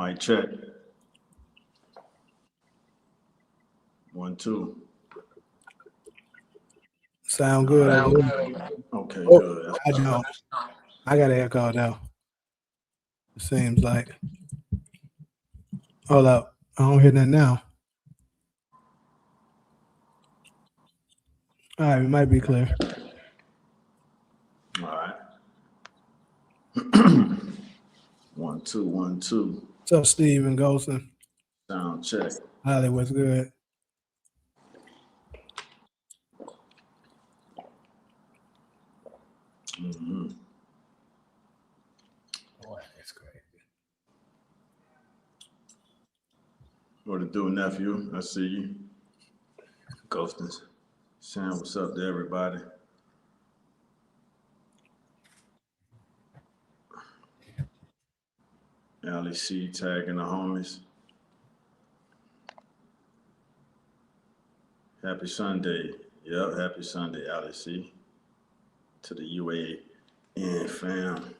Mic check. 1, 2. Sound good. Okay, Oh, good. I don't. I got an echo though. It seems like. Hold up. I don't hear that now. All right, it might be clear. All right. 1, 2, 1, 2. What's up, Steve and Golson? Sound check. Holly, what's good? Mm-hmm. Boy, that's crazy. What to do, nephew? I see you. Ghostins. Saying what's up to everybody. Allie C tagging the homies. Happy Sunday. Yep, happy Sunday, Allie C. To the UAN fam.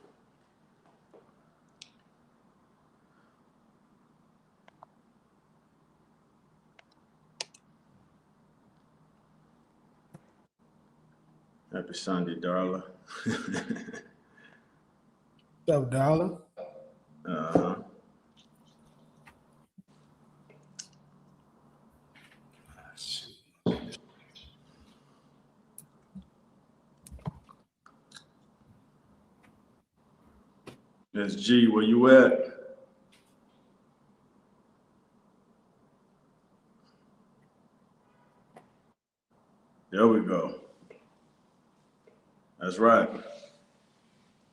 Happy Sunday, Darla. What's up, Darla? Uh-huh. That's G, where you at? There we go. That's right.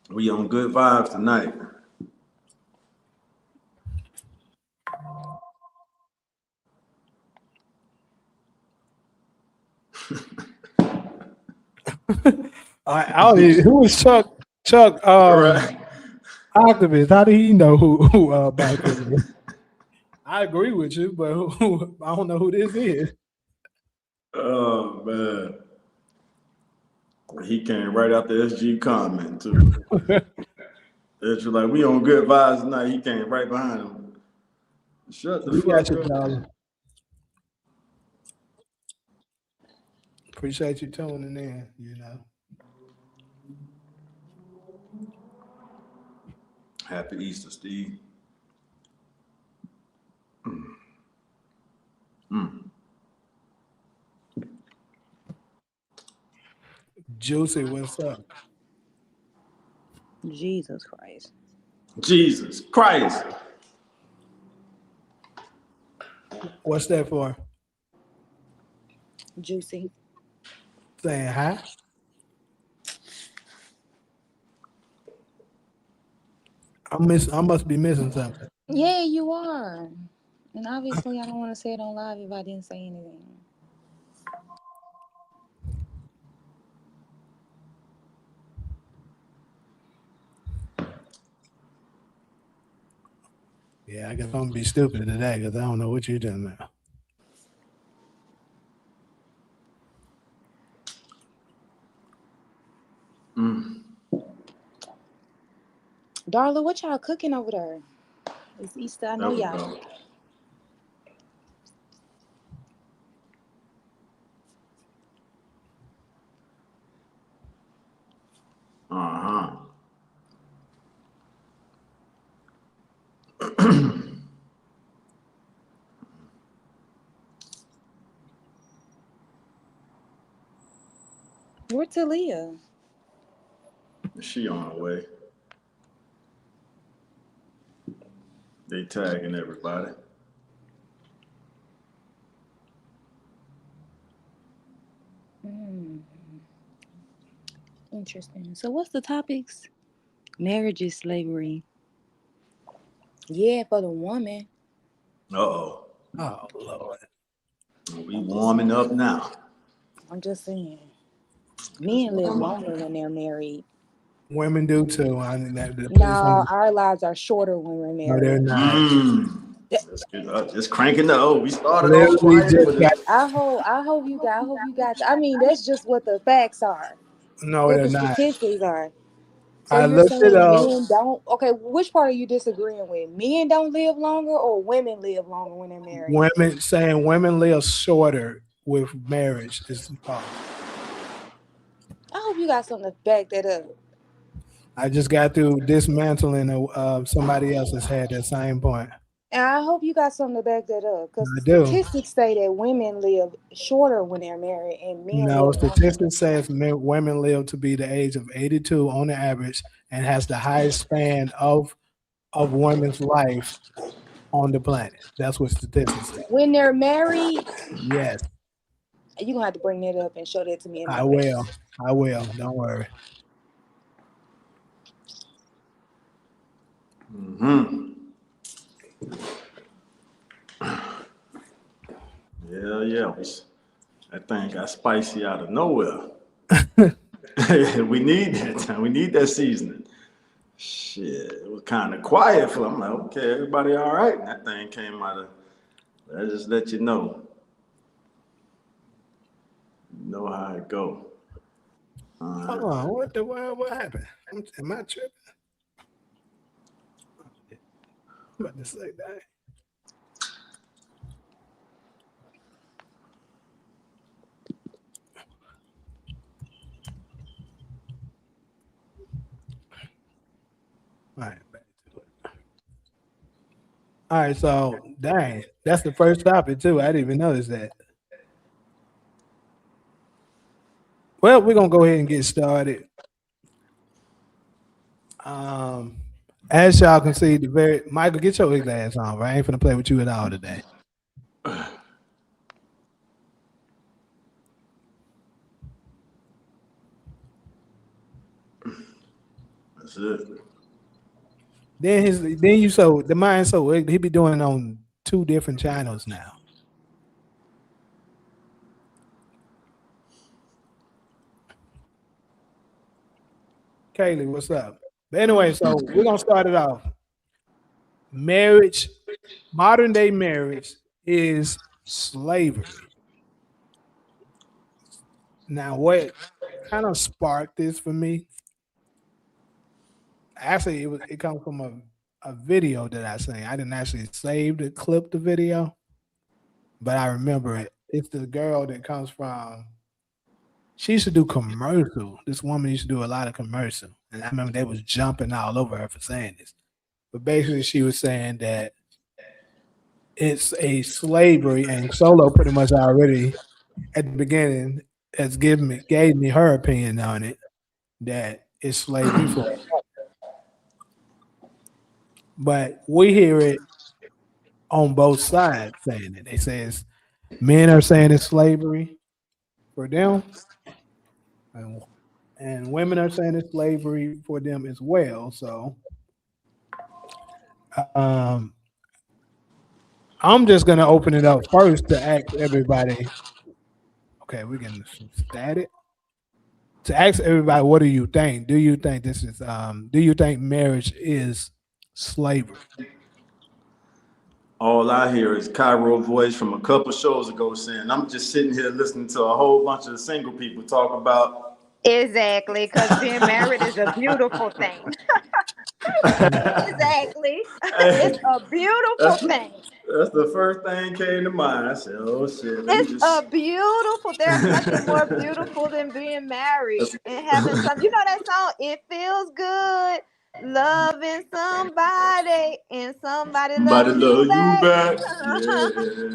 We on good vibes tonight. Who was Chuck? Chuck, Right. Octopus. How did he know who about this? I agree with you, but I don't know who this is. Oh man. He came right after SG comment too. It's like we on good vibes tonight. He came right behind him. Shut the fuck up. Darling. Appreciate you tuning in, you know. Happy Easter, Steve. Juicy, what's up? Jesus Christ. Jesus Christ. What's that for? Juicy. Saying hi? I must be missing something. Yeah, you are. And obviously I don't want to say it on live if I didn't say anything. Yeah, I guess I'm gonna be stupid today because I don't know what you're doing now. Darla, what y'all cooking over there? It's Easter. I know y'all. Uh-huh. Where's Talia? She on her way. They tagging everybody. Interesting. So what's the topics? Marriage is slavery. Yeah, for the woman. Uh-oh. Oh Lord. We warming up now. I'm just saying. Men live longer when they're married. Women do too. No, our lives are shorter when we're married. No, they're not. Let's get up. Just cranking up. We started off quiet, but I hope you got. I mean, that's just what the facts are. No, what they're the not. statistics are. So I you're looked it saying up. men don't? Okay, which part are you disagreeing with? Men don't live longer, or women live longer when they're married? Women live shorter with marriage is false. I hope you got something to back that up. I just got through dismantling somebody else that's had that same point. And I hope you got something to back that up, because I do. statistics say that women live shorter when they're married and men No, live longer. statistics says women live to be the age of 82 on the average and has the highest span of women's life on the planet. That's what statistics say. When they're married, Yes, you're gonna have to bring that up and show that to me in my I face. will. I will. Don't worry. Mm-hmm. Yeah. That thing got spicy out of nowhere. We need that. We need that seasoning. Shit, it was kind of quiet for. I'm like, okay, everybody all right? And that thing came out of. I just let you know. You know how it go. All Hold right. on. What the world? What happened? Am I tripping? I'm about to say that. All right, back to it. All right, so dang, that's the first topic too. I didn't even notice that. Well, we're gonna go ahead and get started. Um, as y'all can see, the very Michael, get your glass on. Right, I ain't finna play with you at all today. That's it. Then you so the mind so he be doing it on two different channels now. Kaylee, what's up? But anyway, so we're gonna start it off. Marriage, modern day marriage is slavery. Now, what kind of sparked this for me? Actually, it comes from a video that I seen. I didn't actually save the clip the video, but I remember it. It's the girl that comes from. She used to do commercial. This woman used to do a lot of commercial, and I remember they was jumping all over her for saying this. But basically, she was saying that it's a slavery, and Solo pretty much already at the beginning has gave me her opinion on it that it's slavery for. But we hear it on both sides saying it. They say it's men are saying it's slavery for them, and, and women are saying it's slavery for them as well. So um, I'm just gonna open it up first to ask everybody. Okay, we're getting some static. To ask everybody, what do you think? Do you think this is? Do you think marriage is slavery? All I hear is Cairo voice from a couple shows ago saying, I'm just sitting here listening to a whole bunch of single people talk about. Exactly, because being married is a beautiful thing. Exactly. It's Hey, a that's, beautiful thing. that's the first thing came to mind. I said, oh shit, let me It's a just. beautiful, there's nothing more beautiful than being married That's, and having some, you know that song, It Feels Good, loving somebody and somebody somebody loving you love you back. back.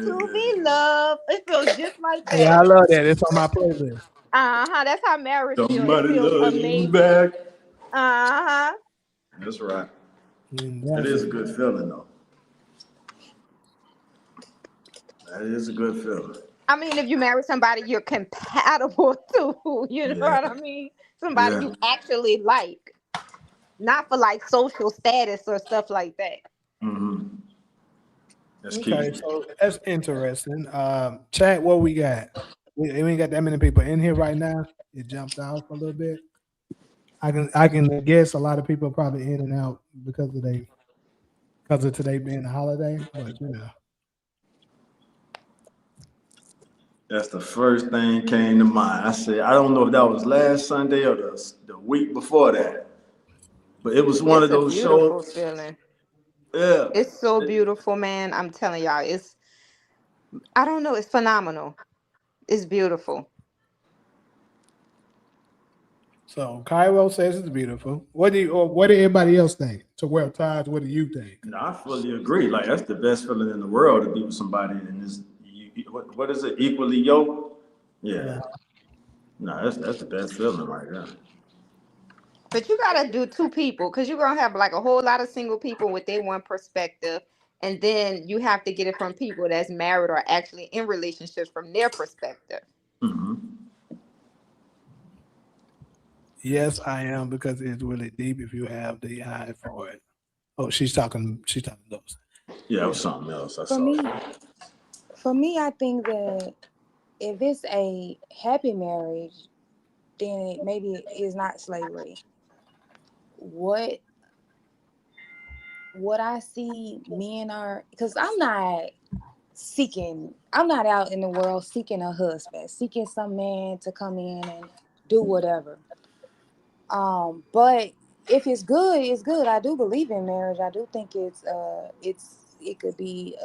To Yeah. be loved. It feels just like Yeah, I that. love that. It's on my playlist. That's how marriage feels. It Somebody feels love you amazing. back. Uh-huh. That's right. And That that's is a it. good feeling, though. That is a good feeling. I mean, if you marry somebody you're compatible to, you know Yeah. what I mean? Somebody Yeah. you actually like, not for like social status or stuff like that. Mm-hmm. That's Okay, key. so that's interesting. Chat, what we got? We ain't got that many people in here right now. It jumped off a little bit. I can guess a lot of people are probably in and out because of today being a holiday, but you know. That's the first thing came to mind. I said, I don't know if that was last Sunday or the week before that. But it was one of It's a those beautiful shows. feeling. Yeah. It's so beautiful, man. I'm telling y'all, I don't know, it's phenomenal. It's beautiful. So Cairo says it's beautiful. What do everybody else think? To wear ties, what do you think? No, I fully agree. Like that's the best feeling in the world to be with somebody in this. What is it? Equally yoked. Uh, Yeah. No, that's the best feeling right there. But you gotta do two people because you're gonna have like a whole lot of single people with their one perspective. And then you have to get it from people that's married or actually in relationships from their perspective. Hmm. yes, I am because it's really deep if you have the eye for it. Oh, she's talking. She's talking those. Yeah, it was something else. I For saw. me, for me, I think that if it's a happy marriage, then it maybe is not slavery. What what I see men are, because I'm not out in the world seeking a husband, seeking some man to come in and do whatever. But if it's good, it's good. I do believe in marriage. I do think it could be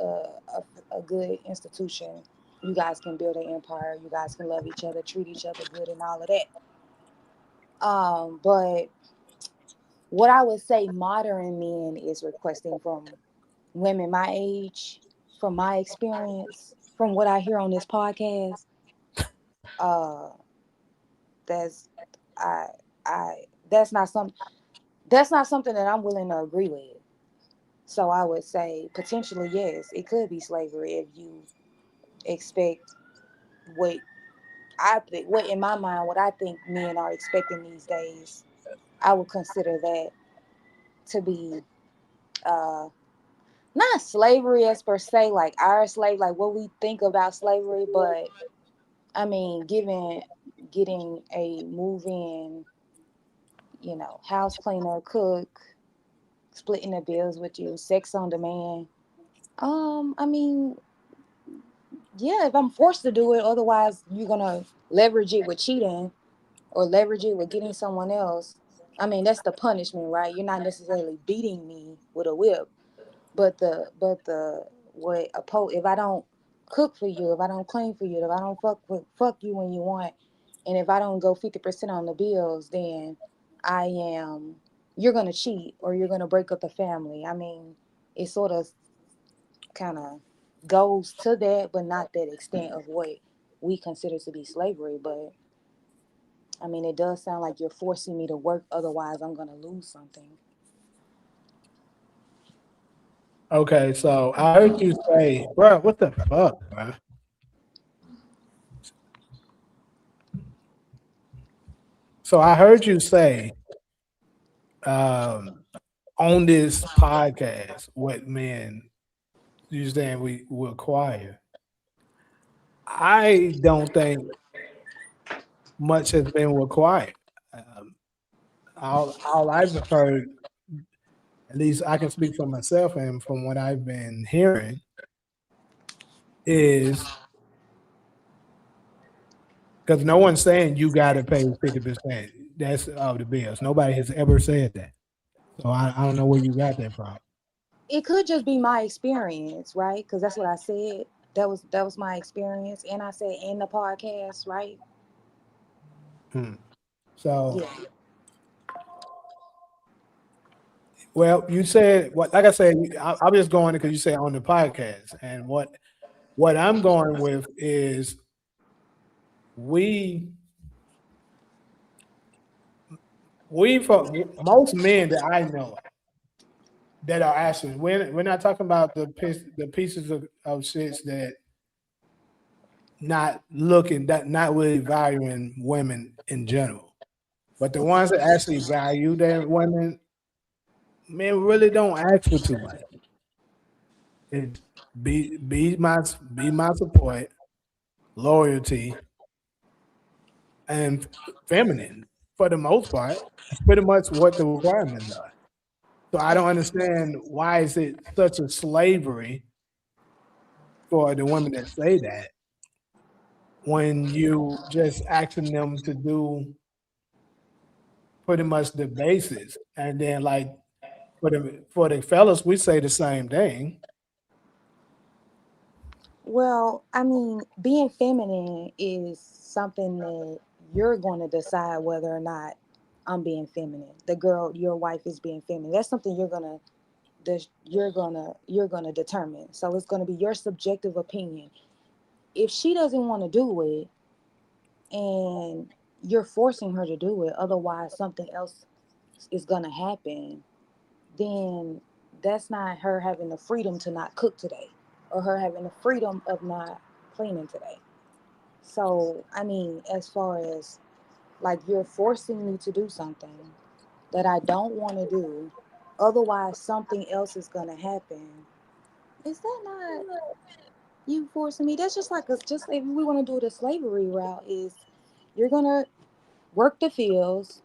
a good institution. You guys can build an empire. You guys can love each other, treat each other good, and all of that. But what I would say modern men is requesting from women my age, from my experience, from what I hear on this podcast, uh, that's I I that's not something that I'm willing to agree with. So I would say potentially yes, it could be slavery if you expect what what in my mind what I think men are expecting these days. I would consider that to be uh not slavery as per se, like our slave, like what we think about slavery, but I mean, getting a move in, house cleaner, cook, splitting the bills with you, sex on demand. I mean, yeah, if I'm forced to do it, otherwise you're gonna leverage it with cheating or leverage it with getting someone else. I mean, that's the punishment, right? You're not necessarily beating me with a whip, but the what if I don't cook for you, if I don't clean for you, if I don't fuck you when you want, and if I don't go 50% on the bills, then I am you're gonna cheat or you're gonna break up the family. I mean, it sort of kind of goes to that, but not that extent of what we consider to be slavery. But I mean, it does sound like you're forcing me to work, otherwise I'm gonna lose something. Okay, so I heard you say, bro, what the fuck, bro? So I heard you say um, on this podcast what men you saying we require. I don't think much has been required. Um, all I've heard, at least I can speak for myself and from what I've been hearing, is because no one's saying you got to pay 50%. That's of the bills. Nobody has ever said that. So I don't know where you got that from. It could just be my experience, right? Because that's what I said. That was my experience, and I said in the podcast, right? Hmm. So, Yeah. well, you said what? Like I said, I'm just going because you said on the podcast, and what I'm going with is we for most men that I know that are actually we're not talking about the pieces of shits that not really valuing women in general, but the ones that actually value their women, men really don't ask for too much. It's be my support, loyalty, and feminine for the most part. That's pretty much what the requirements are. So I don't understand why is it such a slavery for the women that say that when you just asking them to do pretty much the basis. And then like for the fellas, we say the same thing. Well, I mean, being feminine is something that you're going to decide whether or not I'm being feminine. The girl, your wife, is being feminine. That's something you're gonna determine. So it's gonna be your subjective opinion. If she doesn't want to do it, and you're forcing her to do it, otherwise something else is gonna happen, then that's not her having the freedom to not cook today, or her having the freedom of not cleaning today. So, I mean, as far as like you're forcing me to do something that I don't want to do, otherwise something else is going to happen. Is that not you forcing me? That's just like us. Just if we want to do the slavery route, is you're going to work the fields,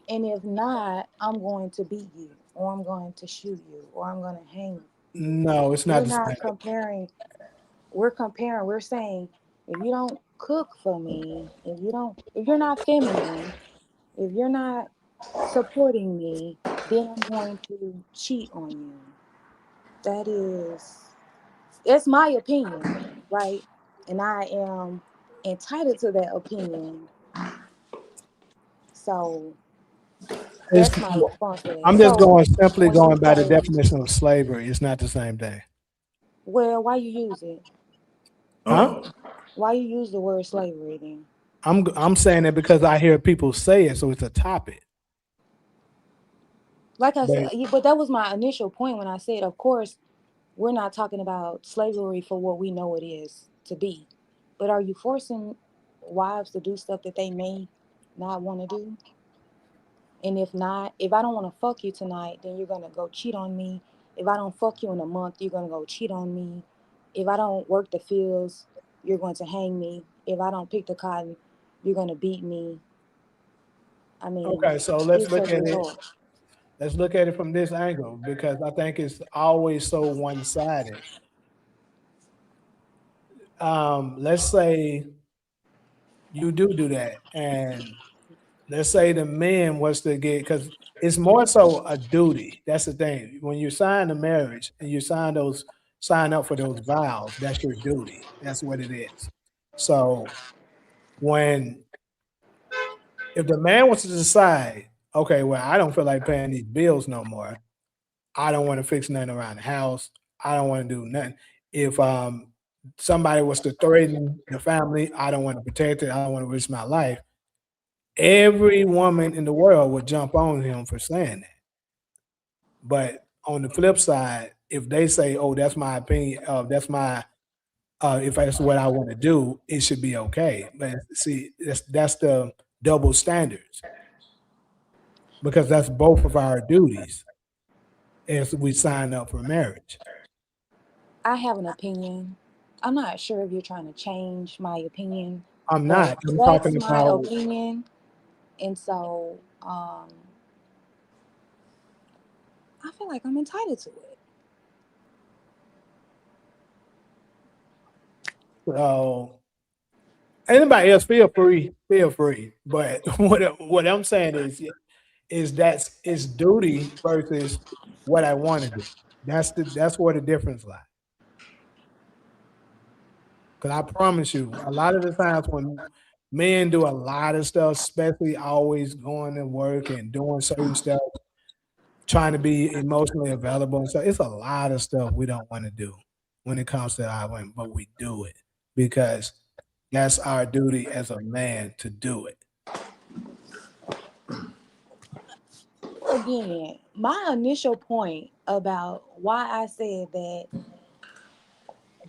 and if not, I'm going to beat you, or I'm going to shoot you, or I'm going to hang you. No, it's not We're the same. not comparing. We're comparing. We're saying, if you don't cook for me, if you're not feminine, if you're not supporting me, then I'm going to cheat on you. That is, it's my opinion, right? And I am entitled to that opinion. So It's, that's my response to that. I'm just So going simply when you going by the say, definition of slavery. It's not the same thing. well, why you use it? Huh? Oh, Why you use the word slavery then? I'm saying it because I hear people say it, so it's a topic. Like I said, But but that was my initial point when I said, of course, we're not talking about slavery for what we know it is to be. But are you forcing wives to do stuff that they may not want to do? And if not, if I don't want to fuck you tonight, then you're going to go cheat on me. If I don't fuck you in a month, you're going to go cheat on me. If I don't work the fields, you're going to hang me. If I don't pick the cotton, you're going to beat me. I mean, okay, so let's it's a look at it. result. Let's look at it from this angle because I think it's always so one-sided. Let's say you do that, and let's say the man was to get because it's more so a duty. That's the thing. When you sign a marriage and you sign up for those vows, that's your duty. That's what it is. So when if the man wants to decide, okay, well, I don't feel like paying these bills no more. I don't want to fix nothing around the house. I don't want to do nothing. If somebody was to threaten the family, I don't want to protect it. I don't want to risk my life. Every woman in the world would jump on him for saying that. But on the flip side, if they say, "Oh, that's my opinion. That's my if that's what I want to do, it should be okay." But see, that's the double standards because that's both of our duties as we sign up for marriage. I have an opinion. I'm not sure if you're trying to change my opinion, I'm but not. I'm that's talking my about opinion. And so I feel like I'm entitled to it. so anybody else feel free, feel free. But what I'm saying is that's it's duty versus what I want to do. That's where the difference lies. Because I promise you, a lot of the times when men do a lot of stuff, especially always going to work and doing certain stuff, trying to be emotionally available and stuff, it's a lot of stuff we don't want to do when it comes to our women, but we do it because that's our duty as a man to do it. Again, my initial point about why I said that,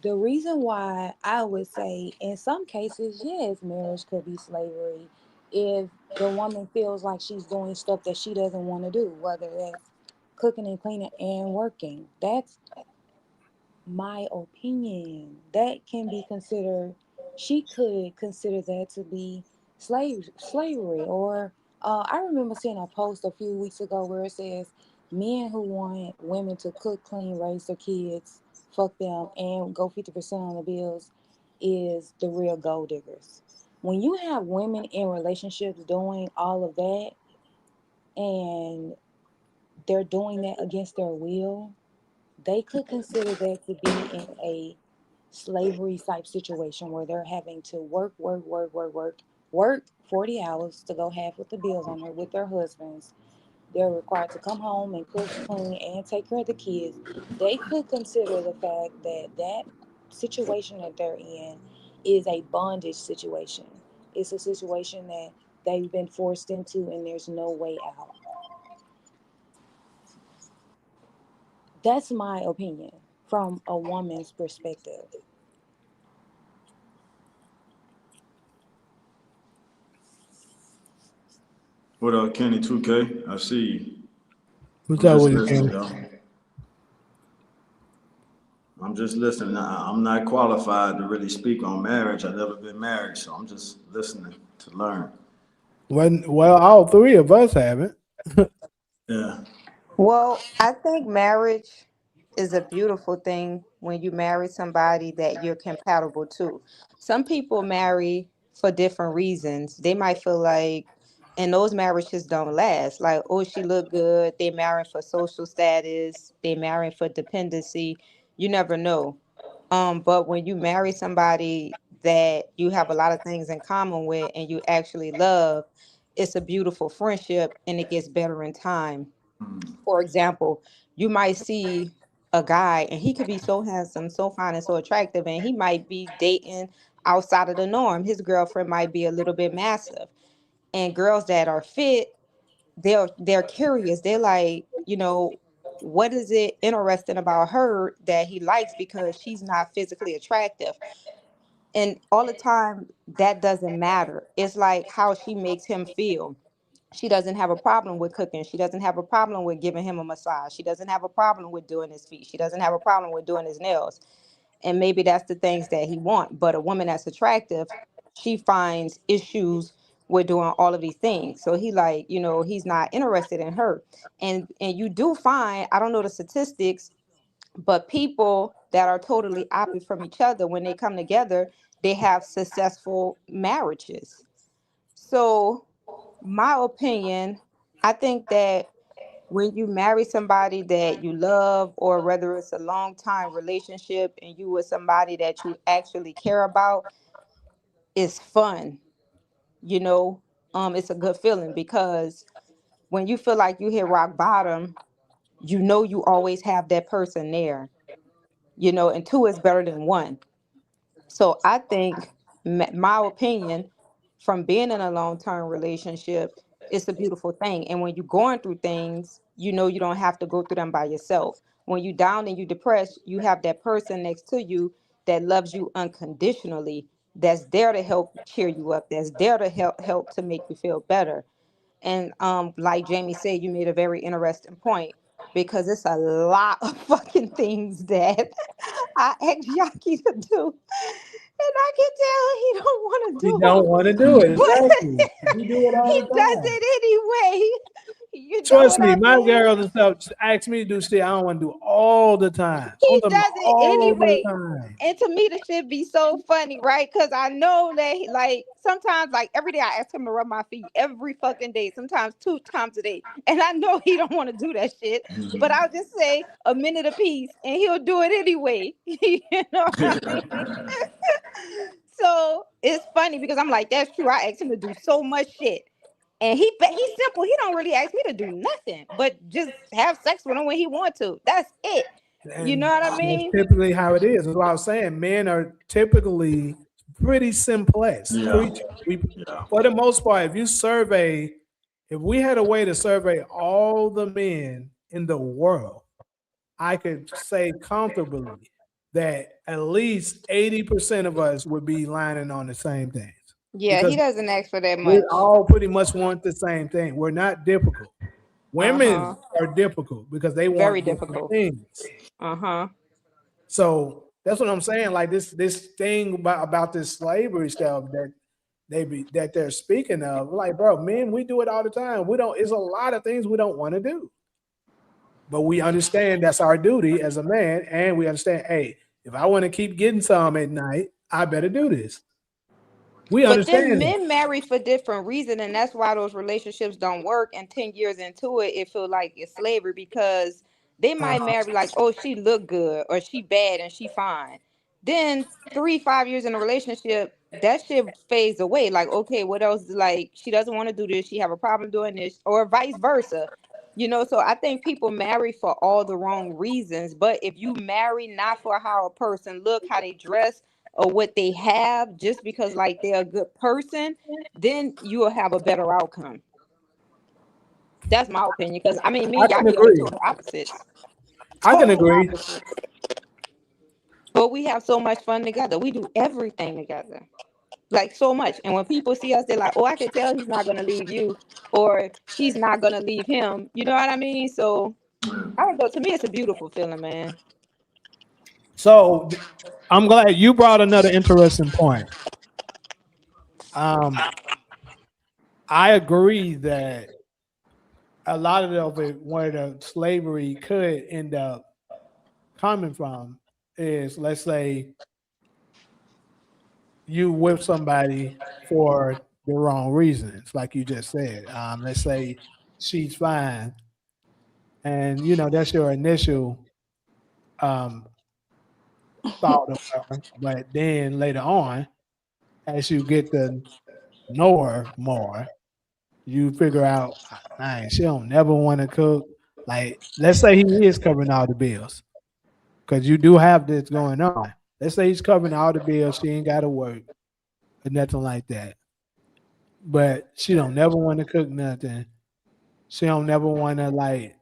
the reason why I would say in some cases, yes, marriage could be slavery if the woman feels like she's doing stuff that she doesn't want to do, whether that's cooking and cleaning and working. That's my opinion. That can be considered, she could consider that to be slavery. Or I remember seeing a post a few weeks ago where it says men who want women to cook, clean, raise their kids, fuck them, and go 50% on the bills is the real gold diggers. When you have women in relationships doing all of that, and they're doing that against their will, they could consider that to be in a slavery type situation where they're having to work 40 hours to go half with the bills on her with their husbands. They're required to come home and cook, clean, and take care of the kids. They could consider the fact that that situation that they're in is a bondage situation. It's a situation that they've been forced into and there's no way out. That's my opinion from a woman's perspective. What up, Kenny 2K? I see you. What's I'm up just with you, listening, Kenny? though. I'm just listening. I'm not qualified to really speak on marriage. I've never been married, so I'm just listening to learn. Well, all three of us haven't. Yeah. Well, I think marriage is a beautiful thing when you marry somebody that you're compatible to. Some people marry for different reasons. They might feel like, and those marriages don't last. Like, oh, she look good. They marrying for social status. They marrying for dependency. You never know. But when you marry somebody that you have a lot of things in common with and you actually love, it's a beautiful friendship and it gets better in time. For example, you might see a guy and he could be so handsome, so fine, and so attractive, and he might be dating outside of the norm. His girlfriend might be a little bit massive. And girls that are fit, they're curious. They're like, what is it interesting about her that he likes because she's not physically attractive? And all the time that doesn't matter. It's like how she makes him feel. She doesn't have a problem with cooking. She doesn't have a problem with giving him a massage. She doesn't have a problem with doing his feet. She doesn't have a problem with doing his nails. And maybe that's the things that he wants. But a woman that's attractive, she finds issues with doing all of these things. So he like, he's not interested in her. And you do find, I don't know the statistics, but people that are totally opposite from each other, when they come together, they have successful marriages. So my opinion, I think that when you marry somebody that you love, or whether it's a long time relationship and you with somebody that you actually care about, it's fun. You know, it's a good feeling because when you feel like you hit rock bottom, you always have that person there. And two is better than one. So I think, my opinion, from being in a long-term relationship, it's a beautiful thing. And when you're going through things, you don't have to go through them by yourself. When you're down and you're depressed, you have that person next to you that loves you unconditionally, that's there to help cheer you up, that's there to help to make you feel better. And like Jamie said, you made a very interesting point, because it's a lot of fucking things that I ask Yaki to do, and I can tell he don't want to He do them, don't want to do it. but Exactly. We do it all he the does time. it anyway. You know Trust what me, I my mean? girls and stuff ask me to do shit I don't want to do all the time. I'm He talking about does it all the anyway. time. And to me, the shit be so funny, right? Because I know that, like, sometimes, like, every day I ask him to rub my feet every fucking day, sometimes 2 times a day. And I know he don't want to do that shit. But I'll just say a minute apiece and he'll do it anyway. You know what I mean? So it's funny because I'm like, that's true. I asked him to do so much shit. And he's simple. He don't really ask me to do nothing but just have sex with him when he want to. That's it. You know And what I that's mean? typically how it is. That's what I was saying. Men are typically pretty simplex Yeah. creatures. We, Yeah. for the most part, if we had a way to survey all the men in the world, I could say comfortably that at least 80% of us would be lining on the same things Yeah, he because doesn't ask for that we much. all pretty much want the same thing. We're not difficult. Uh-huh. Women are difficult because they Very want different difficult. things. Uh-huh. So that's what I'm saying. Like this thing about this slavery stuff that they're speaking of. Like, bro, men, we do it all the time. We don't. It's a lot of things we don't want to do, but we understand that's our duty as a man, and we understand. Hey, if I want to keep getting some at night, I better do this. We But then understand it. men marry for different reasons, and that's why those relationships don't work. And 10 years into it, it feel like it's slavery because they might Uh, marry like, oh, she look good or she bad and she fine. Then 3, 5 years in a relationship, that shit fades away. Like, okay, what else? Like, she doesn't want to do this. She have a problem doing this, or vice versa. So I think people marry for all the wrong reasons. But if you marry not for how a person look, how they dress, or what they have, just because like they're a good person, then you will have a better outcome. That's my opinion. Because I mean, me I and can Yaki are agree. total opposites. I can Total agree. opposites. But we have so much fun together. We do everything together. Like so much. And when people see us, they're like, oh, I can tell he's not gonna leave you, or she's not gonna leave him. You know what I mean? So I don't know. To me, it's a beautiful feeling, man. So I'm glad you brought another interesting point. Um, I agree that a lot of it, where the slavery could end up coming from, is, let's say you with somebody for the wrong reasons, like you just said. Let's say she's fine, and that's your initial um, thought of her, but then later on, as you get to know her more, you figure out, man, she don't never want to cook. Like, let's say he is covering all the bills, because you do have this going on. Let's say he's covering all the bills, she ain't got to work or nothing like that. But she don't never want to cook nothing. She don't never want to, like,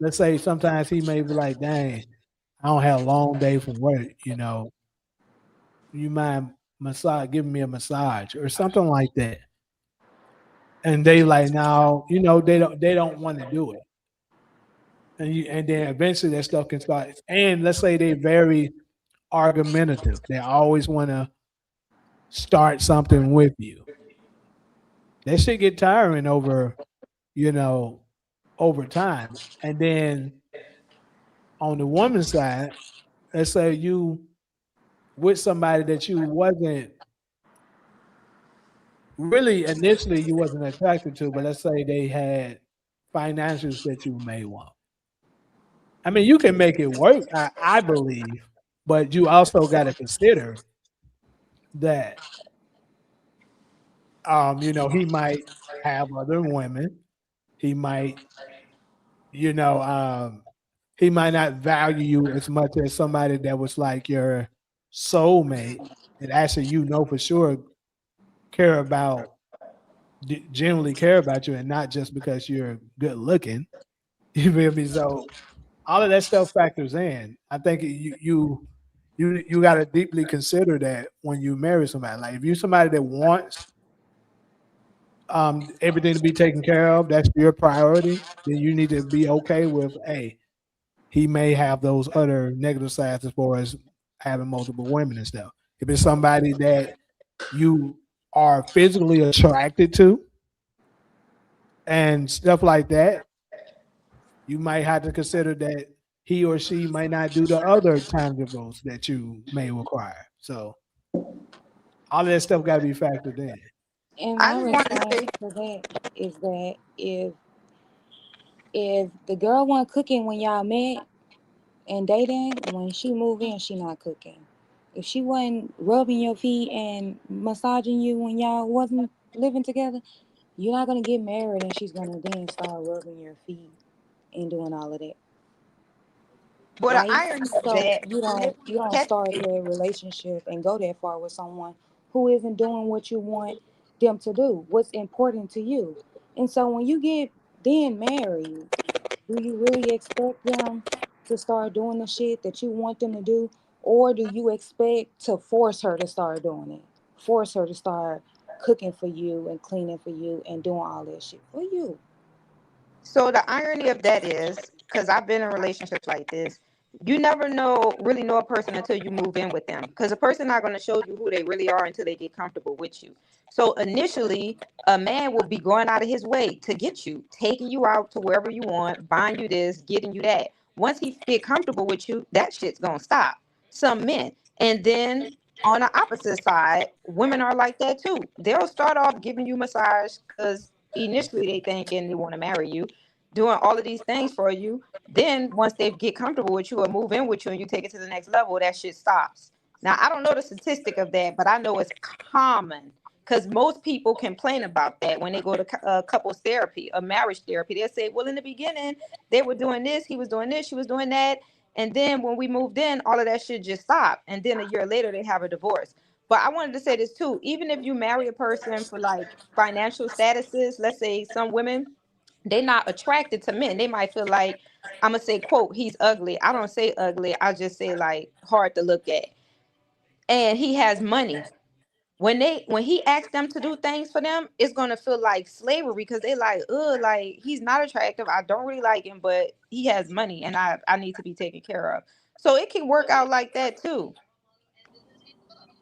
let's say sometimes he may be like, dang, I don't have a long day from work, you mind giving me a massage or something like that. And they like, now, they don't want to do it. And then eventually that stuff can start. And let's say they're very argumentative. They always want to start something with you. That shit get tiring you know, over time. And then on the woman's side, let's say you with somebody that you wasn't really initially you wasn't attracted to, but let's say they had financials that you may want. I mean, you can make it work, I believe, but you also got to consider that he might have other women. He might, you know, um, he might not value you as much as somebody that was like your soulmate, and actually, for sure care about genuinely care about you, and not just because you're good looking. You feel me? So all of that stuff factors in. I think you got to deeply consider that when you marry somebody. Like, if you're somebody that wants everything to be taken care of, that's your priority, then you need to be okay with, hey, he may have those other negative sides as far as having multiple women and stuff. If it's somebody that you are physically attracted to and stuff like that, you might have to consider that he or she might not do the other tangibles that you may require. So all of that stuff got to be factored in. And I my just want to response say, to that is that if the girl wasn't cooking when y'all met and dating, when she move in, she not cooking. If she wasn't rubbing your feet and massaging you when y'all wasn't living together, you're not gonna get married and she's gonna then start rubbing your feet and doing all of that. but the Right? irony of So that, you don't catch start me. that relationship and go that far with someone who isn't doing what you want them to do, what's important to you. And so when you get then married, do you really expect them to start doing the shit that you want them to do? Or do you expect to force her to start doing it? Force her to start cooking for you and cleaning for you and doing all that shit for you. So the irony of that is, because I've been in relationships like this, you never really know a person until you move in with them. Because a person not going to show you who they really are until they get comfortable with you. So initially, a man will be going out of his way to get you, taking you out to wherever you want, buying you this, getting you that. Once he get comfortable with you, that shit's gonna stop. Some men, and then on the opposite side, women are like that too. They'll start off giving you massage because initially they thinking they want to marry you, doing all of these things for you. Then once they get comfortable with you or move in with you and you take it to the next level, that shit stops. Now I don't know the statistic of that, but I know it's common because most people complain about that when they go to couples therapy or marriage therapy. They'll say, well, in the beginning they were doing this, he was doing this, she was doing that, and then when we moved in, all of that shit just stopped. And then a year later, they have a divorce. But I wanted to say this too. Even if you marry a person for like financial statuses, let's say some women, they're not attracted to men. They might feel like, I'm going to say, quote, he's ugly. I don't say ugly. I just say like hard to look at. And he has money. When he asks them to do things for them, it's gonna feel like slavery because they like, like he's not attractive. I don't really like him, but he has money and I need to be taken care of. So it can work out like that too.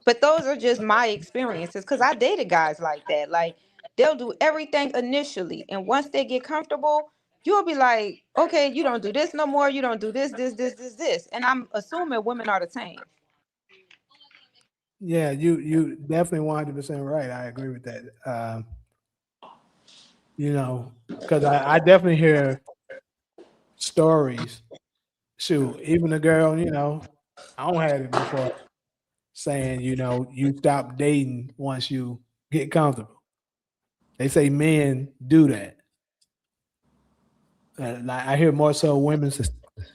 But those are just my experiences because I dated guys like that. Like they'll do everything initially, and once they get comfortable, you'll be like, okay, you don't do this no more. You don't do this. And I'm assuming women are the same. Yeah, you definitely 100% right. I agree with that. You know, because I definitely hear stories. Shoot, even a girl, I don't had it before saying, you stop dating once you get comfortable. They say men do that. Like I hear more so women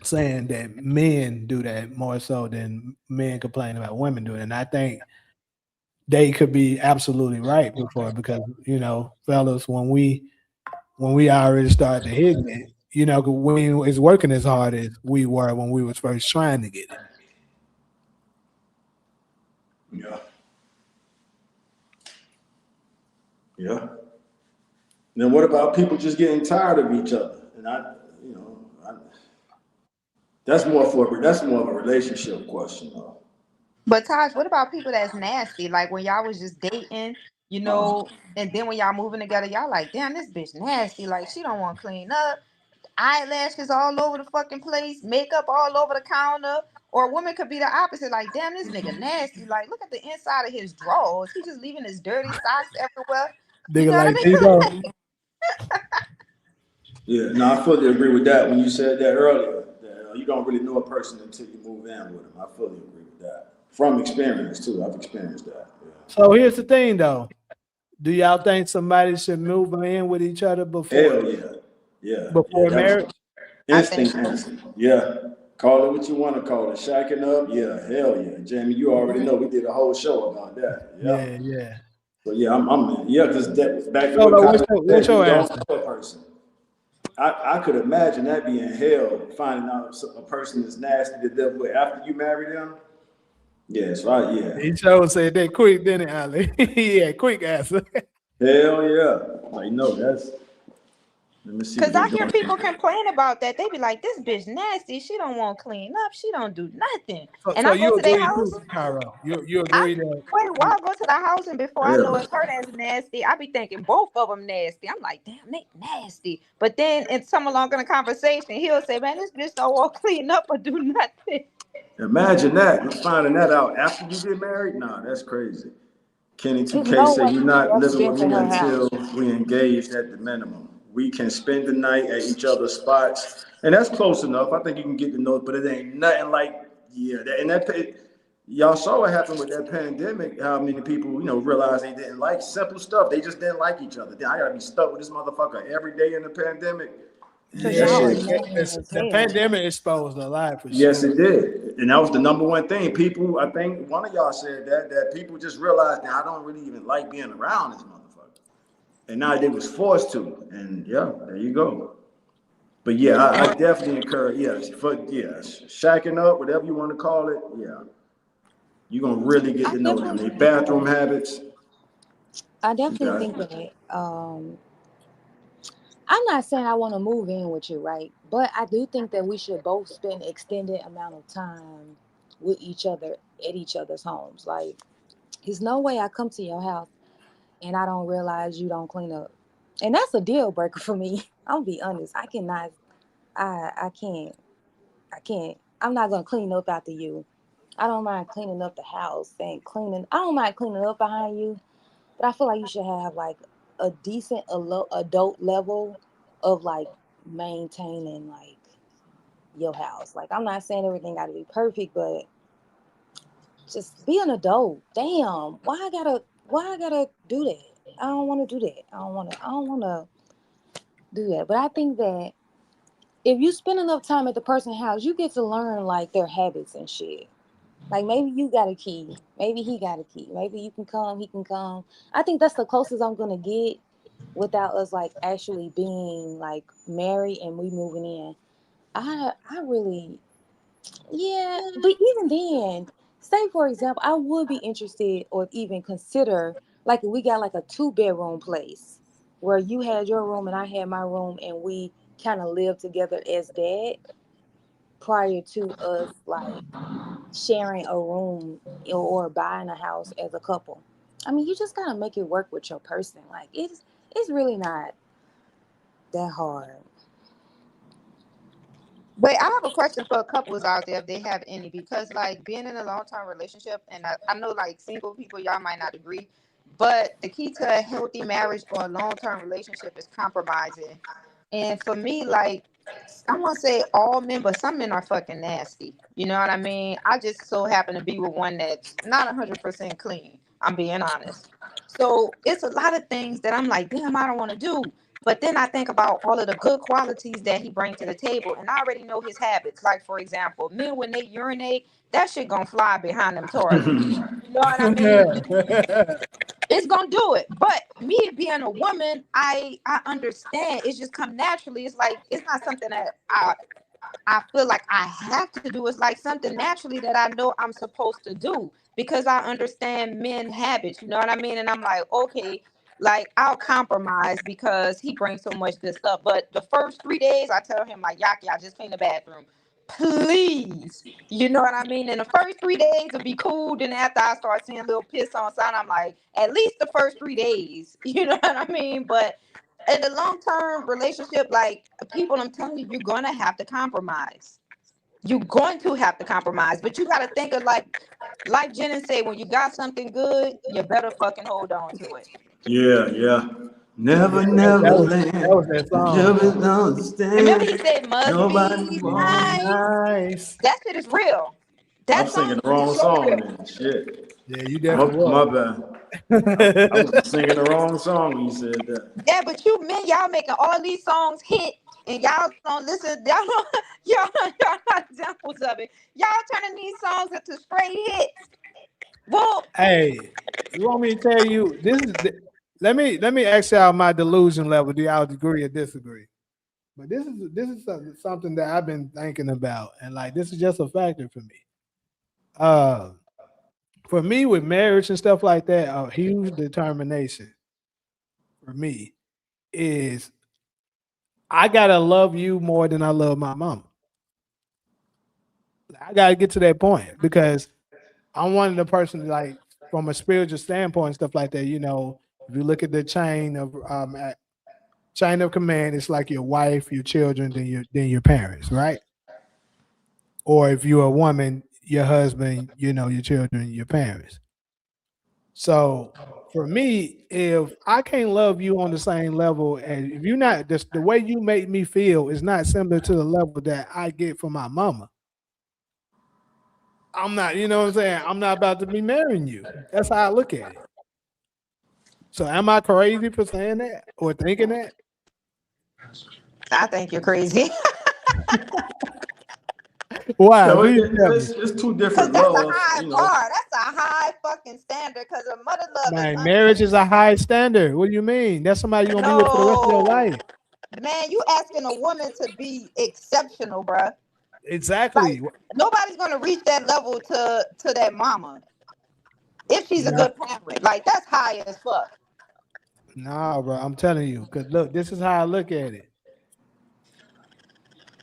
saying that men do that more so than men complain about women doing it. And I think they could be absolutely right before because fellas, when we already started hitting it, 'cause we ain't working as hard as we were when we was first trying to get it. Yeah. Yeah. Then what about people just getting tired of each other? And that's more of a relationship question, though. But Taj, what about people that's nasty? Like when y'all was just dating, Uh, and then when y'all moving together, y'all like, damn, this bitch nasty. Like she don't want to clean up, eyelashes all over the fucking place, makeup all over the counter. Or a woman could be the opposite, like, damn, this nigga nasty. Like, look at the inside of his drawers. He just leaving his dirty socks everywhere. You Nigga know what I like mean? Debo. yeah, no, I fully agree with that when you said that earlier. That, you don't really know a person until you move in with them. I fully agree with that. From experience, too. I've experienced that. So here's the thing though. Do y'all think somebody should move in with each other Yeah. before Hell yeah. Yeah. Yeah, before that was marriage? I think instinct so. answer. Yeah. Call it what you want to call it. Shacking up. Yeah. Hell yeah. Jamie, you already know we did a whole show about that. Yeah. Yeah, yeah. So yeah, I'm yeah, because that back to what Solo, Kyle what's said, your you don't answer? know a person. I could imagine that being hell, finding out a person is nasty to deal with after you marry them. Yes, right, yeah. He sure said that quick, didn't he, Ali? Yeah, quick answer. Hell yeah. Like, no, that's, let me see Cause what they I hear doing. people complain about that. They be like, "This bitch nasty. She don't want to clean up. She don't do nothing." So, And so I go you to their agree house. too, Cairo. You I agree that wait a while, go to the house, and before I know Yeah. it's her that's nasty, I be thinking both of them nasty. I'm like, damn, they nasty. But then in some along in the conversation, he'll say, "Man, this bitch don't want to clean up or do nothing." Imagine that. Finding that out after you get married? Nah, that's crazy. Kenny There's 2K no say way you're you not ever living been with to me her house. until we engaged at the minimum. We can spend the night at each other's spots, and that's close enough. I think you can get to know it, but it ain't nothing like yeah. Y'all saw what happened with that pandemic. How many people realized they didn't like simple stuff. They just didn't like each other. Then I gotta be stuck with this motherfucker every day in the pandemic. Cause That yeah, y'all shit. annoying as the hell. pandemic exposed a lot for Yes, sure. it did, and that was the number one thing. People, I think one of y'all said that people just realized that I don't really even like being around this motherfucker, and now they was forced to, and yeah, there you go. But yeah, I definitely encourage shacking up, whatever you want to call it. Yeah, you're gonna really get I to know them. definitely Their think bathroom that. habits. I definitely Okay. think that. I'm not saying I want to move in with you, right? But I do think that we should both spend extended amount of time with each other at each other's homes. Like, there's no way I come to your house and I don't realize you don't clean up, and that's a deal breaker for me. I'll be honest. I cannot. I can't. I can't. I'm not gonna clean up after you. I don't mind cleaning up the house and cleaning. I don't mind cleaning up behind you, but I feel like you should have like a decent adult level of like maintaining like your house. Like I'm not saying everything got to be perfect, but just be an adult. Damn, why I gotta do that? I don't want to do that. I don't want to do that. But I think that if you spend enough time at the person's house, you get to learn like their habits and shit. Like maybe you got a key, maybe he got a key, maybe you can come, he can come. I think that's the closest I'm gonna get without us like actually being like married and we moving in. I really, yeah, but even then, say for example, I would be interested or even consider like if we got like a 2 bedroom place where you had your room and I had my room and we kind of lived together as that prior to us like sharing a room or buying a house as a couple. I mean, you just gotta make it work with your person. Like it's really not that hard. But I have a question for couples out there if they have any, because like being in a long term relationship, and I know like single people, y'all might not agree, but the key to a healthy marriage or a long term relationship is compromising. And for me, like I want to say all men, but some men are fucking nasty. You know what I mean? I just so happen to be with one that's not 100% clean. I'm being honest. So it's a lot of things that I'm like, damn, I don't want to do. But then I think about all of the good qualities that he brings to the table, and I already know his habits. Like for example, men when they urinate, that shit gonna fly behind them toilets. You know what I mean? It's gonna do it. But me being a woman, I understand. It's just come naturally. It's like it's not something that I feel like I have to do. It's like something naturally that I know I'm supposed to do because I understand men habits. You know what I mean? And I'm like, okay, like I'll compromise because he brings so much good stuff. But the first 3 days, I tell him like, Yaki, I just clean the bathroom, please. You know what I mean? And the first 3 days will be cool. Then after I start seeing a little piss on sign, I'm like, at least the first 3 days. You know what I mean? But in the long term relationship, like people, I'm telling you, you're gonna have to compromise. You're going to have to compromise, but you got to think of like Jen said, when you got something good, you better fucking hold on to it. Yeah, yeah. Yeah, Never, that never was land. that song. Never Remember, understand. he said, "Must Nobody be wants. nice." Nice. That shit is real. I'm That singing song the is wrong so song real. then. Shit. Yeah, you My, definitely my was. bad. I was singing the wrong song when you said that. Yeah, but you men, y'all making all these songs hit, and y'all don't listen. Y'all not examples of it. Y'all turning these songs into straight hits. Well, Hey, you want me to tell you this is let me ask y'all my delusion level. Do y'all agree or disagree? But this is something that I've been thinking about, and like this is just a factor for me. Uh, for me with marriage and stuff like that, a huge determination for me is I gotta love you more than I love my mama. I gotta get to that point because I'm one of the person like from a spiritual standpoint and stuff like that. You know, if you look at the chain of command, it's like your wife, your children, then your parents, right? Or if you're a woman, your husband, your children, your parents. So for me, if I can't love you on the same level, and if you're not, just the way you make me feel is not similar to the level that I get from my mama, I'm not, you know what I'm saying? I'm not about to be marrying you. That's how I look at it. So am I crazy for saying that or thinking that? I think you're crazy. Why? Yeah, Please tell me. it's two Cause different that's a loves, high you know. bar. That's a high fucking standard. Cause a mother love is Man, marriage is a unconditional. high standard. What do you mean? That's somebody you're gonna be with for the rest of your No, life. man, you asking a woman to be exceptional, bruh. Like Exactly. nobody's gonna reach that level to that mama if she's a No, good parent. Like that's high as fuck. no, bro. I'm telling you, because look, this is how I look at it.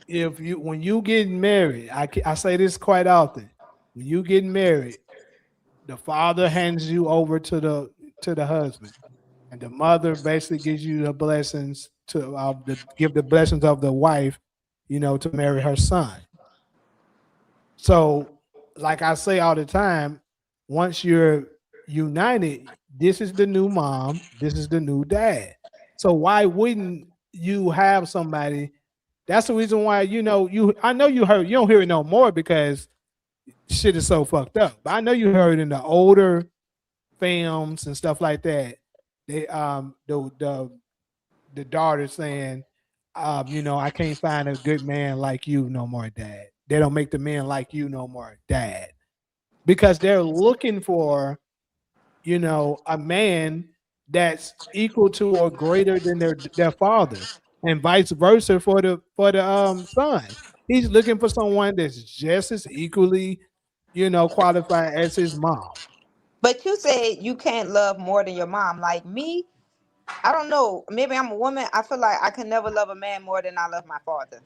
If you when you get married, I say this quite often. When you get married, the father hands you over to the husband, and the mother basically gives you the blessings to give the blessings of the wife, to marry her son. So like I say all the time, once you're united, this is the new mom, this is the new dad. So why wouldn't you have somebody? That's the reason why I know you don't hear it no more because shit is so fucked up. But I know you heard in the older films and stuff like that. They the daughter saying, I can't find a good man like you no more, dad. They don't make the men like you no more, dad. Because they're looking for, a man that's equal to or greater than their father, and vice versa for the son. He's looking for someone that's just as equally, qualified as his mom. But you say you can't love more than your mom. Like me, I don't know. Maybe I'm a woman. I feel like I can never love a man more than I love my father.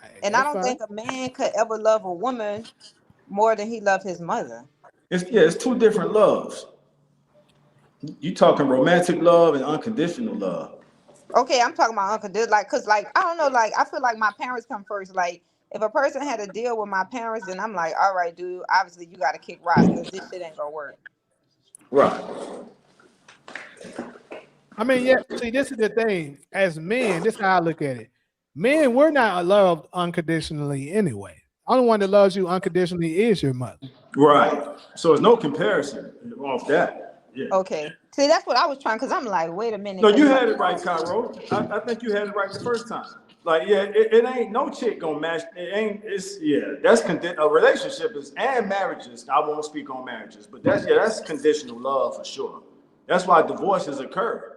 Hey, And I that's don't fine. think a man could ever love a woman more than he loved his mother. It's two different loves. You talking romantic love and unconditional love. Okay, I'm talking about uncle. Like, cause like I don't know. Like I feel like my parents come first. Like if a person had to deal with my parents, then I'm like, all right, dude. Obviously, you got to kick rocks because this shit ain't gonna work. Right. I mean, yeah. See, this is the thing. As men, this is how I look at it. Men, we're not loved unconditionally anyway. Only one that loves you unconditionally is your mother. Right. So it's no comparison off that. Yeah. Okay. See, that's what I was trying. Cause I'm like, wait a minute. No, you Cause had it right, Cairo. I think you had it right the first time. Like, yeah, it ain't no chick gonna match. It ain't. It's yeah. That's a relationship is and marriages. I won't speak on marriages, but that's conditional love for sure. That's why divorces occur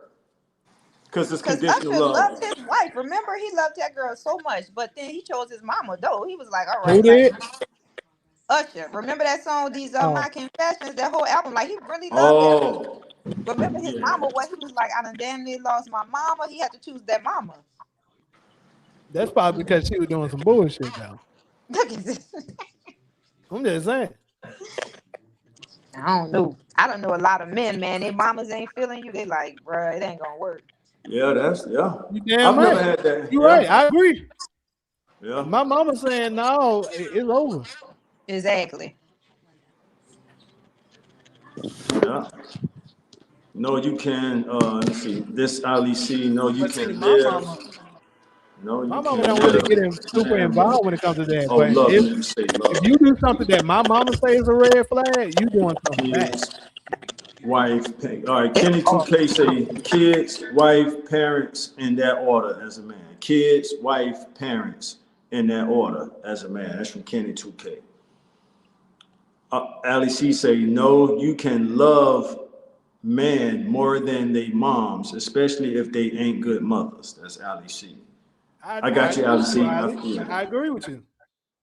because it's Cause conditional Usher loved love. his wife. Remember, he loved that girl so much, but then he chose his mama. Though he was like, all Who right, like did? Usher. Remember that song? These are Oh, my confessions. That whole album, like he really loved that girl. Oh, Remember his yeah, mama? What he was like, I done damn near lost my mama. He had to choose that mama. that's probably because she was doing some bullshit though. Look at this. I'm just saying. I don't know. I don't know a lot of men, man. Their mamas ain't feeling you. They like, bruh, it ain't gonna work. yeah. That's yeah. You damn I've never right. had that. You're Yeah, right. I agree. yeah, My mama saying no, it's over. Exactly. yeah. No, you can. Let me see. This Ali C. No, you But see, can my live. mama, No, my you mama can don't really live. get super Man, with involved when it comes to that. oh, But love if it. You say if love. you do something that my mama says is a red flag, you doing something bad. Kids, wife. All right, It's Kenny hard. 2K say kids, wife, parents in that order as a man. Kids, wife, parents in that order as a man. That's from Kenny 2K. Ali C say no, you can love men more than they moms, especially if they ain't good mothers. That's Ali C. I I got you, agree Ali with you, C. Ali. Yeah. I agree with you.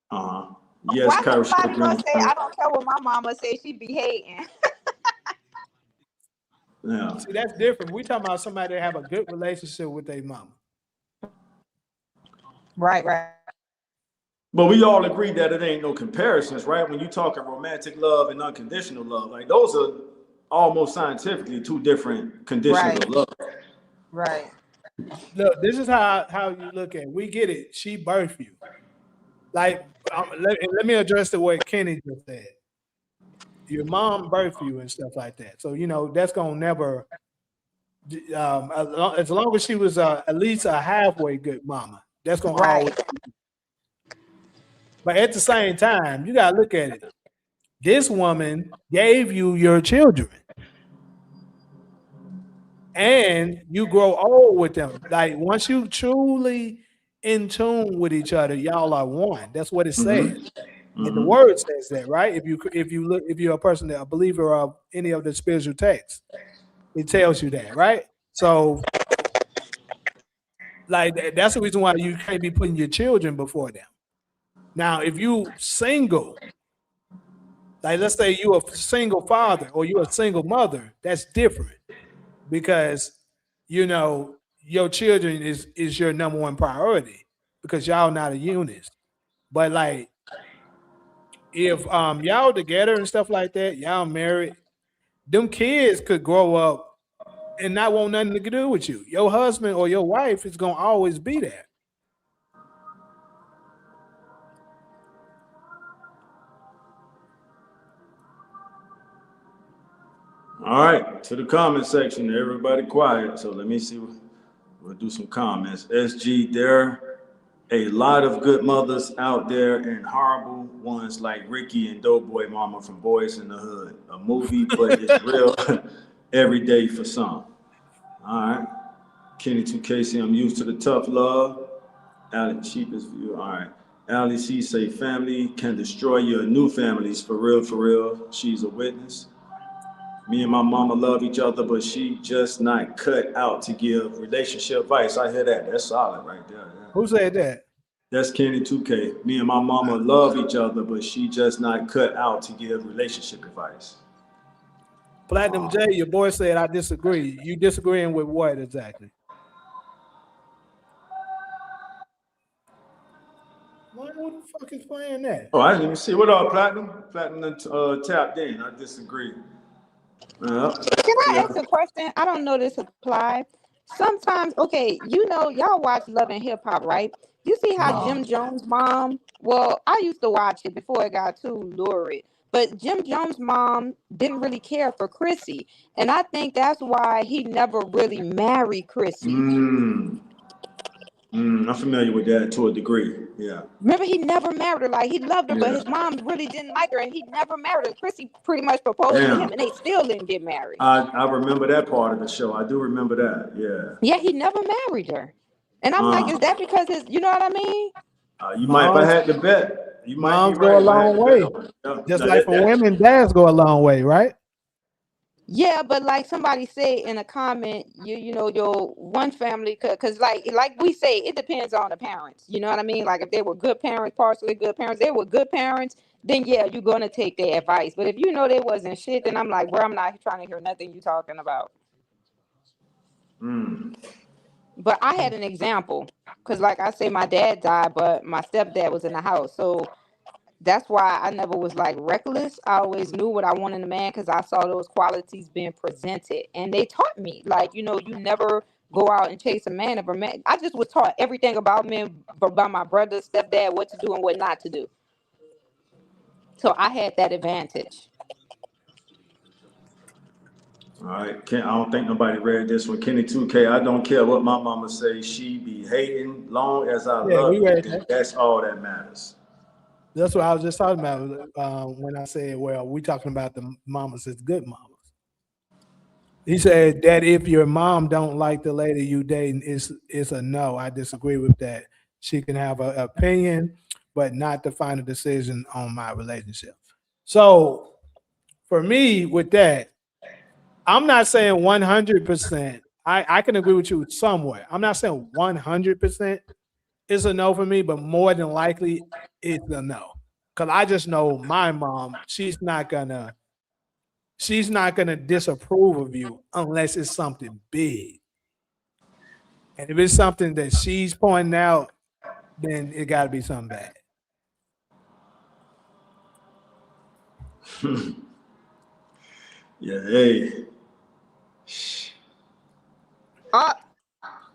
Uh-huh. Yes, Why Kyra should somebody agree gonna with say you. I don't care what my mama say? She be hating. Yeah. See, that's different. We talking about somebody that have a good relationship with their mama. Right, right. But we all agree that it ain't no comparisons, right? When you talking romantic love and unconditional love, like those are almost scientifically two different conditions Right, of love. right. Look, this is how you look at it. We get it. She birthed you. Like, let me address the way Kenny just said. Your mom birthed you and stuff like that. So that's gonna never. As long as she was at least a halfway good mama, that's gonna always. Right. But at the same time, you gotta look at it. This woman gave you your children, and you grow old with them. Like once you truly in tune with each other, y'all are one. That's what it says. And the Mm-hmm. word says that, right? If you're a person that a believer of any of the spiritual texts, it tells you that, right? So like that's the reason why you can't be putting your children before them. Now, if you single, like let's say you a single father or you a single mother, that's different because your children is your number one priority because y'all not a unit. But like if y'all together and stuff like that, y'all married, them kids could grow up and not want nothing to do with you. Your husband or your wife is gonna always be there. All right, to the comment section. Everybody quiet. So let me see. We'll do some comments. SG, there a lot of good mothers out there and horrible ones like Ricky and Doughboy Mama from Boys in the Hood. A movie, but it's real every day for some. All right. Kenny 2KC, I'm used to the tough love. Allie, cheapest view. All right. Allie C say family can destroy your new families for real, for real. She's a witness. Me and my mama love each other, but she just not cut out to give relationship advice. I hear that. That's solid right there. Yeah. Who said that? That's Kenny 2K. Me and my mama love each other, but she just not cut out to give relationship advice. Platinum J, your boy said I disagree. You disagreeing with what exactly? Who the fuck is playing that? Oh, I didn't even see. What up, Platinum? Platinum tapped in. I disagree. Yeah. Can I Yeah. ask a question? I don't know this apply. Sometimes, okay, y'all watch Love and Hip Hop, right? You see how No. Jim Jones' mom, well, I used to watch it before it got too lurid, but Jim Jones' mom didn't really care for Chrissy. And I think that's why he never really married Chrissy. Mm. I'm familiar with that to a degree. Yeah. Remember, he never married her. Like, he loved her, but Yeah. his mom really didn't like her, and he never married her. Chrissy pretty much proposed to him, Damn. and they still didn't get married. I remember that part of the show. I do remember that. Yeah. Yeah, he never married her. And I'm like, Uh, is that because you know what I mean? you might, if I Moms, had to bet, you might be moms go right a if I had long to bet way. on it. Yeah. Just No, like for women, dads go a long way, right? Yeah, but like somebody said in a comment, you know your one family, because like we say, it depends on the parents. You know what I mean? Like if they were good parents, partially good parents, they were good parents, then yeah, you're gonna take their advice. But if you know they wasn't shit, then I'm like, bro, I'm not trying to hear nothing you talking about. Mm. But I had an example, because like I say, my dad died, but my stepdad was in the house, so that's why I never was like reckless. I always knew what I wanted in a man because I saw those qualities being presented, and they taught me, like, you never go out and chase a man. If a man, I just was taught everything about men by my brother, stepdad, what to do and what not to do. So I had that advantage. All right. I don't think nobody read this one. Kenny 2K. I don't care what my mama say. She be hating. Long as I Yeah, we love you, read then that. that's all that matters. That's what I was just talking about when I said, well, we talking about the mamas as good mamas. He said that if your mom don't like the lady you dating, it's a no. I disagree with that. She can have an opinion, but not the final decision on my relationship. So for me, with that, I'm not saying 100%. I can agree with you somewhere. I'm not saying 100% is a no for me, but more than likely it's a no. Cause I just know my mom, she's not gonna disapprove of you unless it's something big. And if it's something that she's pointing out, then it gotta be something bad. Yeah. Hey. Uh,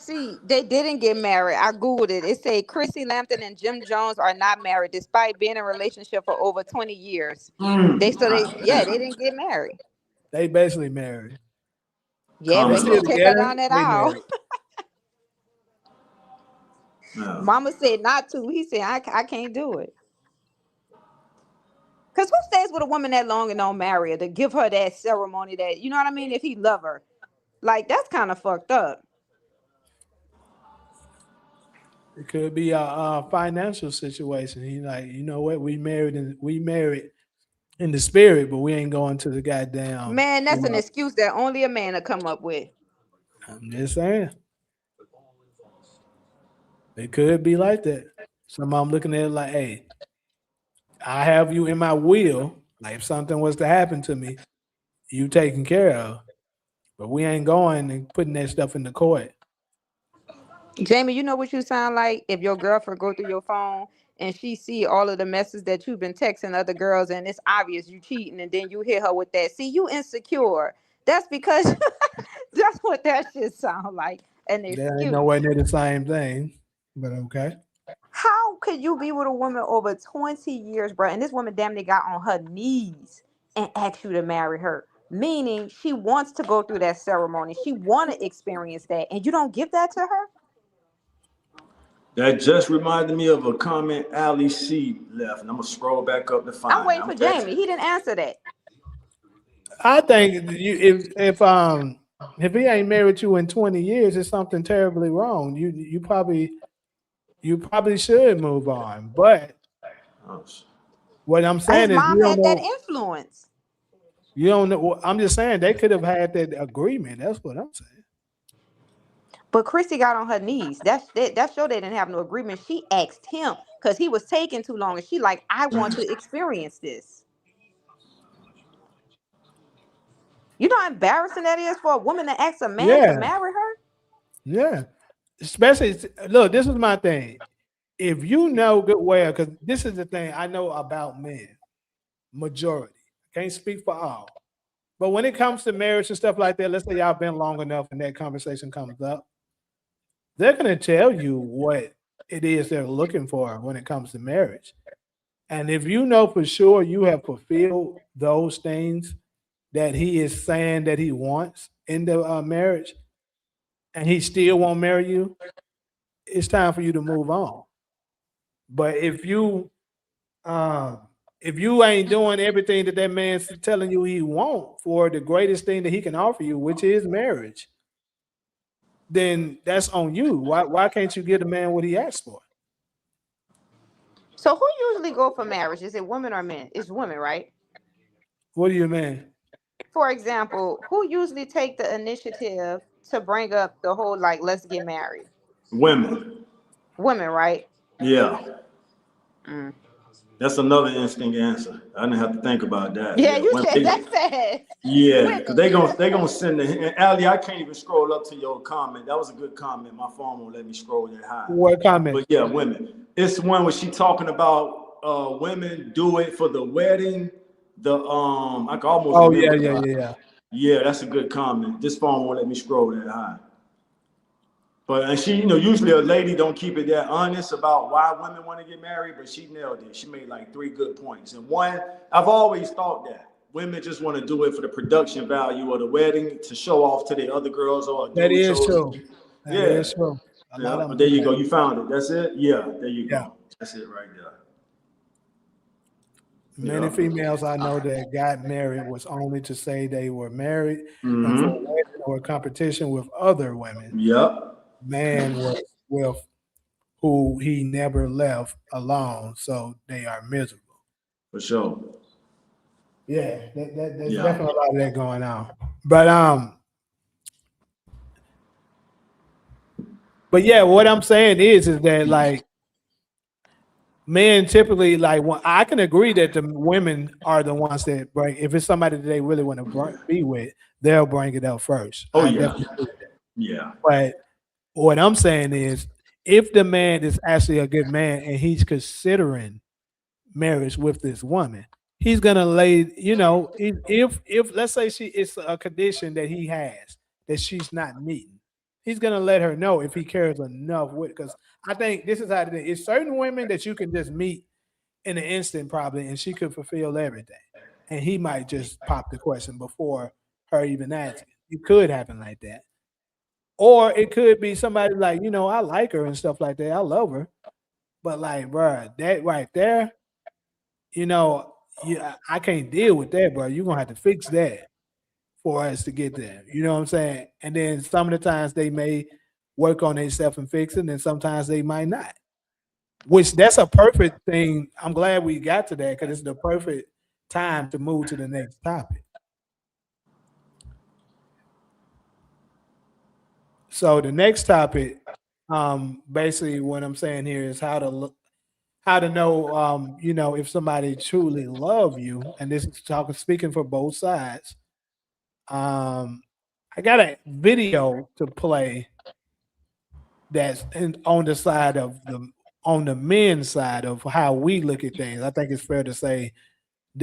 See, they didn't get married. I Googled it. It said Chrissy Lampton and Jim Jones are not married despite being in a relationship for over 20 years. Ah, They didn't get married. They basically married. Yeah, They comment but he still though. took her together. down that They aisle. married. Yeah. Mama said not to. He said, I can't do it. Because who stays with a woman that long and don't marry her to give her that ceremony that, you know what I mean? If he love her. Like, that's kind of fucked up. It could be a financial situation. He like, you know what? We married in the spirit, but we ain't going to the goddamn. Man, that's an excuse that only a man will come up with. I'm just saying. It could be like that. Some I'm looking at it like, hey, I have you in my will. Like if something was to happen to me, you taken care of. But we ain't going and putting that stuff in the court. Jamie, you know what you sound like if your girlfriend go through your phone and she see all of the messages that you've been texting other girls and it's obvious you cheating and then you hit her with that. See, you insecure. That's because that's what that shit sound like. An That ain't excuse. nowhere near the same thing. But okay. How could you be with a woman over 20 years, bro? And this woman damn near got on her knees and asked you to marry her. meaning she wants to go through that ceremony. She want to experience that, and you don't give that to her. That just reminded me of a comment Ali C left, and I'm gonna scroll back up to I'm find it. waiting for Jamie. He didn't answer that. I think if he ain't married you in 20 years, it's something terribly wrong. You probably should move on. But Oh, what I'm His saying is mom had that influence. you don't know. I'm just saying they could have had that agreement. That's what I'm saying. But Chrissy got on her knees. That show they didn't have no agreement. She asked him because he was taking too long, and she like, I want to experience this. You know how embarrassing that is for a woman to ask a man to Yeah, marry her? yeah. Especially look, this is my thing. If you know good well, because this is the thing I know about men, majority. Can't speak for all. But when it comes to marriage and stuff like that, let's say y'all been long enough and that conversation comes up, they're gonna tell you what it is they're looking for when it comes to marriage. And if you know for sure you have fulfilled those things that he is saying that he wants in the marriage, and he still won't marry you, it's time for you to move on. But um, if you ain't doing everything that that man's telling you he want for the greatest thing that he can offer you, which is marriage, then that's on you. Why can't you give the man what he asked for? So who usually go for marriage? Is it women or men? It's women, right? What do you mean? For example, who usually take the initiative to bring up the whole like let's get married? women. Women, right? Yeah, Mm. that's another instinct answer. I didn't have to think about that. Yeah, Yeah, you women. said that's sad. Yeah, because Women. they gonna send the and Ali, I can't even scroll up to your comment. That was a good comment. My phone won't let me scroll that high. What comment? But yeah, women. It's one where she talking about women do it for the wedding. I can almost Oh yeah, remember. yeah, yeah, yeah. Yeah, that's a good comment. This phone won't let me scroll that high. But and she, usually a lady don't keep it that honest about why women want to get married, but she nailed it. She made like three good points. And one, I've always thought that women just want to do it for the production value of the wedding to show off to the other girls or a That dude is chose. true. That Yeah, is true. A lot yeah. of them But there do you that. go. You found it. That's it. Yeah, there you Yeah. go. That's it right there. Many Yeah. females I know that got married was only to say they were married and for a Mm-hmm. wedding or a competition with other women. Yep. Man was with who he never left alone, so they are miserable. For sure. Yeah, there's Yeah. definitely a lot of that going on. But yeah, what I'm saying is that like men typically like I can agree that the women are the ones that bring if it's somebody that they really want to be with, they'll bring it up first. Oh I yeah. definitely agree with that. Yeah. But what I'm saying is if the man is actually a good man and he's considering marriage with this woman, he's gonna lay, if let's say it's a condition that he has that she's not meeting, he's gonna let her know if he cares enough with because I think this is how it is. It's certain women that you can just meet in an instant probably and she could fulfill everything. And he might just pop the question before her even asking. It could happen like that. Or it could be somebody like, I like her and stuff like that. I love her. But like, bruh, that right there, you know, I can't deal with that, bro. You're gonna have to fix that for us to get there. You know what I'm saying? And then some of the times they may work on themselves and fix it, and sometimes they might not. Which that's a perfect thing. I'm glad we got to that because it's the perfect time to move to the next topic. So the next topic, basically what I'm saying here is how to know if somebody truly love you, and this is talking speaking for both sides. um I got a video to play that's on the side of the on the men's side of how we look at things. I think it's fair to say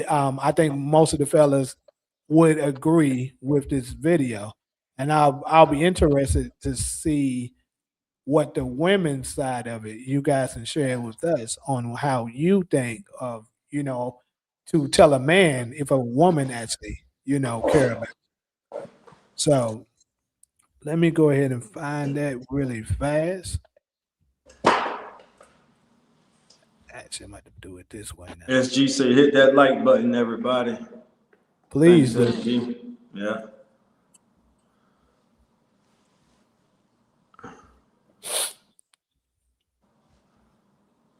I think most of the fellas would agree with this video, and I'll be interested to see what the women's side of it you guys can share with us on how you think of to tell a man if a woman actually care about. So let me go ahead and find that really fast. Actually, I'm going to do it this way now. SG say hit that like button, everybody. Please Thanks, do. SG. Yeah.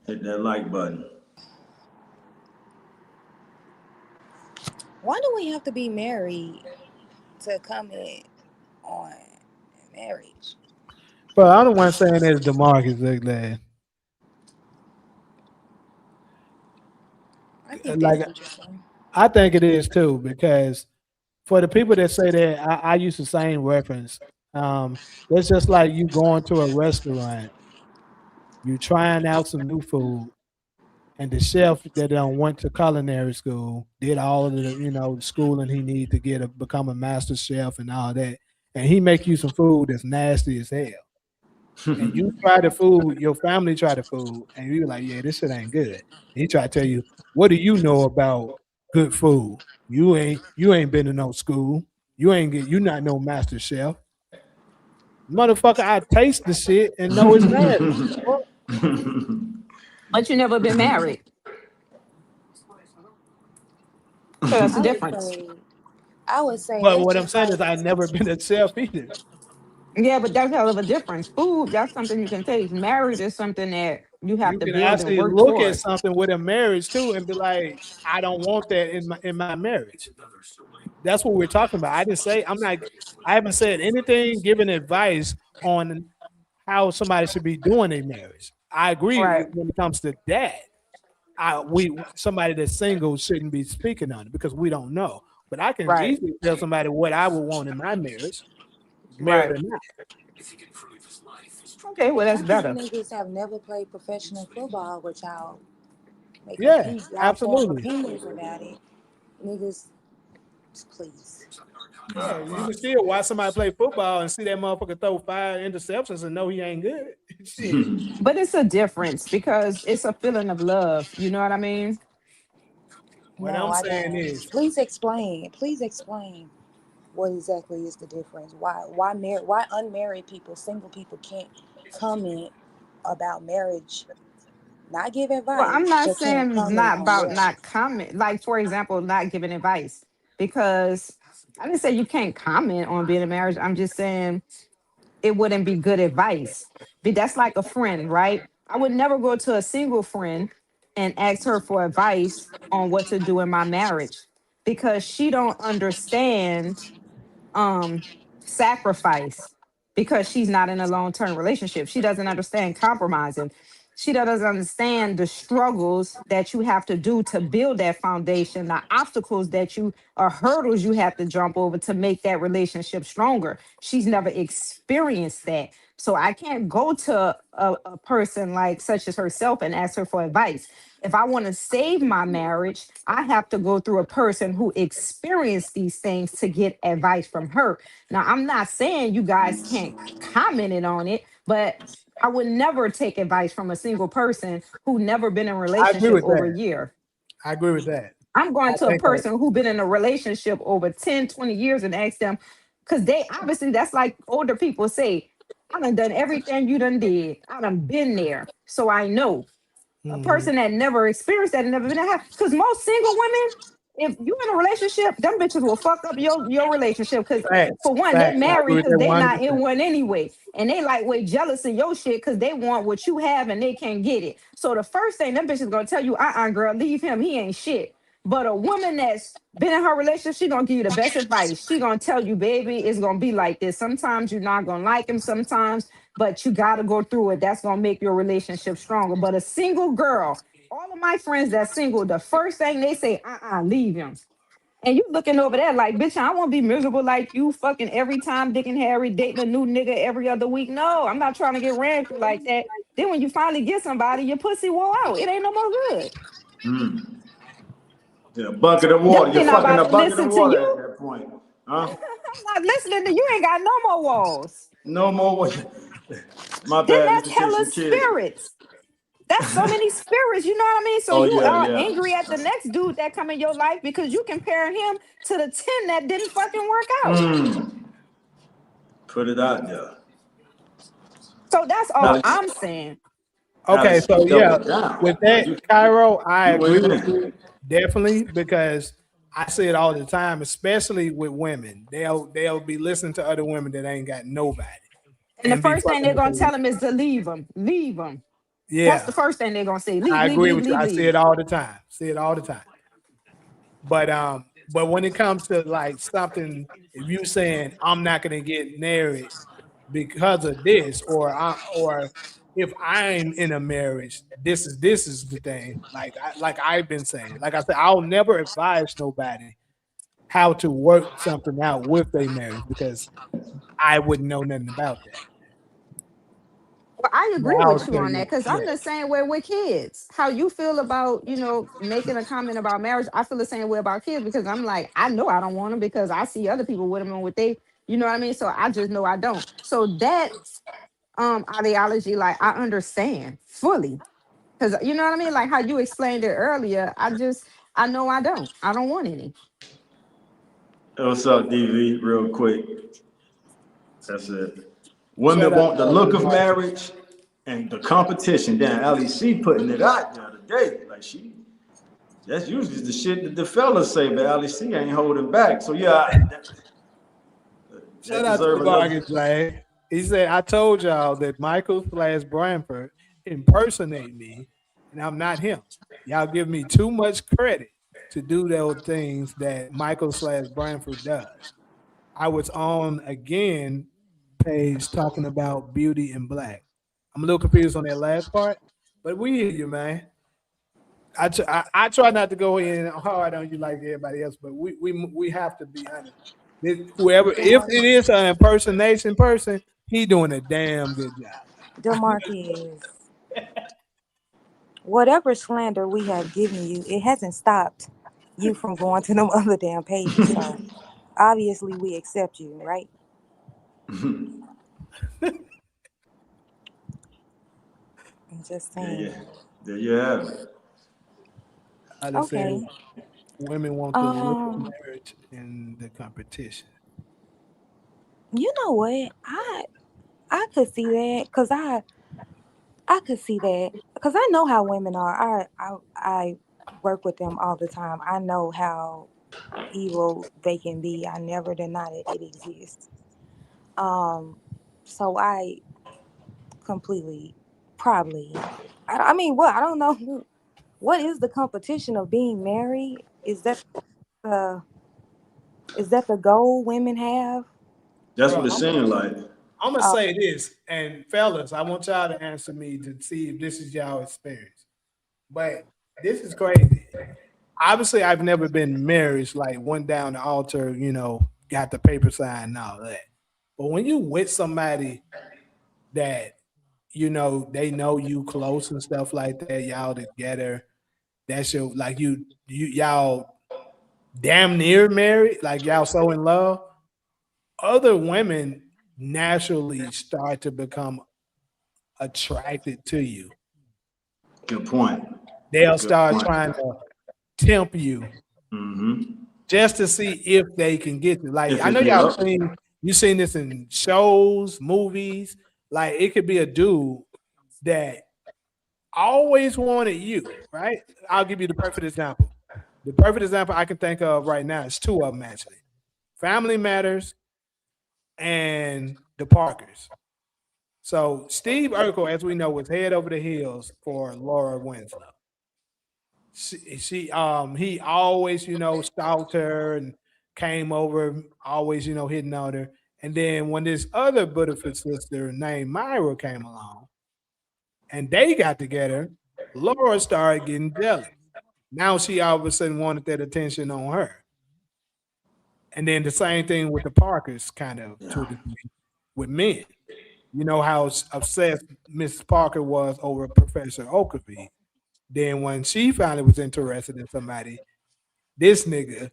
Hit that like button. Why do we have to be married to comment on marriage? But I'm the one saying is DeMarcus Ziegler. I think Like that's interesting. I think it is too, because for the people that say that, I use the same reference. It's just like you going to a restaurant, you trying out some new food, and the chef that went to culinary school, did all of the schooling he need to become a master chef and all that, and he make you some food that's nasty as hell. And you try the food, your family try the food, and you're like, yeah, this shit ain't good. He try to tell you, what do you know about good food? You ain't been to no school. You not no master chef. Motherfucker, I taste the shit and know it's nasty. But you never been married. So that's the I would difference. say, I would say But that's what I'm just saying like is I never been a chef either. Yeah, but that's hell of a difference. Food, that's something you can taste. Marriage is something that you have You to can build and actually work look at towards. something with a marriage too and be like, I don't want that in my marriage. That's what we're talking about. I haven't said anything giving advice on how somebody should be doing a marriage. I agree Right, when it comes to that. We somebody that's single shouldn't be speaking on it because we don't know. But I can right, easily tell somebody what I would want in my marriage, married right. or not. Okay, well that's some people better. niggas have never played professional football, which Yeah, y'all form absolutely. opinions about it. Niggas, please. Yeah, you can still watch somebody play football and see that motherfucker throw 5 interceptions and know he ain't good. Shit. But it's a difference because it's a feeling of love. You know what I mean? What No, I'm I saying don't. is, Please explain. Please explain what exactly is the difference. Why unmarried people, single people can't comment about marriage, not give Well, I'm advice, not but can't saying it's comment not on about marriage. not comment. Like, for example, not giving advice. Because I didn't say you can't comment on being in marriage. I'm just saying it wouldn't be good advice. But that's like a friend, right? I would never go to a single friend and ask her for advice on what to do in my marriage because she don't understand um sacrifice because she's not in a long-term relationship. She doesn't understand compromising. She doesn't understand the struggles that you have to do to build that foundation, the obstacles that you or hurdles you have to jump over to make that relationship stronger. She's never experienced that. So I can't go to a person like such as herself and ask her for advice. If I want to save my marriage, I have to go through a person who experienced these things to get advice from her. Now, I'm not saying you guys can't comment it on it, but I would never take advice from a single person who never been in a I agree relationship with over a that. year. I agree with that. I'm going I to a think that. person who been in a relationship over 10, 20 years and ask them, because they obviously that's like older people say, I done everything you done did. I done been there. So I know a Mhm. person that never experienced that and never been in a house. Because most single women, if you in a relationship, them bitches will fuck up your relationship. Because Facts, for one, they facts. I agree married with because that they 100. not in one anyway. And they like way jealous of your shit because they want what you have and they can't get it. So the first thing them bitches gonna tell you, girl, leave him. He ain't shit. But a woman that's been in her relationship, she gonna give you the best advice. She gonna tell you, baby, it's gonna be like this. Sometimes you're not gonna like him, sometimes, but you gotta go through it. That's gonna make your relationship stronger. But a single girl, all of my friends that's single, the first thing they say, leave him. And you looking over there like, bitch, I won't be miserable like you fucking every time Dick and Harry dating a new nigga every other week. No, I'm not trying to get ran through like that. Then when you finally get somebody, your pussy wore out. It ain't no more good. Yeah, bucket of water. You're Definitely not fucking about a to bucket of listen to water at you. that point. Huh? I'm not listening to you. Ain't got no more walls. No more water. My Then bad, just that's in case hella your kids. spirits. That's so many spirits, you know what I mean? So Oh you yeah, are yeah. angry at the next dude that come in your life because you comparing him to the 10 that didn't fucking work out. Put it out there. So that's all Alex, I'm saying. Okay, Alex, you so yeah, double down. with Like, that, Cairo, I you agree went with in. you definitely because I see it all the time, especially with women. They'll be listening to other women that ain't got nobody And the and be first thing fucking they're with gonna them. tell him is to leave him. Leave him. That's Yeah, the first thing they're gonna say. Leave, I leave, agree leave, with you. leave, I see it leave. all the time. See it all the time. But when it comes to like something, if you saying I'm not gonna get married because of this, or if I'm in a marriage, this is the thing. Like I've been saying, like I said, I'll never advise nobody how to work something out with their marriage because I wouldn't know nothing about that. Well, I But agree I'll with you tell on you, that because yeah. I'm the same way with kids. How you feel about, making a comment about marriage, I feel the same way about kids because I'm like, I know I don't want them because I see other people with them and with they, you know what I mean? So I just know I don't. So that ideology, like I understand fully. Because you know what I mean? Like how you explained it earlier, I know I don't want any. Hey, what's up, DV? Real quick. That's it. Shout Women out want the to look you, of Mark. marriage and the competition. Damn, LEC putting it out there today. Like that's usually the shit that the fellas say, but LEC ain't holding back. So yeah, that Shout out to deserve the another. bargain, Jay. He said, I told y'all that Michael/Branford impersonate me, and I'm not him. Y'all give me too much credit to do those things that Michael/Branford does. I was on again page talking about Beauty in Black. I'm a little confused on that last part, but we hear you, man. I try not to go in hard on you like everybody else, but we have to be honest. Whoever, if Demar- it is an impersonation person, he doing a damn good job. Demarcus, whatever slander we have given you, it hasn't stopped you from going to them other damn pages. So obviously we accept you, right? I'm just Yeah, saying. yeah. There you have it. I just Okay. said women want the look of Um, marriage in the competition. you know what? I could see that because I could see that because I know how women are. I work with them all the time. I know how evil they can be. I never deny that it exists. Um, so I completely probably. I mean, what I don't know. What is the competition of being married? The is that the goal women have? That's what Bro, it seemed like. I'm gonna Uh, say this, and fellas, I want y'all to answer me to see if this is y'all experience. But this is crazy. Obviously, I've never been married, like went down the altar, got the paper signed and all that. But when you with somebody that they know you close and stuff like that, y'all together, that's your like y'all damn near married, like y'all so in love. Other women naturally start to become attracted to you. Good point. They'll Good start point. trying to tempt you just to see if they can get you. Like If I know it, y'all yep. seen this in shows, movies. Like it could be a dude that always wanted you, right? I'll give you the perfect example. The perfect example I can think of right now is two of them actually. Family Matters and the Parkers. So Steve Urkel, as we know, was head over the heels for Laura Winslow. He always stalked her and came over, always hitting on her. And then when this other Butterford sister named Myra came along and they got together, Laura started getting jealous. Now she all of a sudden wanted that attention on her. And then the same thing with the Parkers, kind of to a Yeah. degree, with men. You know how obsessed Mrs. Parker was over Professor Oakley. Then when she finally was interested in somebody, this nigga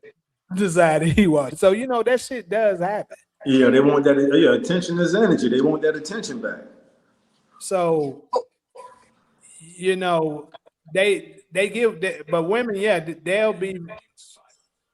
decided he was. So that shit does happen. Yeah, they want that. Yeah, attention is energy. They want that attention back. So you know, they give, but women, yeah, they'll be some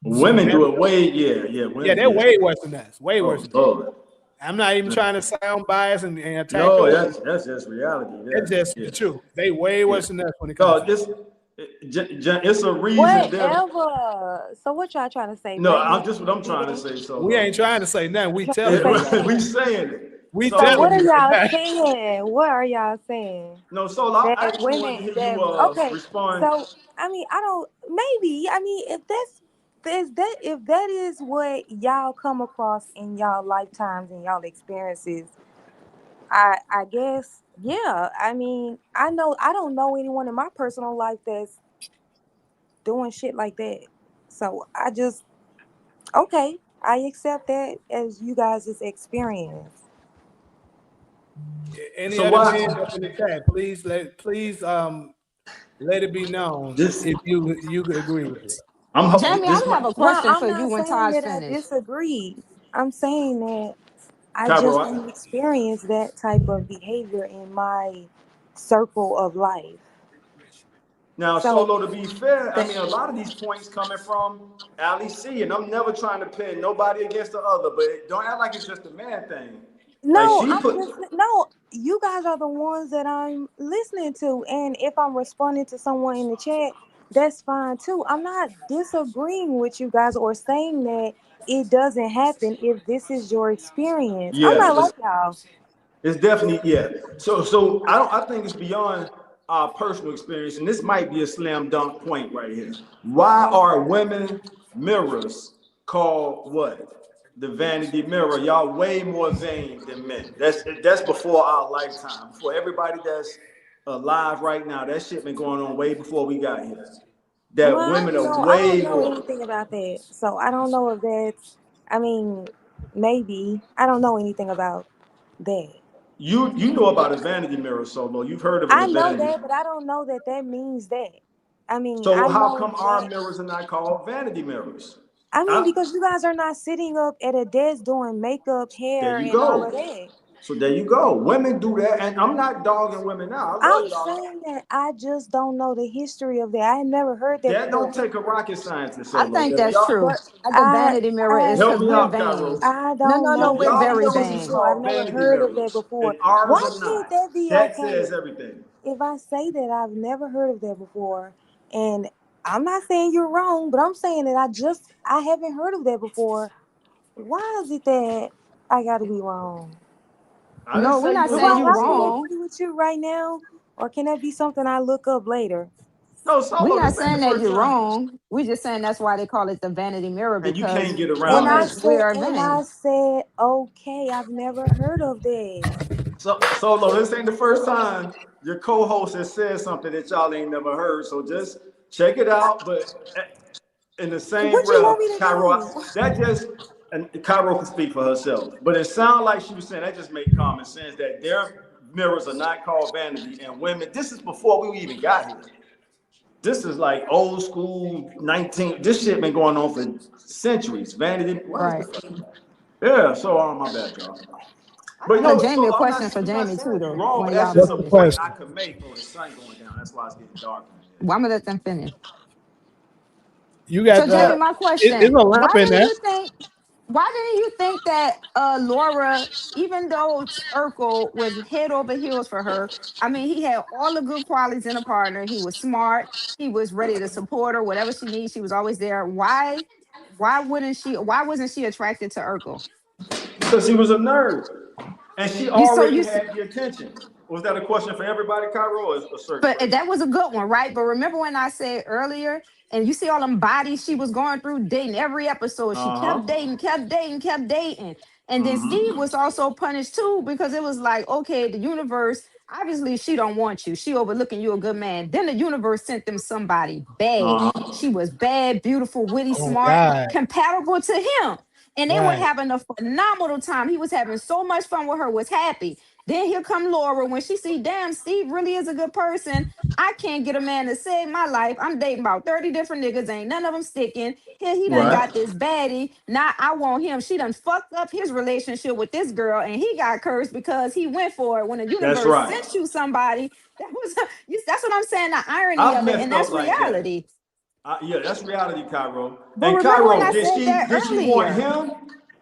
Women do it way, yeah, yeah, women, they're yeah. way worse than us, way worse Oh than us. Lord. I'm not even trying to sound biased and attack No, them. that's just reality. It's Yeah, just the yeah, truth. They way yeah. worse than us when it comes No, to that. it's a reason there. Whatever. So what y'all trying to say? No, Black men I'm just what I'm trying to cheating? say, We ain't Solo. trying to say nothing. We What y'all telling you say? right We now. saying it. We So what So telling are you right y'all now. saying? What are y'all saying? no, Solo, I That actually wanted to women hear that you okay. respond. So I mean, I don't maybe. I mean, if that is what y'all come across in y'all lifetimes and y'all experiences, I guess yeah. I mean, I don't know anyone in my personal life that's doing shit like that. So I just okay. I accept that as you guys' experience. Any So other why men up in the chat, please let it be known this? if you agree with it. Jamie, This I my have a No, question I'm for you not when saying Todd's that I finished. disagree. I'm saying that I Cairo. just don't experience that type of behavior in my circle of life. Now, So Solo, to be fair, I that, mean, a lot of these points coming from Ali C, and I'm never trying to pin nobody against the other, but don't act like it's just a man thing. Like no, she I'm put, just no. You guys are the ones that I'm listening to, and if I'm responding to someone in the chat, that's fine too. I'm not disagreeing with you guys or saying that it doesn't happen if this is your experience. I'm yeah, not like y'all. it's definitely yeah. So I think it's beyond our personal experience, and this might be a slam dunk point right here. Why are women mirrors called what? The vanity mirror. Y'all way more vain than men. That's before our lifetime. Before everybody that's alive right now. That shit been going on way before we got here. Well, That women are I way don't know more. anything about that. So I don't know if that's. I mean, maybe I don't know anything about that. You know about a vanity mirror, Solo. You've heard of I a know vanity. that, but I don't know that that means that. I mean, So I how know come our that. mirrors are not called vanity mirrors? I mean, I, because you guys are not sitting up at a desk doing makeup, there hair, you and all of go. that. So there you go. Women do that, and I'm not dogging women now. I love I'm y'all. saying that I just don't know the history of that. I had never heard that That before. don't take a rocket scientist, I Solo. think If that's y'all true. But The vanity mirror I is help because me we're out, vain. Cairo. I No, don't no, no, If know we're the y'all very mirrors history, is vain. so I've called never vanity heard of that mirrors before. and ours Why are can't not, that be that okay? says everything. If I say that I've never heard of that before, and I'm not saying you're wrong, but I'm saying that I haven't heard of that before. Why is it that I gotta be wrong? I didn't No, we're say you not was Do saying you wrong, I have to Solo. wrong. agree with you right now, or can that be something I look up later? No, We're Solo. not This ain't the saying that first you're time, wrong. We're just saying that's why they call it the vanity mirror and you can't because get And around I that. we said, are and vain. I said, okay, I've never heard of that. So, Solo, this ain't the first time your co-host has said something that y'all ain't never heard. So just check it out. But in the same What you breath, want me to Cairo, do? that just and Cairo can speak for herself. But it sounded like she was saying that just made common sense that their mirrors are not called vanity and women. This is before we even got here. This is like old school 19. This shit been going on for centuries. Vanity, what the Right. fuck? Yeah. So, my bad, y'all. I But got a no, Jamie so a I'm not question for we're not Jamie saying too, you're though, wrong, but when that's y'all just What's a the finish. point I question? could make. Oh, the sun going down. That's why it's getting dark in here. Well, I'm gonna let them finish. You So, got Jamie, my question: it's a lamp Why in didn't there. you think? Why didn't you think that Laura, even though Urkel was head over heels for her, I mean, he had all the good qualities in a partner. He was smart. He was ready to support her, whatever she needs. She was always there. Why? Why wouldn't she? Why wasn't she attracted to Urkel? Because he was a nerd. And she You so already you had the attention. Was that a question for everybody, Cairo, or a certain But person? that was a good one, right? But remember when I said earlier, and you see all them bodies she was going through dating every episode. She kept Uh-huh. dating, kept dating, kept dating. And then Steve Mm-hmm. was also punished too because it was like, okay, the universe, obviously she don't want you. She overlooking you a good man. Then the universe sent them somebody bad. Uh-huh. She was bad, beautiful, witty, Oh smart, God. compatible to him. And they were Right. having a phenomenal time. He was having so much fun with her, was happy. Then here come Laura. When she see, damn, Steve really is a good person. I can't get a man to save my life. I'm dating about 30 different niggas. Ain't none of them sticking. Here he done Right. got this baddie. Now I want him. She done fucked up his relationship with this girl, and he got cursed because he went for it. When the That's universe right. sent you somebody, that was that's what I'm saying. The irony I've of it, messed and up that's like that. reality. Yeah, that's reality, Cairo. But And remember when Cairo, I said that did she want earlier? him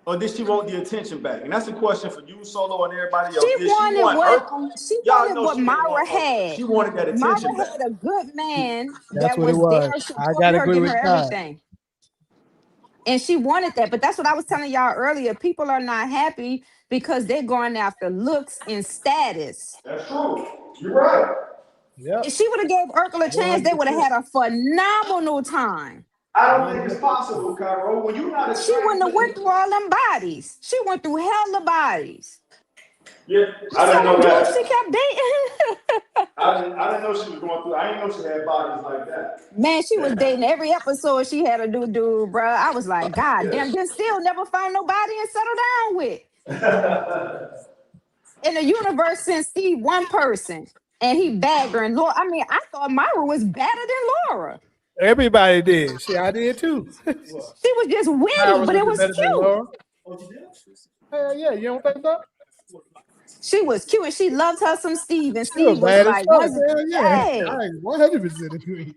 or did she want the attention back? And that's a question for you, Solo, and everybody else. She Did she wanted want what Urkel? she Y'all wanted know what she didn't Myra want Urkel. had. She wanted that Myra attention back. had a good man That's that what it was there was. I supporting gotta her, agree giving with her Todd. everything. And she wanted that. But that's what I was telling y'all earlier. People are not happy because they're going after looks and status. That's true. You're right. Yep. If she would have gave Urkel a chance, they would have 100%. had a phenomenal time. I don't think it's 100%. possible, Cairo. When you're not She wouldn't attracted have went to through all them bodies. She went through hella bodies. yeah, You I saw didn't them know dudes she that. kept dating. I didn't know she was going through. I didn't know she had bodies like that. Man, she was Yeah. dating every episode. She had a dude, bro. I was like, God Yeah. damn, then still never find nobody and settle down with. In the universe, since Steve one person and he bagged her and Laura. I mean, I thought Myra was better than Laura. Everybody did. Shit, I did too. She was just witty, Myra but it looked was better than cute. Laura. Hell yeah, you don't think so? She was cute and she loved her some Steve. And She was Steve was bad as like, fuck. was Hell yeah. hey. I 100% agree.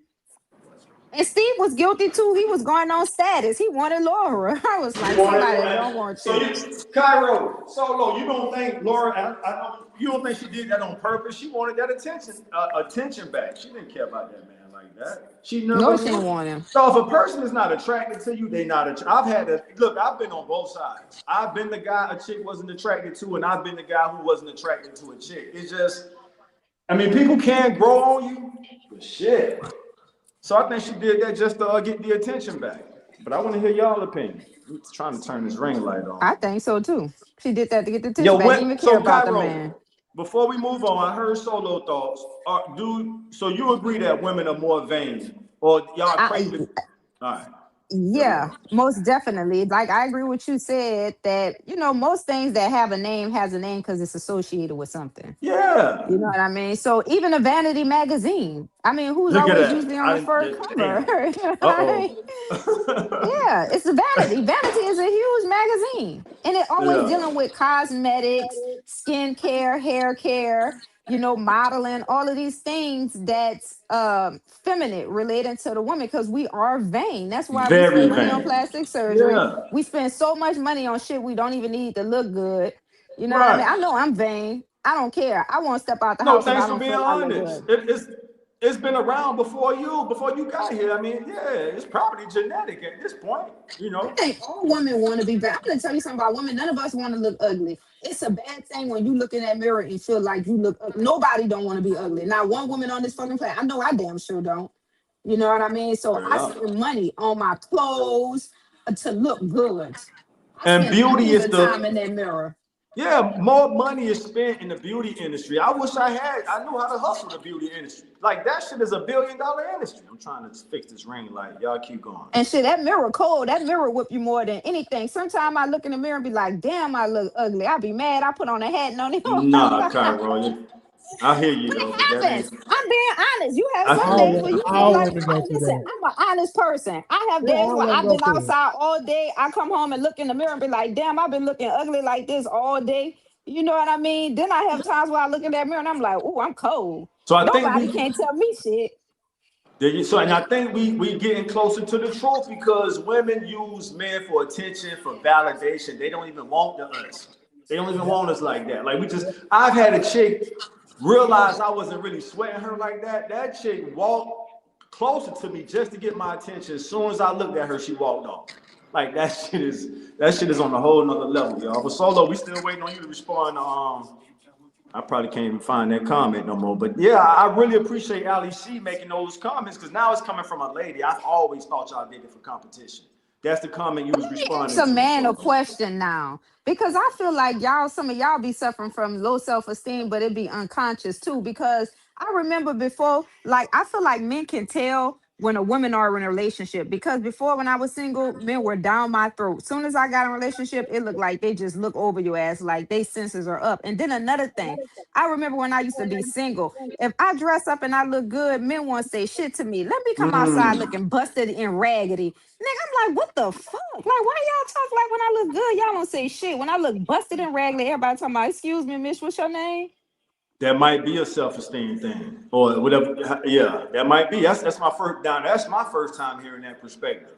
And Steve was guilty too. He was going on status. He wanted Laura. I was You like, want somebody that don't it? want So you. you, Cairo, Solo, you don't think Laura? I know you don't think she did that on purpose. She wanted that attention back. She didn't care about that man like that. She No, never she didn't knew. want him. So if a person is not attracted to you, they not. I've had to look. I've been on both sides. I've been the guy a chick wasn't attracted to, and I've been the guy who wasn't attracted to a chick. It's just, I mean, people can grow on you, but shit. So I think she did that just to get the attention back. But I want to hear y'all opinion. I'm trying to turn this ring light I on. think so too. She did that to get the Yo, attention back. Didn't when even care so about the man. Cairo, before we move on, I heard Solo thoughts. So you agree that women are more vain, or y'all I, crazy? All right, there we Yeah, go. most definitely. Like I agree with you said that, most things that have a name has a name because it's associated with something. Yeah, You know what I mean? So even a vanity magazine, I mean, who's look at always that. usually on I the front didn't. cover? Damn. You know Uh what I mean? oh. Yeah, it's a vanity. Vanity is a huge magazine. And it always Yeah. dealing with cosmetics, skincare, hair care, modeling, all of these things that's feminine relating to the woman because we are vain. That's why we Very spend money on vain. plastic surgery. Yeah. We spend so much money on shit we don't even need to look good. You know what I mean? I Right. know I'm vain. I don't care. I won't step out the No, house if thanks I for don't being feel I look honest. good. It's been around before you got here. I mean, yeah, it's probably genetic at this point, you I know. think all women want to be bad. I'm gonna tell you something about women. None of us want to look ugly. It's a bad thing when you look in that mirror and feel like you look ugly. Nobody don't want to be ugly. Not one woman on this fucking planet. I know I damn sure don't. You know what I mean? So Straight I up. spend money on my clothes to look good. I And spend beauty millions is of time in the that mirror. yeah, more money is spent in the beauty industry. I wish I knew how to hustle the beauty industry. Like that shit is $1 billion industry. I'm trying to fix this ring light. Y'all keep going. And shit, that mirror cold. That mirror whip you more than anything. Sometimes I look in the mirror and be like, damn, I look ugly. I be mad. I put on a hat and don't even Nah, Cairo. I hear you But though, it but that happens. ain't I'm being honest. You have I some feel days you. where you feel All like, women go through listen, that. I'm an honest person. I have Yeah, days all where women I've go been through it. outside all day. I come home and look in the mirror and be like, damn, I've been looking ugly like this all day. You know what I mean? Then I have times where I look in that mirror and I'm like, oh, I'm cold. So I think Nobody we can't tell me shit. and I think we getting closer to the truth because women use men for attention, for validation. They don't even want us. They don't even Yep. want us like that. Like I've had a chick realize I wasn't really sweating her like that. That chick walked closer to me just to get my attention. As soon as I looked at her, she walked off. Like that shit is on a whole nother level, y'all. But Solo, we still waiting on you to respond to I probably can't even find that comment no more. But yeah, I really appreciate Ali C making those comments because now it's coming from a lady. I've always thought y'all did it for competition. That's the comment you was Let me ask responding a to. man a So question now. Because I feel like some of y'all be suffering from low self-esteem, but it be unconscious too. Because I remember before, like I feel like men can tell when a women are in a relationship, because before when I was single, men were down my throat. Soon as I got in a relationship, it looked like they just look over your ass, like they senses are up. And then another thing, I remember when I used to be single, if I dress up and I look good, men won't say shit to me. Let me come outside Mm. looking busted and raggedy. Nigga, I'm like, what the fuck? Like, why y'all talk like when I look good, y'all don't say shit. When I look busted and raggedy, everybody talking about, excuse me, miss, what's your name? That might be a self-esteem thing, or whatever. Yeah, that might be. That's my first down. That's my first time hearing that perspective.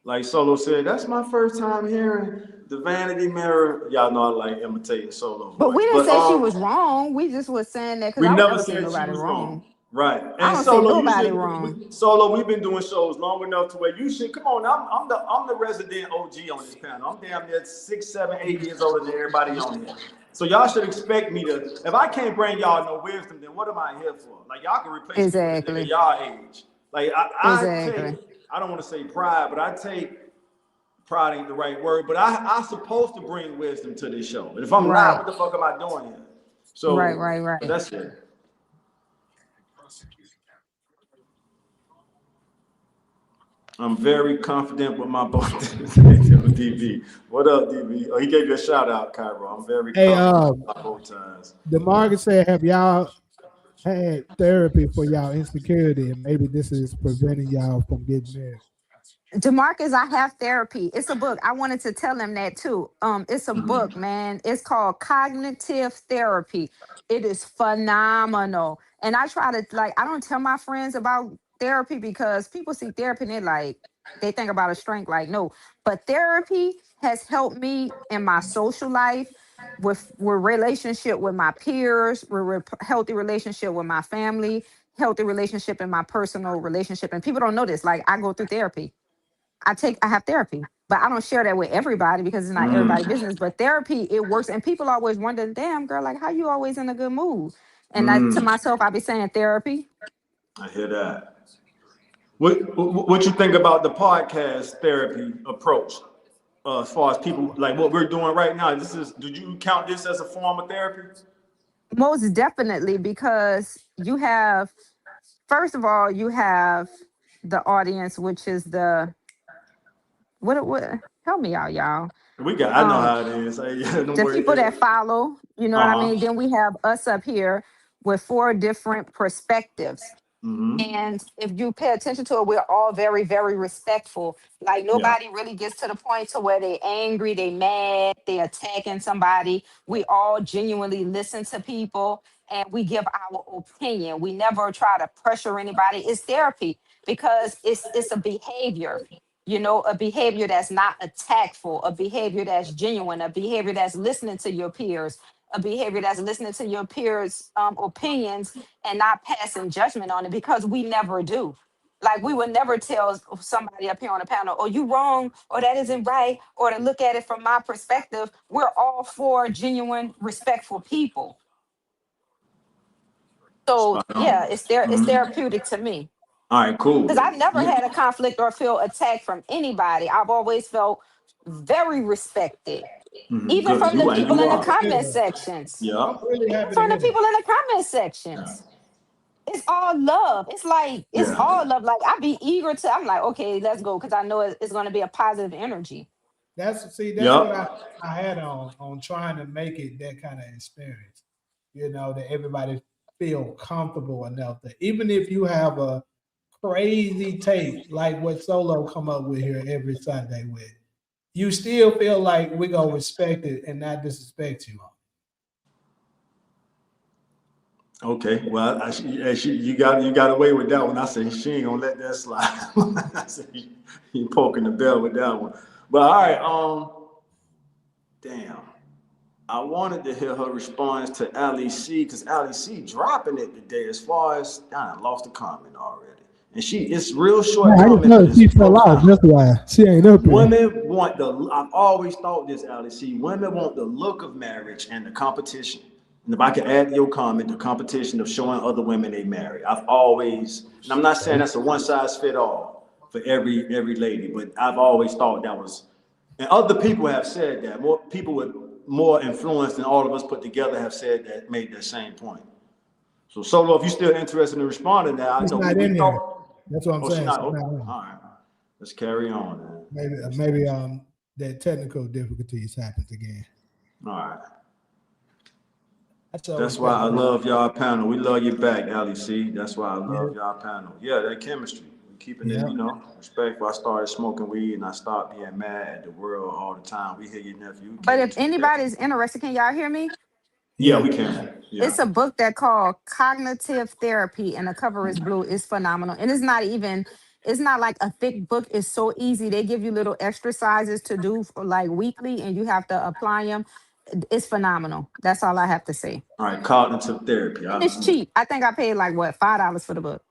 Like Solo said, that's my first time hearing the vanity mirror. Y'all know I like imitating Solo But we voice, didn't but say she was wrong. We just was saying that because we I would never never say said she nobody was wrong. wrong. Right. I And don't say Solo, you nobody should wrong. Solo, we've been doing shows long enough to where you should come on. I'm the resident OG on this panel. I'm damn near 6, 7, 8 years older than everybody on here. So y'all should expect me to, if I can't bring y'all no wisdom, then what am I here for? Like y'all can replace me with a nigga Exactly. y'all age. Like Exactly. I don't want to say pride, but I take pride ain't the right word, but I supposed to bring wisdom to this show. And if I'm not, Right. what the fuck am I doing here? Right. So Right. Right. that's it. I'm very confident with my both. DB. What up, DB? Oh, he gave you a shout out, Cairo. I'm very Hey, confident with my both times. DeMarcus said, have y'all had therapy for y'all insecurity, and maybe this is preventing y'all from getting married? Demarcus, I have therapy. It's a book. I wanted to tell him that too. It's a book, man. It's called Cognitive Therapy. It is phenomenal. And I try to like, I don't tell my friends about therapy because people see therapy and they're like, they think about a strength. Like, no. But therapy has helped me in my social life, with relationship with my peers, healthy relationship with my family, healthy relationship in my personal relationship. And people don't know this. Like, I go through therapy. I have therapy, but I don't share that with everybody because it's not everybody's Mm, business. But therapy, it works. And people always wonder, damn girl, like how you always in a good mood? And to mm, myself, I be saying therapy. I hear that. What you think about the podcast therapy approach? As far as people like what we're doing right now, did you count this as a form of therapy? Most definitely, because you have, first of all, you have the audience, which is the what help me out, y'all. I know Um, how it is. Yeah, don't the worry. people that follow, you know what I Uh-huh. mean? Then we have us up here with 4 different perspectives. Mm-hmm. And if you pay attention to it, we're all very, very respectful. Like Yeah. nobody really gets to the point to where they angry, they mad, they attacking somebody. We all genuinely listen to people and we give our opinion. We never try to pressure anybody. It's therapy because it's a behavior, a behavior that's not attackful, a behavior that's genuine, a behavior that's listening to your peers, a behavior that's listening to your peers' opinions and not passing judgment on it because we never do. Like we would never tell somebody up here on the panel, "Oh, you wrong," or "That isn't right," or to look at it from my perspective. We're all for genuine, respectful people. So Spot yeah, on. it's Mm-hmm. therapeutic to me All right, because cool. I've never Yeah. had a conflict or feel attacked from anybody. I've always felt very respected, Mm-hmm. even Good. from the And people you in the are. comment Yeah, sections. Yeah. I'm really Even happy to from the hear that. people in the comment Yeah. sections. It's all love. It's like it's Yeah. all love. Like I'd be eager to. I'm like, okay, let's go because I know it's going to be a positive energy. That's what Yep. I had on trying to make it that kind of experience. That everybody feel comfortable enough that even if you have a crazy take like what Solo come up with here every Sunday with, you still feel like we gonna respect it and not disrespect you. Okay. Well, you got away with that one. I said she ain't gonna let that slide. I said you poking the bell with that one. But all right. Damn. I wanted to hear her response to Ali C because Ali C dropping it today. As far as I lost the comment already, and it's real short Yeah, I just comment, but know it's she fell off. profound. That's why she ain't up here. Women want I've always thought this, Alice. See, women want the look of marriage and the competition. And if I could add to your comment, the competition of showing other women they marry. I've always, and I'm not saying that's a one size fit all for every lady, but I've always thought that was, and other people have said that. More people with more influence than all of us put together have said that, made that same point. So Solo, if you're still interested in responding now, I It's know not we in here. thought. That's what I'm Oh, she's saying. not. She's Okay. not All on. right. Let's carry on, man. Maybe that technical difficulties happens again. All right. That's all That's why I love y'all panel. We love you back, Ali C. That's why I love y'all panel. Yeah, that chemistry. We keeping it, respectful. I started smoking weed and I stopped being mad at the world all the time. We hear your nephew. But if anybody's interested, can y'all hear me? Yeah, we can. Yeah. It's a book that called Cognitive Therapy, and the cover is blue. It's phenomenal. And it's not like a thick book. It's so easy. They give you little exercises to do for like weekly, and you have to apply them. It's phenomenal. That's all I have to say. All right, cognitive therapy. And it's cheap. I think I paid like what, $5 for the book.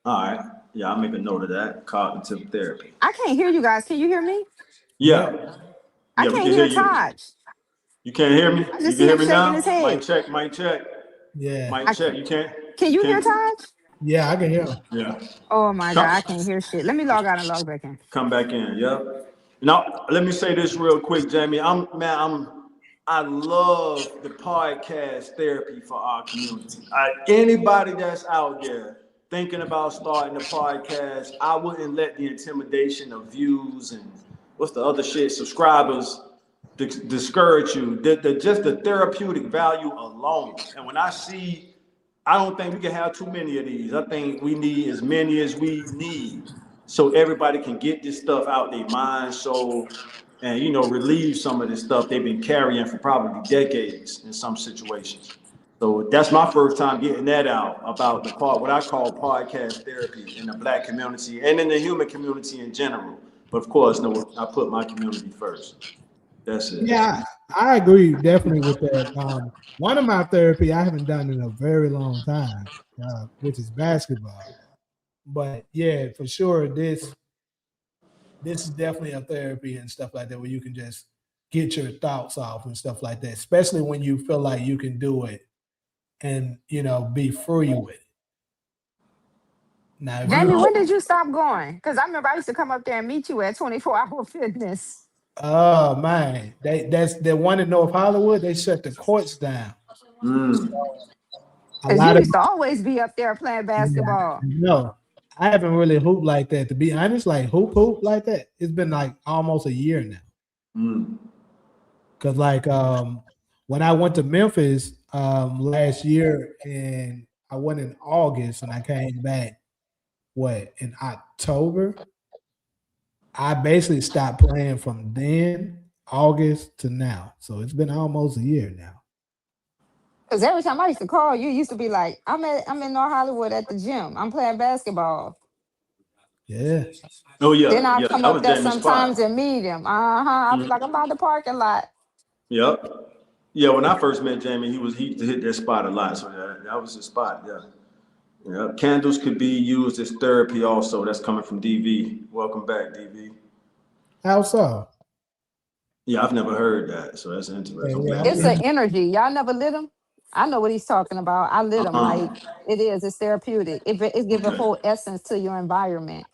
All right. Yeah, I'll make a note of that. Cognitive therapy. I can't hear you guys. Can you hear me? Yeah. I We can't can hear hear you. Taj. You can't hear me? I You just can see hear him me shaking now? his head. Mic check, mic check. Yeah. Mic check. You can't? Can you hear Taj? Yeah, I can hear him. Yeah. Oh my God, I can't hear shit. Let me log out and log back in. Come back in, yeah. Now, let me say this real quick, Jamie. I love the podcast therapy for our community. Anybody that's out there thinking about starting a podcast, I wouldn't let the intimidation of views and what's the other shit, subscribers, discourage you. Just the therapeutic value alone. And when I don't think we can have too many of these. I think we need as many as we need so everybody can get this stuff out their mind, soul, and relieve some of this stuff they've been carrying for probably decades in some situations. So that's my first time getting that out about what I call podcast therapy in the Black community and in the human community in general. But of course, I put my community first. That's it. Yeah, I agree definitely with that. One of my therapy I haven't done in a very long time, which is basketball. But yeah, for sure, this is definitely a therapy and stuff like that where you can just get your thoughts off and stuff like that, especially when you feel like you can do it and be free with it. Now, Jamie, when did you stop going? Because I remember I used to come up there and meet you at 24-hour fitness. Oh man, that's the one in North Hollywood. They shut the courts down. Because you used to always be up there playing basketball. No, I haven't really hooped like that. To be honest, like hoop like that. It's been like almost a year now. Cause like when I went to Memphis last year, and I went in August, and I came back in October. I basically stopped playing from then, August to now. So it's been almost a year now. Because every time I used to call, you used to be like, I'm in North Hollywood at the gym. I'm playing basketball. Yeah. Oh yeah. Then I come up there sometimes spot. and meet him. I was like, I'm by the parking lot. Yep. Yeah, when I first met Jamie, he hit that spot a lot. So that was his spot. Yeah. Yeah. Candles could be used as therapy also. That's coming from DV. Welcome back, DV. How so? Yeah, I've never heard that. So that's interesting. Yeah. It's an energy. Y'all never lit him? I know what he's talking about. I lit him. Like it is. It's therapeutic. It gives a whole essence to your environment.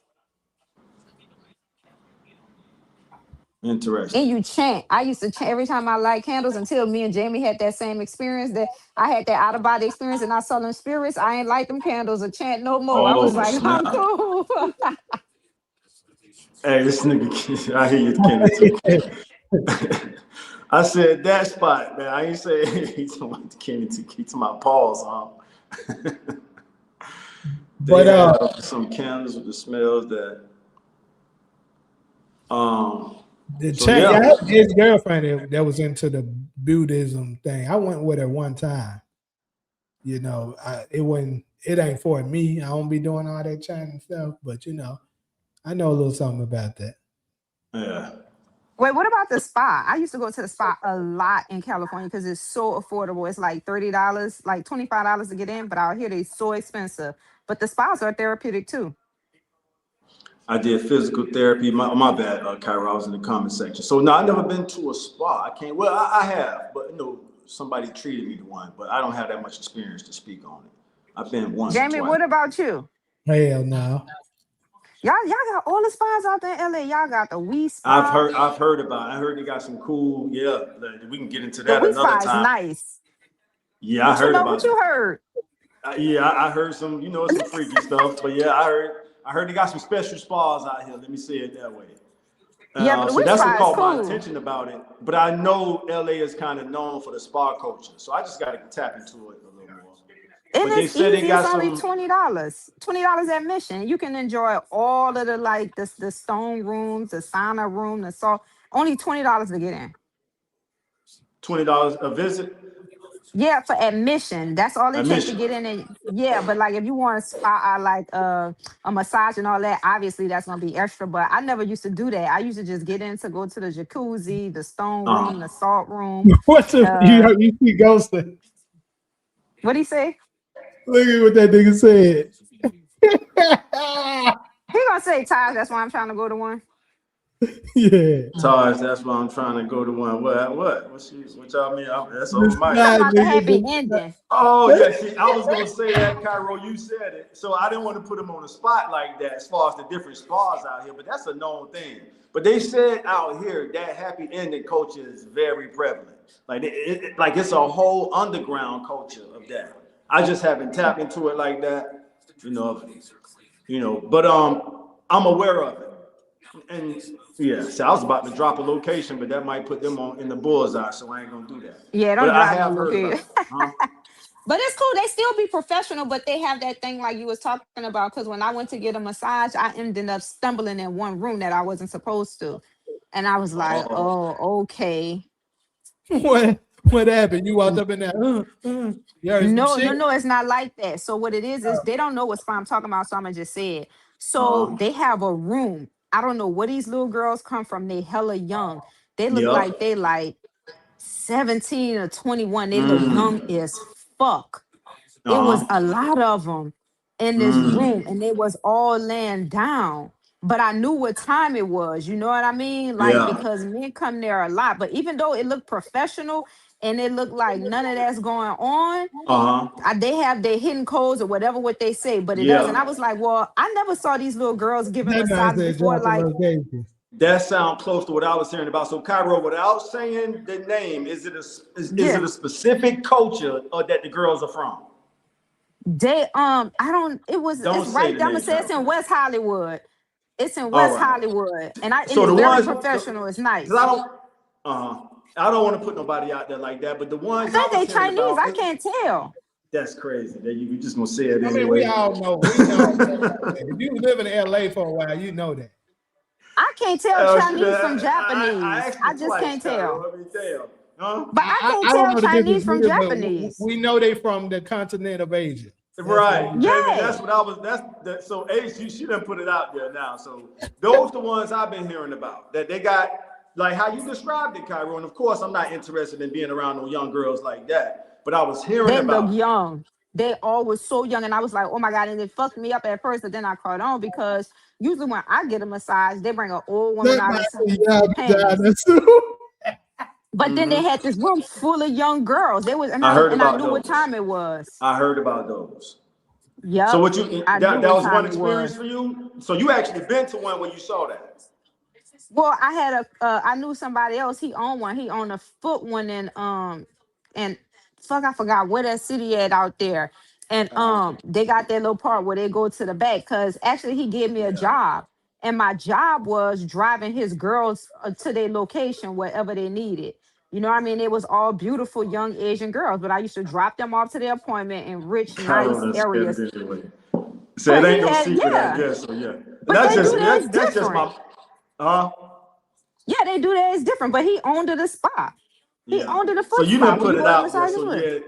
Interesting. And you chant. I used to chant every time I light candles until me and Jamie had that same experience. That I had that out of body experience, and I saw them spirits. I ain't light them candles or chant no more. I was like, snap. I'm cool. Hey, this nigga, I hear you, Kenny. I said that spot, man. I ain't say he's talking about Kenny to keep to my paws on. But some candles with the smells that I had his girlfriend that was into the Buddhism thing. I went with her one time. It ain't for me. I don't be doing all that chanting stuff, but I know a little something about that. Yeah. Wait, what about the spa? I used to go to the spa a lot in California because it's so affordable. It's like $30, like $25 to get in, but out here they're so expensive. But the spas are therapeutic too. I did physical therapy. My bad, Kyra. I was in the comment section. So no, I've never been to a spa. I can't. Well, I have, but somebody treated me to one. But I don't have that much experience to speak on it. I've been once. Jamie, what about you? Hell no. Y'all got all the spas out there in LA. Y'all got the Wii Spa. I've heard about it. I heard they got some cool. Yeah, we can get into that the Wii another Spa time. Is nice. Yeah, I heard about what you heard. I heard some. Some freaky stuff. But yeah, I I heard they got some special spas out here. Let me say it that way. Yeah, but the So witch that's what spa is caught my cool. attention about it. But I know LA is kind of known for the spa culture, so I just got to tap into it a little more. And But they it's said they easy. It's got only some $20 admission. You can enjoy all of the like the stone rooms, the sauna room, the salt. Only $20 to get in. $20 a visit Yeah, for admission. That's all it takes to admission. get in. And yeah, but like if you want a spa, like a massage and all that, obviously that's gonna be extra. But I never used to do that. I used to just get in to go to the jacuzzi, the stone room, the salt room. What the you see ghosting? What do you say? Look at what that nigga said. He gonna say Taj, that's why I'm trying to go to one. Yeah. Taj, that's why I'm trying to go to one. What? What y'all mean? That's over my Talking head. about the happy ending. Oh yeah, see, I was gonna say that, Cairo. You said it, so I didn't want to put him on the spot like that as far as the different spas out here. But that's a known thing. But they said out here that happy ending culture is very prevalent. Like like it's a whole underground culture of that. I just haven't tapped into it like that, you know. But I'm aware of it. And yeah, so I was about to drop a location, but that might put them in the bullseye, so I ain't gonna do that. Yeah, But don't I drive no have heard about location. it. Huh? But it's cool. They still be professional, but they have that thing like you was talking about. Because when I went to get a massage, I ended up stumbling in one room that I wasn't supposed to, and I was like, Oh, "Oh, okay." What happened? You walked up in there. You heard some No, shit? no, no, it's not like that. So what it is they don't know what spa I'm talking about. So I'm gonna just say it. So they have a room. I don't know where these little girls come from. They hella young. They look yep. like they like 17 or 21. They look young Mm. as fuck. It was Uh-huh. a lot of them in this room, Mm. and they was all laying down. But I knew what time it was. You know what I mean? Like Yeah. because men come there a lot. But even though it looked professional and it looked like none of that's going on, Uh-huh. they have their hidden codes or whatever what they say, but it does. And I Yeah. was like, well, I never saw these little girls giving That man massages said before. drop the Like, location. That sounds close to what I was hearing about. So, Cairo, without saying the name, is it yeah, a specific culture that the girls are from? they I don't. Don't It's right. say I'm the gonna name, say it's in Cairo. West Hollywood. It's in All West right. Hollywood, and So it's the very ones, professional. It's because nice. I don't want to put nobody out there like that. But the I ones I think they was hearing Chinese. about, I can't tell. that's crazy. That you just gonna say it I mean, we anyway. all know. We know. If you live in LA for a while, you know that. I can't tell Chinese from I Japanese. asked I you just twice, can't tell. Cairo. Let me tell. Huh? But I can't I don't tell know the difference Chinese from either, but Japanese. we know they from the continent of Asia. That's what Right, we know. and that's Yeah. what I was. So Ace, she done put it out there now. So those the ones I've been hearing about. That they got like how you described it, Cairo. And of course, I'm not interested in being around no young girls like that. But I was hearing They look about it. young. They all was so young, and I was like, "Oh my god!" And it fucked me up at first, but then I caught on because usually when I get a massage, they bring an old woman That out man in said, some yeah, panties. that's too. But then they had this room full of young girls. They was, I heard and I about knew what those. time it was. I heard about those. So Yep, what you I knew that what was one time it was. experience for you? So you actually been to one where you saw that? Well, I had I knew somebody else. He owned one. He owned a foot one and fuck, I forgot where that city at out there. And they got that little part where they go to the back. Cause actually he gave me a Yeah. job, and my job was driving his girls to their location wherever they needed. You know what I mean? It was all beautiful young Asian girls, but I used to drop them off to their appointment in rich, Carol nice done said areas. it anyway. So it But ain't he no had, secret, I yeah. guess. So yeah. And But that's they do just theirs that's just different. my uh Yeah, they do that. It's different. But he owned it a spa. He yeah. owned it a So foot you spa didn't where put you it go to out there. massages So with. yeah,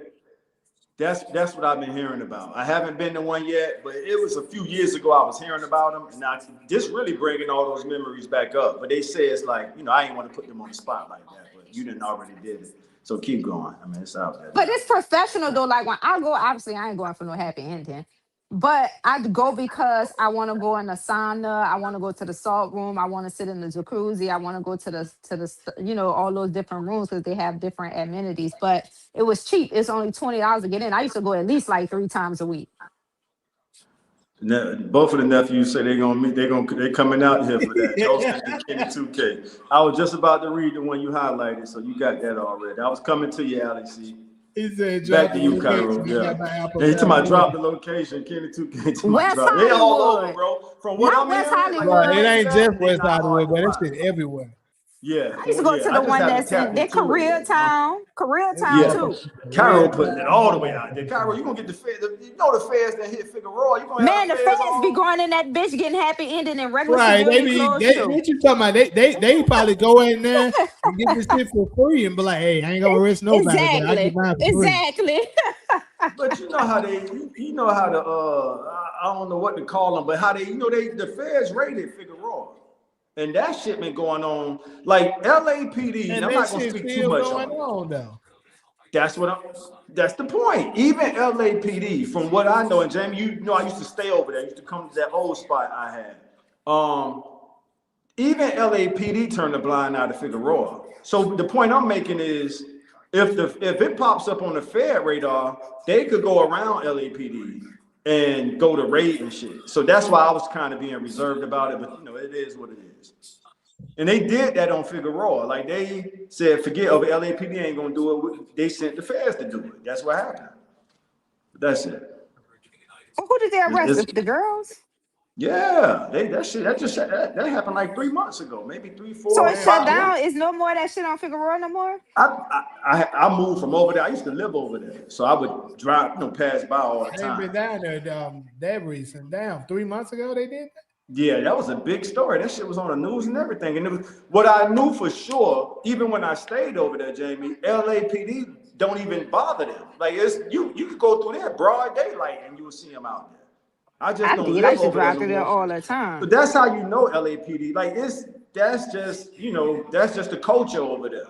that's what I've been hearing about. I haven't been to one yet, but it was a few years ago I was hearing about them, and I just really bringing all those memories back up. But they say it's like, I ain't want to put them on the spot like that, but you didn't already did it. So keep going. I mean, it's out there But now. it's professional though. Like when I go, obviously I ain't going for no happy ending. But I go because I want to go in the sauna. I want to go to the salt room. I want to sit in the jacuzzi. I want to go to the all those different rooms because they have different amenities. But it was cheap. It's only $20 to get in. I used to go at least like 3 times a week. Both of the nephews say they're gonna meet. They're coming out here for that. Joseph and Kenny 2K. I was just about to read the one you highlighted, so you got that already. I was coming to you, Alex. He said, Back drop to the you, location. Cairo. I Yeah. got my Apple. Hey, to my drop the location. Kenny 2K to my West drop. They all over, Hollywood, bro. From what not I'm West hearing, like Right, you it Hollywood. ain't said, just they West not hard Hollywood, to but it's find. shit everywhere. Yeah, I used to go to I the just one haven't that's tapped in their into it yet, you know? Koreatown Yeah, too. Cairo putting it all the way out there. Cairo, you gonna get the feds. You know the feds that hit Figueroa. You gonna have Man, the the feds feds be all. going in that bitch getting happy ending in regular Right, they civilian be clothes they too. what you talking about? They probably go in there and get this shit for free and be like, hey, I ain't gonna arrest nobody, but I get Exactly. mine for free. Exactly. But you know how you know how to, I don't know what to call them, but how they, the feds raided Figueroa. And that shit been going on, like LAPD, and And I'm that not gonna shit's speak too still much going on it. on though. That's the point. Even LAPD, from what I know, and Jamie, you know I used to stay over there, I used to come to that old spot I had. Even LAPD turned a blind eye to Figueroa. So the point I'm making is, if it pops up on the Fed radar, they could go around LAPD and go to raid and shit. So that's why I was kind of being reserved about it. But it is what it is. And they did that on Figueroa. Like they said, forget LAPD ain't gonna do it. They sent the feds to do it. That's what happened. That's it. Who did they arrest? It's, The girls? yeah, that happened like 3 months ago, maybe 3, So 4, it shut 5 down. months. Is no more of that shit on Figueroa no more? I moved from over there. I used to live over there, so I would drive, pass by all the I ain't been time. down there. That recent. Damn, 3 months ago they did that. Yeah, that was a big story. That shit was on the news and everything. And it was what I knew for sure, even when I stayed over there, Jamie, LAPD don't even bother them. Like you could go through there broad daylight and you will see them out there. I just I don't did. I live used to over there drive no through there more. all the But time. that's how you know LAPD. Like that's just the culture over there.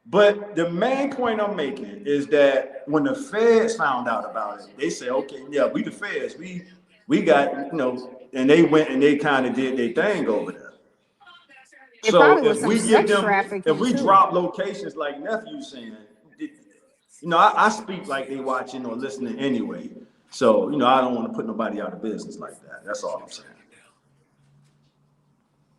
But the main point I'm making is that when the feds found out about it, they said, okay, yeah, we the feds, we got, and they went and they kind of did their thing over there. It probably So was some sex if trafficking we too. drop locations like nephew saying, I speak like they watching or listening anyway. So, I don't want to put nobody out of business like that. That's all I'm saying.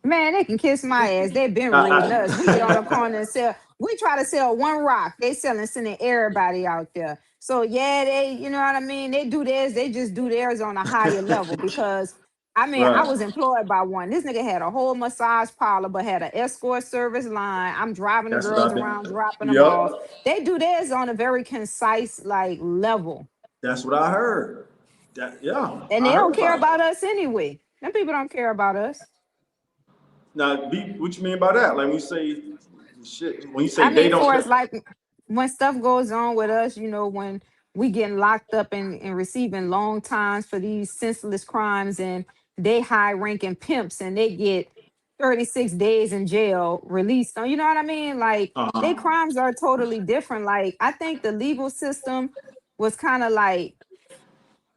Man, they can kiss my ass. They've been raiding us. We get on the I, corner and sell. We try to sell one rock. They sending everybody out there. So yeah, you know what I mean? They do theirs. They just do theirs on a higher level because I mean, I was right. employed by one. This nigga had a whole massage parlor, but had an escort service line. I'm driving the That's what girls I've been. around, dropping them Yep. off. They do theirs on a very concise like level. That's what I heard. Yeah, And they I heard don't care about about that. us anyway. Them people don't care about us. Now, what you mean by that? Like when you say shit, when you say I they mean, don't for care. us, like when stuff goes on with us, when we getting locked up and receiving long times for these senseless crimes, and they high ranking pimps and they get 36 days in jail released on, you know what I mean? Like they Uh-huh. crimes are totally different. Like I think the legal system was kind of like,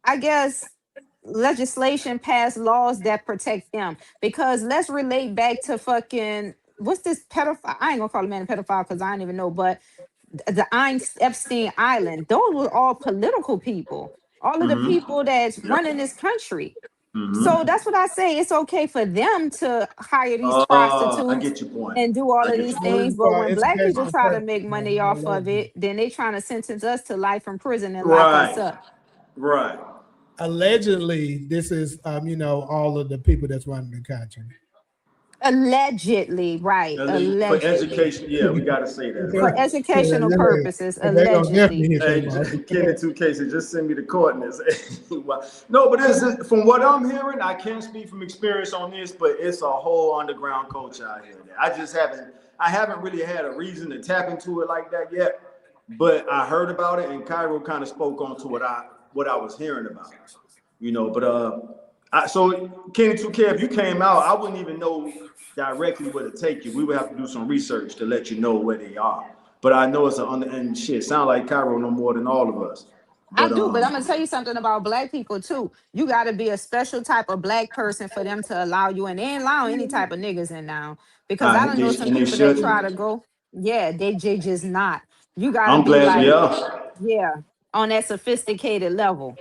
I guess legislation passed laws that protect them because let's relate back to fucking what's this pedophile? I ain't gonna call a man a pedophile because I don't even know, but the Epstein Island, those were all political people, all of the Mm-hmm. people that's Yep. running this country. So Mm-hmm. that's what I say. It's okay for them to hire these I prostitutes get your point. and do all I of get these your What point. do things. you But call when black people educational try to purpose? make money off of it, then they trying to sentence us to life in prison and lock us Right. up. Right. Allegedly, this is all of the people that's running the country. Allegedly, right? For Allegedly. education, yeah, we got to say that, For right? educational purposes, They're gonna definitely allegedly. hit Hey, that mark. Kenny, 2 cases, just send me the coordinates. No, but from what I'm hearing, I can't speak from experience on this, but it's a whole underground culture out here. I haven't really had a reason to tap into it like that yet, but I heard about it, and Cairo kind of spoke on to what I was hearing about. But so Kenny 2K, if you came out, I wouldn't even know directly where to take you. We would have to do some research to let you know where they are. But I know it's and shit. Sound like Cairo no more than all of us. I But do, but I'm gonna tell you something about black people too. You got to be a special type of black person for them to allow you in. They ain't allow any type of niggas in now because I don't know some and they people that try to shouldn't. go. Yeah, they just not. You got to I'm be glad. like, Yeah, yeah, on that sophisticated level.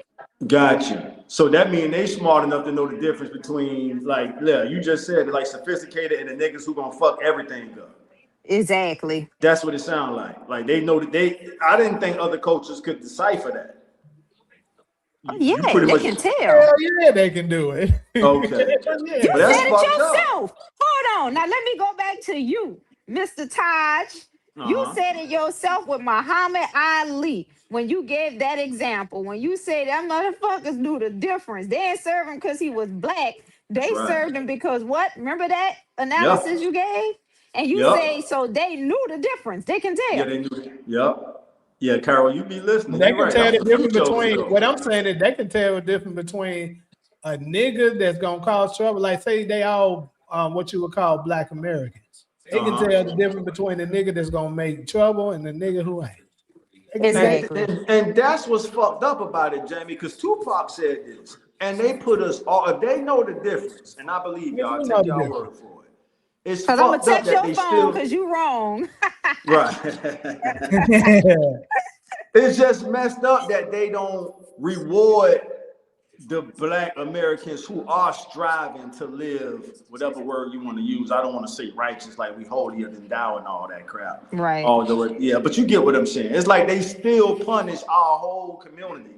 got you. So that means they smart enough to know the difference between, like, yeah, you just said like sophisticated and the niggas who gonna fuck everything up. Exactly. That's what it sounds like. Like they know that I didn't think other cultures could decipher that. Oh, You yeah, pretty they much can tell. Hell yeah, they can do it. okay. You But Yeah. that's said it fucked up. yourself. Hold on. Now let me go back to you, Mr. Taj. You Uh-huh. said it yourself with Muhammad Ali when you gave that example. When you say that motherfuckers knew the difference. They didn't serve him because he was black. They Right. served him because what? Remember that analysis Yep. you gave? And you say Yep. so they knew the difference. They can Yeah, tell. they knew it. Yep. Yeah, Carol, you be listening. They You're can right. tell That's the the difference future over between here. what I'm saying is they can tell the difference between a nigga that's gonna cause trouble. Like say they all what you would call black Americans. They can tell the Uh-huh. difference between the nigga that's gonna make trouble and the nigga who ain't. They can tell. Exactly. And that's what's fucked up about it, Jamie, because Tupac said this. And they put us all, if they know the difference, and I believe Nigga, y'all, we know take the y'all difference. word for it. It's Cause I'm gonna fucked up text that your they phone still because you wrong. right. It's just messed up that they don't reward the black Americans who are striving to live whatever word you want to use. I don't want to say righteous, like we holier than thou and all that crap. Right. Although, yeah, but you get what I'm saying. It's like they still punish our whole community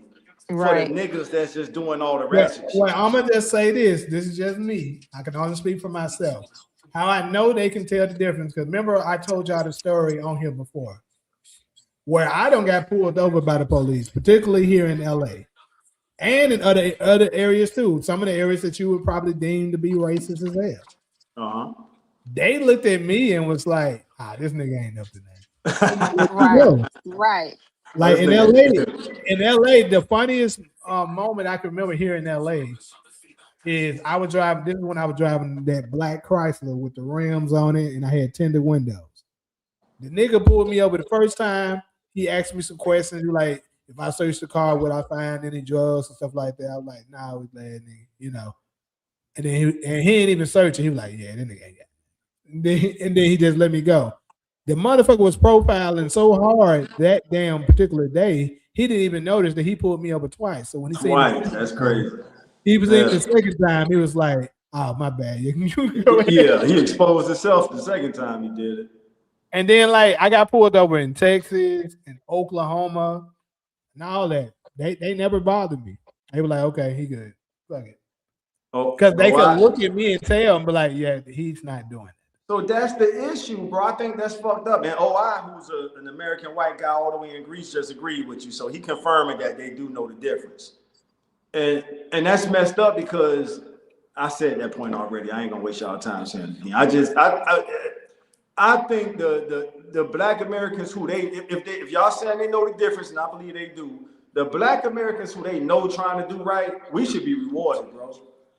for the Right. niggas that's just doing all the Well, ratchet shit. well, I'm gonna just say this. This is just me. I can only speak for myself. How I know they can tell the difference because remember I told y'all the story on here before, where I don't got pulled over by the police, particularly here in LA and in other areas too. Some of the areas that you would probably deem to be racist as hell. Uh-huh. They looked at me and was like, "Ah, this nigga ain't up to that." You Right. know, Right. like This nigga. in LA, the funniest moment I can remember here in LA is I was driving. This is when I was driving that black Chrysler with the rims on it, and I had tinted windows. The nigga pulled me over the first time. He asked me some questions like, if I search the car, would I find any drugs and stuff like that? I was like, nah, we glad, nigga, you know. And then he ain't even searching. He was like, yeah, that nigga ain't got it. And then he just let me go. The motherfucker was profiling so hard that damn particular day, he didn't even notice that he pulled me over twice. So when he seen me, Twice. That's crazy. he was in Yeah. the second time. He was like, "Oh, my bad. You can go ahead." Yeah, he exposed himself the second time he did it. And then like I got pulled over in Texas and Oklahoma and all that. They never bothered me. They were like, "Okay, he good. Fuck it," Oh, because they oh, could I, look at me and tell and be like, "Yeah, he's not doing it." So that's the issue, bro. I think that's fucked up. And OI, who's an American white guy all the way in Greece, just agreed with you. So he confirming that they do know the difference. And that's messed up because I said that point already. I ain't gonna waste y'all time saying it. I think the black Americans who if y'all saying they know the difference, and I believe they do, the black Americans who they know trying to do right, we should be rewarded, bro.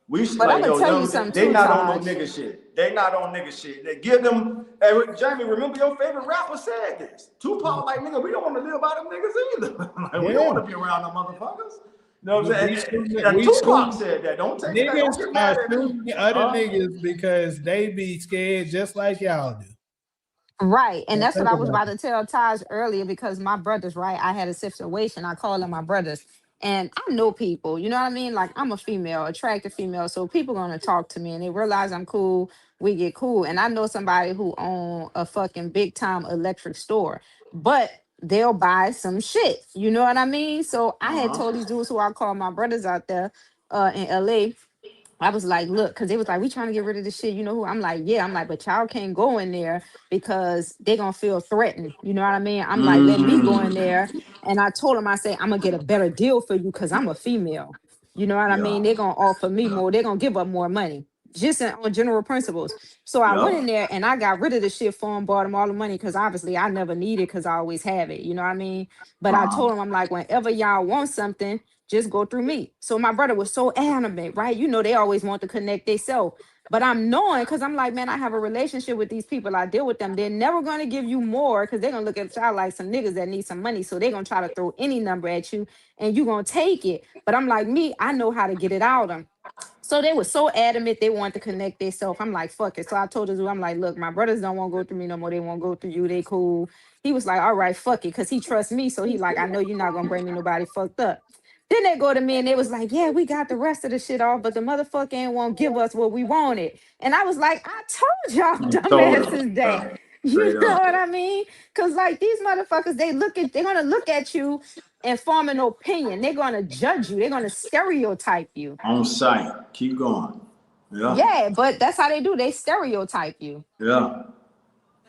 We should But I'm like gonna yo, tell you them, something they too, not on no Taj. nigga shit. They not on nigga shit. They give them. Hey, Jamie, remember your favorite rapper said this. Tupac, like nigga, we don't want to live by them niggas either. Like we don't Yeah, want to be around them motherfuckers. You know what I'm we saying? shooting, And we Tupac shooting. said that. Don't take it. Don't Niggas get are mad at me. shooting other Huh? niggas because they be scared just like y'all do. Right. And So that's what think I was about about it. to tell Taj earlier because my brothers, right? I had a situation. I call them my brothers. And I know people, you know what I mean? Like I'm a female, attractive female. So people gonna talk to me and they realize I'm cool. We get cool. And I know somebody who own a fucking big time electric store, but they'll buy some shit. You know what I mean? So I had Uh-huh. told these dudes who I call my brothers out there in LA. I was like, look, because they was like, we trying to get rid of this shit. You know who? I'm like, yeah. I'm like, but y'all can't go in there because they gonna feel threatened. You know what I mean? I'm like, let me go in Mm, there. And I told them, I say, I'm gonna get a better deal for you because I'm a female. You know what I yeah. mean? They're gonna offer me more. They're gonna give up more money. Just on general principles. So I went in Yep. there and I got rid of the shit for them, bought them all the money because obviously I never need it because I always have it. You know what I mean? But I Uh-huh. told them, I'm like, whenever y'all want something, just go through me. So my brother was so adamant, right? You know, they always want to connect themselves. But I'm knowing because I'm like, man, I have a relationship with these people. I deal with them. They're never going to give you more because they're going to look at y'all like some niggas that need some money. So they're going to try to throw any number at you and you're going to take it. But I'm like, me, I know how to get it out of them. So they were so adamant they wanted to connect themselves. I'm like, fuck it. So I told this dude, I'm like, look, my brothers don't want to go through me no more. They won't go through you. They cool. He was like, all right, fuck it. Because he trusts me. So he like, I know you're not going to bring me nobody fucked up. Then they go to me and they was like, yeah, we got the rest of the shit off, but the motherfucker ain't won't give us what we wanted. And I was like, I told y'all Told him. dumbasses that. You know what I mean? Because like these motherfuckers, they're gonna look at you and form an opinion. They're gonna judge you. They're gonna stereotype you. On site. Keep going. Yeah. Yeah, but that's how they do. They stereotype you. Yeah.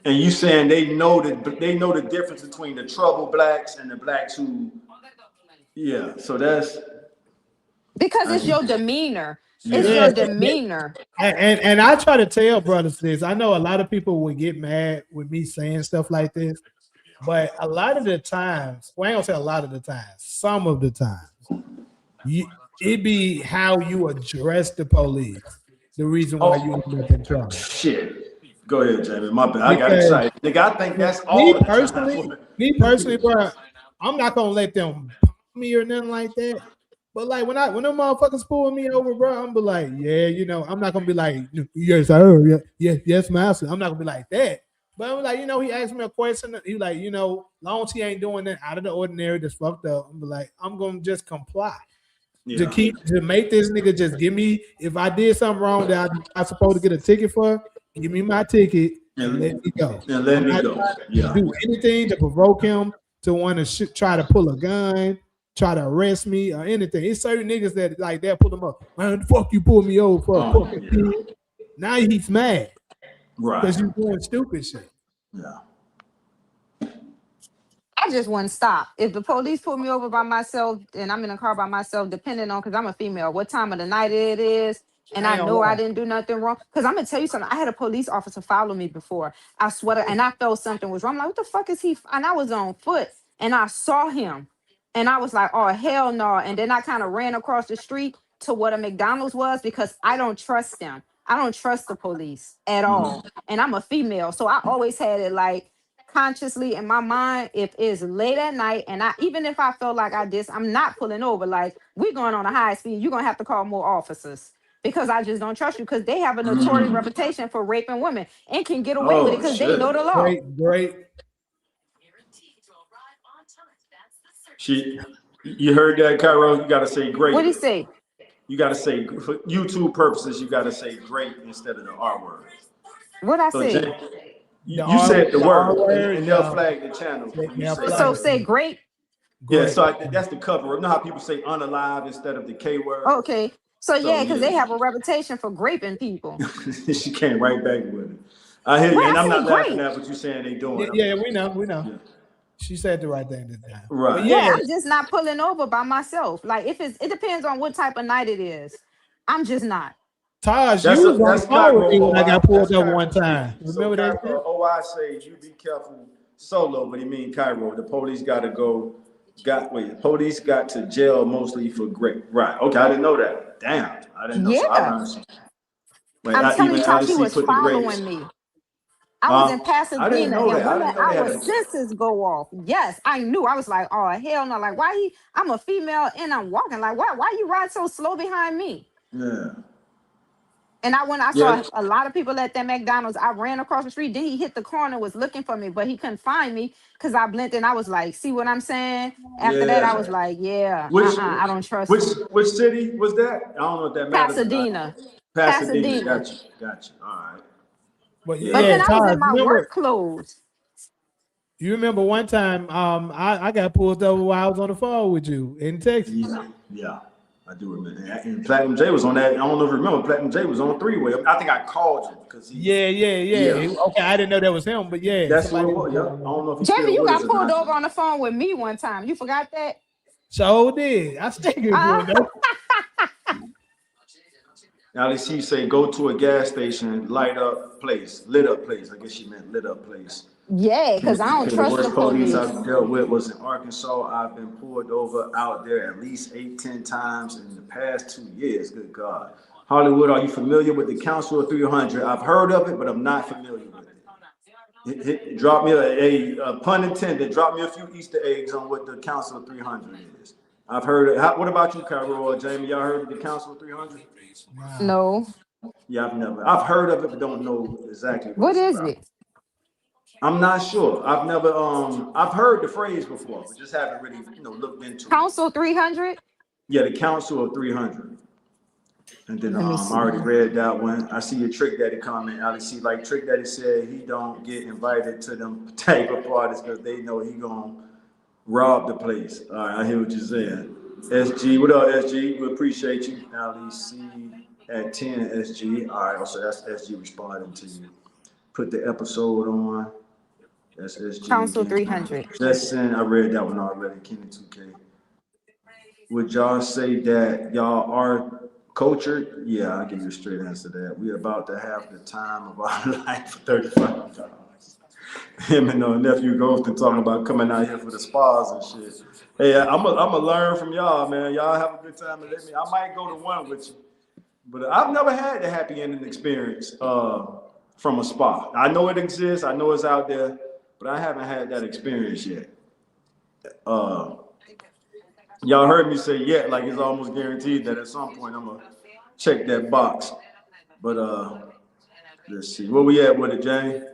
And you saying they know the difference between the trouble blacks and the blacks who, yeah. So that's Because it's your demeanor. It's yeah. your demeanor. And I try to tell brothers this. I know a lot of people would get mad with me saying stuff like this, but a lot of the times, well, I ain't gonna say a lot of the times, some of the times, it be how you address the police. The reason why you end up in trouble. Shit. Go ahead, Jamie. My bad. I got excited. Nigga, I think that's all me personally, bro, I'm not gonna let them pump me or nothing like that. But like when them motherfuckers pulling me over, bro, I'm be like, yeah, you know, I'm not gonna be like, yes, sir, yes, master. I'm not gonna be like that. But I'm like, you know, he asked me a question. He like, you know, long as he ain't doing that out of the ordinary, that's fucked up. I'm like, I'm gonna just comply. Yeah. To make this nigga just give me, if I did something wrong that I'm supposed to get a ticket for, give me my ticket and let me go. And let me go. Yeah. Do anything to provoke him to want to try to pull a gun, try to arrest me or anything. It's certain niggas that like they'll pull them up. Man, the fuck you pull me over for? Now he's mad. Right. Because you're doing stupid shit. Yeah. I just wouldn't stop. If the police pull me over by myself and I'm in a car by myself, depending on, because I'm a female, what time of the night it is, and I know I didn't do nothing wrong. Because I'm going to tell you something. I had a police officer follow me before. I swear to, and I felt something was wrong. I'm like, what the fuck is he? And I was on foot and I saw him and I was like, oh, hell no. And then I kind of ran across the street to what a McDonald's was because I don't trust them. I don't trust the police at all. And I'm a female. So I always had it like, consciously in my mind, if it's late at night and even if I felt like I'm not pulling over, like we're going on a high speed, you're gonna have to call more officers because I just don't trust you because they have a notorious reputation for raping women and can get away with it because they know the law. Great. You heard that, Cairo? You gotta say great. What did he say? You gotta say for YouTube purposes, you gotta say great instead of the R word. What I say? You said the word, and they'll flag the channel. So say great. Yeah, so that's the cover. You know how people say unalive instead of the K word? Okay. So yeah, because they have a reputation for raping people. She came right back with it. I hear you, and I'm not laughing at what you're saying they doing. Yeah, we know. Yeah. She said the right thing this time. Right. Yeah, I'm just not pulling over by myself. Like it depends on what type of night it is. I'm just not. Taj, you was on fire with me when I got pulled over one time. Remember that? I say you be careful solo, but he mean Cairo. The police got to go. Police got to jail mostly for great. Right. Okay, I didn't know that. Damn, I didn't know. Yeah. So I'm telling you, Taj, he was following me. I was in Pasadena, and when our senses go off, yes, I knew. I was like, oh, hell no. Like, why I'm a female and I'm walking. Like, why you ride so slow behind me? Yeah. And I saw a lot of people at that McDonald's. I ran across the street. Then he hit the corner, was looking for me, but he couldn't find me because I blinked. And I was like, see what I'm saying? After that, I was like, yeah, I don't trust him. Which city was that? I don't know if that matters. Pasadena. Gotcha. All right. But then I was in my work clothes. You remember one time I got pulled over while I was on the phone with you in Texas? Yeah. I do remember. And Platinum J was on that. I don't know if you remember. Platinum J was on three-way. I think I called you because he. Yeah. Okay, I didn't know that was him, but yeah. That's what it was. Yeah. I don't know if Jamie, you got pulled over on the phone with me one time. You forgot that? So did. I still get pulled over. Now they see you say go to a gas station, lit up place. I guess she meant lit up place. Yeah, because I don't trust the police. I've dealt with was in Arkansas. I've been pulled over out there at least 8-10 times in the past 2 years. Good God. Hollywood, are you familiar with the Council of 300? I've heard of it, but I'm not familiar with it. Drop me a pun intended. Drop me a few Easter eggs on what the Council of 300 is. I've heard it. What about you, Cairo or Jamie? Y'all heard of the Council of 300? No. Yeah, I've heard of it, but don't know exactly what is it. I'm not sure. I've never I've heard the phrase before, but just haven't really looked into Council 300? Yeah, the Council of 300. And then Let me I see. already read that one. I see your Trick Daddy comment. I see like Trick Daddy said he don't get invited to them type of parties because they know he gonna rob the place. All right, I hear what you're saying. SG, what up, SG? We appreciate you. LEC at 10, SG. All right, so that's SG responding to you. Put the episode on. That's SG Council again. 300. Justin, I read that one already. Kenny 2K. Would y'all say that y'all are cultured? Yeah, I'll give you a straight answer to that. We're about to have the time of our life for $35. Him and nephew Ghostin talking about coming out here for the spas and shit. Hey, I'm gonna learn from y'all, man. Y'all have a good time and let me. I might go to one with you, but I've never had the happy ending experience from a spa. I know it exists. I know it's out there, but I haven't had that experience yet. Y'all heard me say yet, like it's almost guaranteed that at some point I'm gonna check that box. But let's see, where we at with it, Jane?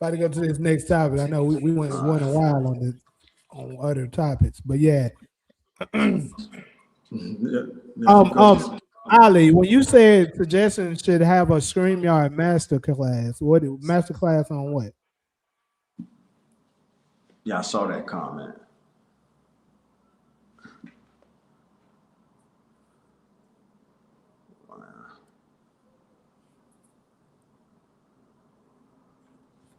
About to go to this next topic. I know we went a while on this on other topics, but yeah. Ali, when you said suggestions should have a StreamYard master class, what master class on what? Yeah, I saw that comment.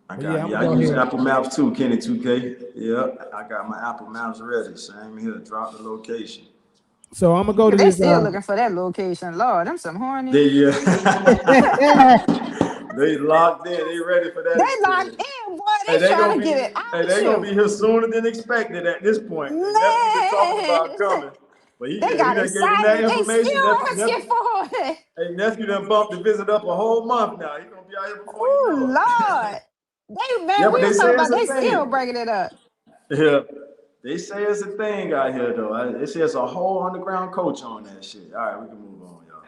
I use Apple Maps too, Kenny 2K. Yeah, I got my Apple Maps ready. Same here. Drop the location. So I'm gonna go to They this. still looking for that location. Lord, them some horny. They they locked in. They ready for that. They locked in, boy. They trying to get it out. Hey, they gonna be here sooner than expected at this point. Man, Nephew been talking about coming, but he they done got gave him that excited. They information. still asking for it. Hey, nephew done bumped the visit up a whole month now. He gonna be out here before you know it. Oh Lord, Yeah, we but they was say talking it's about a they still thing. breaking it up. Yeah, they say it's a thing out here though. They say it's a whole underground coach on that shit. All right, we can move on, y'all.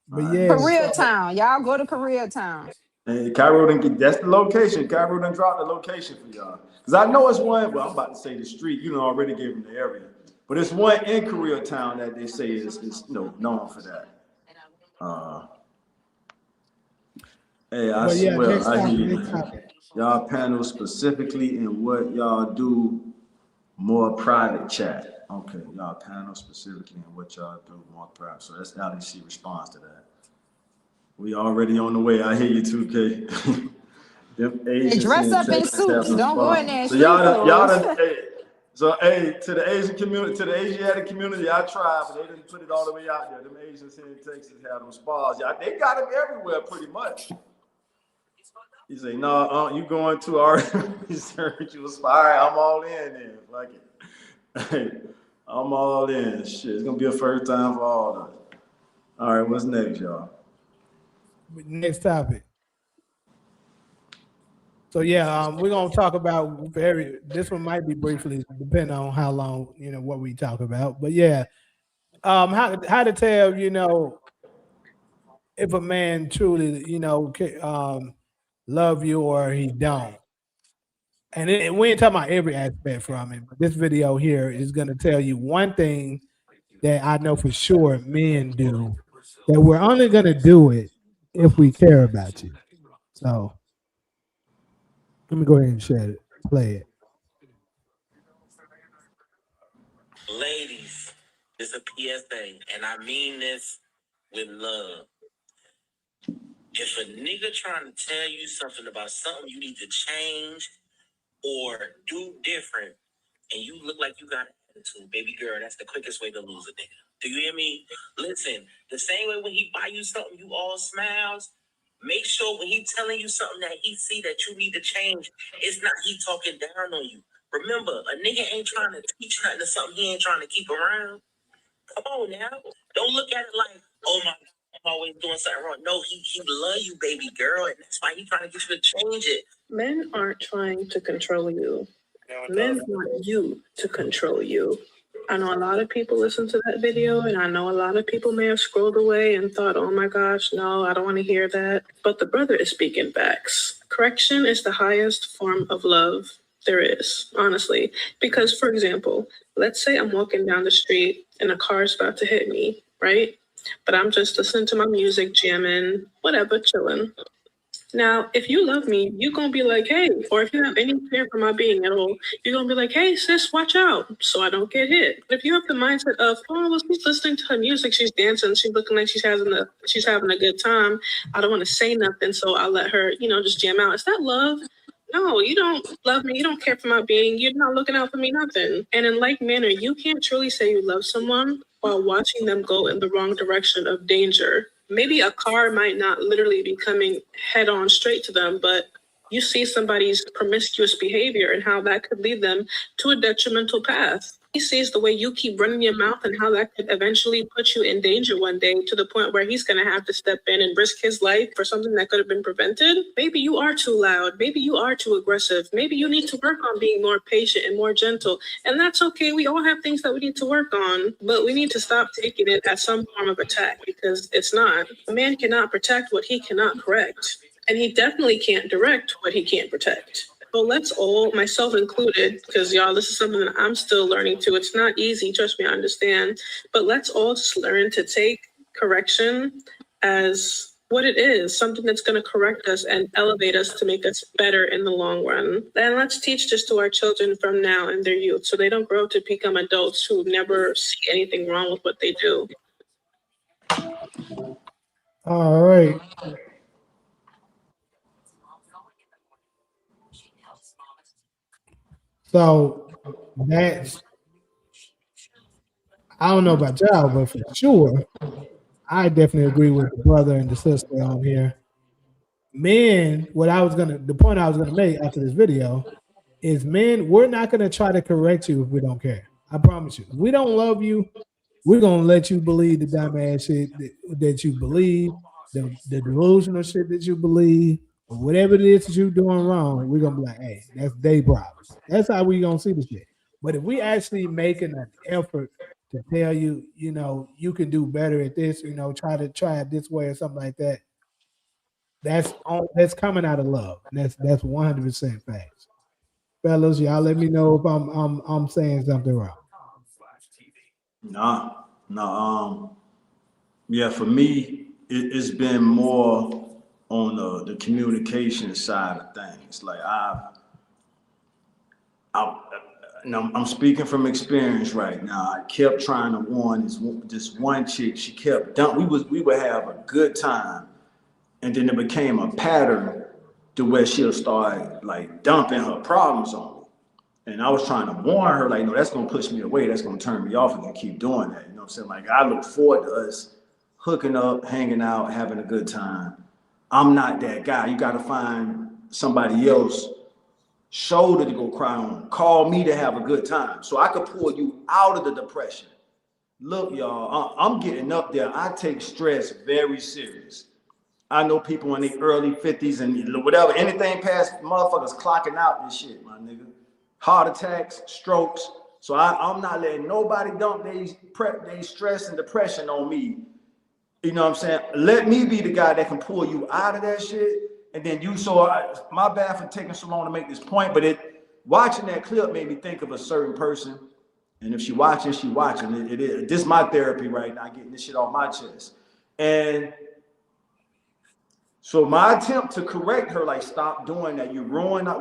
But yeah, Koreatown, y'all go to Koreatown. And Cairo done that's the location. Cairo done dropped the location for y'all. Cause I know it's one. Well, I'm about to say the street. You know, already gave them the area, but it's one in Koreatown that they say is known for that. Hey, I swear, I hear you. Y'all panel specifically in what y'all do more private chat. Okay, y'all panel specifically in what y'all do more private. So that's LEC response to that. We already on the way. I hear you, 2K. Them Asians dress up in suits. Don't go in there in street clothes. To the Asian community, to the Asiatic community, I tried, but they didn't put it all the way out there. Them Asians here in Texas have them spas. Yeah, they got them everywhere pretty much. He say, no, you going to our research? You was fire. I'm all in then. Like it. Hey, I'm all in. Shit, it's gonna be a first time for all of it. All right, what's next, y'all? Next topic. So yeah, we're gonna talk about this one might be briefly, depending on how long, what we talk about. But yeah, how to tell, if a man truly, love you or he don't. And we ain't talking about every aspect from it, but this video here is gonna tell you one thing that I know for sure men do, that we're only gonna do it if we care about you. So let me go ahead and share it, play it. Ladies, it's a PSA, and I mean this with love. If a nigga trying to tell you something about something you need to change or do different, and you look like you got an attitude, baby girl, that's the quickest way to lose a nigga. Do you hear me? Listen, the same way when he buy you something, you all smiles. Make sure when he telling you something that he see that you need to change, it's not he talking down on you. Remember, a nigga ain't trying to teach nothing to something he ain't trying to keep around. Come on now. Don't look at it like, oh my God, I'm always doing something wrong. No, he love you, baby girl, and that's why he trying to get you to change it. Men aren't trying to control you. Men want you to control you. I know a lot of people listen to that video, and I know a lot of people may have scrolled away and thought, oh my gosh, no, I don't want to hear that. But the brother is speaking facts. Correction is the highest form of love there is, honestly. Because, for example, let's say I'm walking down the street and a car is about to hit me, right? but I'm just listening to my music, jamming, whatever, chilling. Now, if you love me, you're going to be like, hey, or if you have any fear for my being at all, you're going to be like, hey, sis, watch out so I don't get hit. But if you have the mindset of, oh, well, she's listening to her music, she's dancing, she's looking like she's having a good time, I don't want to say nothing, so I'll let her, just jam out. Is that love? No, you don't love me. You don't care for my being. You're not looking out for me, nothing. And in like manner, you can't truly say you love someone while watching them go in the wrong direction of danger. Maybe a car might not literally be coming head on straight to them, but you see somebody's promiscuous behavior and how that could lead them to a detrimental path. He sees the way you keep running your mouth and how that could eventually put you in danger one day to the point where he's going to have to step in and risk his life for something that could have been prevented. Maybe you are too loud. Maybe you are too aggressive. Maybe you need to work on being more patient and more gentle. And that's okay. We all have things that we need to work on, but we need to stop taking it as some form of attack because it's not. A man cannot protect what he cannot correct. And he definitely can't direct what he can't protect. So let's all, myself included, because y'all, this is something that I'm still learning too. It's not easy, trust me, I understand. But let's all just learn to take correction as what it is, something that's going to correct us and elevate us to make us better in the long run. And let's teach this to our children from now in their youth so they don't grow to become adults who never see anything wrong with what they do. All right. So that's, I don't know about y'all, but for sure, I definitely agree with the brother and the sister on here. Men, the point I was gonna make after this video is men, we're not gonna try to correct you if we don't care. I promise you. If we don't love you, we're gonna let you believe the dumbass shit that you believe, the delusional shit that you believe, or whatever it is that you're doing wrong. We're gonna be like, hey, that's their problem. That's how we gonna see the shit. But if we actually making an effort to tell you, you can do better at this, try it this way or something like that. That's coming out of love. And that's 100% facts. Fellas, y'all let me know if I'm saying something wrong. No. Yeah, for me, it's been more on the communication side of things. Like I'm speaking from experience right now. I kept trying to warn this one chick. She kept dumping. We would have a good time, and then it became a pattern to where she'll start like dumping her problems on me. And I was trying to warn her, like, no, that's gonna push me away. That's gonna turn me off if you keep doing that. You know what I'm saying? Like, I look forward to us hooking up, hanging out, having a good time. I'm not that guy. You gotta find somebody else shoulder to go cry on. Call me to have a good time so I could pull you out of the depression. Look, y'all, I'm getting up there. I take stress very serious. I know people in the early 50s and whatever, anything past motherfuckers clocking out this shit, my nigga. Heart attacks, strokes. So I'm not letting nobody dump they stress and depression on me. You know what I'm saying? Let me be the guy that can pull you out of that shit. And then my bad for taking so long to make this point, but watching that clip made me think of a certain person. And if she watching, she watching. It is. This is my therapy right now, getting this shit off my chest. And so my attempt to correct her, like, stop doing that.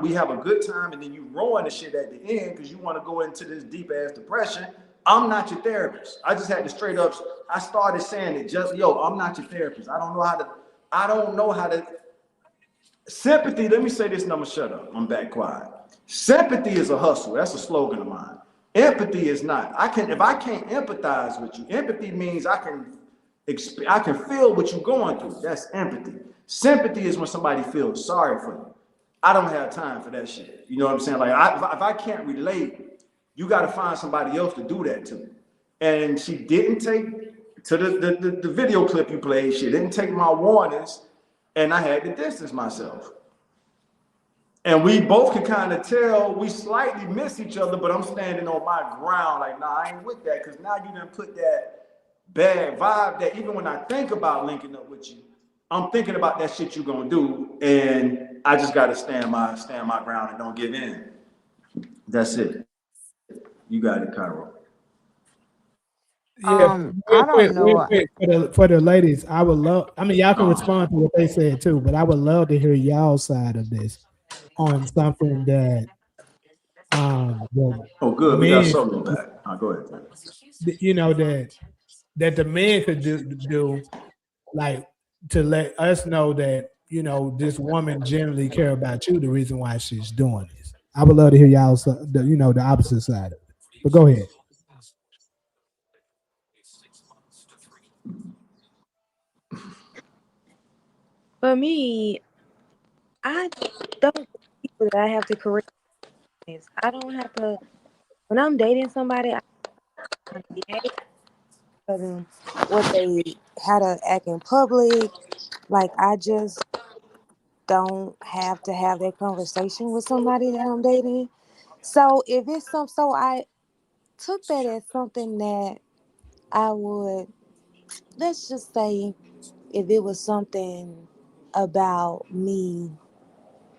We have a good time, and then you ruin the shit at the end because you want to go into this deep ass depression. I'm not your therapist. I just had to straight up. I started saying it I'm not your therapist. I don't know how to. Sympathy. Let me say this, and I'm gonna shut up. I'm back quiet. Sympathy is a hustle. That's a slogan of mine. Empathy is not. If I can't empathize with you, empathy means I can feel what you're going through. That's empathy. Sympathy is when somebody feels sorry for you. I don't have time for that shit. You know what I'm saying? Like, if I can't relate, you got to find somebody else to do that to. And she didn't take to the video clip you played. She didn't take my warnings, and I had to distance myself. And we both can kind of tell we slightly miss each other, but I'm standing on my ground like, nah, I ain't with that, because now you done put that bad vibe that even when I think about linking up with you, I'm thinking about that shit you're gonna do, and I just gotta stand my ground and don't give in. That's it. You got it, Cairo. Yeah, I don't real know. quick for the ladies, I would love. I mean, y'all can Oh, respond to what they said too, but I would love to hear y'all side of this on something that the oh, good. We got men, Solo back. Go ahead. Man. you know, that the men could do like to let us know that this woman generally care about you. The reason why she's doing this. I would love to hear y'all, the opposite side of it. But go ahead. For me, I don't people that I have to correct this. I don't have to when I'm dating somebody. I don't behave for them, what they how to act in public. Like I just don't have to have that conversation with somebody that I'm dating. So if it's so I took that as something that I would, let's just say, if it was something about me,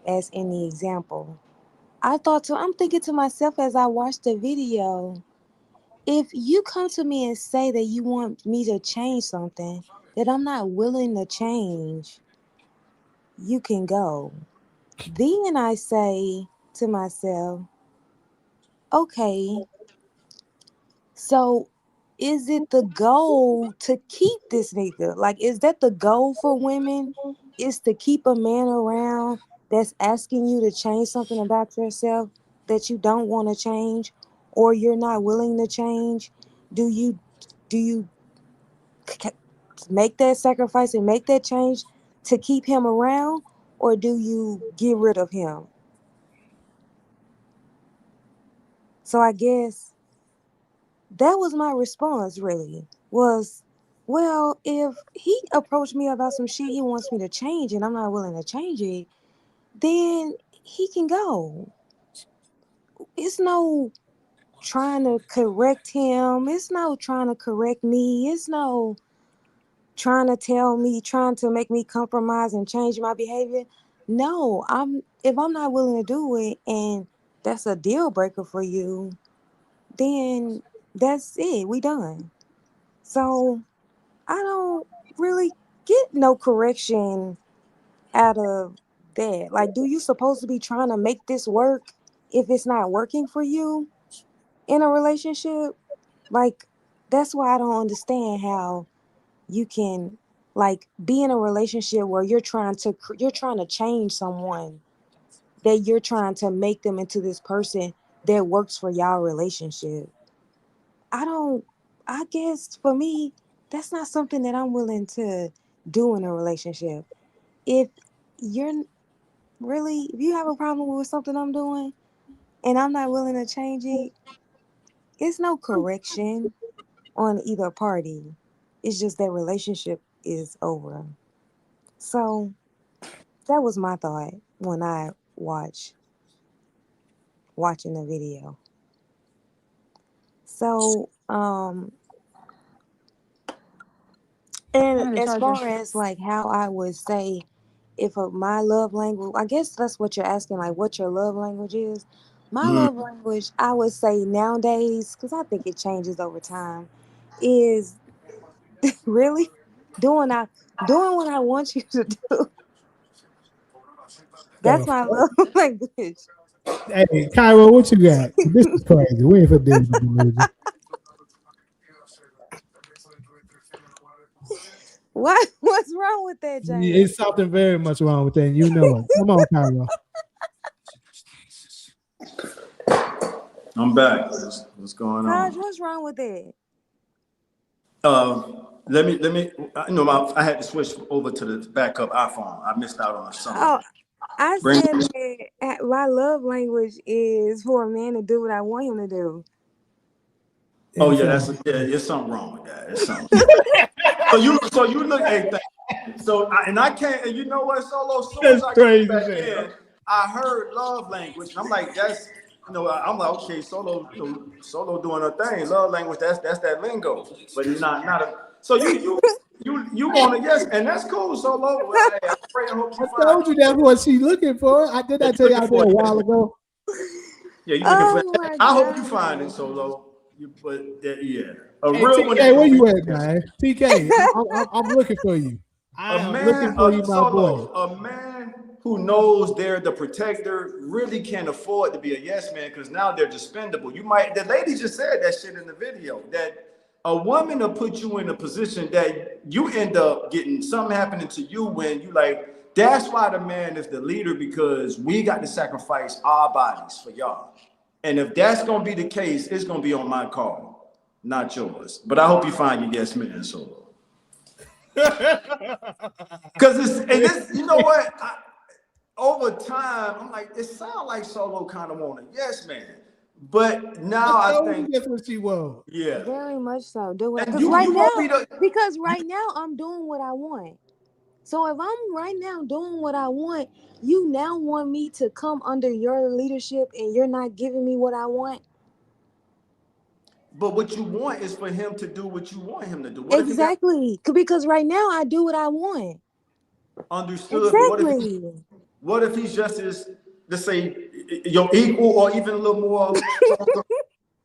as in the example, I'm thinking to myself as I watched the video, if you come to me and say that you want me to change something that I'm not willing to change, you can go. Then I say to myself, okay, so is it the goal to keep this nigga? Like, is that the goal for women? Is to keep a man around that's asking you to change something about yourself that you don't want to change or you're not willing to change? Do you do you c- make that sacrifice and make that change to keep him around, or do you get rid of him? So I guess that was my response really was, well, if he approached me about some shit he wants me to change and I'm not willing to change it, then he can go. It's no trying to correct him. It's no trying to correct me. It's no trying to make me compromise and change my behavior. No, if I'm not willing to do it and that's a deal breaker for you, then that's it. We done. So I don't really get no correction out of that. Like, do you supposed to be trying to make this work if it's not working for you in a relationship? Like, that's why I don't understand how you can like be in a relationship where you're trying to change someone, that you're trying to make them into this person that works for y'all relationship. I don't I guess for me that's not something that I'm willing to do in a relationship. If you're if you have a problem with something I'm doing and I'm not willing to change it, it's no correction on either party. It's just that relationship is over. So that was my thought when I watching the video. So and I'm in the as charger. far as like how I would say if my love language, I guess that's what you're asking, like what your love language is. My Mm. love language, I would say nowadays, because I think it changes over time, is really doing I doing what I want you to do. That's So, my love language. hey, Cairo, what you got? This is crazy. We ain't for deal with the delusion. What what's wrong with that, James? It's something very much wrong with that, and you know it. Come on, Cairo. I'm back. What's going Taj, on? what's wrong with that? Let me. I had to switch over to the backup iPhone. I missed out on some. Oh, I Bring. said that my love language is for a man to do what I want him to do. Oh And yeah, so, there's something wrong with that. It's something. So you look at that. And I can't. And you know what, Solo? As soon as that's I came crazy, back man. in, I heard love language, and I'm like, that's I'm like, okay, Solo, Solo doing her thing. Love language. That's that lingo, but not a. So you want to yes, and that's cool, Solo. Well, hey, I pray and hope you I find. told you that's what she's looking for. I did. Yeah, I you tell you looking out there for a it. while ago. Yeah, you looking for. Oh my I hope you find it, god. Solo. But that, yeah, a Hey, real one TK, ain't where gonna you be at, man? TK, I'm looking for you. I a am looking man. for you, my boy. A man who knows they're the protector really can't afford to be a yes man because now they're dispendable. You might. The lady just said that shit in the video that a woman will put you in a position that you end up getting something happening to you when you like. That's why the man is the leader because we got to sacrifice our bodies for y'all. And if that's gonna be the case, it's gonna be on my call, not yours. But I hope you find your yes man solo. Cause it's and this, you know what? Over time, I'm like, it sounds like Solo kind of want a yes man, but now I think, that's what she was. yeah, Very much so. Do it and because you right gonna now, be the because right now I'm doing what I want. So if I'm right now doing what I want, you now want me to come under your leadership, and you're not giving me what I want. but what you want is for him to do what you want him to do. What if he got Exactly, because right now I do what I want. understood? But Exactly. what if he's just as, let's say, your equal or even a little more stronger?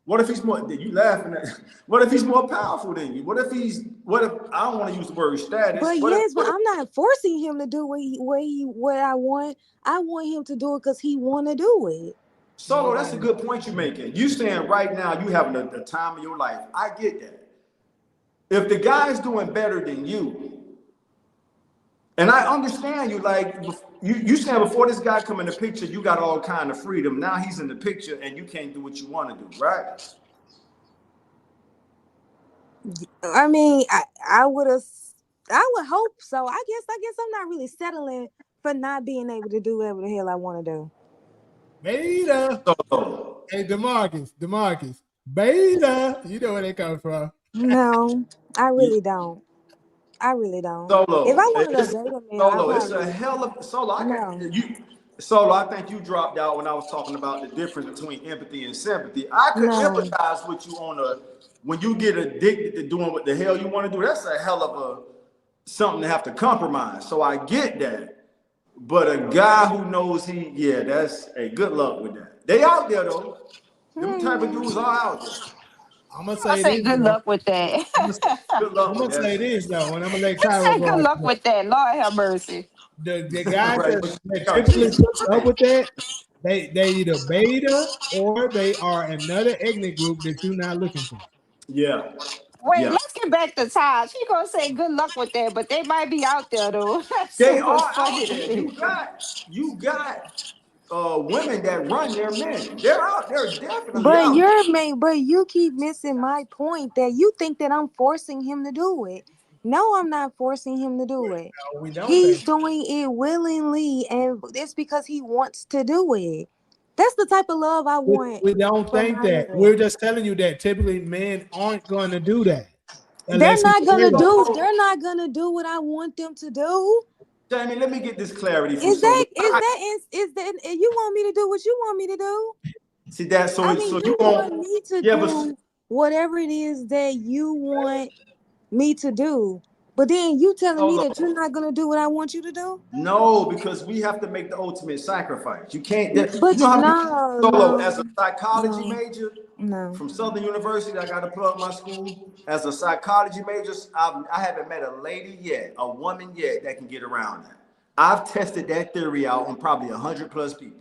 What if he's more? You laughing at? What if he's more powerful than you? What if he's? What if I don't want to use the word status? But What if? yes, but I'm not forcing him to do what I want. I want him to do it because he want to do it. Solo, that's a good point you're making. You saying right now you having the time of your life. I get that. If the guy's doing better than you, and I understand you, like you saying before this guy come in the picture, you got all kind of freedom. Now he's in the picture and you can't do what you want to do, right? I mean, I would have, I would hope so. I guess I'm not really settling for not being able to do whatever the hell I want to do. Beta. So Hey, Demarcus. Beta. You know where they come from. No, I yeah, really don't. I really don't. If I Solo, wanted a it's beta male, I Solo. It's a probably hell of Solo. no, Solo. I think you dropped out when I was talking about the difference between empathy and sympathy. I could no. empathize with you on a when you get addicted to doing what the hell you want to do. That's a hell of a something to have to compromise. So I get that. But a guy who knows yeah, that's a good luck with that. They out there though. Them type of dudes are out there. I'm gonna I say say this good though. luck with that. I'm gonna, Good luck I'm with gonna that say shit. this though, and I'm gonna let He Kyra said go good after luck that. with that. Lord have mercy. The guys Right, that but typically Jesus put up with that, they either beta or they are another ethnic group that you're not looking for. yeah, Wait, yeah. let's get back to Taj. He gonna say good luck with that, but they might be out there though. That's They so are funny out to there. me. You got women that run their men. They're out. They're definitely But out there. but you keep missing my point that you think that I'm forcing him to do it. No, I'm not forcing him to do it. No, we don't He's think. doing it willingly, and it's because he wants to do it. That's the type of love I want We don't from think my that. We're man. just telling you that typically men aren't going to do that They're unless not it's gonna real. do. They're not gonna do what I want them to do. Jamie, let me get this clarity from Is Solo. that you want me to do what you want me to do? See that? I So mean, you you want won't. me to Yeah, but do whatever it is that you want me to do. But then you telling me Solo. that you're not gonna do what I want you to do? No, because we have to make the ultimate sacrifice. You can't. You But know how no, Solo no, as a psychology no, major no. from Southern University. I got to plug my school as a psychology major. I haven't met a lady yet, a woman yet that can get around that. I've tested that theory out on probably 100+ people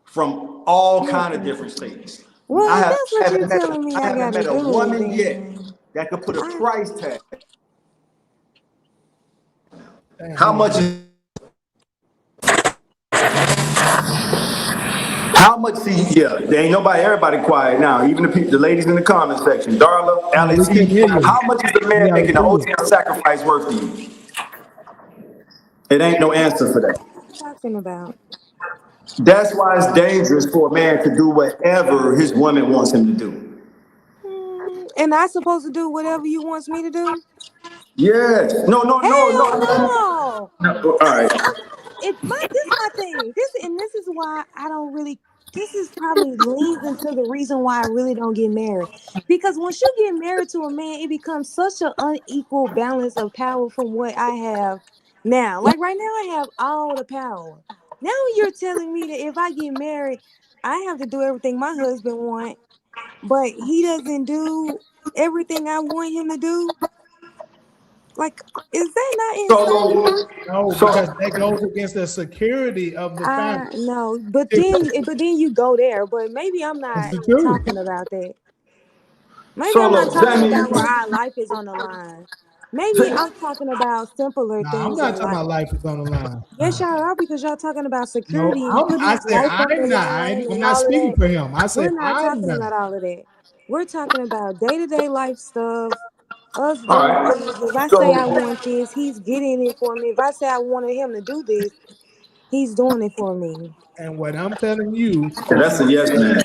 from all kind of different states. Well, I if have that's what haven't you're met telling me I I haven't gotta met a do, woman yet then that could put a I price tag. Damn, How hold much on. is how much? See, yeah, there ain't nobody. Everybody quiet now. Even the ladies in the comment section. Darla, No, we Alex, can't hear you. how much is the You man gotta making the say it. ultimate sacrifice worth to you? It ain't no answer for that. talking about. That's why it's dangerous for a man to do whatever his woman wants him to do. And I supposed to do whatever you wants me to do? Yes. No, no, no, Hell no. no. No. All right. This is my thing. This is why I don't really. This is probably leads into the reason why I really don't get married. Because once you get married to a man, it becomes such an unequal balance of power from what I have now. Like right now, I have all the power. Now you're telling me that if I get married, I have to do everything my husband wants. but he doesn't do everything I want him to do. Like, is that not insane? No, because that goes against the security of the I family. no, but then you go there. But maybe I'm It's not the truth. talking about that. Maybe I'm not Solo, talking Jamie. about where our life is on the line. Maybe I'm talking about simpler No, I'm things not in talking life. about life is on the line. Yes, y'all are, because y'all talking about No, security and putting I his said life on the I'm not. line I'm and not all of speaking that. for him. I We're said not I'm talking not. about all of that. We're talking about day-to-day life stuff, us All doing right. things. If I say I So, want this, he's getting it for me. If I say I wanted him to do this, he's doing it for me. And what I'm telling you yeah, that's is a yes, man.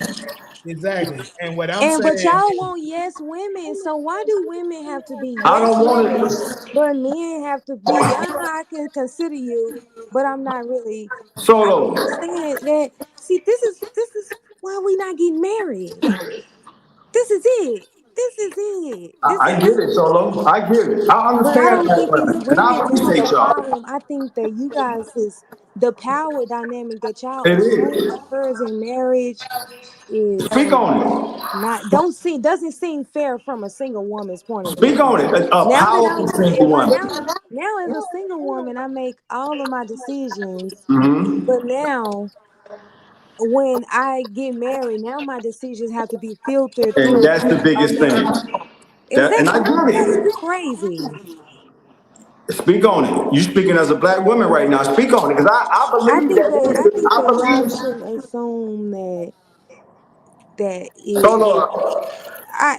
exactly. And what I'm And but saying y'all is want yes women. So why do women have to be I yes don't want women, it. but men have to be, I can consider you, but I'm not really. I don't Solo. understand that. See, this is why we not getting married. This is it. This is it. This I is get it, it. Solo. I get it. I But I understand don't that think it's women, and I women that's the appreciate y'all. problem. I think that you guys is the power dynamic that y'all It assume is. occurs in marriage is Speak on not don't seem doesn't seem fair from a single woman's point it. of Speak view. on it. A Now that powerful I'm single if I woman. now as a single woman, I make all of my decisions, Hmm. but now when I get married, now my decisions have to be filtered And through that's the a biggest thing. man. Is And I get that's it. crazy? Speak on it. You speaking as a black woman right now. Speak on it, because I believe I that. think I that y'all believe shouldn't assume that it solo.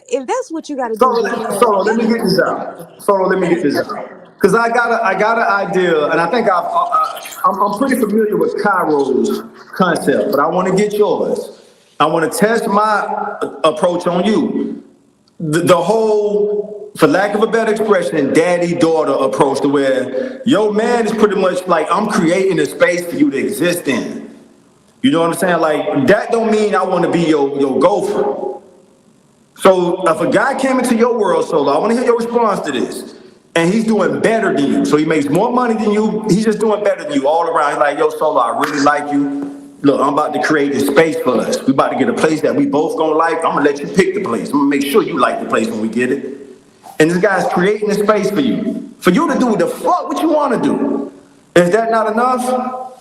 if that's what you got to do to get Solo, married, solo. Let me get then this out. Solo, let me get this out. Because I got an idea, and I think I'm pretty familiar with Cairo's concept, but I want to get yours. I want to test my approach on you. The whole, for lack of a better expression, daddy-daughter approach, to where your man is pretty much like, I'm creating a space for you to exist in. You know what I'm saying? Like, that don't mean I want to be your gopher. So if a guy came into your world, Solo, I want to hear your response to this. And he's doing better than you. So he makes more money than you. He's just doing better than you all around. He's like, yo, Solo, I really like you. Look, I'm about to create this space for us. We about to get a place that we both gonna like. I'm gonna let you pick the place. I'm gonna make sure you like the place when we get it. And this guy's creating a space for you. For you to do the fuck what you wanna do. Is that not enough?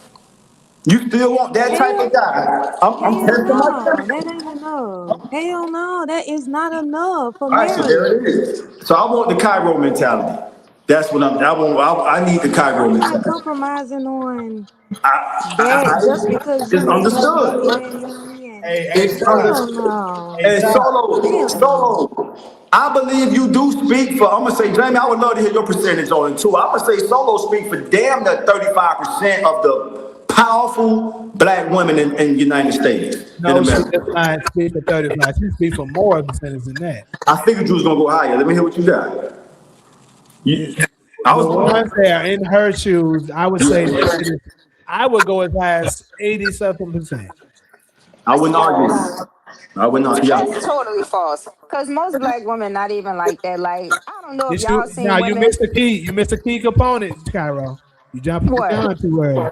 You still want that type of hell guy. I'm hell testing my no, that theory. ain't enough. Hell no, that is not enough for All right, so there it marriage. is. So I want the Cairo mentality. That's what I want. I need the Cairo I'm not mentality. compromising on that just I because you it's make more money understood. than me and It's hell understood. no. hey And Ty, Hell no. solo. I believe you do speak for. I'm gonna say, Jamie. I would love to hear your percentage on it too. I'm gonna say solo speak for damn near 35% of the powerful black women in the United States, in no, she does America. not speak for 35. She speaks for more percentage than that. I figured you was gonna go higher. Let me hear what you got. It, You, I the was. ones that are in her shoes, I would say that it is, I would go as high as 80 something percent. I That's wouldn't argue. false. I would not. That's Yeah. totally false. Because most black women not even like that. Like, I don't know if Did you y'all now seen you women. missed the key. You missed the key component, Cairo. You jumping the What? gun too early.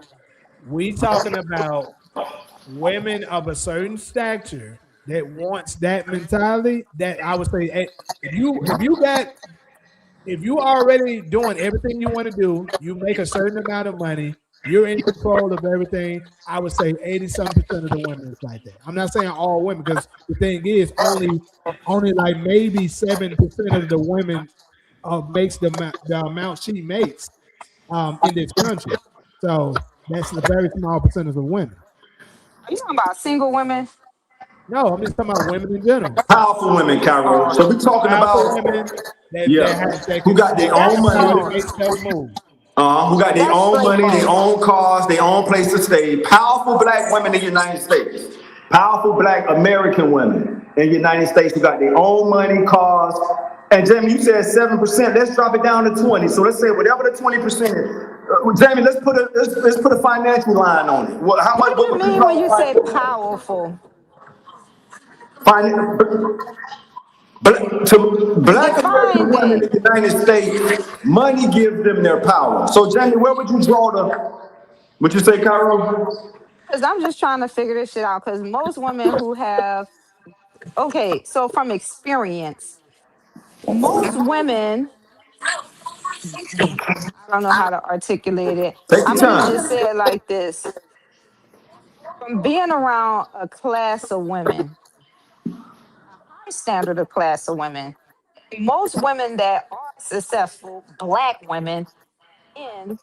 We talking about women of a certain stature that wants that mentality. That I would say, if you already doing everything you want to do, you make a certain amount of money, you're in control of everything. I would say 80 some percent of the women is like that. I'm not saying all women, because the thing is only like maybe 7% of the women makes the amount she makes in this country. So that's a very small percentage of women. Are you talking about single women? No, I'm just talking about women in general. Powerful women, Cairo. Oh, So we talking Powerful about, women yeah, who got that their can own that's money, continue to make false. stuff move. who got their That's own straight money, their false. own cars, their own place to stay. Powerful black women in the United States. Powerful black American women in the United States who got their own money, cars. And Jamie, you said 7%. Let's drop it down to 20. So let's say whatever the 20% is. Jamie, let's put a financial line on it. How What much? do What you would you mean when you say call powerful? to black American Define women that. in the United States, money gives them their power. So, Jamie, where would you draw would you say, Cairo? Because I'm just trying to figure this shit out. Because most women who have Okay, so from experience, most women, I don't know how to articulate it. Take I'm your gonna time. just say it like this. From being around a class of women, high standard of class of women, most women that are successful, black women, in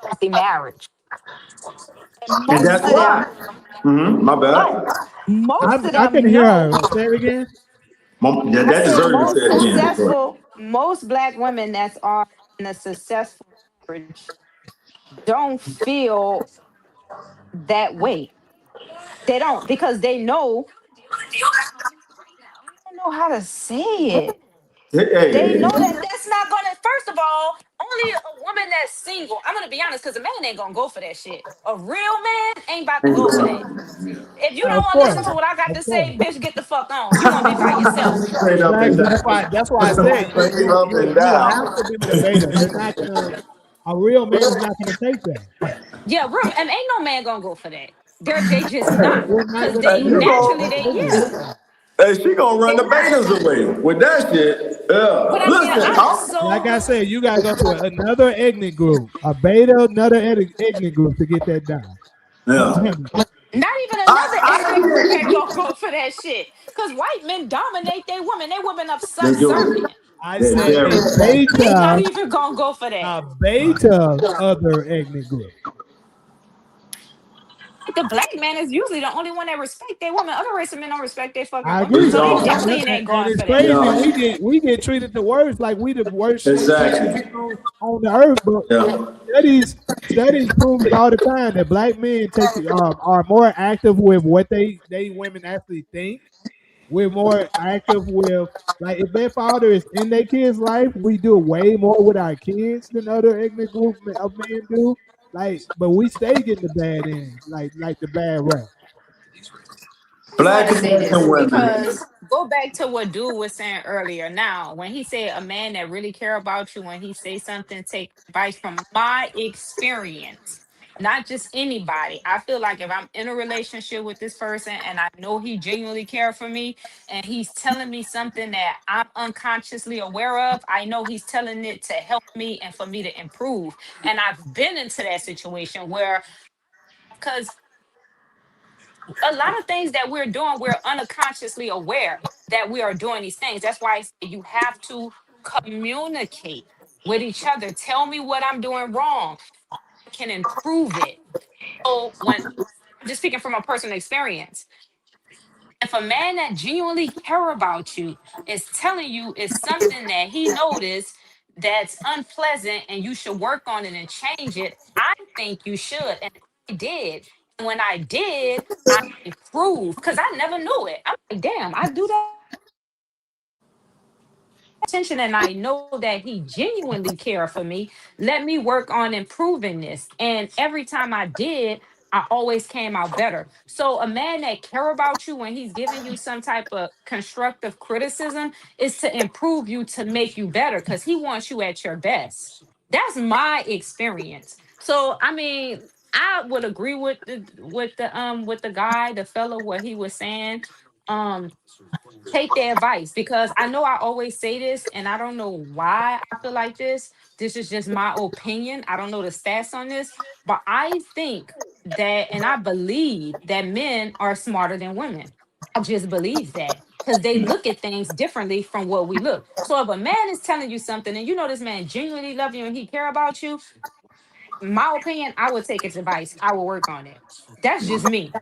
healthy marriage. And And most that's of them, why. My right, bad. most of I them couldn't hear know. her. Say it again. I That said deserves to most say it again. But successful, most black women that's are in a successful marriage don't feel that way. They don't because they know, I don't know how to say it. hey, hey, They hey, know that that's not gonna. First of all, only a woman that's single. I'm gonna be honest, because a man ain't gonna go for that shit. A real man ain't about to ain't go for going that. on. Yeah. If you don't Of want to listen course, to what I got to of course. say, bitch, get the fuck on. You want to be by yourself. Straight up and Exactly. down. That's why I said Straight up and you have down. to be the beta. They're not gonna. A real man is not gonna take that. Yeah, real, and ain't no man gonna go for that. They just not, They're not cause gonna Hey, they you do it. naturally go. they Absolutely. yeah Hey, she gonna run they the not. betas away with that shit. But Yeah. I'm being Listen, honest. Like So I said, you gotta go to another ethnic group, a beta, another ethnic group to get that done. I'm yeah. telling you. not even another I ethnic group ain't see gonna go for that shit. Cause white men dominate their women. They women are they do. subservient. I They said very. They not beta, even gonna go for that. a beta other ethnic group. The black man is usually the only one that respect their women. Other race of men don't respect their fucking I women. agree, So they don't. definitely ain't and going it's for that. crazy. Yeah. We get treated the worst, like we the worst species Exactly. on the earth. But Yeah. studies prove it all the time that black men are more active with what they women actually think. We're more active with, like, if their father is in their kids' life, we do way more with our kids than other ethnic group of men do. Like, but we stay getting the bad end, like the bad rap. Just want Black to say American this women. because go back to what dude was saying earlier. Now, when he said a man that really care about you, when he say something, take advice from my experience, not just anybody. I feel like if I'm in a relationship with this person and I know he genuinely care for me and he's telling me something that I'm unconsciously aware of, I know he's telling it to help me and for me to improve. And I've been into that situation where, because a lot of things that we're doing, we're unconsciously aware that we are doing these things. That's why I say you have to communicate with each other. Tell me what I'm doing wrong. I can improve it. So when I'm just speaking from a personal experience, if a man that genuinely care about you is telling you it's something that he noticed that's unpleasant and you should work on it and change it, I think you should. And I did. And when I did, I improved because I never knew it. I'm like, damn, I do that attention and I know that he genuinely care for me. Let me work on improving this. And every time I did, I always came out better. So a man that care about you when he's giving you some type of constructive criticism is to improve you to make you better because he wants you at your best. That's my experience. So I mean, I would agree with the guy, the fellow, what he was saying. Um, take their advice because I know I always say this and I don't know why I feel like this. This is just my opinion. I don't know the stats on this, but I think that and I believe that men are smarter than women. I just believe that because they look at things differently from what we look. So if a man is telling you something and you know this man genuinely love you and he care about you, my opinion, I would take his advice. I will work on it. That's just me.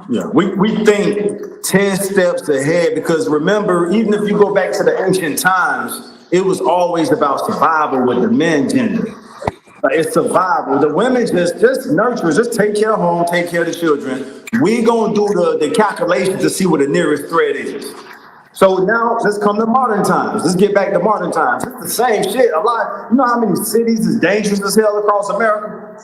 Yeah, we think 10 steps ahead because remember, even if you go back to the ancient times, it was always about survival with the men gender. Like, it's survival. The women just nurture, just take care of home, take care of the children. We gonna do the calculations to see what the nearest threat is. So now let's come to modern times. Let's get back to modern times. It's the same shit. A lot. You know how many cities is dangerous as hell across America?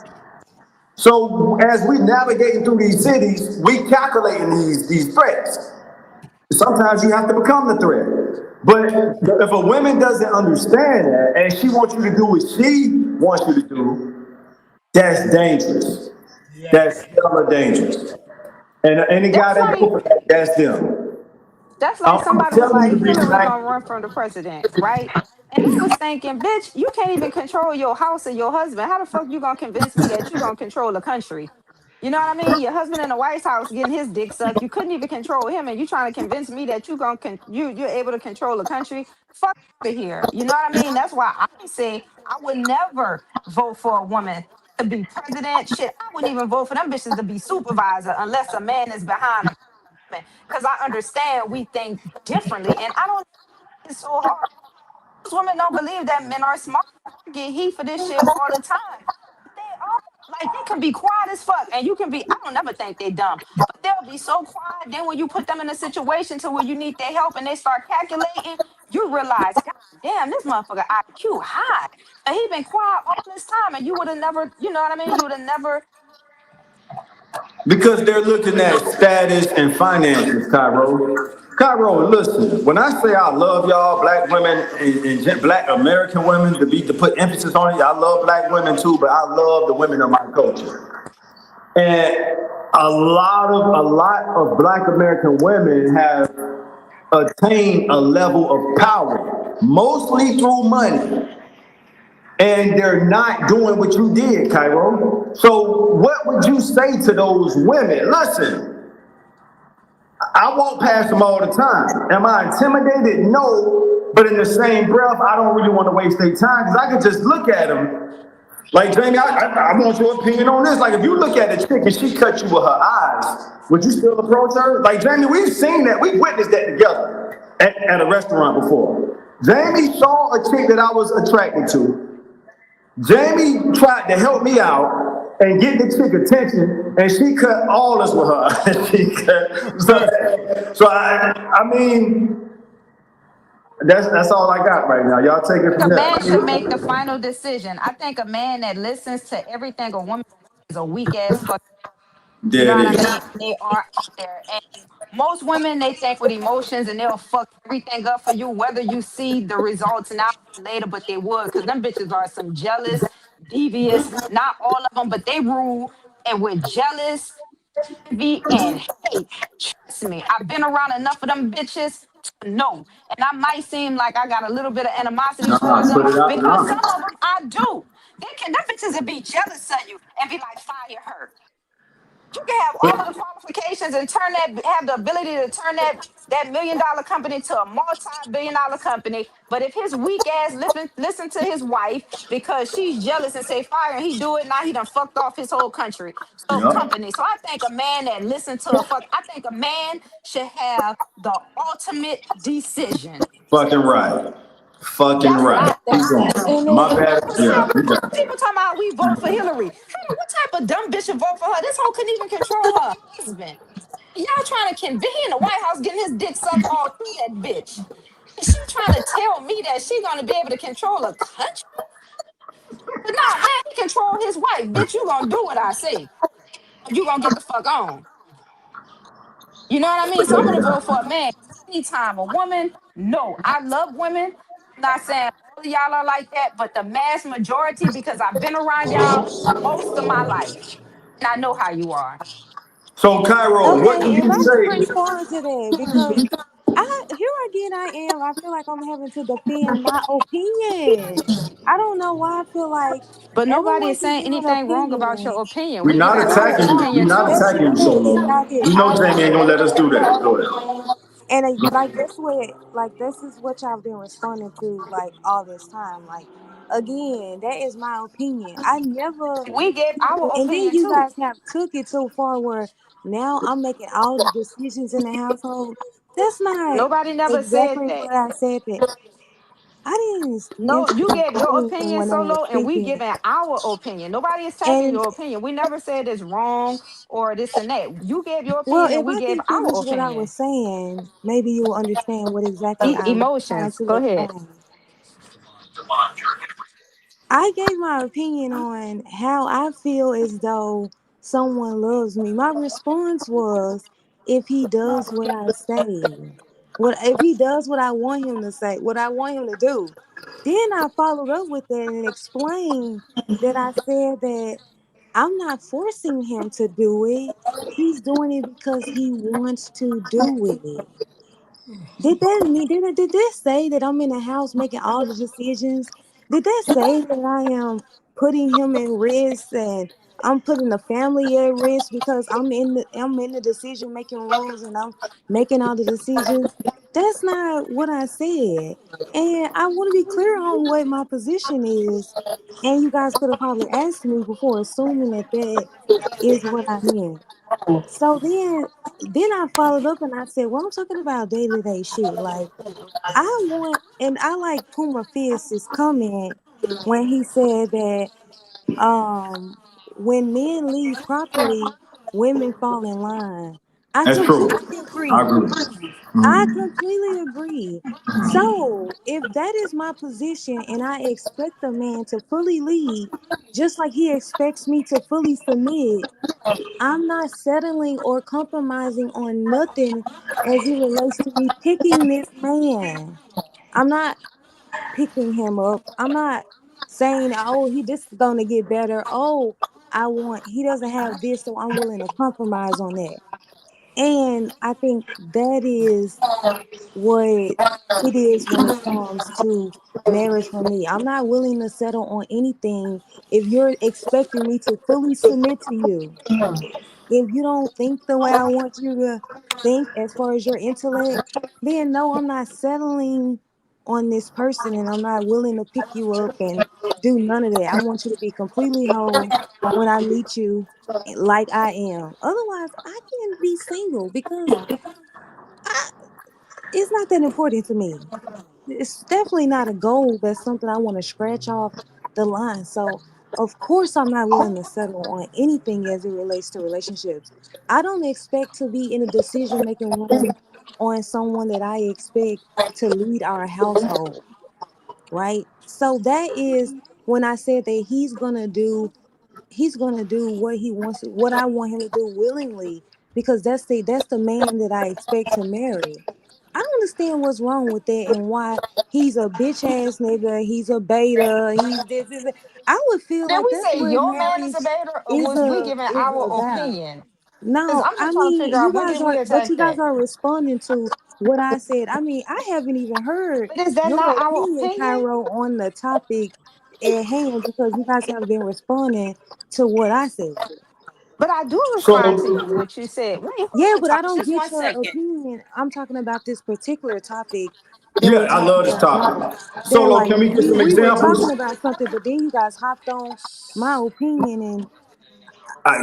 So as we navigating through these cities, we calculating these threats. Sometimes you have to become the threat. But if a woman doesn't understand that and she wants you to do what she wants you to do, that's dangerous. That's Yes. hella dangerous. And any guy That's that go like for that, that's them. That's like I'm somebody was telling you like, to be Hillary frank. gonna run for the president, right? And I was thinking, bitch, you can't even control your house or your husband. How the fuck you gonna convince me that you gonna control the country? You know what I mean? Your husband in the White House getting his dick sucked. You couldn't even control him, and you trying to convince me that you're able to control the country. Fuck out of here. You know what I mean? That's why I say I would never vote for a woman to be president. Shit, I wouldn't even vote for them bitches to be supervisor unless a man is behind a because I understand we think differently. And I don't it's so hard. Most women don't believe that men are smart. I get heat for this shit all the time. But they are like they can be quiet as fuck. And you can be, I don't never think they dumb, but they'll be so quiet. Then when you put them in a situation to where you need their help and they start calculating, you realize, God damn, this motherfucker IQ high. And he been quiet all this time. And you would have never, you know what I mean? You would have never. Because they're looking at status and finances, Cairo. Cairo, listen, when I say I love y'all, black women and black American women, to put emphasis on it, I love black women too, but I love the women of my culture. And a lot of black American women have attained a level of power, mostly through money. And they're not doing what you did, Cairo. So what would you say to those women? Listen, I walk past them all the time. Am I intimidated? No. But in the same breath, I don't really want to waste their time because I can just look at them. Like, Jamie, I want your opinion on this. Like, if you look at a chick and she cut you with her eyes, would you still approach her? Like, Jamie, we've seen that. We've witnessed that together at a restaurant before. Jamie saw a chick that I was attracted to. Jamie tried to help me out and get the chick attention, and she cut all this with her. I mean, that's all I got right now. Y'all take it A from man should make there. the final decision. I think a man that listens to everything a woman is a weak ass fuck. You know There what I it mean? is. They are out there. And most women, they think with emotions and they'll fuck everything up for you, whether you see the results now or later, but they would. Because them bitches are some jealous, devious, not all of them, but they rule. And with jealous, envy, and hate. Trust me, I've been around enough of them bitches to know. And I might seem like I got a little bit of animosity towards Nah, them put it out because now. some of them I do. Them bitches will be jealous of you and be like, fire her. You can have all of the qualifications and have the ability to turn that $1 million company to a multi-billion-dollar company. But if his weak ass listen to his wife because she's jealous and say fire and he do it, now he done fucked off his whole country. So Yep. company. So I think a man that listen to I think a man should have the ultimate decision. Fucking right. Fucking That's what right. I Keep think. going. And My then bad. People Yeah, talking you got it. people talking about we vote for Hillary. What type of dumb bitch should vote for her? This hoe couldn't even control her husband. Y'all trying to convince he in the White House getting his dick sucked all through that bitch. And she trying to tell me that she gonna be able to control a country? But nah, man, he control his wife. Bitch, you gonna do what I say. You gonna get the fuck on. You know what I mean? So I'm gonna vote for a man anytime. A woman, no. I love women. I'm not saying all of y'all are like that, but the mass majority, because I've been around y'all most of my life. And I know how you are. So, Cairo, what okay, do if you I can say? respond to that, because here again I am. I feel like I'm having to defend my opinion. I don't know why I feel like But nobody everyone is can saying give an anything wrong about opinion. your opinion. We're We not giving our attacking you. We're opinion not too. Yes, attacking you, yes, Solo. You know I did. Jamie ain't gonna let us do that. Go ahead. And like this is what y'all been responding to like all this time. Like again, that is my opinion. I never We gave our and then opinion you too. guys have took it so far where now I'm making all the decisions in the household. That's not Nobody never said exactly that. what I said that I didn't No, mention you gave your anything opinion when I was solo, and we speaking. giving our opinion. Nobody is attacking And your opinion. We never said it's wrong or this and that. You gave your well, opinion, and if we I gave can our finish what I was opinion. saying, maybe you will understand what exactly I'm trying Emotions. to Go ahead. explain. I gave my opinion on how I feel as though someone loves me. My response was if he does what I say. What if he does what I want him to say, what I want him to do? Then I followed up with that and explained that I said that I'm not forcing him to do it. He's doing it because he wants to do it. Did that say that I'm in the house making all the decisions? Did that say that I am putting him in risk and I'm putting the family at risk because I'm in the decision making rooms and I'm making all the decisions? That's not what I said. And I want to be clear on what my position is. And you guys could have probably asked me before assuming that that is what I meant. So then I followed up and I said, well, I'm talking about day-to-day shit. Like I want, and I like Puma Fist's comment when he said that when men lead properly, women fall in line. I That's true. completely I agree. agree. I Mhm. completely agree. So if that is my position and I expect a man to fully lead, just like he expects me to fully submit, I'm not settling or compromising on nothing as it relates to me picking this man. I'm not picking him up. I'm not saying, oh, this is gonna get better. Oh, he doesn't have this, so I'm willing to compromise on that. And I think that is what it is when it comes to marriage for me. I'm not willing to settle on anything if you're expecting me to fully submit to you. If you don't think the way I want you to think as far as your intellect, then no, I'm not settling on this person and I'm not willing to pick you up and do none of that. I want you to be completely whole when I meet you like I am. Otherwise, I can be single because I, it's not that important to me. It's definitely not a goal. That's something I want to scratch off the line. So, of course, I'm not willing to settle on anything as it relates to relationships. I don't expect to be in a decision making room on someone that I expect to lead our household, right? So, that is when I said that he's gonna do what he wants, what I want him to do willingly, because that's the man that I expect to marry. I don't understand what's wrong with that and why he's a bitch ass nigga, he's a beta, he's this. I would feel Did like we that's say what your man is a marriage beta, or is was we a giving is our about. opinion? Because No, I'm I just trying to mean figure out you where guys did we are, but attack you guys that. are responding to what I said. I mean, I haven't even heard But is that your not our opinion, opinion? Cairo, on the topic at hand because you guys have been responding to what I said. But I do respond to you, So what you said. Wait, hold Yeah, on, but I Tosh, don't just get one your second. opinion. I'm talking about this particular topic that yeah, we're I talking love this about now. topic. That Solo, like can we get some we were examples? talking about something, but then you guys hopped on my opinion, and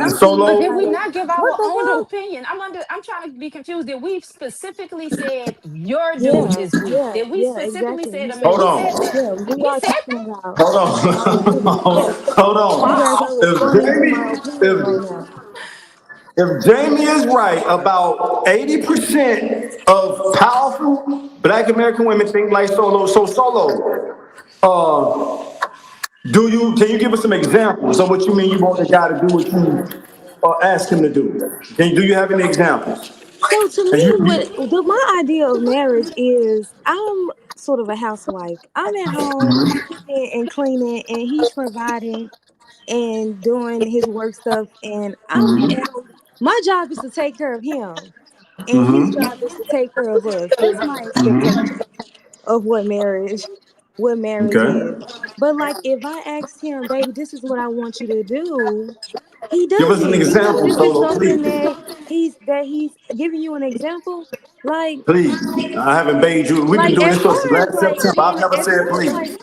I'm But thinking did Solo, we like, not give what our the own fuck? opinion? I'm trying to be confused. Did we specifically said your dude Yeah, is weak? yeah, Did we yeah, specifically exactly. say You the man? hold said We that. said on. that. Yeah, we We are said talking that. about Hold my opinion. on. Yeah, Hold you on. guys are Wow. If responding to my Jamie, opinion right if, now. if Jamie is right about 80% of powerful black American women think like Solo, so Solo, uh, can you give us some examples of what you mean you want the guy to do what you ask him to do? Do you have any examples? So to And me, my idea of marriage is I'm sort of a housewife. I'm at home cooking and cleaning, and he's providing and doing his work stuff, and I'm at home. My job is to take care of him, and his job is to take care of us. That's my expectation of what marriage is. okay, But like if I asked him, baby, this is what I want you to do, he give does us an it because example, this is Solo, something please. that he's giving you an example. Like Please. I haven't paid you. We've been like doing as this far since as last like September. I've being never as said far as please. like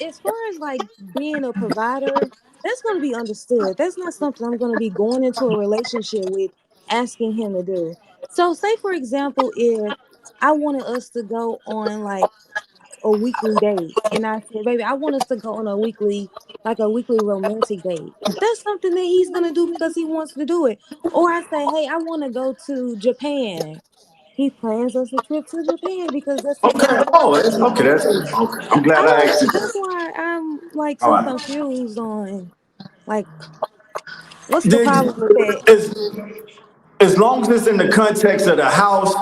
as far as like being a provider, that's going to be understood. That's not something I'm going to be going into a relationship with asking him to do. So say for example, if I wanted us to go on like a weekly date and I said, baby, I want us to go on a weekly romantic date. That's something that he's going to do because he wants to do it. Or I say, hey, I want to go to Japan. He plans us a trip to Japan because that's something Okay. he Oh, wants to okay. do. That's okay. I'm I glad I don't. asked you That's that. why I'm like All so right. confused on like what's the Dig- problem with that? As, as long as it's in the context of the house,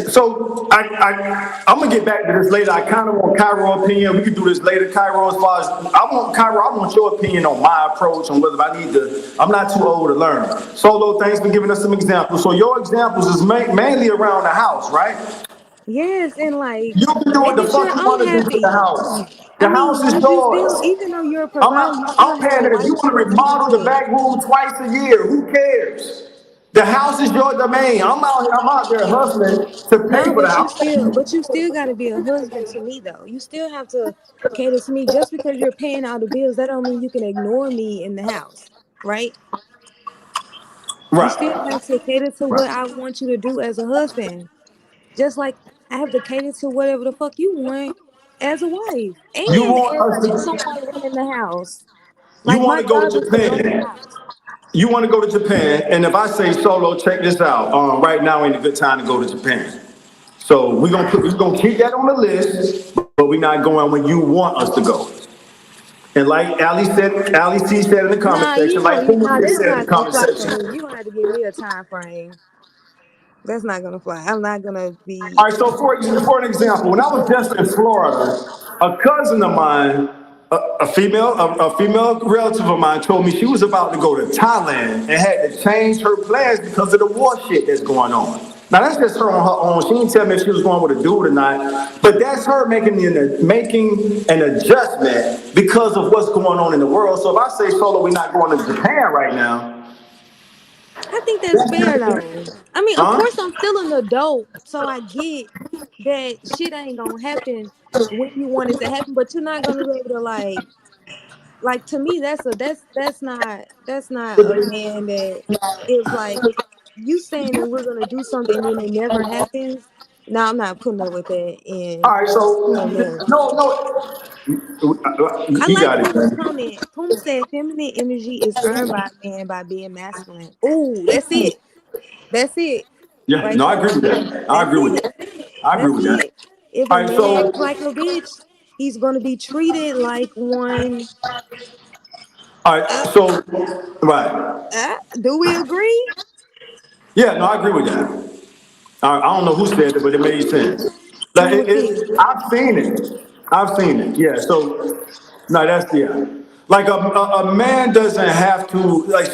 So I'm gonna get back to this later. I kind of want Cairo opinion. We can do this later, Cairo. As far as I want your opinion on my approach on whether I need to. I'm not too old to learn. Solo, thanks for giving us some examples. So your examples is mainly around the house, right? Yes, and like You can do what the making sure fuck you I'm want to do to the happy. house. I The house mean, is but you still, yours. even though you're a provider, you still I'm have a paying it. If you wife want to to be remodel the with. back room twice a year, who cares? The house is your domain. I'm out there hustling to pay No, for the house. but you still got to be a husband to me though. You still have to cater to me. Just because you're paying all the bills, that don't mean you can ignore me in the house, right? You still Right. have to cater to what I want you to do as a husband. Just like I have to cater to whatever the fuck you want as a wife You and want as us to, someone running the house. you Like want my to go job to is to run the Japan. house. You want to go to Japan, and if I say Solo, check this out. Right now ain't a good time to go to Japan. So we're gonna keep that on the list, but we're not going when you want us to go. And like Ali C said in the comment Nah, section, like Puma nah, said that's in the not gonna comment fly for me. section. You're gonna have to give me a time frame. That's not gonna fly. I'm not gonna All be. right, so for an example, when I was just in Florida, a cousin of mine, a female relative of mine, told me she was about to go to Thailand and had to change her plans because of the war shit that's going on. Now that's just her on her own. She didn't tell me if she was going with a dude or not, but that's her making an adjustment because of what's going on in the world. So if I say Solo, we're not going to Japan right now, I think that's fair though. I mean, of huh? course, I'm still an adult, so I get that shit ain't gonna happen when you want it to happen. But you're not gonna be able to like to me. That's not a man that is like you saying that we're gonna do something and then it never happens. No, I'm not putting up with that All in right, so a marriage. no, I you like got it, Puma's man. comment. Puma said feminine energy is earned by a man by being masculine. Ooh, that's it. That's it. Yeah, Right no, I there. agree with that. I That's agree with it. that. I agree That's with that. it. If a All right, man so, acts like a bitch, he's gonna be treated like one. all Uh, right, so, right. do we agree? Yeah, no, I agree with that. I don't know who said it, but it made sense. Like, Puma King. I've seen it. I've seen it. Yeah, so, no, that's, yeah. Like, a man doesn't have to, like,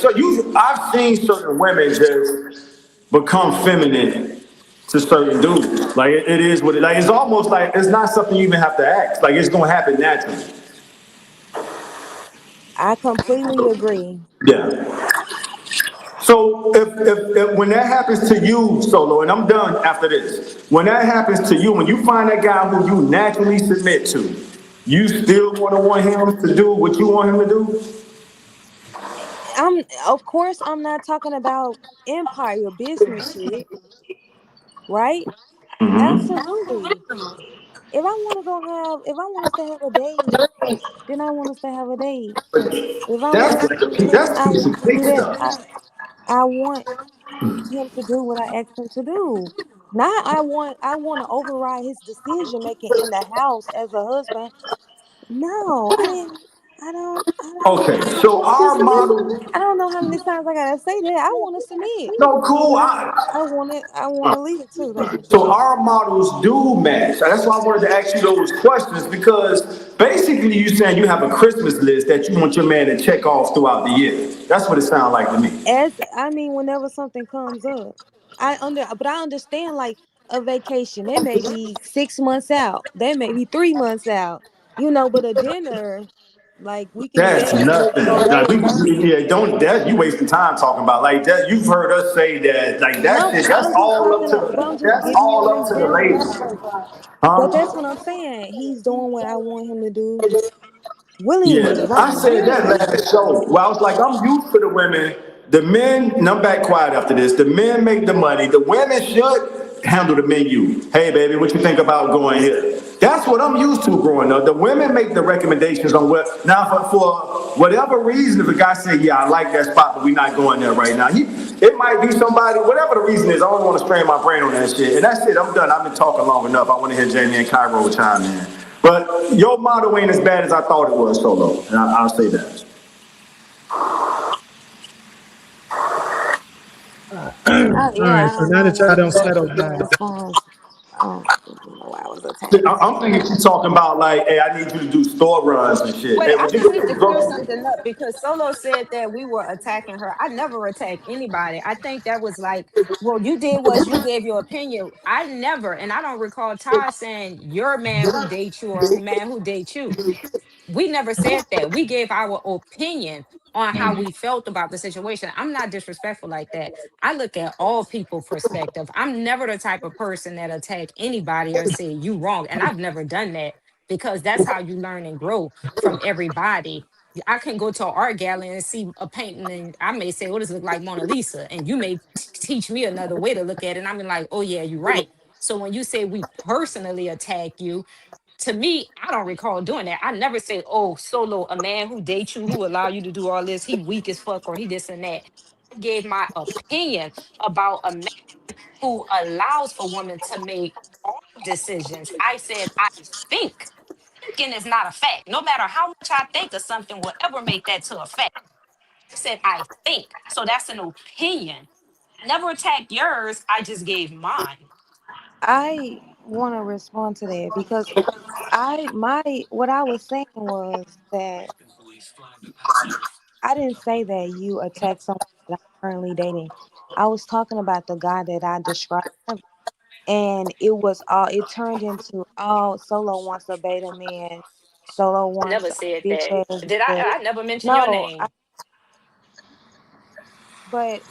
I've seen certain women just become feminine to certain dudes. Like, it is what like, it's almost like, it's not something you even have to ask. Like, it's gonna happen naturally. I completely agree. Yeah. So if when that happens to you, Solo, and I'm done after this, when that happens to you, when you find that guy who you naturally submit to, you still want him to do what you want him to do? Of course I'm not talking about empire business shit, right? Absolutely. If I want us to have a date, then I want us to have a date. If I want That's to do this, that's I piece want of to cake do that. stuff. I want him to do what I asked him to do. Now I want to override his decision making in the house as a husband. No, I didn't. Okay, I don't so want to our submit. model, I don't know how many times I gotta say that. I want to submit, no, but cool. I want it. I want to lead it too, though. So our models do match. That's why I wanted to ask you those questions because basically you saying you have a Christmas list that you want your man to check off throughout the year. That's what it sounds like to me. As I mean, whenever something comes up, but I understand like a vacation. That may be 6 months out. That may be 3 months out. But a dinner, like we can do That's that in nothing. a Now, day or two. yeah, don't that you wasting time talking about like that. You've heard us say that like that No, shit. but I'm just talking. But I'm just That's giving you all an up to the example. ladies, But that's huh? what I'm saying. He's doing what I want him to do willingly, Yeah, I said that voluntarily. last show. Well, I was like, I'm used to the women. The men, and I'm back quiet after this. The men make the money. The women should handle the menu. Hey, baby, what you think about going here? That's what I'm used to growing up. The women make the recommendations on what. Now, for whatever reason, if a guy say, "Yeah, I like that spot, but we're not going there right now," it might be somebody. Whatever the reason is, I don't want to strain my brain on that shit. And that's it. I'm done. I've been talking long enough. I want to hear Jamie and Cairo chime in. But your motto ain't as bad as I thought it was, Solo. And I'll say that. I All right, so now that y'all don't settle down, response. I don't know why I was attacking. I'm thinking she's talking about like, hey, I need you to do store runs and shit. Wait, Hey, I would you just go need to to the clear grocery? something up because Solo said that we were attacking her. I never attacked anybody. I think that was like, well, you did was you gave your opinion. I never, and I don't recall Todd saying you're a man who dates you or a man who dates you. We never said that. We gave our opinion on how we felt about the situation. I'm not disrespectful like that. I look at all people perspective. I'm never the type of person that attack anybody or say you wrong. And I've never done that because that's how you learn and grow from everybody. I can go to an art gallery and see a painting and I may say, what does it look like Mona Lisa? And you may teach me another way to look at it. And I'm like, oh yeah, you're right. So when you say we personally attack you, to me, I don't recall doing that. I never said, "Oh, Solo, a man who dates you, who allow you to do all this, he weak as fuck, or he this and that." I gave my opinion about a man who allows a woman to make all decisions. I said, I think. Thinking is not a fact. No matter how much I think of something, will ever make that to a fact. I said, I think. So that's an opinion. I never attacked yours. I just gave mine. I want to respond to that because what I was saying was that I didn't say that you attacked someone that I'm currently dating. I was talking about the guy that I described, and it turned into Solo wants a beta man, Solo I never wants a said bitch that. ass Did bitch. I never mention your No, name? but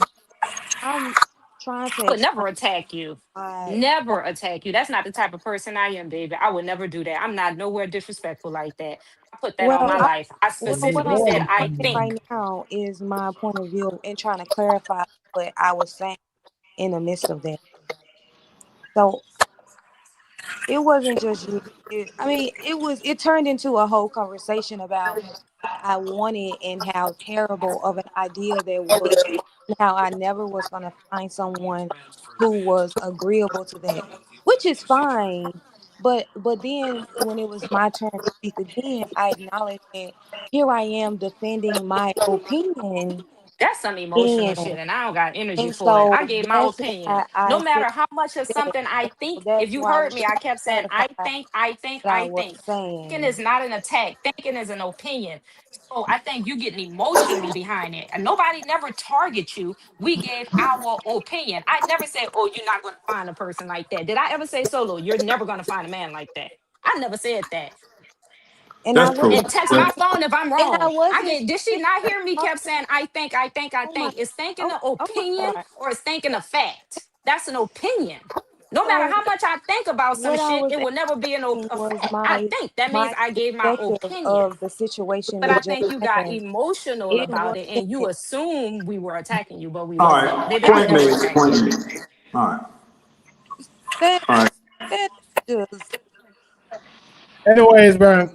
I'm trying to I would explain never attack you. why. Never attack you. That's not the type of person I am, baby. I would never do that. I'm not nowhere disrespectful like that. I put that on Well, my life. I well, what you specifically I'm said, more I explaining than think. right now is my point of view and trying to clarify what I was saying in the midst of that. So it wasn't just you. I mean, it turned into a whole conversation about I wanted and how terrible of an idea that was, and how I never was going to find someone who was agreeable to that, which is fine. But then when it was my turn to speak again, I acknowledged that here I am defending my opinion, That's some emotional and shit, and I don't got energy and for it. so I gave my that's opinion. why No I said matter how much of that. something I So think, if that's you why I heard was me, I trying kept to saying, I clarify think, I think, what I I was think. Thinking saying. is not an attack. Thinking is an opinion. So I think you getting emotional behind it. And nobody never target you. We gave our opinion. I never said, oh, you're not going to find a person like that. Did I ever say, Solo, you're never going to find a man like that? I never said that. And I That's true. wasn't And text my phone if I'm and I wrong. I wasn't get, did she saying not hear me oh, kept saying I think, I think, I oh my think. Is thinking oh, an oh my opinion god. or is thinking a fact? That's an opinion. No matter So how much I think about some what I shit, was it will never be asking a was fact. I think that means my I gave my perspective opinion. of the situation But that I just think you got happened. emotional It about it and you wasn't assumed we were attacking you, but we All wasn't. right, Baby, I point never made. attacked Point you. made. All right, that all right. that just anyways, bro.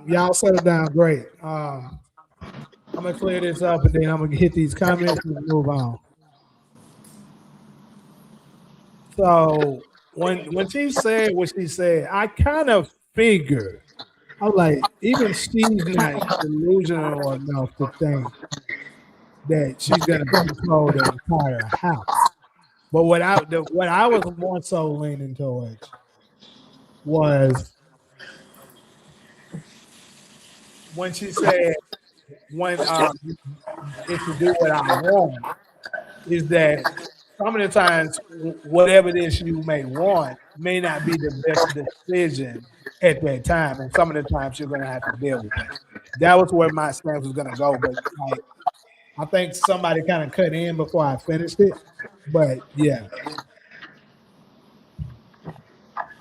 Y'all settle down. Great. I'm gonna clear this up and then I'm gonna hit these comments and move on. So when she said what she said, I kind of figured. I was like, even she's not delusional enough to think that she's gonna control the entire house. But what I was more so leaning towards was when she said when it's to do what I want, is that some of the times whatever it is you may want may not be the best decision at that time, and some of the times you're going to have to deal with that. That was where my stance was going to go, but like I think somebody kind of cut in before I finished it. But yeah,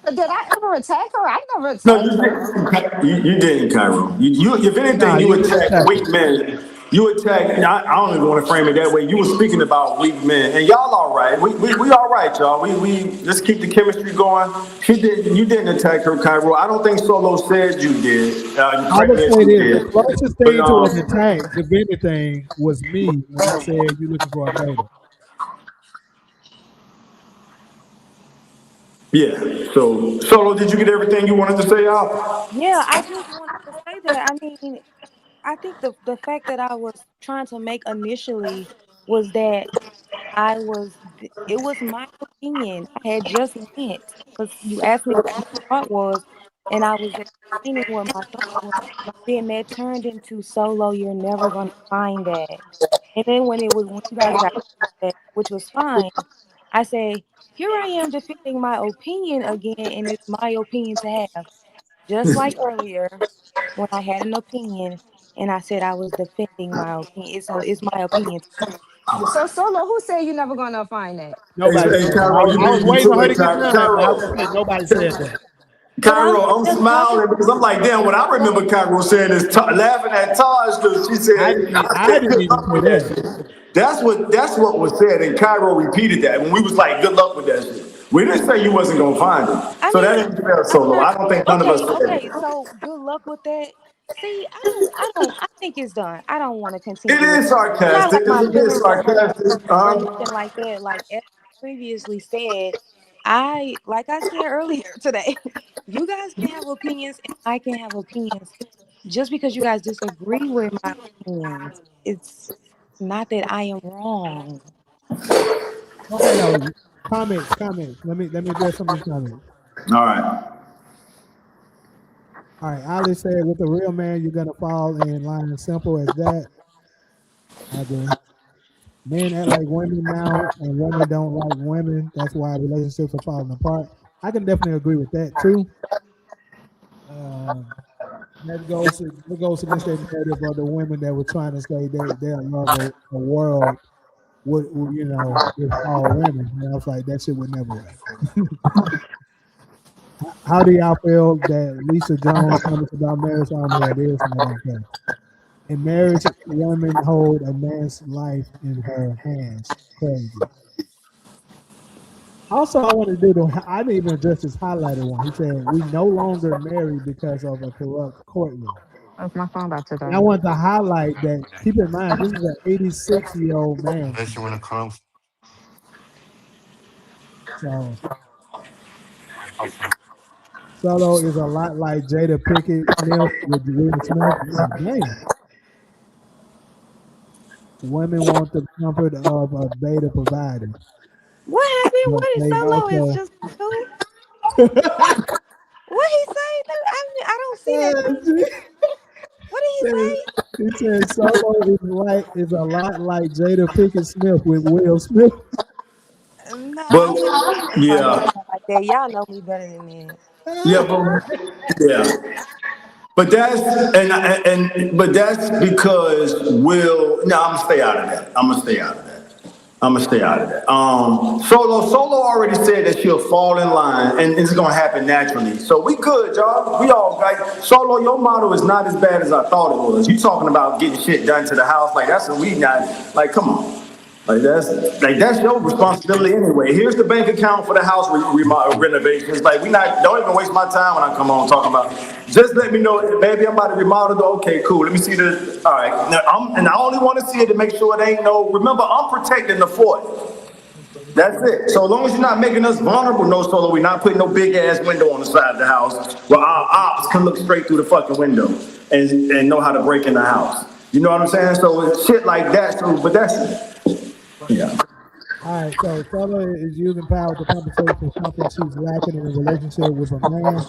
But did I ever attack her? I never No, attacked her. you didn't, Cairo. If nah, anything, you you didn't attack attack her. weak men. You attack. I don't even want to frame it that way. You were speaking about weak men, and y'all all right. We all right, y'all. We let's keep the chemistry going. She didn't. You didn't attack her, Cairo. I don't think Solo said you did. I Correct would me if say you this: the did. closest But thing to an attack, if anything, was me when I said you're looking for a beta. yeah. So Solo, did you get everything you wanted to say out? yeah, I just wanted to say that. I mean, I think the fact that I was trying to make initially was that it was my opinion. I had just went because you asked me what my thought was, and I was explaining what my thought was. Then that turned into solo. You're never gonna find that. And then when you guys got that, which was fine, I say here I am defending my opinion again, and it's my opinion to have. Just like earlier when I had an opinion and I said I was defending my opinion. It's my opinion. So Solo, who said you never gonna find that? Hey, Nobody hey said that. Cairo, you I was beat me waiting on to her it, to get done, but I was Cairo. gonna say nobody said that. But I'm Cairo, I'm just talking. smiling because I'm like, damn, what I remember Cairo saying is laughing at Taj because she said, I I said, didn't good even luck say with that that. shit. That's what was said, and Cairo repeated that when we was like, good luck with that shit. We didn't say you wasn't gonna find it. I So that mean, ain't fair I'm solo. not I don't think none of us okay. said Okay, it. so good luck with that. See, I think it's done. I don't want to It continue it. is It's not sarcastic. like my It's a bit feelings are hurt sarcastic. or nothing like that. Like as I previously said, like I said earlier today, you guys can have opinions and I can have opinions. Just because you guys disagree with my opinions, it's not that I am wrong. Okay, no comments. Let me address some of these comments. All right. All right, Ali said, "With a real man, you're gonna fall in line. Simple as that." I agree. Men act like women now, and women don't like women. That's why relationships are falling apart. I can definitely agree with that too. Um, that goes against that narrative of the women that were trying to say they love a world with all women. And I was like, that shit would never work. How do y'all feel that Lisa Jones comments about marriage? I don't know what it is, and I don't care. In marriage, women hold a man's life in her hands. Crazy. Also, I want to I didn't even address this highlighted one. He said, we no longer marry because of a corrupt courtroom. What's my phone about to And I die? want to highlight that, keep in mind, this is an 86-year-old man. Especially when it comes So, Solo is a lot like Jada Pickett Smith with Will Smith. Damn. Women want the comfort of a beta provider. What happened? But What is they solo is also just who? What he say? I don't see that. What did he said, say? he said Solo is a lot like Jada Pickett Smith with Will Smith. No, I But wouldn't describe yeah, myself like that. Y'all know me better than that. yeah, but yeah. But that's because Will. No, I'm gonna stay out of that. Solo already said that she'll fall in line, and it's gonna happen naturally. So we good, y'all. We all right. Solo, your model is not as bad as I thought it was. You talking about getting shit done to the house? Like that's what we not. Like, come on. Like that's your responsibility anyway. Here's the bank account for the house renovations. Like we not don't even waste my time when I come on talking about. Just let me know, baby. I'm about to remodel. Okay, cool. Let me see the. All right, now, and I only want to see it to make sure it ain't no. Remember, I'm protecting the fort. That's it. So as long as you're not making us vulnerable, no solo, we're not putting no big ass window on the side of the house where our ops can look straight through the fucking window and know how to break in the house. You know what I'm saying? So it's shit like that. So, but that's it. Yeah. All right, so Solo is using power to compensate for something she's lacking in a relationship with a man.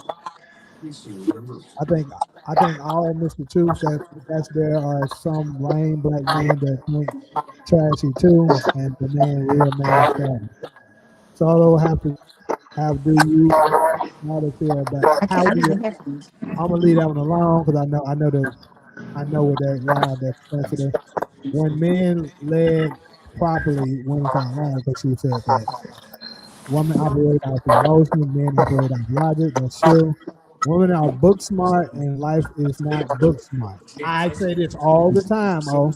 I think I think all Mr. Truths that's there are some lame black men that think trashy too, and the man real man status. Solo have do you how to feel about I how can't. I do don't you? have headphones. I'm gonna leave that one alone because I know with that line that's sensitive. When men led properly, women can't lie because she said that. Women operate off emotion, men operate off logic. That's true. Women are book smart, and life is not book smart. I say this all the time. Oh,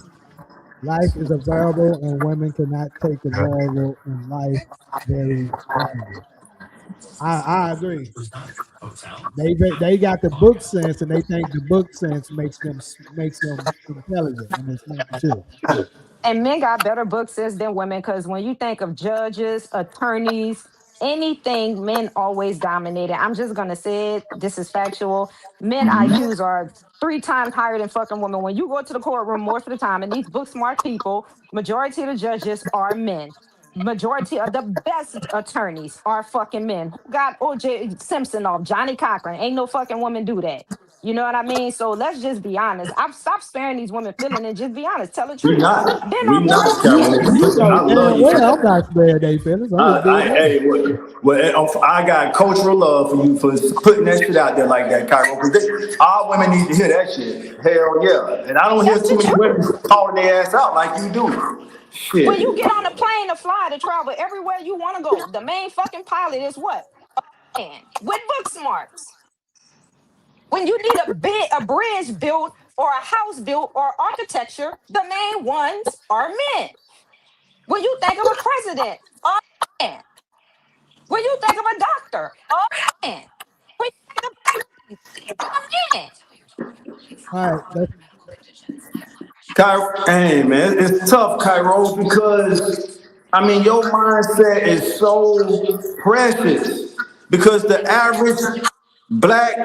life is a variable, and women cannot take the variable in life very lightly. I agree. They got the book sense, and they think the book sense makes them intelligent, and it's not true. And men got better book sense than women because when you think of judges, attorneys, anything, men always dominated. I'm just gonna say it. This is factual. Men IQs are 3 times higher than fucking women. When you go to the courtroom, most of the time, and these book smart people, majority of the judges are men. majority of the best attorneys are fucking men. Who got OJ Simpson off? Johnny Cochran. Ain't no fucking woman do that. You know what I mean? So let's just be honest. I've stopped sparing these women feeling and just be honest. Tell the We truth. not. Been We on both not, You, Carol. sides. you I know love damn you for well I'm that. not sparing their feelings. I'm just being honest. Hey, I got cultural love for you for putting that shit out there like that, Cairo. Because our women need to hear that shit. Hell yeah. And I don't hear That's too the many women truth. calling their ass out like you do. When you Shit. get on a plane to fly to travel everywhere you want to go, the main fucking pilot is what? Man, with book smarts. When you need a bridge built or a house built or architecture, the main ones are men. When you think of a president, a man. When you think of a doctor, a man. When you think of a man. All right, let's Cairo, hey man, it's tough, Cairo, because I mean your mindset is so precious. Because the average black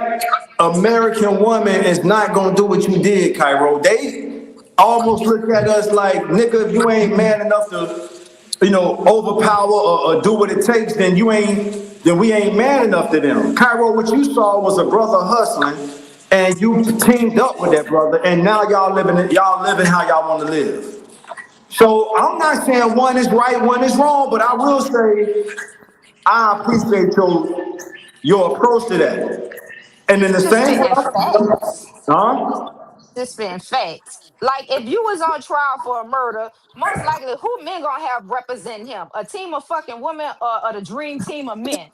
American woman is not gonna do what you did, Cairo. They almost look at us like, nigga, if you ain't man enough to, overpower or do what it takes, then we ain't man enough to them. Cairo, what you saw was a brother hustling, and you teamed up with that brother, and now y'all living how y'all want to live. So I'm not saying one is right, one is wrong, but I will say I appreciate your approach to that. And in the Just same spitting way, facts. huh? Just spitting facts. Like if you was on trial for a murder, most likely who men gonna have represent him? A team of fucking women or the dream team of men?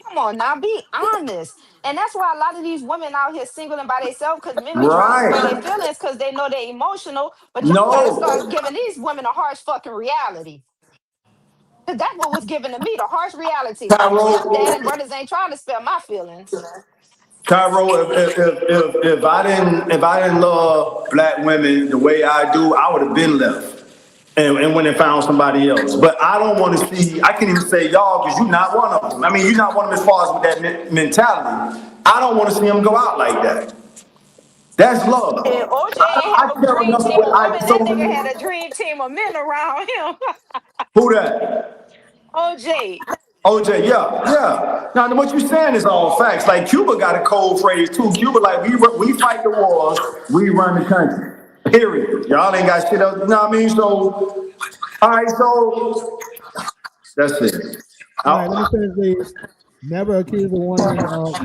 Come on now, be honest. And that's why a lot of these women out here single and by themselves because men be trying to spare their Right. feelings because they know they're emotional. But y'all gotta No. start giving these women a harsh fucking reality. Cause that's what was given to me, the harsh reality. Stepdad and Cairo, brothers ain't trying to spare my feelings. Cairo, if I didn't love black women the way I do, I would have been left and went and found somebody else. But I don't want to see. I can't even say y'all because you're not one of them. I mean, you're not one of them as far as with that mentality. I don't want to see them go out like that. That's And love. OJ ain't I have a care dream enough of team what of I women. That nigga so. had a dream team of men around him. Who that? OJ. OJ, yeah, yeah. Now, what you're saying is all facts. Like Cuba got a cold phrase too. Cuba, like we fight the wars, we run the country. Period. Y'all ain't got shit else. You know what I mean? So, all right. So that's it. all right, let me Uh, finish these. Never accuse a woman of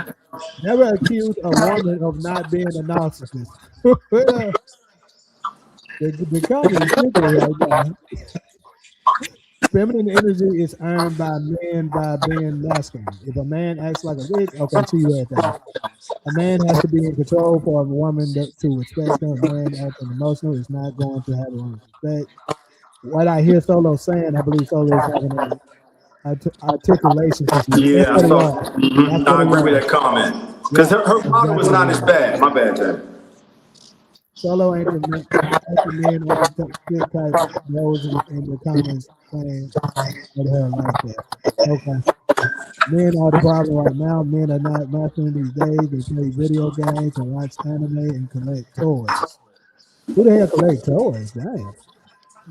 never accuse a woman of not being a narcissist. The comment is stupid right now. Feminine energy is earned by men by being masculine. If a man acts like a bitch, okay, she read that. A man has to be in control for a woman to respect him. A man acting emotional is not going to have a woman's respect. What I hear Solo saying, I believe Solo is having an articulation issue. That's yeah. what it So was. That's what I it agree with was. that comment because Yeah, her that's father was exactly what not it as was. bad. My bad, Jay. Solo ain't the men on the shit type those in the comments saying what the hell like that. Okay. Men are the problem right now. Men are not masculine these days. They play video games and watch anime and collect toys. Who the hell collect toys? Dang.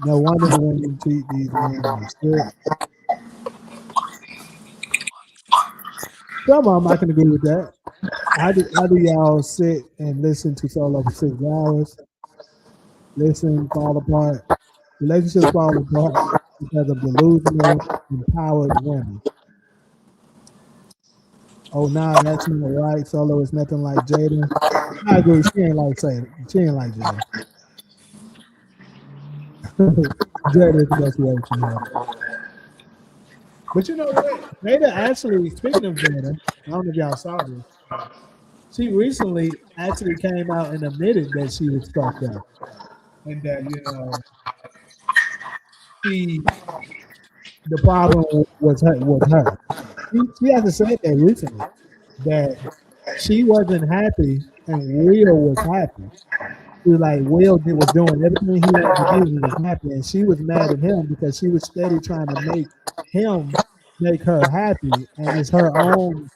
No wonder the women treat these men like shit. Some of them I can agree with that. How do y'all sit and listen to Solo for 6 hours? Listen, fall apart. Relationships fall apart because of delusional, empowered women. Oh, nah, that's not right. Solo is nothing like Jada. I agree. She ain't like She ain't like Jada. Jada is the best way she had it. But you know what? Jada actually, speaking of Jada, I don't know if y'all saw this. She recently actually came out and admitted that she was fucked up and that she the problem was her. She hasn't said that recently that she wasn't happy and Will was happy. She was like Will was doing everything he wanted to do. He was happy, and she was mad at him because she was steady trying to make her happy, and it's her own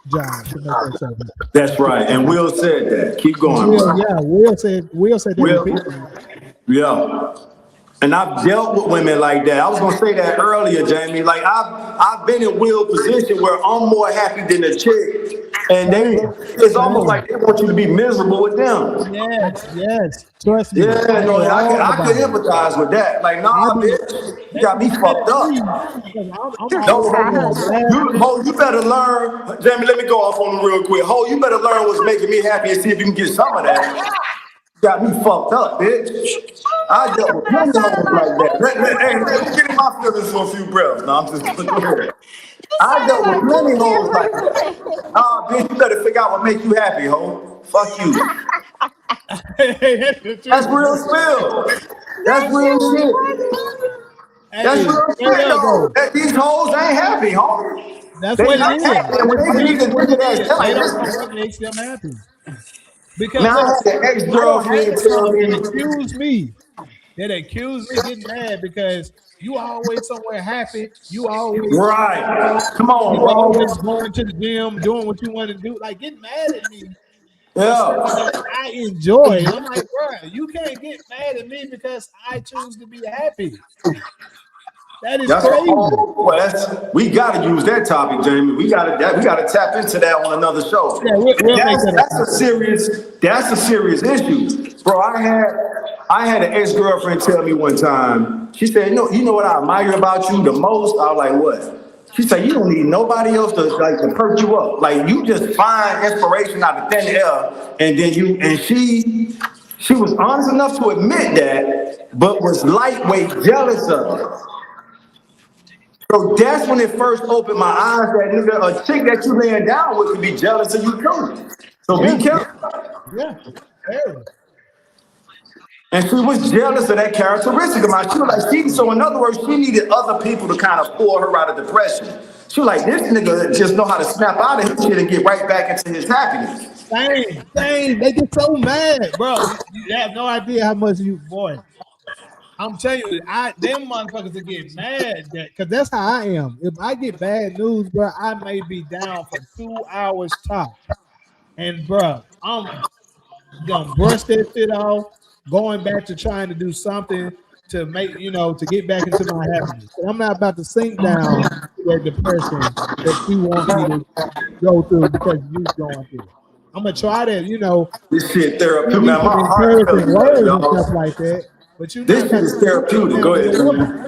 job to make herself happy. That's right. And Will said that. Keep And going, Will, bro. yeah, Will said that Will, repeatedly. yeah. And I've dealt with women like that. I was gonna say that earlier, Jamie. Like I've been in Will's position where I'm more happy than the chick, and it's almost Same. like they want you to be miserable with them. Yes. Trust me. Yeah, I no, know all I could about it. empathize with that. Like, I nah, be bitch, you they got be me mad fucked at up. me because I'm No, always somewhere you laughing. better learn, Jamie. Let me go off on them real quick. Ho, you better learn what's making me happy and see if you can get some of that. Got me fucked up, bitch. I dealt with That plenty of sounded hoes like like that. Let me Oprah. get in my feelings for a few breaths. No, I'm just go ahead. You I sounded dealt with like plenty of Pookie hoes and like that. Ray. Nah, bitch, you better figure out what makes you happy, ho. Fuck you. That's the That's truth. real spill. That's That real shit was shit. funny. That's Hey, real straight shit, up though. though. These hoes ain't happy, homie. That's They what it not is. happy. And when That's they meet a really what nigga it that's is. they're They like, don't know listen, what makes them happy. Because man, I look, had an I don't hate ex-girlfriend a tell motherfucker that me, accuse me. That accuse me getting mad because you always somewhere happy. right, come on, You always bro. going to the gym, doing what you want to do. Like get mad at me for something Yeah. that I enjoy. And I'm like, bro, you can't get mad at me because I choose to be happy. That is That's a crazy. whole. Well, we got to use that topic, Jamie. We got to tap into that on another show. Yeah, we'll make that That's a a topic. serious issue, bro. I had an ex girlfriend tell me one time. She said, you know what I admire about you the most? I was like, what? She said, you don't need nobody else to perk you up. Like you just find inspiration out of thin air, and then she was honest enough to admit that, but was lightweight jealous of it. So that's when it first opened my eyes that nigga, a chick that you laying down with could be jealous of you too. So Yeah, be careful. yeah. Very. And she was jealous of that characteristic of mine. She was like, so in other words, she needed other people to kind of pull her out of depression. She was like, this nigga just know how to snap out of his shit and get right back into his happiness. Same. They get so mad, bro. You have no idea how much boy. I'm telling you, them motherfuckers will get mad because that's how I am. If I get bad news, bro, I may be down for 2 hours top. And bro, I'm gonna brush that shit off, going back to trying to do something to make to get back into my happiness. I'm not about to sink down to that depression that you want me to go through because you going through it. I'm gonna try to, This shit give therapeutic, you man. some My heart encouraging felt better, words and stuff y'all. like that, but you're not This shit about to is sink me therapeutic. Go down in ahead, the river. man.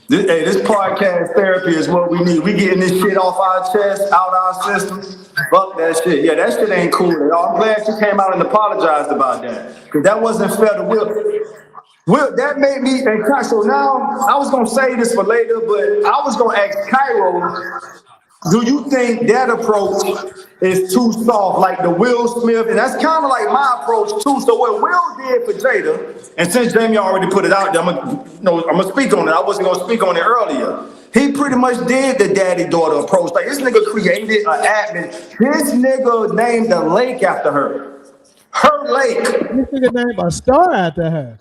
This podcast therapy is what we need. We getting this shit off our chest, out our system. Fuck that shit. Yeah, that shit ain't cool at all. I'm glad you came out and apologized about that. Because that wasn't fair to Will. Will, that made me, and so now, I was going to say this for later, but I was going to ask Cairo, do you think that approach is too soft, like the Will Smith? And that's kind of like my approach too. So what Will did for Jada, and since Jamie already put it out there, I'm gonna speak on it. I wasn't gonna speak on it earlier. He pretty much did the daddy-daughter approach. Like this nigga created an atmosphere. This nigga named a lake after her. Her lake. This nigga named a star after her.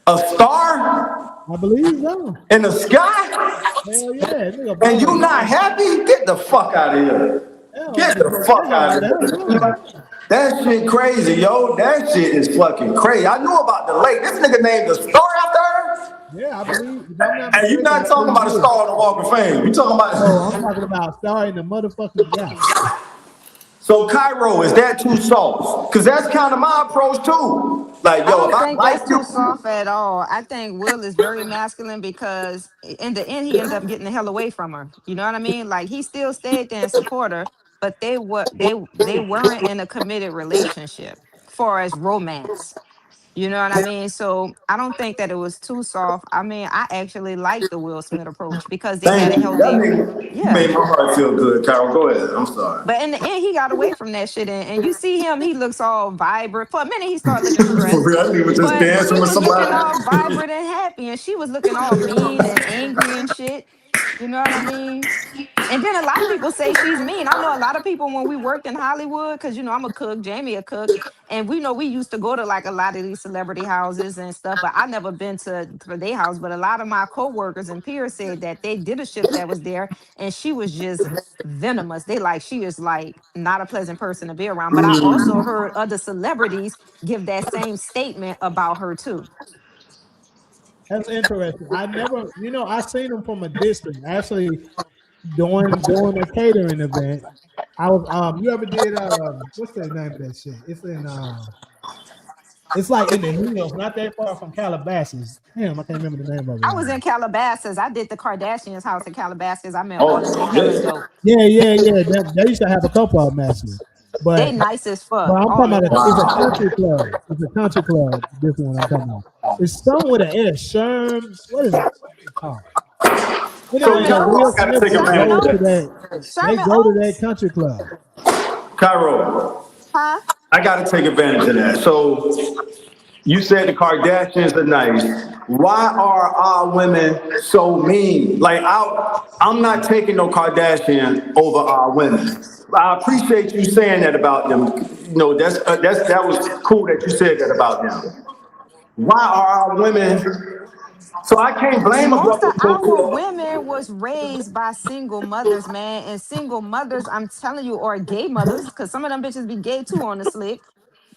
A star I believe so. in the sky? Hell yeah, nigga And bought a you not happy? Get the fuck out of here. hell, Get the fuck out of here. That shit crazy, yo. That shit is fucking crazy. I knew about the lake. This nigga named the star after her? Yeah, I believe. If I'm not And you mistaken, not talking about a star on the Walk of Fame. You talking no, I'm about talking about star in the motherfucking yeah. So Cairo, is that too soft? Cause that's kind of my approach too. Like, I yo, if don't I think like that's you, too soft at all. I think Will is very masculine because in the end he ended up getting the hell away from her. You know what I mean? Like he still stayed there and support her, but they weren't in a committed relationship far as romance. You know what I mean? So I don't think that it was too soft. I mean, I actually like the Will Smith approach because they had thank a you. That healthy, you yeah. made my heart feel good, Cairo. Go ahead. I'm sorry. But in the end, he got away from that shit, and you see him. He looks all vibrant. For a minute, he started looking For stressed, real, he was just but dancing he with was looking somebody. all vibrant and happy, and she was looking all mean and angry and shit. You know what I mean? And then a lot of people say she's mean. I know a lot of people when we worked in Hollywood, because I'm a cook, Jamie a cook, and we know we used to go to like a lot of these celebrity houses and stuff. But I never been to for their house. But a lot of my coworkers and peers said that they did a shift that was there, and she was just venomous. They like she is like not a pleasant person to be around. But I also heard other celebrities give that same statement about her too. That's interesting. I never, I seen them from a distance. Actually, doing a catering event. I was you ever did what's the name of that shit? It's like in the hills, not that far from Calabasas. Damn, I can't remember the name of it I right was in now. Calabasas. I did the Kardashians' house in Calabasas. I met all of them. Oh They hella shit! dope. Yeah. They used to have a couple of them actually. They But nice as but fuck, I'm talking all of about them. it's a Wow. country club. It's a country club. This one I'm talking about. It's some with an S. Sherm. What is it called? Sherman So I Will Oaks. gotta Smith. take Sherman advantage of Oaks. that. They Sherman go to that Oaks. country club. Cairo, Huh? I gotta take advantage of that. So you said the Kardashians are nice. Why are our women so mean? Like I'm not taking no Kardashian over our women. I appreciate you saying that about them. That was cool that you said that about them. Why are our women? So I can't blame a Most brother of our for. women was raised by single mothers, man. And single mothers, I'm telling you, or gay mothers, because some of them bitches be gay too on the slick.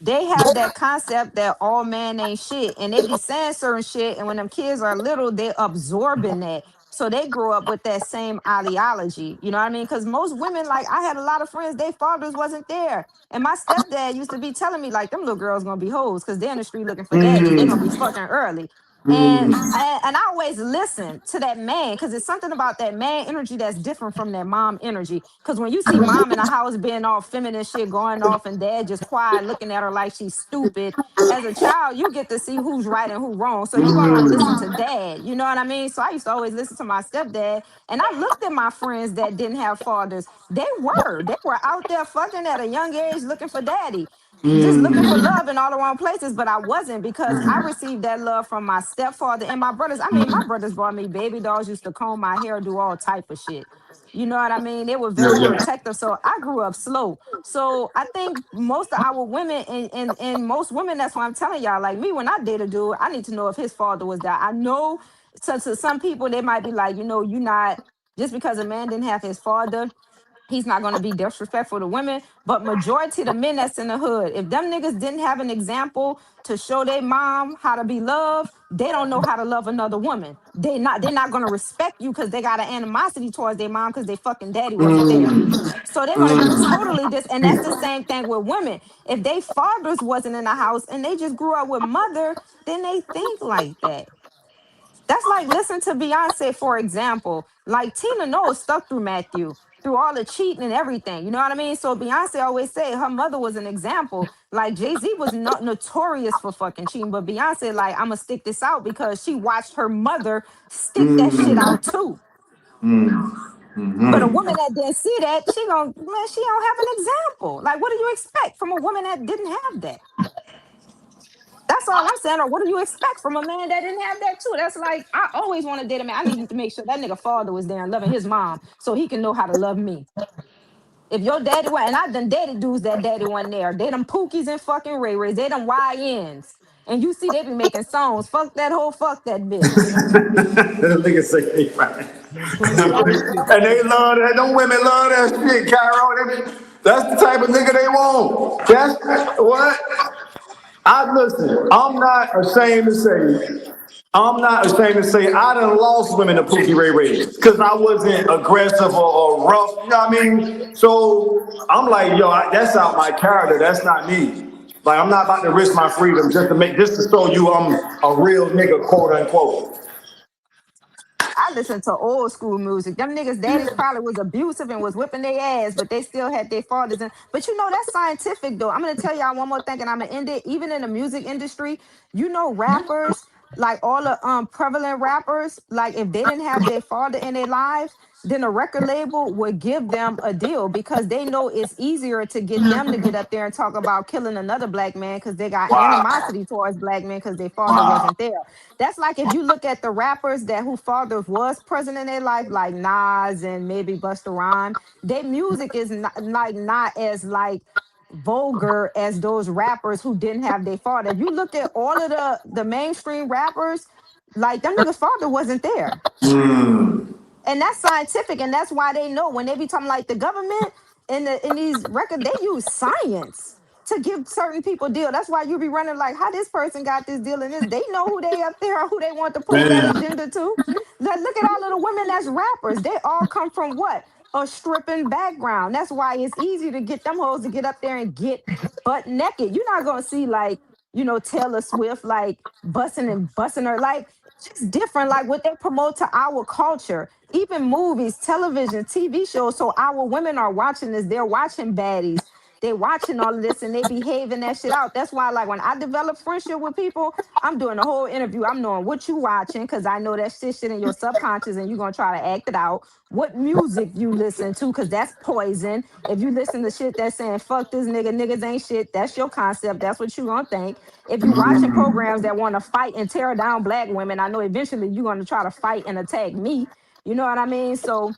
They have that concept that all man ain't shit, and they be saying certain shit, and when them kids are little, they absorbing that. So they grow up with that same ideology. You know what I mean? Because most women, like I had a lot of friends, their fathers wasn't there. And my stepdad used to be telling me, like, them little girls gonna be hoes because they're in the street looking for daddies. They're gonna be fucking early. And I always listen to that man because it's something about that man energy that's different from that mom energy. Because when you see mom in the house being all feminine shit going off and dad just quiet looking at her like she's stupid, as a child you get to see who's right and who wrong. So you're gonna listen to dad. You know what I mean? So I used to always listen to my stepdad, and I looked at my friends that didn't have fathers. They were out there fucking at a young age looking for daddy, just looking for love in all the wrong places, but I wasn't because I received that love from my stepfather and my brothers. I mean, my brothers brought me baby dolls, used to comb my hair, do all type of shit. You know what I mean? They were very protective. So I grew up slow. So I think most of our women and most women, that's why I'm telling y'all, like me, when I date a dude, I need to know if his father was there. I know to some people, they might be like, you not just because a man didn't have his father, he's not going to be disrespectful to women, but majority of the men that's in the hood, if them niggas didn't have an example to show their mom how to be loved, they don't know how to love another woman. They're not going to respect you because they got an animosity towards their mom because their fucking daddy wasn't there. So they're going to be totally and that's the same thing with women. If they fathers wasn't in the house and they just grew up with mother, then they think like that. That's like listen to Beyonce, for example. Like Tina Knowles stuck through Matthew, through all the cheating and everything. You know what I mean? So Beyonce always say her mother was an example. Like Jay-Z was not notorious for fucking cheating, but Beyonce, like, I'ma stick this out because she watched her mother stick that shit out too. But a woman that didn't see that, she don't have an example. Like, what do you expect from a woman that didn't have that? That's all I'm saying. Or what do you expect from a man that didn't have that too? That's like I always want to date a man. I need to make sure that nigga father was there and loving his mom so he can know how to love me. If your daddy went, and I done dated dudes that daddy wasn't there. They them Pookies and fucking Ray Rays. They them YNs. And you see they be making songs. Fuck that hoe, fuck that bitch. The nigga say they right. Them Pookie Icy. And they love that. Them women love that shit, Cairo. That's the type of nigga they want. That's what. I listen. I'm not ashamed to say I done lost women to Pookie Ray Ray because I wasn't aggressive or rough. You know what I mean? So I'm like, yo, that's out my character. That's not me. Like I'm not about to risk my freedom just to show you I'm a real nigga, quote unquote. I listen to old school music. Them niggas' daddies probably was abusive and was whipping their ass, but they still had their fathers. But that's scientific though. I'm gonna tell y'all one more thing, and I'm gonna end it. Even in the music industry, rappers, like all the prevalent rappers, like if they didn't have their father in their lives, then a record label would give them a deal because they know it's easier to get them to get up there and talk about killing another black man because they got Wow. animosity towards black men because their father Wow. wasn't there. That's like if you look at the rappers that who father was present in their life, like Nas and maybe Busta Rhymes, their music is not as like vulgar as those rappers who didn't have their father. If you look at all of the mainstream rappers, like them niggas' father wasn't there. Mm. And that's scientific, and that's why they know when they be talking like the government in these records, they use science to give certain people deal. That's why you be running like how this person got this deal and this. They know who they up there, who they want to push that Man. agenda to. Look at all of the women that's rappers. They all come from what? A stripping background. That's why it's easy to get them hoes to get up there and get butt naked. You're not gonna see like, Taylor Swift like busting her like just different, like what they promote to our culture, even movies, television, TV shows. So our women are watching this, they're watching baddies, they're watching all of this and they behaving that shit out. That's why, like, when I develop friendship with people, I'm doing a whole interview. I'm knowing what you watching because I know that shit in your subconscious and you're gonna try to act it out. What music you listen to, because that's poison. If you listen to shit that's saying fuck this nigga, niggas ain't shit, that's your concept. That's what you gonna think. If you watching programs that want to fight and tear down black women, I know eventually you're gonna try to fight and attack me. You know what I mean? So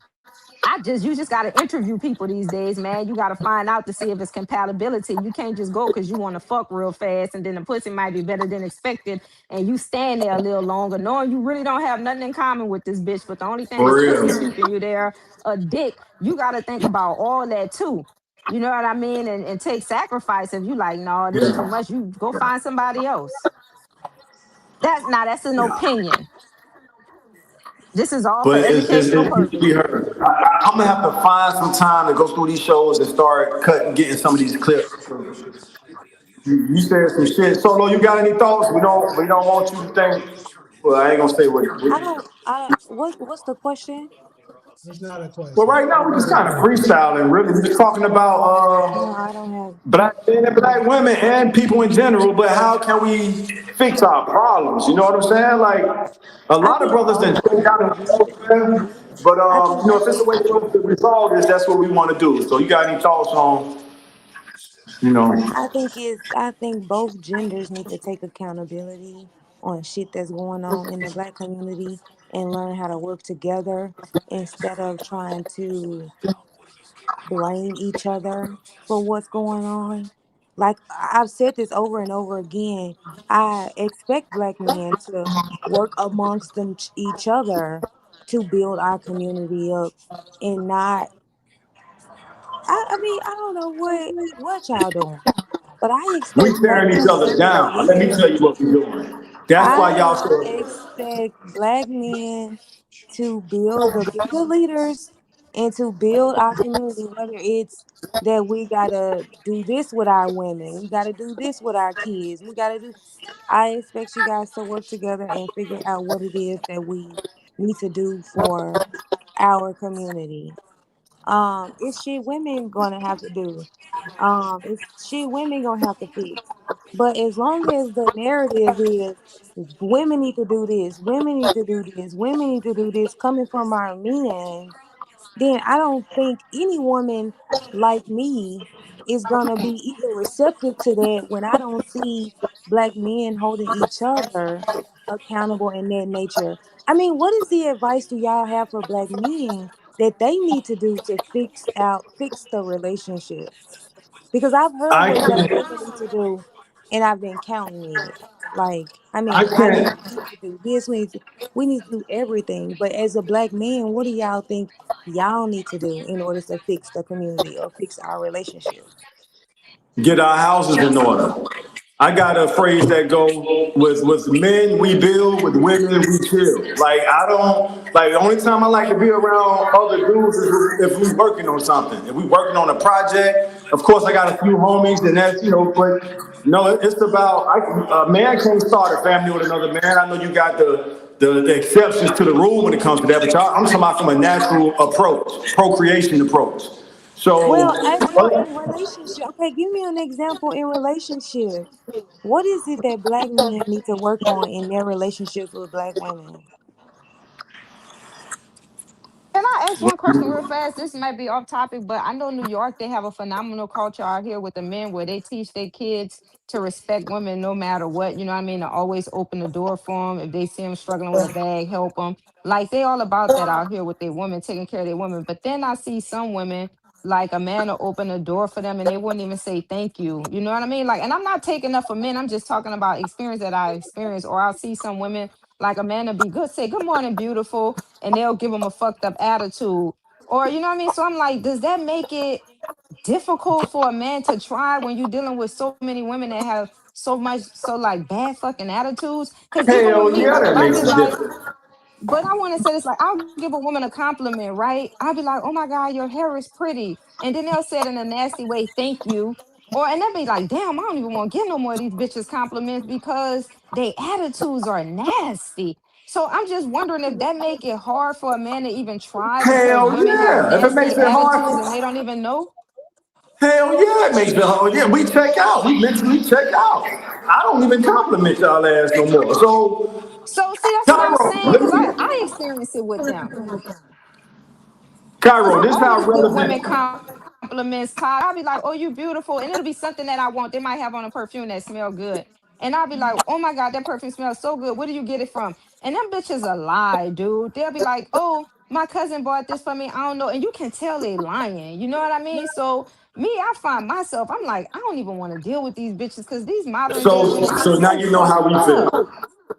you just gotta interview people these days, man. You gotta find out to see if it's compatibility. You can't just go because you want to fuck real fast and then the pussy might be better than expected and you stand there a little longer, knowing you really don't have nothing in common with this bitch, but the only thing For is pussy real. keeping you there, a dick. You gotta think about all that too. You know what I mean? And take sacrifice if you like, no, this too Yeah. much. You go find somebody else. That's an Yeah. opinion. This is all for But educational it needs to be purposes. heard. I'm gonna have to find some time to go through these shows and start cutting, getting some of these clips. You said some shit. Solo, you got any thoughts? We don't want you to think. Well, I ain't gonna say I what. don't. What's the question? It's not a Well, question. right now we're What just is kind of it? freestyling. Really, we're just talking about No, I don't have. black men and black women and people in general. But how can we fix our problems? You know what I'm saying? Like a I lot of think. brothers that check out and but I think if both. it's a way for us to resolve this, that's what we want to do. So you got any thoughts on, you know? I think both genders need to take accountability on shit that's going on in the black community and learn how to work together instead of trying to blame each other for what's going on. Like I've said this over and over again, I expect black men to work amongst each other to build our community up and not. I mean, I don't know what y'all doing, but I We expect black tearing each men other to be down. Let me leaders. tell you what we're doing. That's why I y'all said expect black men to be the leaders and to build our community, whether it's that we gotta do this with our women, we gotta do this with our kids, we gotta do. I expect you guys to work together and figure out what it is that we need to do for our community. It's shit women gonna have to do. It's shit women gonna have to fix. But as long as the narrative is women need to do this, women need to do this, women need to do this coming from our men, then I don't think any woman like me is gonna be even receptive to that when I don't see black men holding each other accountable in that nature. I mean, what is the advice do y'all have for black men that they need to do to fix the relationship? Because I've heard I what black can women need to do and I've been counting it. Like, I I mean, can't we need to do this, we need to do everything. But as a black man, what do y'all think y'all need to do in order to fix the community or fix our relationship? get our houses in order. I got a phrase that go with men we build, with women we chill. Like I don't like the only time I like to be around other dudes is if we working on something. If we working on a project, of course I got a few homies and that's but no, it's about a man can't start a family with another man. I know you got the exceptions to the rule when it comes to that, but I'm talking about from a natural approach, procreation approach. Well, So as for in relationship, okay, give me an example in relationship. What is it that black men need to work on in their relationships with black women? Can I ask one question real fast? This might be off topic, but I know New York, they have a phenomenal culture out here with the men where they teach their kids to respect women no matter what. You know what I mean? To always open the door for them. If they see them struggling with a bag, help them. Like they all about that out here with their women, taking care of their women. But then I see some women, like a man will open the door for them and they wouldn't even say thank you. You know what I mean? Like, and I'm not taking up for men. I'm just talking about experience that I experienced. Or I'll see some women, like a man will be good, say, good morning, beautiful, and they'll give them a fucked up attitude. Or you know what I mean? So I'm like, does that make it difficult for a man to try when you're dealing with so many women that have so like bad fucking attitudes? Because even with Hell me, yeah, right? that I'll makes be a like, difference. but I want to say this, like I'll give a woman a compliment, right? I'll be like, oh my God, your hair is pretty. And then they'll say it in a nasty way, thank you. Or and they'll be like, damn, I don't even want to get no more of these bitches compliments because their attitudes are nasty. So I'm just wondering if that make it hard for a man to even try because Hell women have yeah. If it makes nasty it hard attitudes and for they don't even know. hell yeah, it makes it hard. Yeah, we check out. We mentally check out. I don't even compliment y'all ass no more. So So see, that's what I'm Cairo, saying because let me I experience it with them. Cause Cairo, I this is how always give women relevant. compliments, Todd. I'll be like, "Oh, you beautiful," and it'll be something that I want. They might have on a perfume that smell good, and I'll be like, "Oh my God, that perfume smells so good. Where do you get it from?" And them bitches a lie, dude. They'll be like, "Oh, my cousin bought this for me. I don't know," and you can tell they lying. You know what I mean? So me, I find myself, I'm like, I don't even want to deal with these bitches because these modern day women are So now so you know how fucked we feel. up.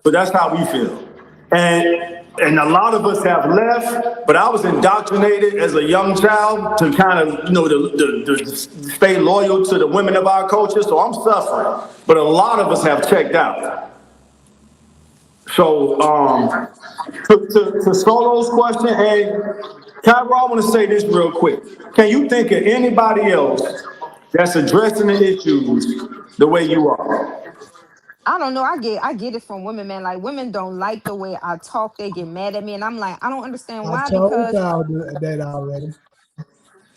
So that's how we feel. And a lot of us have left, but I was indoctrinated as a young child to kind of, to stay loyal to the women of our culture. So I'm suffering. But a lot of us have checked out. So to Solo's question, and Kyra, I want to say this real quick. Can you think of anybody else that's addressing the issues the way you are? I don't know. I get it from women, man. Like women don't like the way I talk. They get mad at me, and I'm like, I don't understand I why. told Because y'all that already.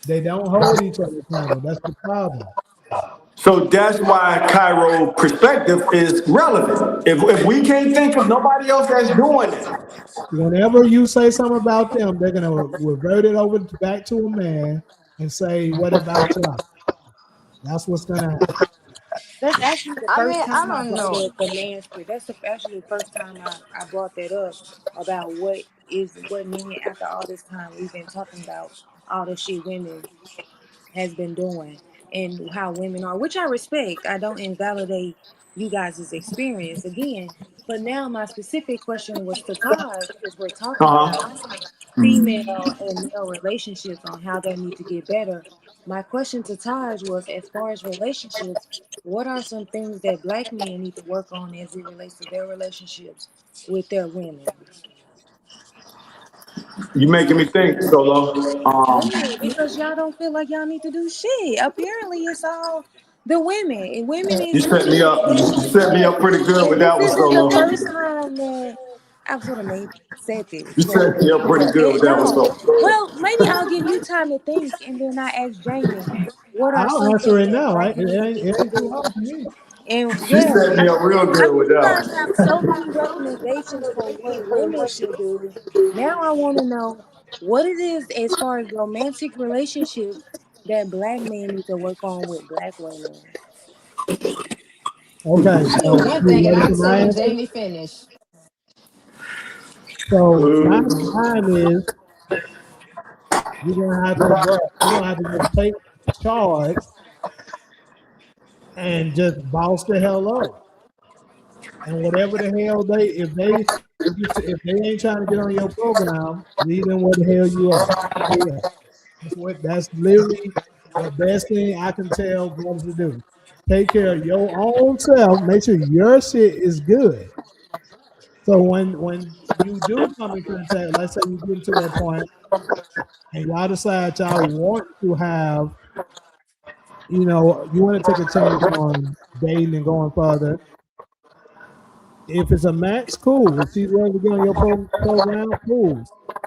They don't hold each other accountable. That's the problem. So that's why Cairo perspective is relevant. If we can't think of nobody else that's doing it, Whenever you say something about them, they're gonna revert it over back to a man and say, "What about y'all?" That's what's gonna happen. That's actually the I first mean, I time I don't brought know. up the man's. That's actually the first time I brought that up about what men after all this time we've been talking about all the shit women has been doing and how women are, which I respect. I don't invalidate you guys' experience again. But now my specific question was to Todd because we're talking about female and male relationships on how they need to get better. My question to Taj was as far as relationships, what are some things that black men need to work on as it relates to their relationships with their women? you making me think, Solo. Yeah, because y'all don't feel like y'all need to do shit. Apparently it's all the women. And women You is set women me is up. You doing set me shit. up pretty good And with this that one, isn't the Solo. first time that I've sort of maybe said this, You but set me up pretty good with that one, no. Solo. Well, maybe I'll give you time to think, and then I ask Jamie, what are I'll some answer things it that now. black men need It to ain't too do? hard for me. And You yeah, set me up real I good mean, with you that guys one. have so many recommendations for what women should do. Now I want to know what it is as far as romantic relationships that black men need to work on with black women. Okay, I knew so one you thing, and ready I'll for tell my when answer? Jamie finished. So mine is you're gonna have to just take charge and just boss the hell up. And whatever the hell if they ain't trying to get on your program, leave them where the hell you at. Yeah. That's literally the best thing I can tell brothers to do. Take care of your own self. Make sure your shit is good. So when you do come in contact, let's say you get to that point and y'all decide y'all want to have, you want to take a chance on dating and going further. If it's a match, cool. If she's willing to get on your program, cool.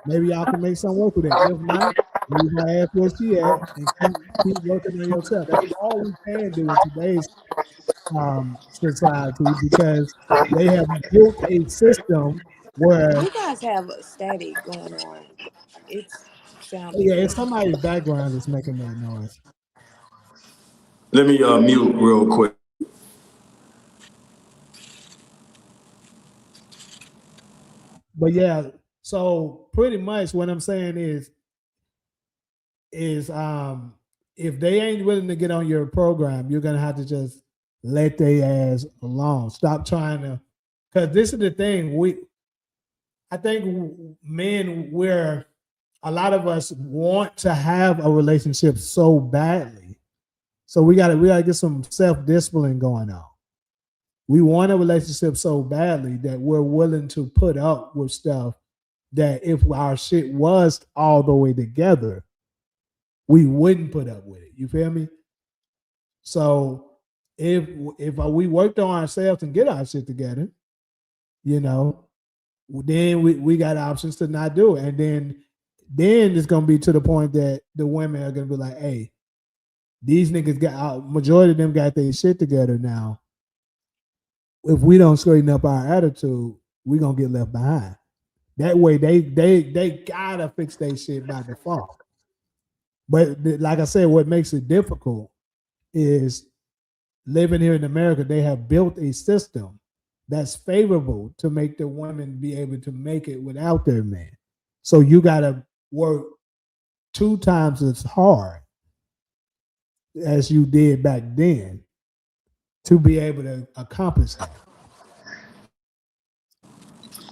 Maybe y'all can make something work with that. If not, leave her ass where she at and keep working on yourself. That's all we can do in today's society because they have built a system where You guys have a static going on. It's sound Yeah, picking it's up. somebody's background that's making that noise. Let me mute real quick. But yeah, so pretty much what I'm saying is if they ain't willing to get on your program, you're gonna have to just let their ass alone. Stop trying to, because this is the thing. I think men, we're a lot of us want to have a relationship so badly, so we gotta get some self discipline going on. We want a relationship so badly that we're willing to put up with stuff that if our shit was all the way together, we wouldn't put up with it. You feel me? So if we worked on ourselves and get our shit together, you know, then we got options to not do it. And then it's gonna be to the point that the women are gonna be like, hey, these niggas got majority of them got their shit together now. If we don't straighten up our attitude, we gonna get left behind. That way they gotta fix their shit by default. But like I said, what makes it difficult is living here in America, they have built a system that's favorable to make the women be able to make it without their man. So you got to work 2 times as hard as you did back then to be able to accomplish that.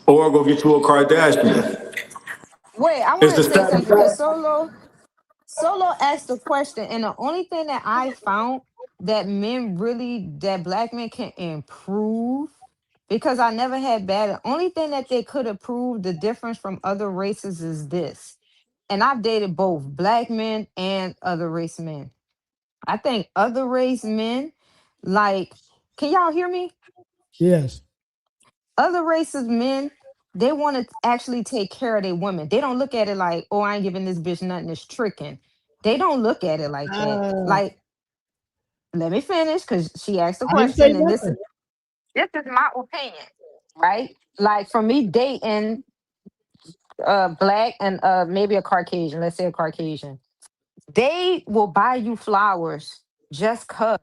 Or go get you a Kardashian. Wait, I It's want the to say status something because quo. Solo asked the question, and the only thing that I found that black men can improve, because I never had bad. The only thing that they could improve the difference from other races is this. And I've dated both black men and other race men. I think other race men, like, can y'all hear me? Yes. Other races men, they want to actually take care of their women. They don't look at it like, oh, I ain't giving this bitch nothing, it's tricking. They don't look at it like that. Uh, Like, let me finish because she asked a I didn't say question, and nothing. this is my opinion, right? Like for me, dating black and maybe a Caucasian, let's say a Caucasian, they will buy you flowers just cause.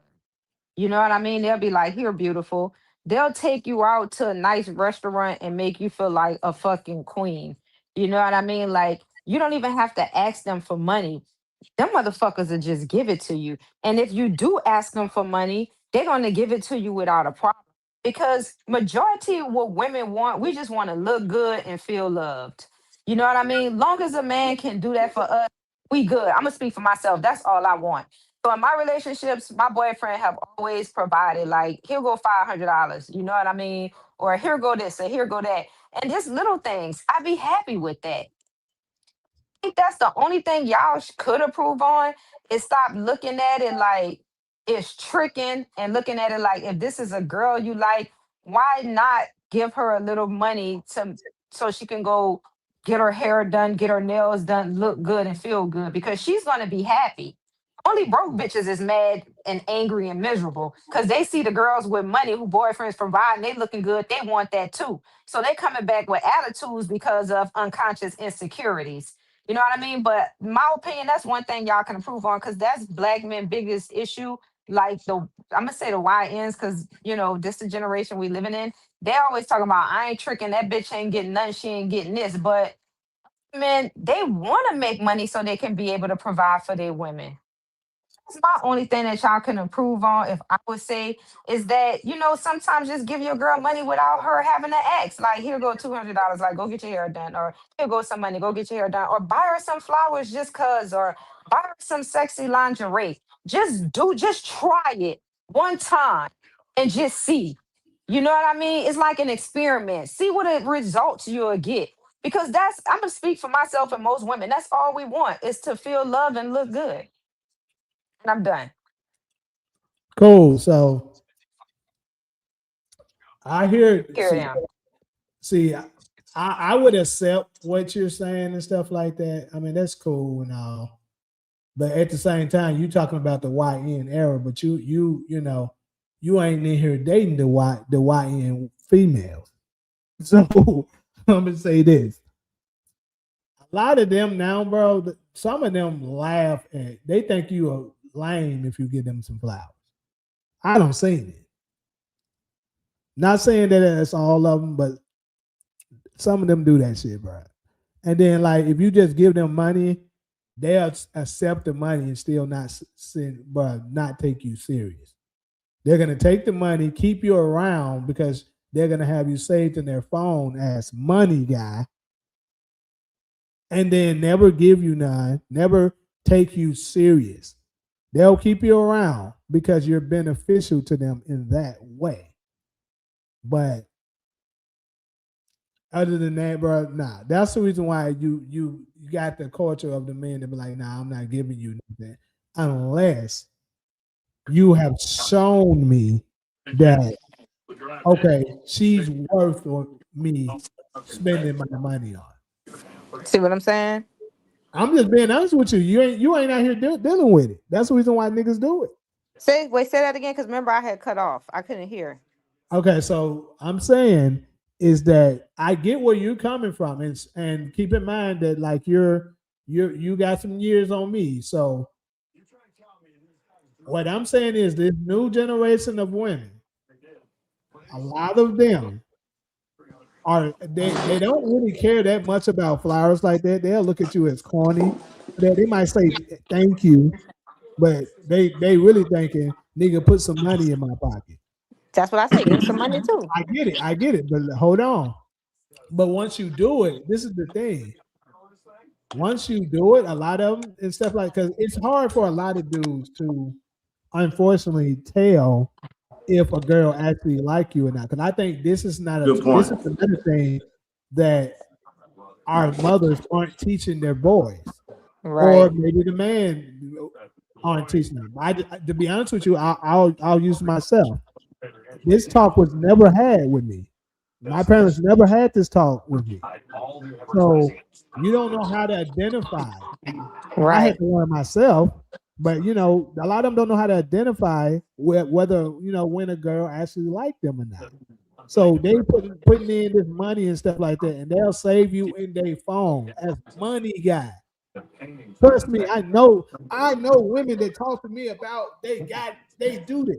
You know what I mean? They'll be like, here, beautiful. They'll take you out to a nice restaurant and make you feel like a fucking queen. You know what I mean? Like, you don't even have to ask them for money. Them motherfuckers will just give it to you. And if you do ask them for money, they're going to give it to you without a problem. Because majority of what women want, we just want to look good and feel loved. You know what I mean? Long as a man can do that for us, we good. I'm gonna speak for myself. That's all I want. So in my relationships, my boyfriend have always provided, like, he'll go $500, you know what I mean? Or here go this, or here go that. And just little things, I'd be happy with that. Think that's the only thing y'all could improve on is stop looking at it like it's tricking and looking at it like if this is a girl you like, why not give her a little money to so she can go get her hair done, get her nails done, look good and feel good because she's gonna be happy. Only broke bitches is mad and angry and miserable because they see the girls with money who boyfriends provide and they looking good. They want that too. So they coming back with attitudes because of unconscious insecurities. You know what I mean? But my opinion, that's one thing y'all can improve on because that's black men' biggest issue. Like I'm gonna say the YNs because this the generation we living in. They always talking about I ain't tricking, that bitch ain't getting nothing, she ain't getting this. But men, they want to make money so they can be able to provide for their women. That's my only thing that y'all can improve on, if I would say, is that sometimes just give your girl money without her having to ask. Like, here go $200, like go get your hair done, or here go some money, go get your hair done, or buy her some flowers just cause, or buy her some sexy lingerie. Just try it one time and just see. You know what I mean? It's like an experiment. See what results you'll get. Because I'm gonna speak for myself and most women. That's all we want is to feel love and look good. And I'm done. Cool. So I hear. Carry on. See, I would accept what you're saying and stuff like that. I mean, that's cool and all. But at the same time, you talking about the YN era, but you ain't in here dating the YN females. So I'm gonna say this. lot of them now, bro. Some of them laugh at. They think you are lame if you give them some flowers. I don't see it. Not saying that it's all of them, but some of them do that shit, bro. And then like if you just give them money, they'll accept the money and still not send, but not take you serious. They're gonna take the money, keep you around because they're gonna have you saved in their phone as money guy, and then never give you none, never take you serious. They'll keep you around because you're beneficial to them in that way. But other than that, bro, nah. That's the reason why you got the culture of the men to be like, nah, I'm not giving you nothing unless you have shown me that okay, she's worth me spending my money on. See what I'm saying? I'm just being honest with you. You ain't out here dealing with it. That's the reason why niggas do it. Say that again, because remember I had cut off. I couldn't hear. Okay, so I'm saying is that I get where you're coming from, and keep in mind that like you got some years on me. So what I'm saying is this new generation of women, a lot of them they don't really care that much about flowers like that. They'll look at you as corny. They might say thank you, but they really thinking nigga put some money in my pocket. That's what I say. Give him some money too. I get it, but hold on. But once you do it, this is the thing. Once you do it, a lot of them and stuff like because it's hard for a lot of dudes to unfortunately tell if a girl actually like you or not. Because I think this is not Good point. this is another thing that our mothers aren't teaching their boys, or Right. maybe the man aren't teaching them. To be honest with you, I'll use myself. This talk was never had with me. My parents never had this talk with me. So you don't know how to identify. I had Right. to learn myself, but you know, a lot of them don't know how to identify whether when a girl actually like them or not. So they putting in this money and stuff like that, and they'll save you in their phone as money guy. Trust me, I know women that talk to me about they do this.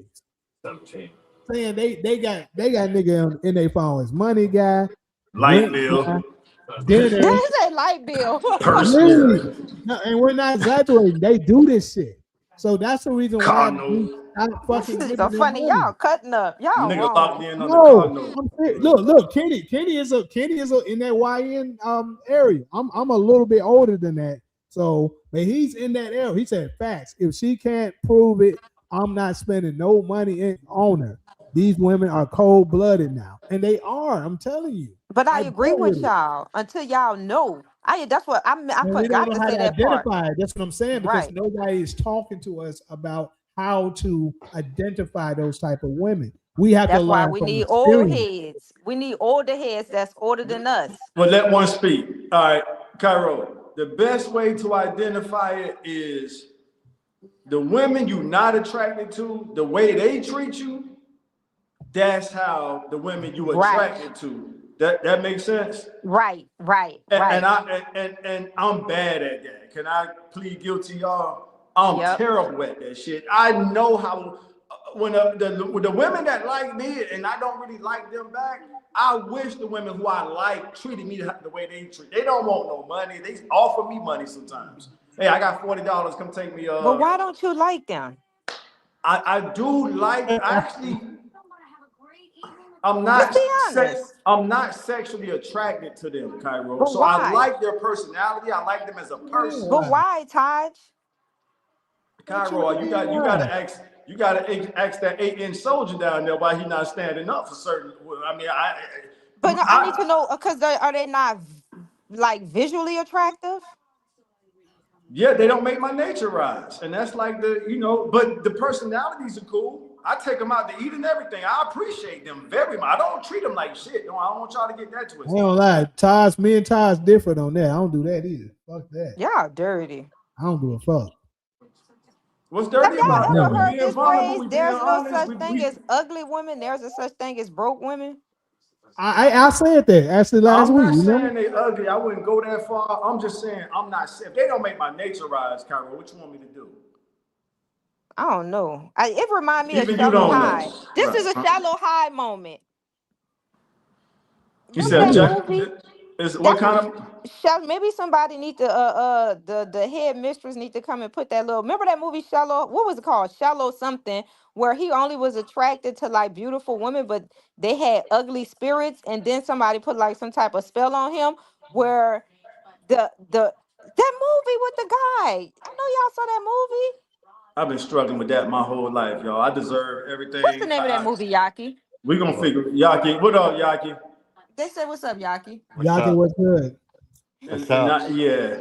Saying they got nigga in their phone as money guy, Light rent guy, bill, dinner. That is a light bill. purse, Really, yeah, no, and we're not exaggerating. They do this shit. So that's the reason why condo. I'm fucking This is giving so them funny. money. Y'all cutting up. Y'all Nigga locked wrong. in on the No, condo. I'm serious. Look, Kenny is in that YN area. I'm a little bit older than that. So, but he's in that area. He said facts. If she can't prove it, I'm not spending no money on her. These women are cold blooded now, and they are. I'm telling you. But I I agree deal with with it. y'all until y'all know. That's what I And we don't forgot know to how say to that part. identify it. That's what I'm saying because Right. nobody is talking to us about how to identify those type of women. We have to That's why learn we from need old experience. heads. We need older heads that's older than us. Well, let one speak. All right, Cairo. The best way to identify it is the women you're not attracted to, the way they treat you. That's how the women you Right. attracted to. That makes sense. Right. Right. And, Right. and I and I'm bad at that. Can I plead guilty, y'all? I'm Yep. terrible at that shit. I know how when the women that like me and I don't really like them back. I wish the women who I like treated me the way they treat. They don't want no money. They offer me money sometimes. Hey, I got $40. Come take me. But why don't you like them? I do like. I actually. I'm Just not be honest. I'm not sexually attracted to them, Cairo. But So I why? like their personality. I like them as a person. But why, Taj? What you Cairo, mean, you why? gotta ask that 8-inch soldier down there why he not standing up for certain. I mean, But no, I need to I know because are they not like visually attractive? yeah, they don't make my nature rise, and that's like but the personalities are cool. I take them out to eat and everything. I appreciate them very much. I don't treat them like shit. No, I don't want y'all to get that I twisted. don't lie. Me and Taj different on that. I don't do that either. Fuck that. Y'all dirty. I don't give a fuck. What's Have dirty about y'all that? ever We heard being this vulnerable. phrase? We being There's no honest. such thing as ugly women. There's a such thing as broke women. I said that actually last I'm week. not You saying remember? they ugly. I wouldn't go that far. I'm just saying I'm not. If they don't make my nature rise, Cairo, what you want me to do? I don't know. It remind me of Even you Shallow don't know, High. This is right? a Shallow High moment. You Remember said that Yeah. Jack movie? is what That's kind what of? maybe somebody need to the head mistress need to come and put that little. Remember that movie Shallow? What was it called? Shallow something, where he only was attracted to like beautiful women, but they had ugly spirits, and then somebody put like some type of spell on him, where the that movie with the guy. I know y'all saw that movie. I've been struggling with that my whole life, y'all. I deserve What's the everything. name of that movie, Yaki? We gonna figure. Yaki, what up, Yaki? They said, "What's up, Yaki?" What's Yaki up? was good. What's And up? not yeah.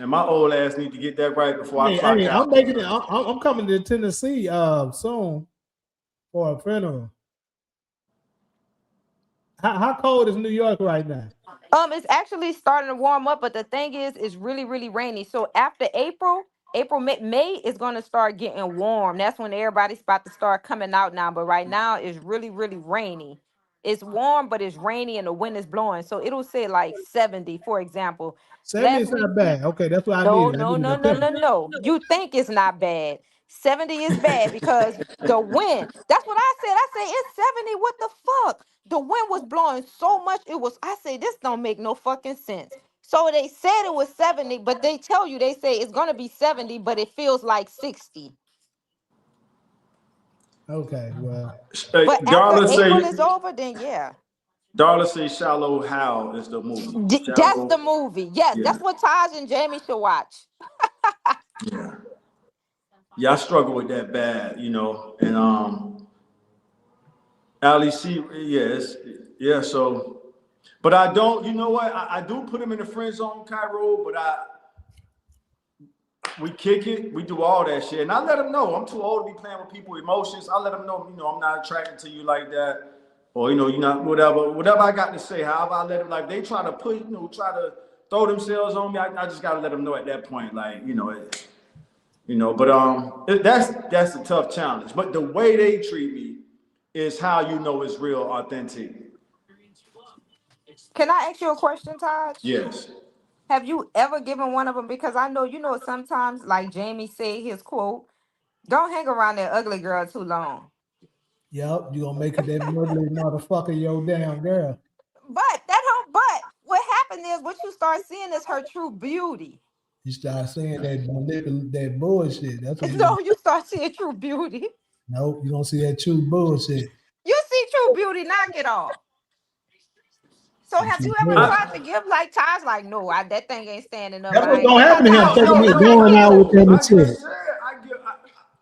And my old ass need to get that right before I clock Hey, I'm out. making it. I'm coming to Tennessee soon for a funeral. How cold is New York right now? It's actually starting to warm up, but the thing is, it's really, really rainy. So after May is going to start getting warm. That's when everybody's about to start coming out now. But right now, it's really, really rainy. It's warm, but it's rainy and the wind is blowing. So it'll say like 70, for example. 70 Last is week, not bad. Okay, that's what I no, needed. I no, needed no, a no, no, temper. no. You think it's not bad. 70 is bad because the wind. That's what I said. I said it's 70. What the fuck? The wind was blowing so much. I say this don't make no fucking sense. So they said it was 70, but they tell you they say it's gonna be 70, but it feels like 60. Okay, well, Hey, But after Darla April say is over, then yeah. Shallow Hal is the movie. That's the Shallow, movie. Yes, yeah, that's what Taj and Jamie should watch. yeah. Yeah, I struggle with that bad, you know. And Ali C, yes, yeah, so but I don't, you know what? I do put him in the friend zone, Cairo, but we kick it, we do all that shit. And I let him know I'm too old to be playing with people's emotions. I let him know, you know, I'm not attracted to you like that. Or, you know, you're not whatever I got to say, however I let him, like they try to put, you know, try to throw themselves on me. I just gotta let them know at that point, like, but that's a tough challenge. But the way they treat me is how you know it's real, authentic. Can I ask you a question, Taj? Yes. Have you ever given one of them? Because I know sometimes, like Jamie said, his quote, "Don't hang around that ugly girl too long." yep, you gonna make it that ugly motherfucker, your damn girl. But that don't. But what happened is, what you start seeing is her true beauty. You start saying that bullshit. That's what you gonna. No, you start seeing true beauty. Nope, you gonna see that true bullshit. You see true beauty, knock it off. So What have you you ever said. I, tried to give like ties? Like, no, that thing ain't standing up. That's what's I ain't gonna happen because to him. I Taking know me, you ain't going out with kidding. them I and shit. just said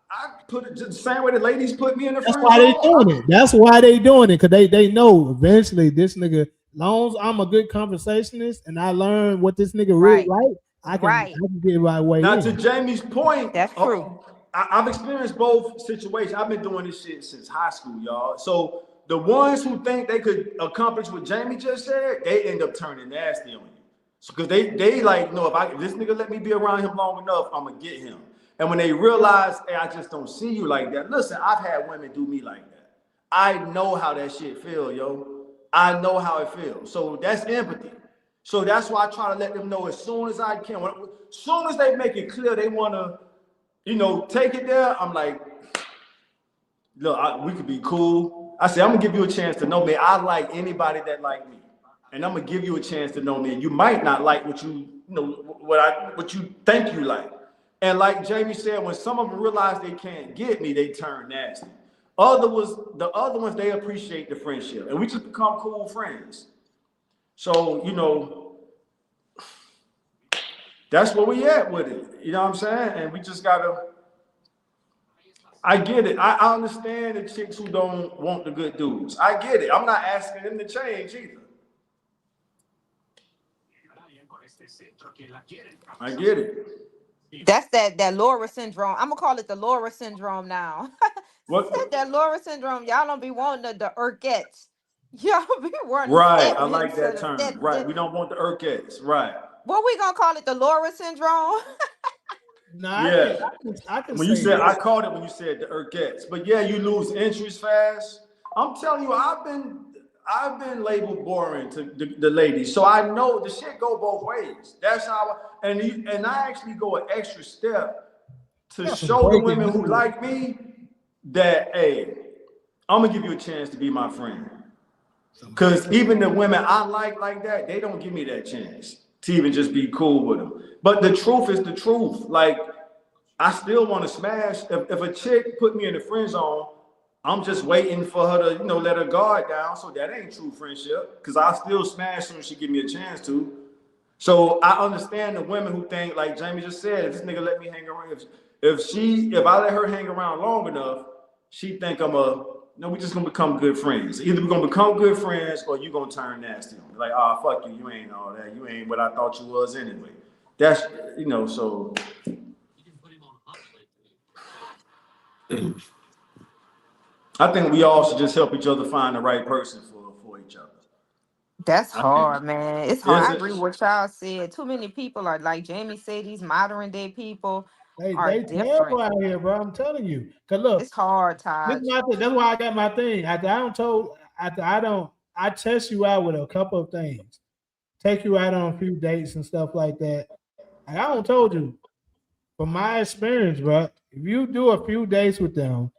I put it just the same way the ladies put me in the That's friend why they zone. doing it. That's why they doing it. Cause they know eventually this nigga, long as I'm a good conversationist and I learn what this nigga really Right, like, right. I can get my way Now to in. Jamie's point, That's true. I've experienced both situations. I've been doing this shit since high school, y'all. So the ones who think they could accomplish what Jamie just said, they end up turning nasty on you. So because they like, no, if this nigga let me be around him long enough, I'm gonna get him. And when they realize, hey, I just don't see you like that. Listen, I've had women do me like that. I know how that shit feel, yo. I know how it feels. So that's empathy. So that's why I try to let them know as soon as I can. As soon as they make it clear they wanna, take it there, I'm like, look, we could be cool. I say, I'm gonna give you a chance to know me. I like anybody that like me, and I'm gonna give you a chance to know me. And you might not like what you think you like. And like Jamie said, when some of them realize they can't get me, they turn nasty. The other ones, they appreciate the friendship, and we just become cool friends. So that's where we at with it. You know what I'm saying? And we just gotta. I get it. I understand the chicks who don't want the good dudes. I get it. I'm not asking them to change either. I get it. That's that Laura syndrome. I'm gonna call it the Laura syndrome now. What? That Laura syndrome. Y'all don't be wanting the Urquettes. Y'all be wanting the Right. I like Stedmans or that the term. Right. We don't want the Urquettes. Right. what we gonna call it? The Laura syndrome. No, Yeah. I can When you say said, I this. called it when you said the Urquettes. But yeah, you lose interest fast. I'm telling you, I've been labeled boring to the ladies, so I know the shit go both ways. That's how, and I actually go an extra step to show the women who like me that, hey, I'm gonna give you a chance to be my friend. Because even the women I like that, they don't give me that chance to even just be cool with them. But the truth is the truth. Like, I still want to smash. If a chick put me in the friend zone, I'm just waiting for her to, let her guard down. So that ain't true friendship. Because I still smash soon as she give me a chance to. So I understand the women who think, like Jamie just said, if this nigga let me hang around, if I let her hang around long enough, she think we just gonna become good friends. Either we're gonna become good friends or you gonna turn nasty on me. Like, fuck you, you ain't all that. You ain't what I thought you was anyway. That's, so. I think we all should just help each other find the right person for each other. That's hard, man. It's hard. Is I it? agree with what y'all said. Too many people are like Jamie said. These modern day people are They terrible different. out here, bro. I'm telling you. Cause look, It's hard, this Todd. is my thing. That's why I got my thing. I test you out with a couple of things. Take you out on a few dates and stuff like that. And I don't told you, from my experience, bro, if you do a few dates with them,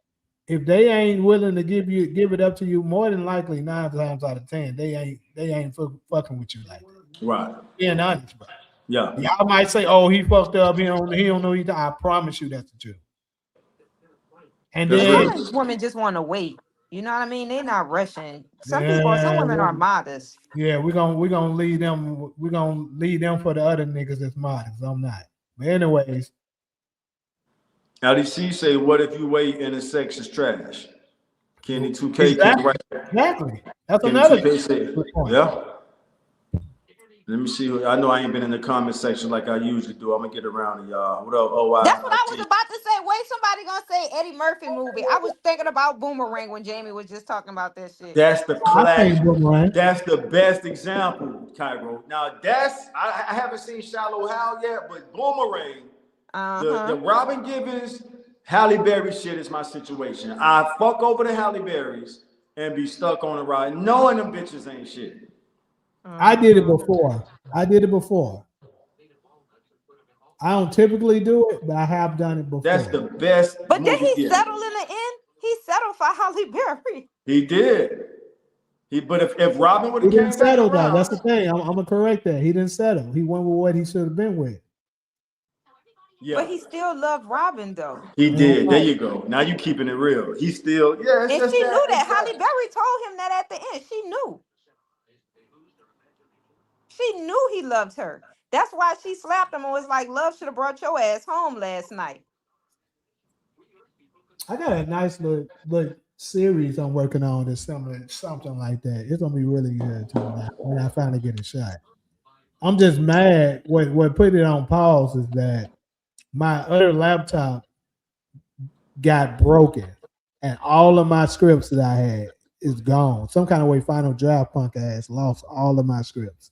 if they ain't willing to give it up to you, more than likely 9 times out of 10, they ain't fucking with you like that. Right. Being honest, bro. Yeah. Y'all might say, "Oh, he fucked up. He don't know." I promise you, that's the truth. And That's then, Sometimes women just want to wait. You know what I mean? They're not rushing. Some yeah, women are modest. yeah, we're gonna lead them. We're gonna lead them for the other niggas that's modest. I'm not. But anyways, LDC say, what if you wait and the sex is trash? Kenny 2K exactly. That's Kenny another 2K say, good point. yeah. Let me see. I know I ain't been in the comment section like I usually do. I'm gonna get around to y'all. What up? That's what I was OIT? about to say. Wait, somebody gonna say Eddie Murphy movie. I was thinking about Boomerang when Jamie was just talking about that shit. That's the I think classic. Boomerang. That's the best example, Cairo. Now I haven't seen Shallow Hal yet, but Boomerang, the Robin Givens, Halle Berry shit is my situation. I fuck over the Halle Berrys and be stuck on the ride, knowing them bitches ain't shit. I did it before. I don't typically do it, but I have done it before. That's the best But movie. did he settle in the end? He settled for Halle Berry. He did. But if Robin would He have didn't came back settle though. around, That's the thing. I'm gonna correct that. He didn't settle. He went with what he should have been with. yeah, But he still loved Robin though. he did. There you go. Now you keeping it real. He still, yeah. It's And just she knew that. that. Halle Berry told him that at the end. She knew. She knew he loved her. That's why she slapped him and was like, "Love should have brought your ass home last night." I got a nice little series I'm working on that's something like that. It's gonna be really good too when I finally get a shot. I'm just mad. What put it on pause is that my other laptop got broken, and all of my scripts that I had is gone. Some kind of way, Final Draft punk ass lost all of my scripts.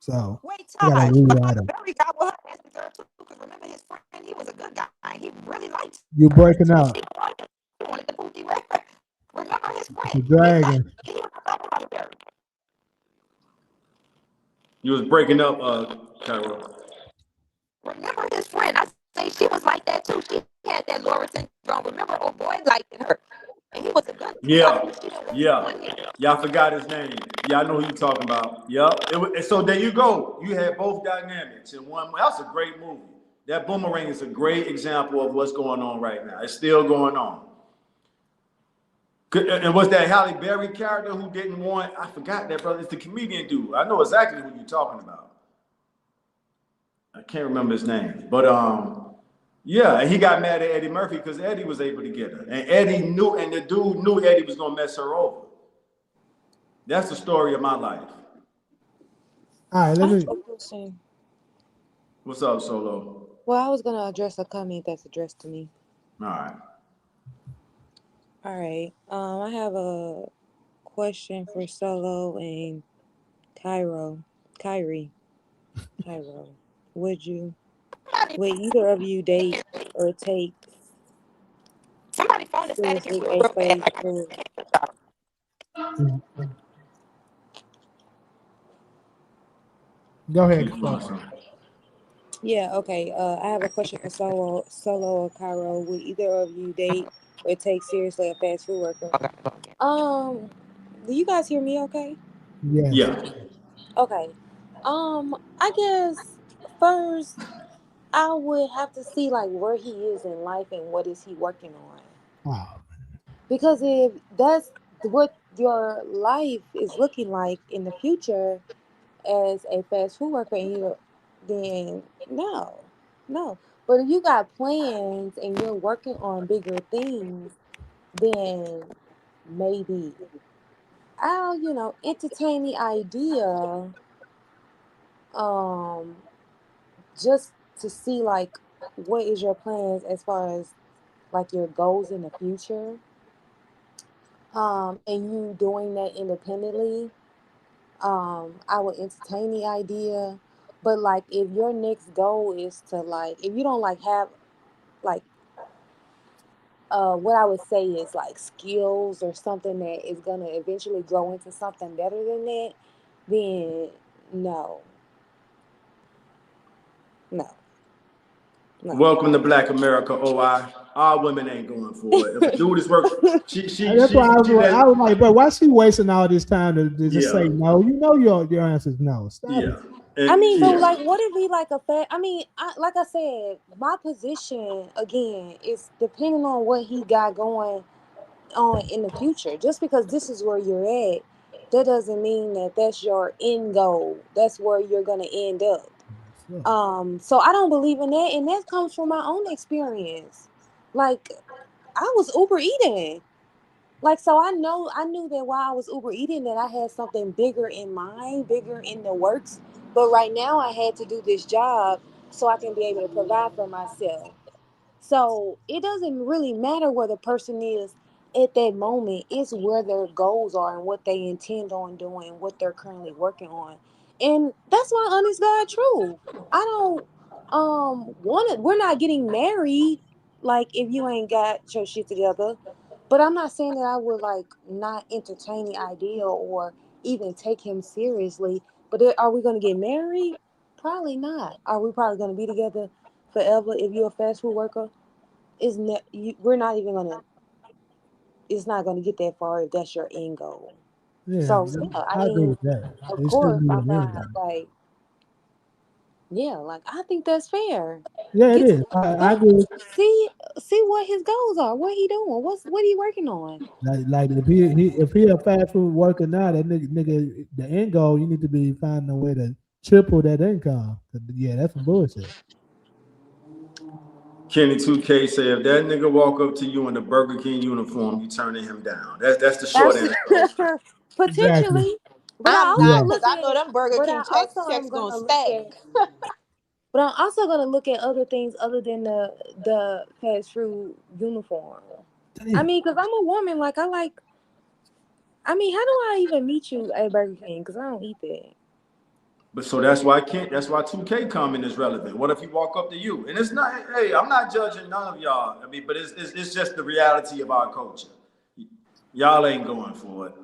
So Wait, I gotta Todd, rewrite them. Berry got with her as a girl too. Because remember his friend, he was a good guy. He really liked You're her. breaking up. He wanted the booty record. Remember his friend. You're dragging. He was a Halle Berry. You was breaking up, Cairo. Remember his friend. I say she was like that too. She had that Laura syndrome. Remember, old boy liked her. And he was a good Yeah. Yeah, I forgot his name. Yeah, I know who you're talking about. Yeah. So there you go. You had both dynamics in one. That's a great movie. That Boomerang is a great example of what's going on right now. It's still going on. And was that Halle Berry character who didn't want? I forgot that, brother. It's the comedian dude. I know exactly who you're talking about. I can't remember his name, but yeah, and he got mad at Eddie Murphy because Eddie was able to get her, and Eddie knew, and the dude knew Eddie was gonna mess her over. That's the story of my life. All right, I let have me. a question. What's up, Solo? Well, I was gonna address a comment that's addressed to me. All right. All right. I have a question for Solo and Kyrie. Would either of you date or take Somebody phone is seriously a phase 2 Go ahead. She's doing something. Yeah, okay. I have a question for Solo or Cairo. Would either of you date or take seriously a fast food worker? Um, do you guys hear me okay? Yes. Yeah. Okay. I guess first I would have to see like where he is in life and what is he working on. Wow. Because if that's what your life is looking like in the future as a fast food worker, and then no, no. But if you got plans and you're working on bigger things, then maybe I'll entertain the idea, um, just to see like what is your plans as far as like your goals in the future, and you doing that independently. I would entertain the idea. But like if your next goal is to like if you don't like have like what I would say is like skills or something that is gonna eventually grow into something better than that, then no, no, no. Welcome to Black America, OI. All women ain't going for it. If a dude is work, That's why she I that was like, bro, why she wasting all this time to just say yeah, no? You know your answer is no. Stop yeah, it. I and mean, but yeah. like, what if he like a fat? I mean, like I said, my position again is depending on what he got going on in the future. Just because this is where you're at, that doesn't mean that that's your end goal. That's where you're gonna end up. So, So I don't believe in that, and that comes from my own experience. Like I was Uber eating. Like so I knew that while I was Uber eating that I had something bigger in mind, bigger in the works. But right now I had to do this job so I can be able to provide for myself. So it doesn't really matter where the person is at that moment. It's where their goals are and what they intend on doing, what they're currently working on. And that's my honest God truth. I don't want to, we're not getting married like if you ain't got your shit together. But I'm not saying that I would like not entertain the idea or even take him seriously. But are we going to get married? Probably not. Are we probably going to be together forever if you're a fast food worker? We're not even gonna. It's not gonna get that far if that's your end goal. yeah, So yeah, I I agree mean, with that. of It still course, need I'm a man. not like yeah, like I think that's fair. Yeah, it Get to is. I go agree. see what his goals are. What he doing? What he working on? Like if he a fast food worker now, that nigga, the end goal, you need to be finding a way to triple that income. 'Cause, yeah, that's some bullshit. Kenny 2K said if that nigga walk up to you in the Burger King uniform, you turning him down. That's the short Absolutely, answer. Oh, Exactly. potentially, but I I'm also Yeah. not, because look I at know them Burger but I King checks also checks am gonna gonna look stack. at but I'm also gonna look at other things other than the fast food uniform. I Damn. mean, because I'm a woman, like I like. I mean, how do I even meet you at Burger King? Because I don't eat that. but so that's why 2K comment is relevant. What if he walk up to you? And it's not, hey, I'm not judging none of y'all. I mean, but it's just the reality of our culture. Y'all ain't going for it.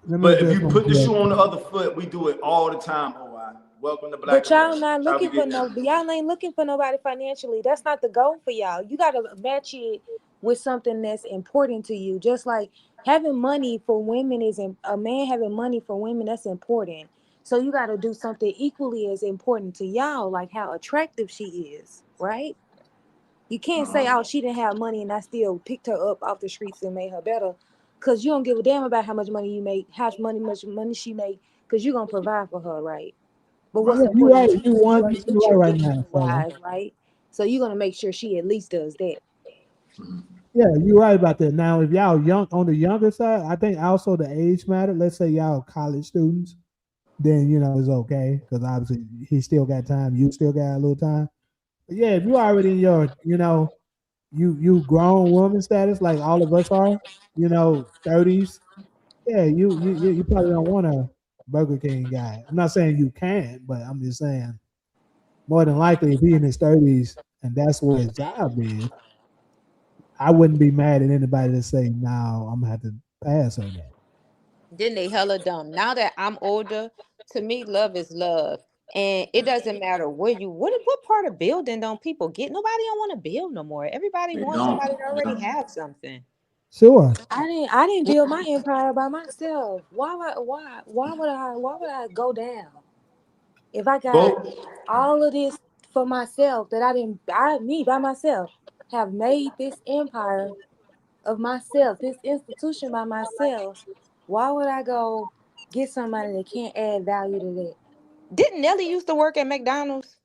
Let me But if address you one put the shoe on the question. other foot, we do it all the time. Oh, I welcome to Black But y'all America. not That's how we looking for get no. down. Y'all ain't looking for nobody financially. That's not the goal for y'all. You gotta match it with something that's important to you. Just like having money for women a man having money for women. That's important. So you got to do something equally as important to y'all, like how attractive she is, right? You can't say, Uh-huh. oh, she didn't have money and I still picked her up off the streets and made her better. Cause you don't give a damn about how much money you make, much money she make, cause you're gonna provide for her, right? But what's Yeah, Right. you important right. to you is your You future right business now, fella. wise, right? So you're gonna make sure she at least does that. Yeah, you're right about that. Now, if y'all young on the younger side, I think also the age matter. Let's say y'all college students, then it's okay because obviously he still got time. You still got a little time. But yeah, if you already in your, you grown woman status like all of us are, 30s. Yeah, you probably don't want a Burger King guy. I'm not saying you can't, but I'm just saying more than likely if he in his 30s and that's where his job is, I wouldn't be mad at anybody to say, "No, I'm gonna have to pass on that." Then they hella dumb. Now that I'm older, to me, love is love. And it doesn't matter where you what part of building don't people get? Nobody don't want to build no more. Everybody They wants don't. somebody to already Yeah. have something. Sure. I didn't build my empire by myself. Why would I go down if I got Well, all of this for myself that me by myself have made this empire of myself, this institution by myself. Why would I go get somebody that can't add value to that? Didn't Nelly used to work at McDonald's?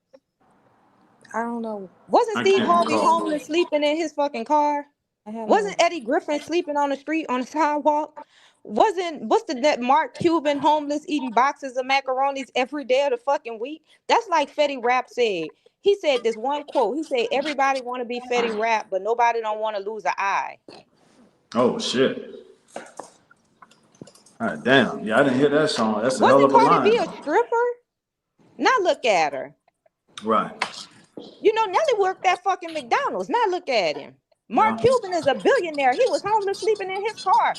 I don't know. Wasn't I Steve can't Harvey recall. homeless sleeping in his fucking car? I have no. Wasn't Eddie Griffin sleeping on the street on the sidewalk? What's that Mark Cuban homeless eating boxes of macaronis every day of the fucking week? That's like Fetty Rap said. He said this one quote. He said, everybody want to be Fetty Rap, but nobody don't want to lose an eye. Oh shit. All right, damn. Yeah, I didn't hear that song. That's a hell Wasn't of a Cardi B line. a stripper? Now look at her. Right. You know, Nelly worked at fucking McDonald's. Now look at him. Mark Yeah. Cuban is a billionaire. He was homeless sleeping in his car.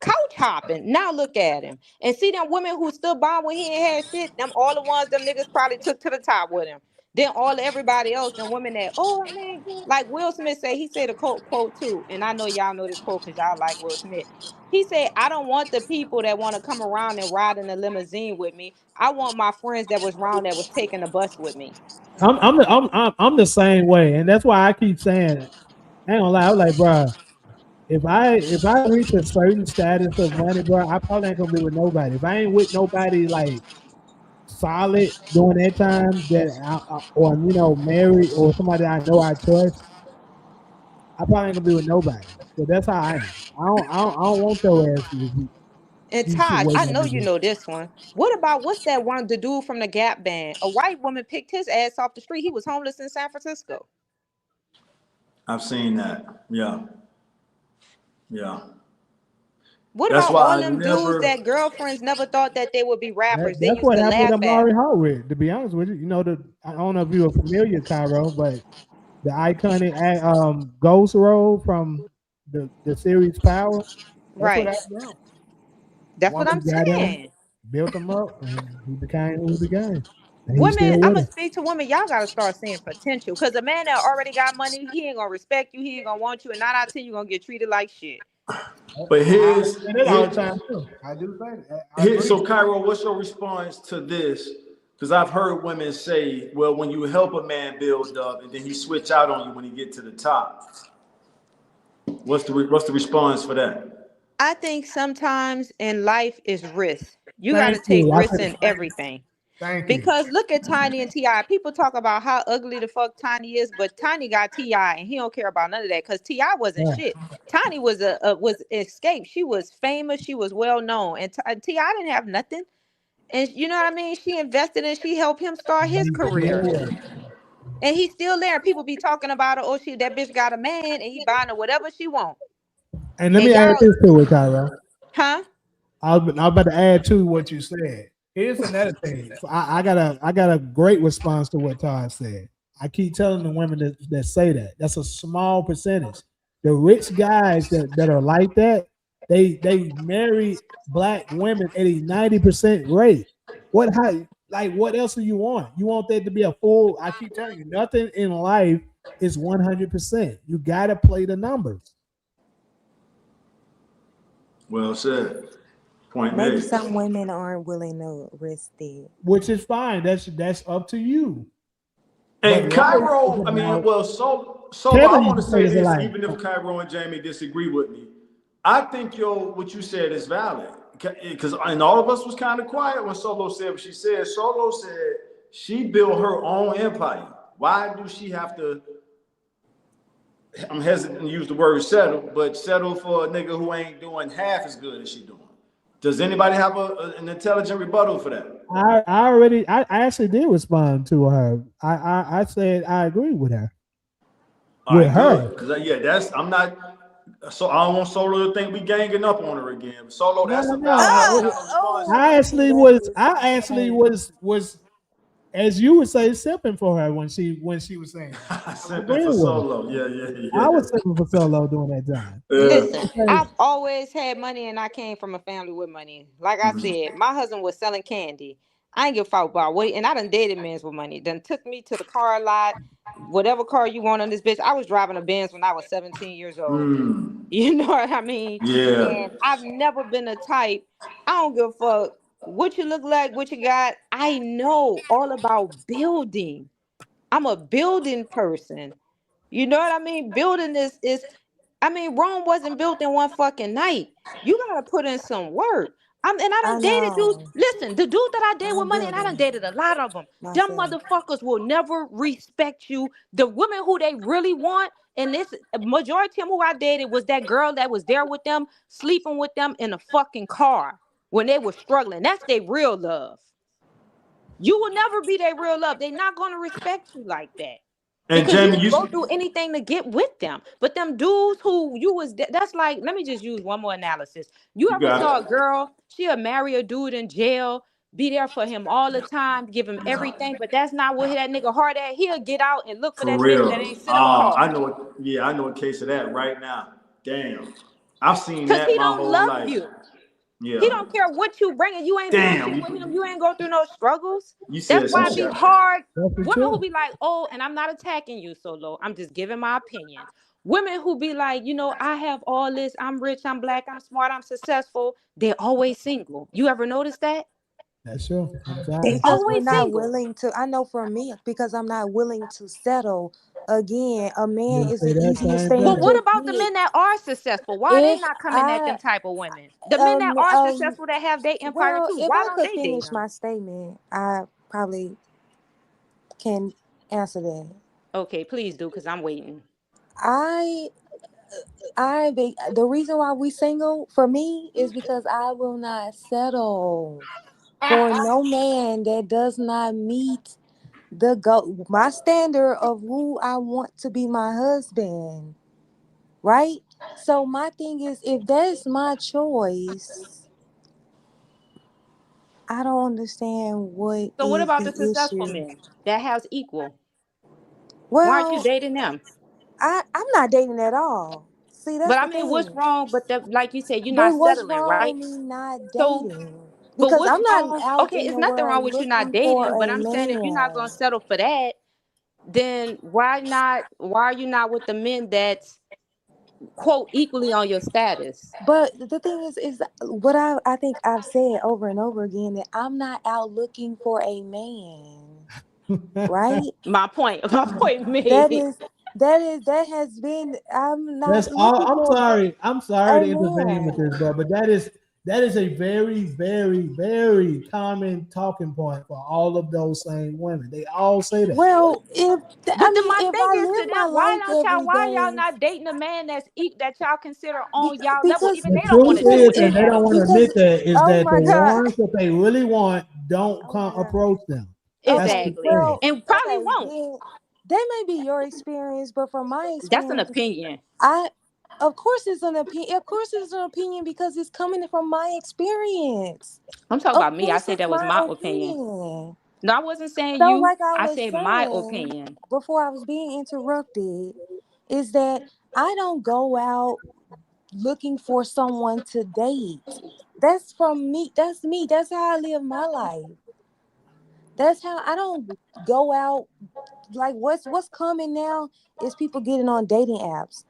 Couch hopping. Now look at him. And see them women who stood by when he ain't had shit, them all the ones them niggas probably took to the top with him. Then everybody else, them women that, oh man, like Will Smith said, he said a quote too. And I know y'all know this quote because y'all like Will Smith. He said, I don't want the people that want to come around and ride in a limousine with me. I want my friends that was around that was taking the bus with me. I'm the same way, and that's why I keep saying it. I ain't gonna lie. I'm like, bro, if I reach a certain status of money, bro, I probably ain't gonna be with nobody. If I ain't with nobody like solid during that time, or married or somebody I know I trust, I probably ain't gonna be with nobody. So that's how I am. I don't want your ass to And be shit Taj, I waiting on know you me. know this one. What's that one, the dude from the Gap band? A white woman picked his ass off the street. He was homeless in San Francisco. I've seen that. Yeah. Yeah. What That's about why all I them dudes never. that girlfriends never thought that they would be rappers? They That's used what to happened with laugh at Amari them. Hart with. To be honest with you, I don't know if you were familiar, Cairo, but the iconic Ghost role from the series Power. That's what Right. happened to him. That's what Woman I'm got him, saying. built him up, and he became who he became. And he's Women, still I'm with gonna her. speak to women. Y'all gotta start seeing potential. Cause a man that already got money, he ain't gonna respect you. He ain't gonna want you, and 9 out of 10, you gonna get treated like shit. But I here's say that all the here, time too. I do say that. I here. agree. So, Cairo, what's your response to this? Because I've heard women say, "Well, when you help a man build up, and then he switch out on you when he get to the top." What's the response for that? I think sometimes in life is risk. You gotta Thank take you. I risks said in everything. thank you. Because look at Tiny and Ti. People talk about how ugly the fuck Tiny is, but Tiny got Ti, and he don't care about none of that. Because Ti wasn't Yeah. shit. Tiny was escaped. She was famous. She was well known, and Ti didn't have nothing. And you know what I mean? She invested and she helped him start his He still career, was. and he's still there. People be talking about her. Oh, that bitch got a man, and he buying her whatever she want. And let And me add y'all, this to it, Cairo. huh? I was about to add to what you said. Here's another thing. I got a great response to what Todd said. I keep telling the women that say that. That's a small percentage. The rich guys that are like that, they marry black women at a 90% rate. What else do you want? You want that to be a full, I keep telling you, nothing in life is 100%. You gotta play the numbers. Well said. Point Maybe made. some women aren't willing to risk it. Which is fine. That's up to you. But And life is Cairo, I mean, about well, Solo, I Kevin want used to to say say this a this, lot. even if Cairo and Jamie disagree with me. I think what you said is valid. Because and all of us was kind of quiet when Solo said what she said. Solo said she built her own empire. Why do she have to, I'm hesitant to use the word settle, but settle for a nigga who ain't doing half as good as she doing? Does anybody have an intelligent rebuttal for that? I actually did respond to her. I said I agree with her. All With right, her. good. Because I'm not. So I don't want Solo to think we ganging up on her again. Solo, No, that's no, a no. valid response. I actually was as you would say simping for her when she was saying that. I was Simping for agreeing with her. Solo. Yeah, I was simping for Solo during that time. Listen, Okay. I've always had money and I came from a family with money. Like I said, my husband was selling candy. I ain't give a fuck about what. And I done dated men with money. Done took me to the car lot, whatever car you want on this bitch. I was driving a Benz when I was 17 years old. You know what I mean? Yeah. And I've never been a type. I don't give a fuck what you look like, what you got. I know all about building. I'm a building person. You know what I mean? Building is I mean, Rome wasn't built in one fucking night. You gotta put in some work. And I I done dated dudes. know. Listen, the dude that I dated with I'm money, and I done building dated a lot of them. Them myself. motherfuckers will never respect you. The women who they really want, and this majority of them who I dated was that girl that was there with them, sleeping with them in a fucking car when they were struggling. That's their real love. You will never be their real love. They're not gonna respect you like that. And Because you Jamie, didn't go through anything to get with them. But them dudes who you was that's like, let me just use one more analysis. You you ever got saw a it. girl, she'll marry a dude in jail, be there for him all the time, give him everything, but that's not what that nigga hard at. He'll get out and look for For that bitch that real. ain't sit him a call. I know a case of that right now. Damn. I've seen Because that he my don't whole love life. you. He Yeah. don't care what you bringing. You ain't Damn. bullshit with him. You ain't go through no struggles. You That's said some why it be shit. hard. That's the Women who truth. be like, oh, and I'm not attacking you, Solo. I'm just giving my opinion. Women who be like, you know, I have all this. I'm rich. I'm black. I'm smart. I'm successful. They're always single. You ever notice that? That's true. They Exactly. Because we're always not single. willing to, I know for me, because I'm not willing to settle. Again, a man You is say the that easiest same thing But thing. what to about the get. men that are successful? Why they If not coming at I them type of women? The men that are successful that have their empire well, too. if Why I don't could they date finish them? my statement, I probably can answer that. Okay, please do, because I'm waiting. I the reason why we single for me is because I will not settle for no man that does not meet my standard of who I want to be my husband, right? So my thing is, if that's my choice, I don't understand what So what is about the the successful issue. men that has equal? Why aren't you Well, dating them? I'm not dating at all. See, But that's I the mean, what's thing. wrong? But like you said, you're But not what's settling, wrong right? with me not So, dating? but Because what's I'm not wrong? out Okay, in it's the nothing wrong world with you not looking for dating. But a I'm saying if you're not man. gonna settle for that, then why not? Why are you not with the men that's quote equally on your status? But the thing is what I think I've said over and over again, that I'm not out looking for a man, right? My point. My point That made. is that has been, I'm not That's all. looking I'm for sorry. I'm sorry a to intervene with this, man. bro, but that is a very, very, very common talking point for all of those same women. They all say that. Well, But then my if thing I is to live my them, why life don't y'all? every Why y'all day, not dating a man that's that y'all consider on y'all level? because Even The they don't want truth to deal is, with and that they don't want to because admit that, is oh that my the god, ones that they really want don't oh my come god. approach them. That's Okay, the exactly, thing. well, and probably okay, won't. then that may be your experience, but from my That's an experience, opinion. I of course it's an opinion. Of course it's an opinion because it's coming from my experience. I'm talking Of about me. I course said it's that was my my opinion. opinion. No, I wasn't saying So you. like I I was said my saying opinion. before I was being interrupted, is that I don't go out looking for someone to date. That's from me. That's me. That's how I live my life. That's how I don't go out like what's coming now is people getting on dating apps.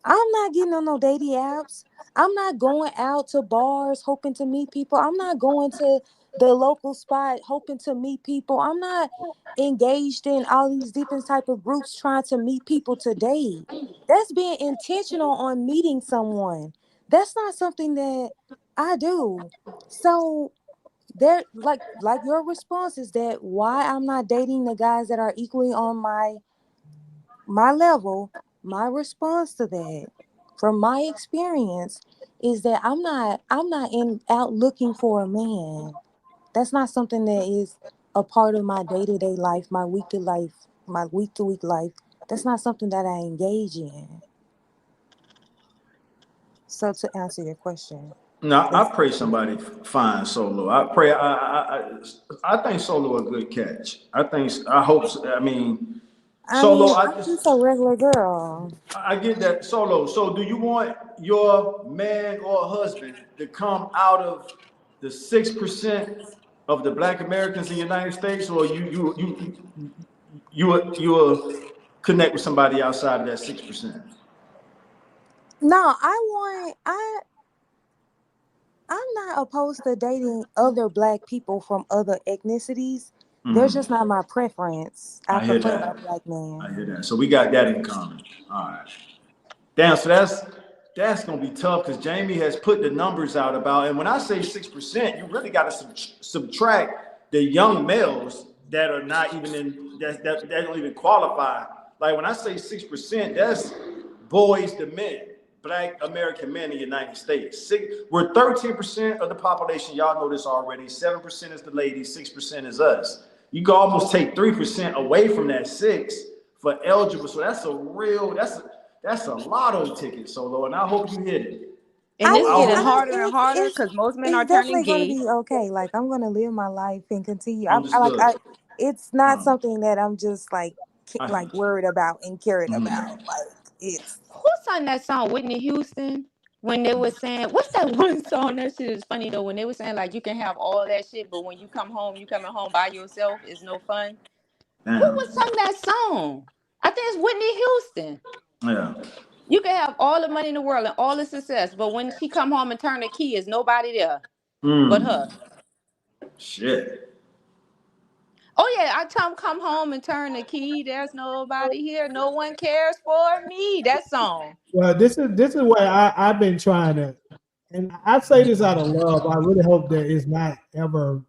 I'm not getting on no dating apps. I'm not going out to bars hoping to meet people. I'm not going to the local spot hoping to meet people. I'm not engaged in all these different type of groups trying to meet people to date. That's being intentional on meeting someone. That's not something that I do. So there, like your response is that why I'm not dating the guys that are equally on my level. My response to that, from my experience, is that I'm not in out looking for a man. That's not something that is a part of my day-to-day life, my week-to-week life. That's not something that I engage in. So to answer your question, No, I that's pray somebody finds Solo. I pray. I think Solo a good catch. I hope. I mean, I Solo. mean, I'm just a regular girl. I get that Solo. So, do you want your man or husband to come out of the 6% of the Black Americans in the United States, or you will connect with somebody outside of that 6%? No, I'm not opposed to dating other black people from other ethnicities. They're just not my preference. I I hear prefer a that. black man. I hear that. So we got that in common. All right. Damn. So that's gonna be tough because Jamie has put the numbers out about, and when I say 6%, you really got to subtract the young males that are not even in that don't even qualify. Like when I say 6%, that's boys to men, Black American men in the United States. We're 13% of the population. Y'all know this already. 7% is the ladies, 6% is us. You can almost take 3% away from that 6 for eligible. So that's a lotto ticket, Solo, and I hope you hit it. And it's I getting I hope harder and harder because most men it's are turning definitely going to gay. be okay. Like I'm going to live my life and continue. understood. It's not Um, something that I'm just I, like worried about and cared mm, about. Like it's Who sung that song? Whitney Houston. When they were saying, what's that one song? That shit is funny though. When they were saying like you can have all that shit, but when you come home, you coming home by yourself. It's no fun. Who damn. was sung that song? I think it's Whitney Houston. Yeah. You can have all the money in the world and all the success, but when she come home and turn the key, is nobody there but her. Shit. Oh yeah, I come home and turn the key. There's nobody here. No one cares for me. That song. Well, this is what I've been trying to, and I say this out of love. I really hope that it's not ever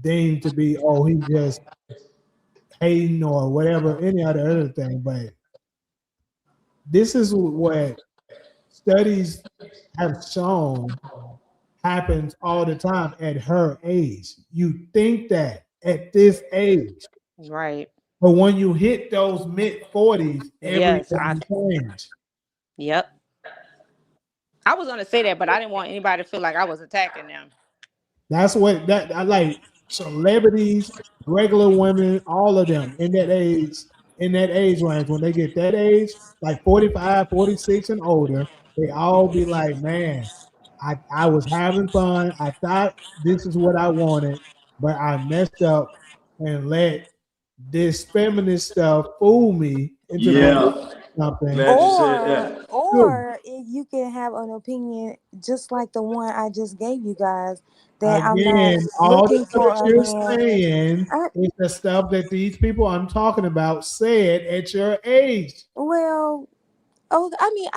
deemed to be, oh, he just hating or whatever, any other thing. But this is what studies have shown happens all the time at her age. You think that at this age, Right. but when you hit those mid-40s, Yes. everything changes. Yep. I was gonna say that, but I didn't want anybody to feel like I was attacking them. That's what that I like. Celebrities, regular women, all of them in that age range, when they get that age, like 45, 46 and older, they all be like, man, I was having fun. I thought this is what I wanted, but I messed up and let this feminist stuff fool me into believing Yeah. something. Glad you said that. or if you can have an opinion just like the one I just gave you guys, that I'm not Again, all the looking for stuff a you're man. saying is the stuff that these people I'm talking about said at your age. Well, oh, I mean,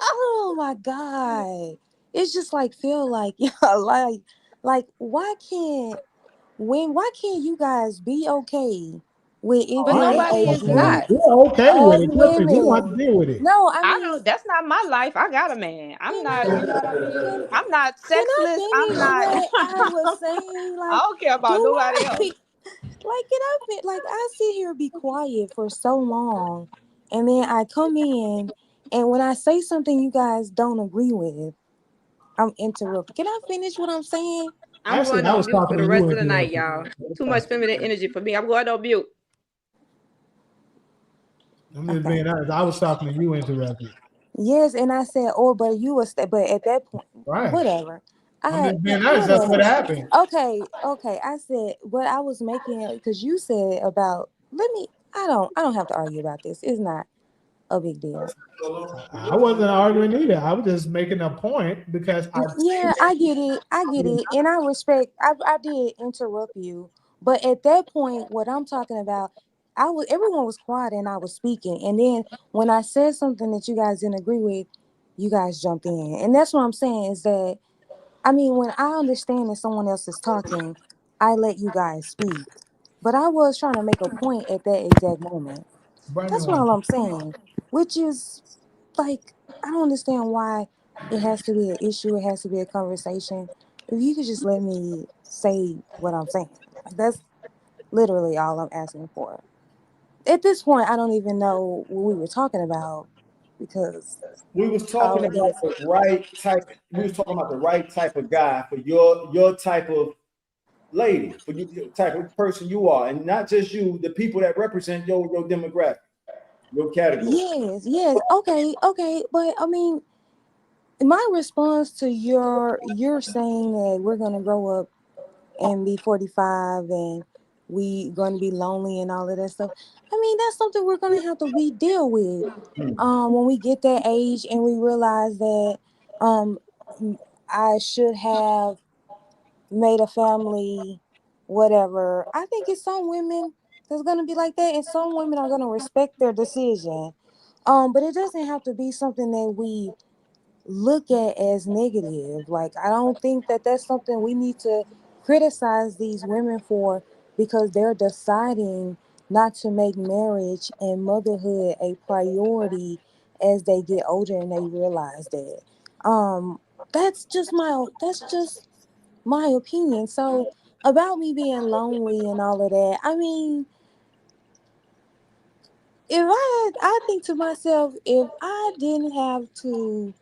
oh my God. It's just like, feel like, yeah, why can't you guys be okay with But I anything nobody am as is okay. men? not. We're okay with As it. Trust me, we don't have to women. deal with it. No, I I mean, don't. That's not my life. I got a man. I'm can not. You know what I mean? can I'm not can I sexless. I'm finish not. what I was saying? I Like, don't care about do nobody I else. like can I like I sit here be quiet for so long, and then I come in, and when I say something you guys don't agree with, I'm interrupted. Can I finish what I'm saying? I'm Actually, going I on was mute for talking the to you rest of the night, interrupted. y'all. Too much feminine energy for me. I'm going on mute. I'm just Okay. being honest. I was talking to you interrupted. Yes, and I said, "Oh, but you was," but at that point, Right. whatever. I'm just being honest. That's what Whatever. happened. Okay. I said what I was making because you said about. Let me. I don't have to argue about this. It's not a big deal. I wasn't arguing either. I was just making a point because I Yeah, I get it. I get it, and I respect. I did interrupt you, but at that point, what I'm talking about, everyone was quiet and I was speaking, and then when I said something that you guys didn't agree with, you guys jumped in, and that's what I'm saying is that I mean when I understand that someone else is talking, I let you guys speak, but I was trying to make a point at that exact moment. Brandon That's what one. all I'm saying, which is like I don't understand why it has to be an issue. It has to be a conversation. If you could just let me say what I'm saying, like that's literally all I'm asking for. At this point, I don't even know what we were talking about because We was talking all of about this. the right type. We was talking about the right type of guy for your type of lady, for you the type of person you are, and not just you, the people that represent your demographic, your category. Yes, okay, but I mean, my response to you're saying that we're gonna grow up and be 45 and we going to be lonely and all of that stuff. I mean, that's something we're going to have to deal with when we get that age and we realize that um, I should have made a family, whatever. I think it's some women that's going to be like that, and some women are going to respect their decision. But it doesn't have to be something that we look at as negative. Like, I don't think that that's something we need to criticize these women for, because they're deciding not to make marriage and motherhood a priority as they get older and they realize that. Um, that's just my opinion. So about me being lonely and all of that, I mean, I think to myself, if I didn't have to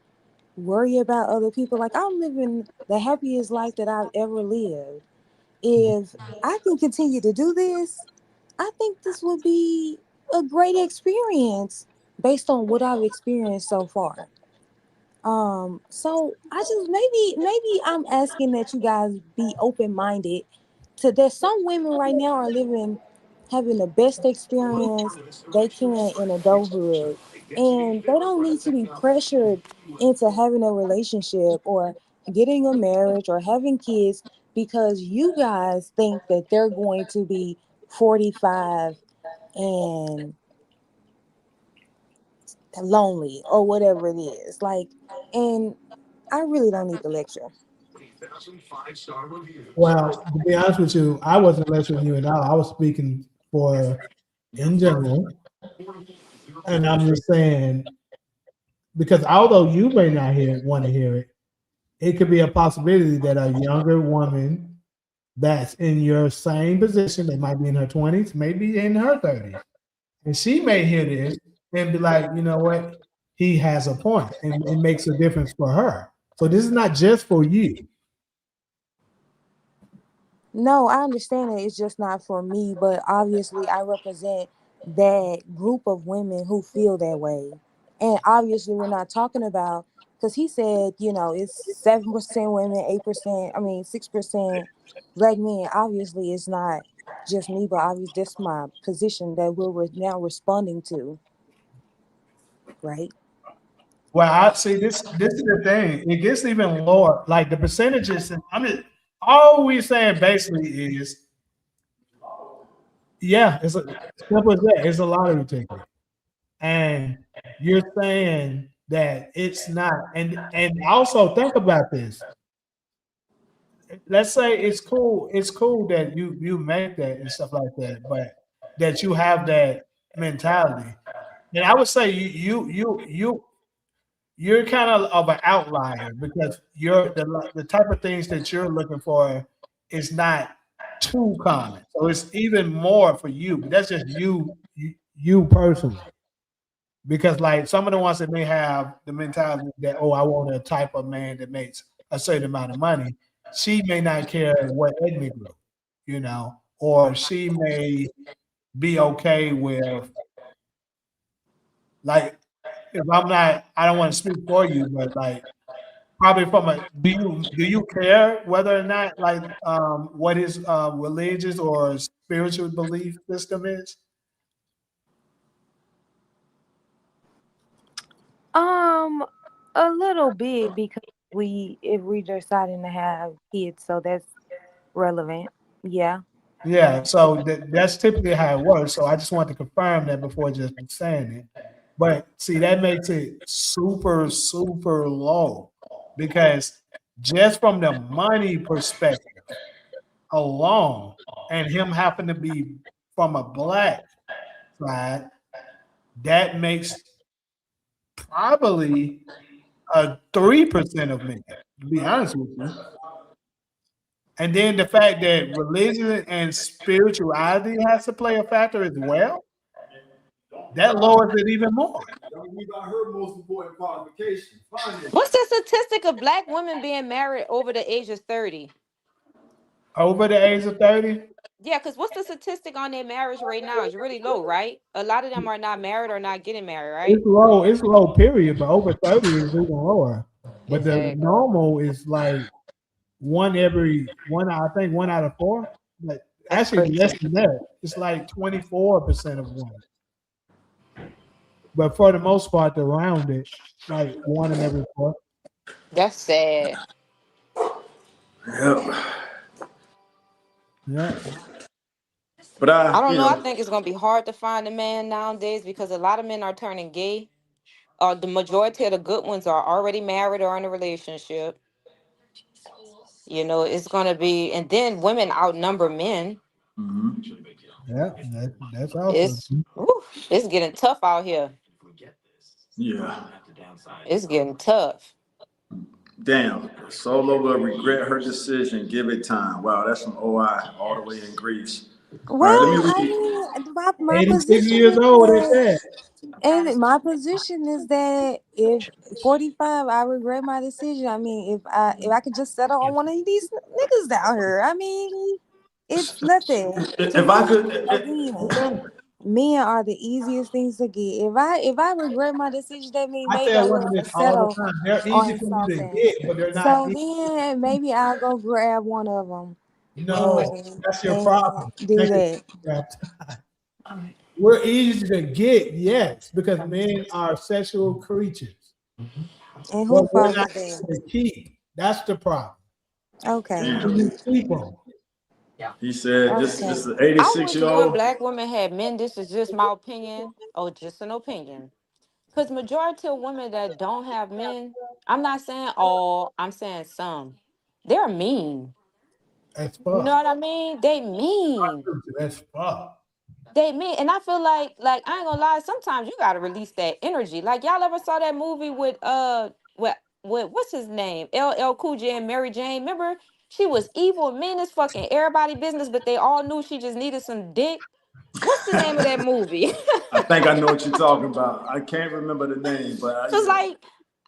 worry about other people, like, I'm living the happiest life that I've ever lived. If I can continue to do this, I think this would be a great experience based on what I've experienced so far. So I just, maybe I'm asking that you guys be open minded to that some women right now are having the best experience they can in adulthood, and they don't need to be pressured into having a relationship or getting a marriage or having kids because you guys think that they're going to be 45 and lonely or whatever it is. Like, and I really don't need the lecture. Well, to be honest with you, I wasn't lecturing you at all. I was speaking for in general, and I'm just saying because although you may not want to hear it, it could be a possibility that a younger woman that's in your same position, they might be in her 20s, maybe in her 30s, and she may hear this and be like, you know what, he has a point, and it makes a difference for her. So this is not just for you. No, I understand that it's just not for me, but obviously I represent that group of women who feel that way. And obviously we're not talking about, because he said, it's 7% women, 8%, I mean 6% black men. Obviously it's not just me, but obviously that's my position that we're now responding to, right? Well, I see this. This is the thing. It gets even lower. Like the percentages. And I mean, all we saying basically is, yeah, it's a simple as that. It's a lottery ticket, and you're saying that it's not. And also think about this. Let's say it's cool. It's cool that you make that and stuff like that, but that you have that mentality. And I would say you're kind of an outlier because the type of things that you're looking for is not too common. So it's even more for you, but that's just you personally. Because like some of the ones that may have the mentality that, oh, I want a type of man that makes a certain amount of money, she may not care what ethnic group, or she may be okay with, like, if I'm not, I don't want to speak for you, but like probably from a, do you care whether or not, like, what his religious or spiritual belief system is? Um, a little bit, because if we deciding to have kids, so that's relevant. Yeah. Yeah, so that's typically how it works. So I just want to confirm that before just saying it. But see, that makes it super, super low because just from the money perspective alone, and him happen to be from a black side, that makes probably a 3% of men, to be honest with you. And then the fact that religion and spirituality has to play a factor as well, that lowers it even more. What's the statistic of black women being married over the age of 30? Over the age of 30, Yeah, because what's the statistic on their marriage right now? It's really low, right? A lot of them are not married or not getting married, right? it's low, period, but over 30 is even lower. But the Exactly. normal is like I think 1 out of 4, but That's actually less crazy. than that. It's like 24% of women. But for the most part, around it, like 1 in every 4. That's sad. Yep. Yeah, But I don't know. I think it's gonna be hard to find a man nowadays because a lot of men are turning gay. The majority of the good ones are already married or in a relationship. You know, it's gonna be, and then women outnumber men. yeah, that's also It's it's getting tough out here. yeah. It's getting tough. Damn. Solo will regret her decision. Give it time. Wow, that's from OI all the way in Greece. All right, let me Well, I read. mean, my 86 position years is old. They that, said. and my position is that if 45, I regret my decision. I mean, if I could just settle on one of these niggas down here, I mean, it's nothing to If I me. could, Again, men are the easiest things to get. If I regret my decision, that means I maybe I tell would women have this all the settled time. They're easy on for you to something. get, but they're not So easy. then maybe I'll go grab one of them No, and that's your problem. do Thank you. that. We're easy to get, yes, because men are sexual creatures, And but who we're fought not for that? easy to keep. That's the problem. Okay. So you keep them. he said this Okay. is an I 86 wish year more old. black women had men. This is just my opinion, or just an opinion. Because majority of women that don't have men, I'm not saying all, I'm saying some. They're mean. That's You know fuck. what I mean? They mean. That's fuck. They mean, and I feel like I ain't gonna lie. Sometimes you gotta release that energy. Like y'all ever saw that movie with what's his name? LL Cool J and Mary Jane. Remember, she was evil and mean as fucking everybody business, but they all knew she just needed some dick. What's the name of that movie? I think I know what you're talking about. I can't remember the name, but Cause yeah. like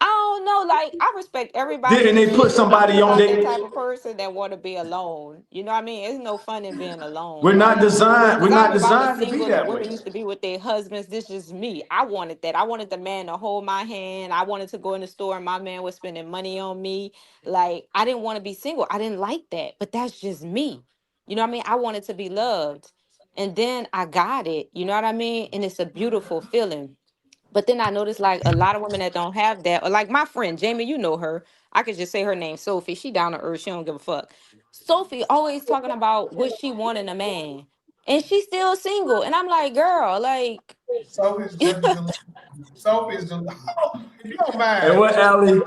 I don't know, like I respect everybody Didn't they put decision, but somebody I'm on not that it? type of person that want to be alone. You know what I mean? It's no fun in being We're alone. not Like, designed. We're cause I not remember I was designed to be single and that way. women used to be with their husbands. This is me. I wanted that. I wanted the man to hold my hand. I wanted to go in the store and my man was spending money on me. Like I didn't want to be single. I didn't like that. But that's just me. You know what I mean? I wanted to be loved. And then I got it. You know what I mean? And it's a beautiful feeling. But then I noticed like a lot of women that don't have that, or like my friend Jamie, you know her. I could just say her name, Sophie. She down to earth. She don't give a fuck. Sophie always talking about what she want in a man, and she's still single. And I'm like, girl, like, Sophie's you just Sophie's the if you don't And mind. what, Allie?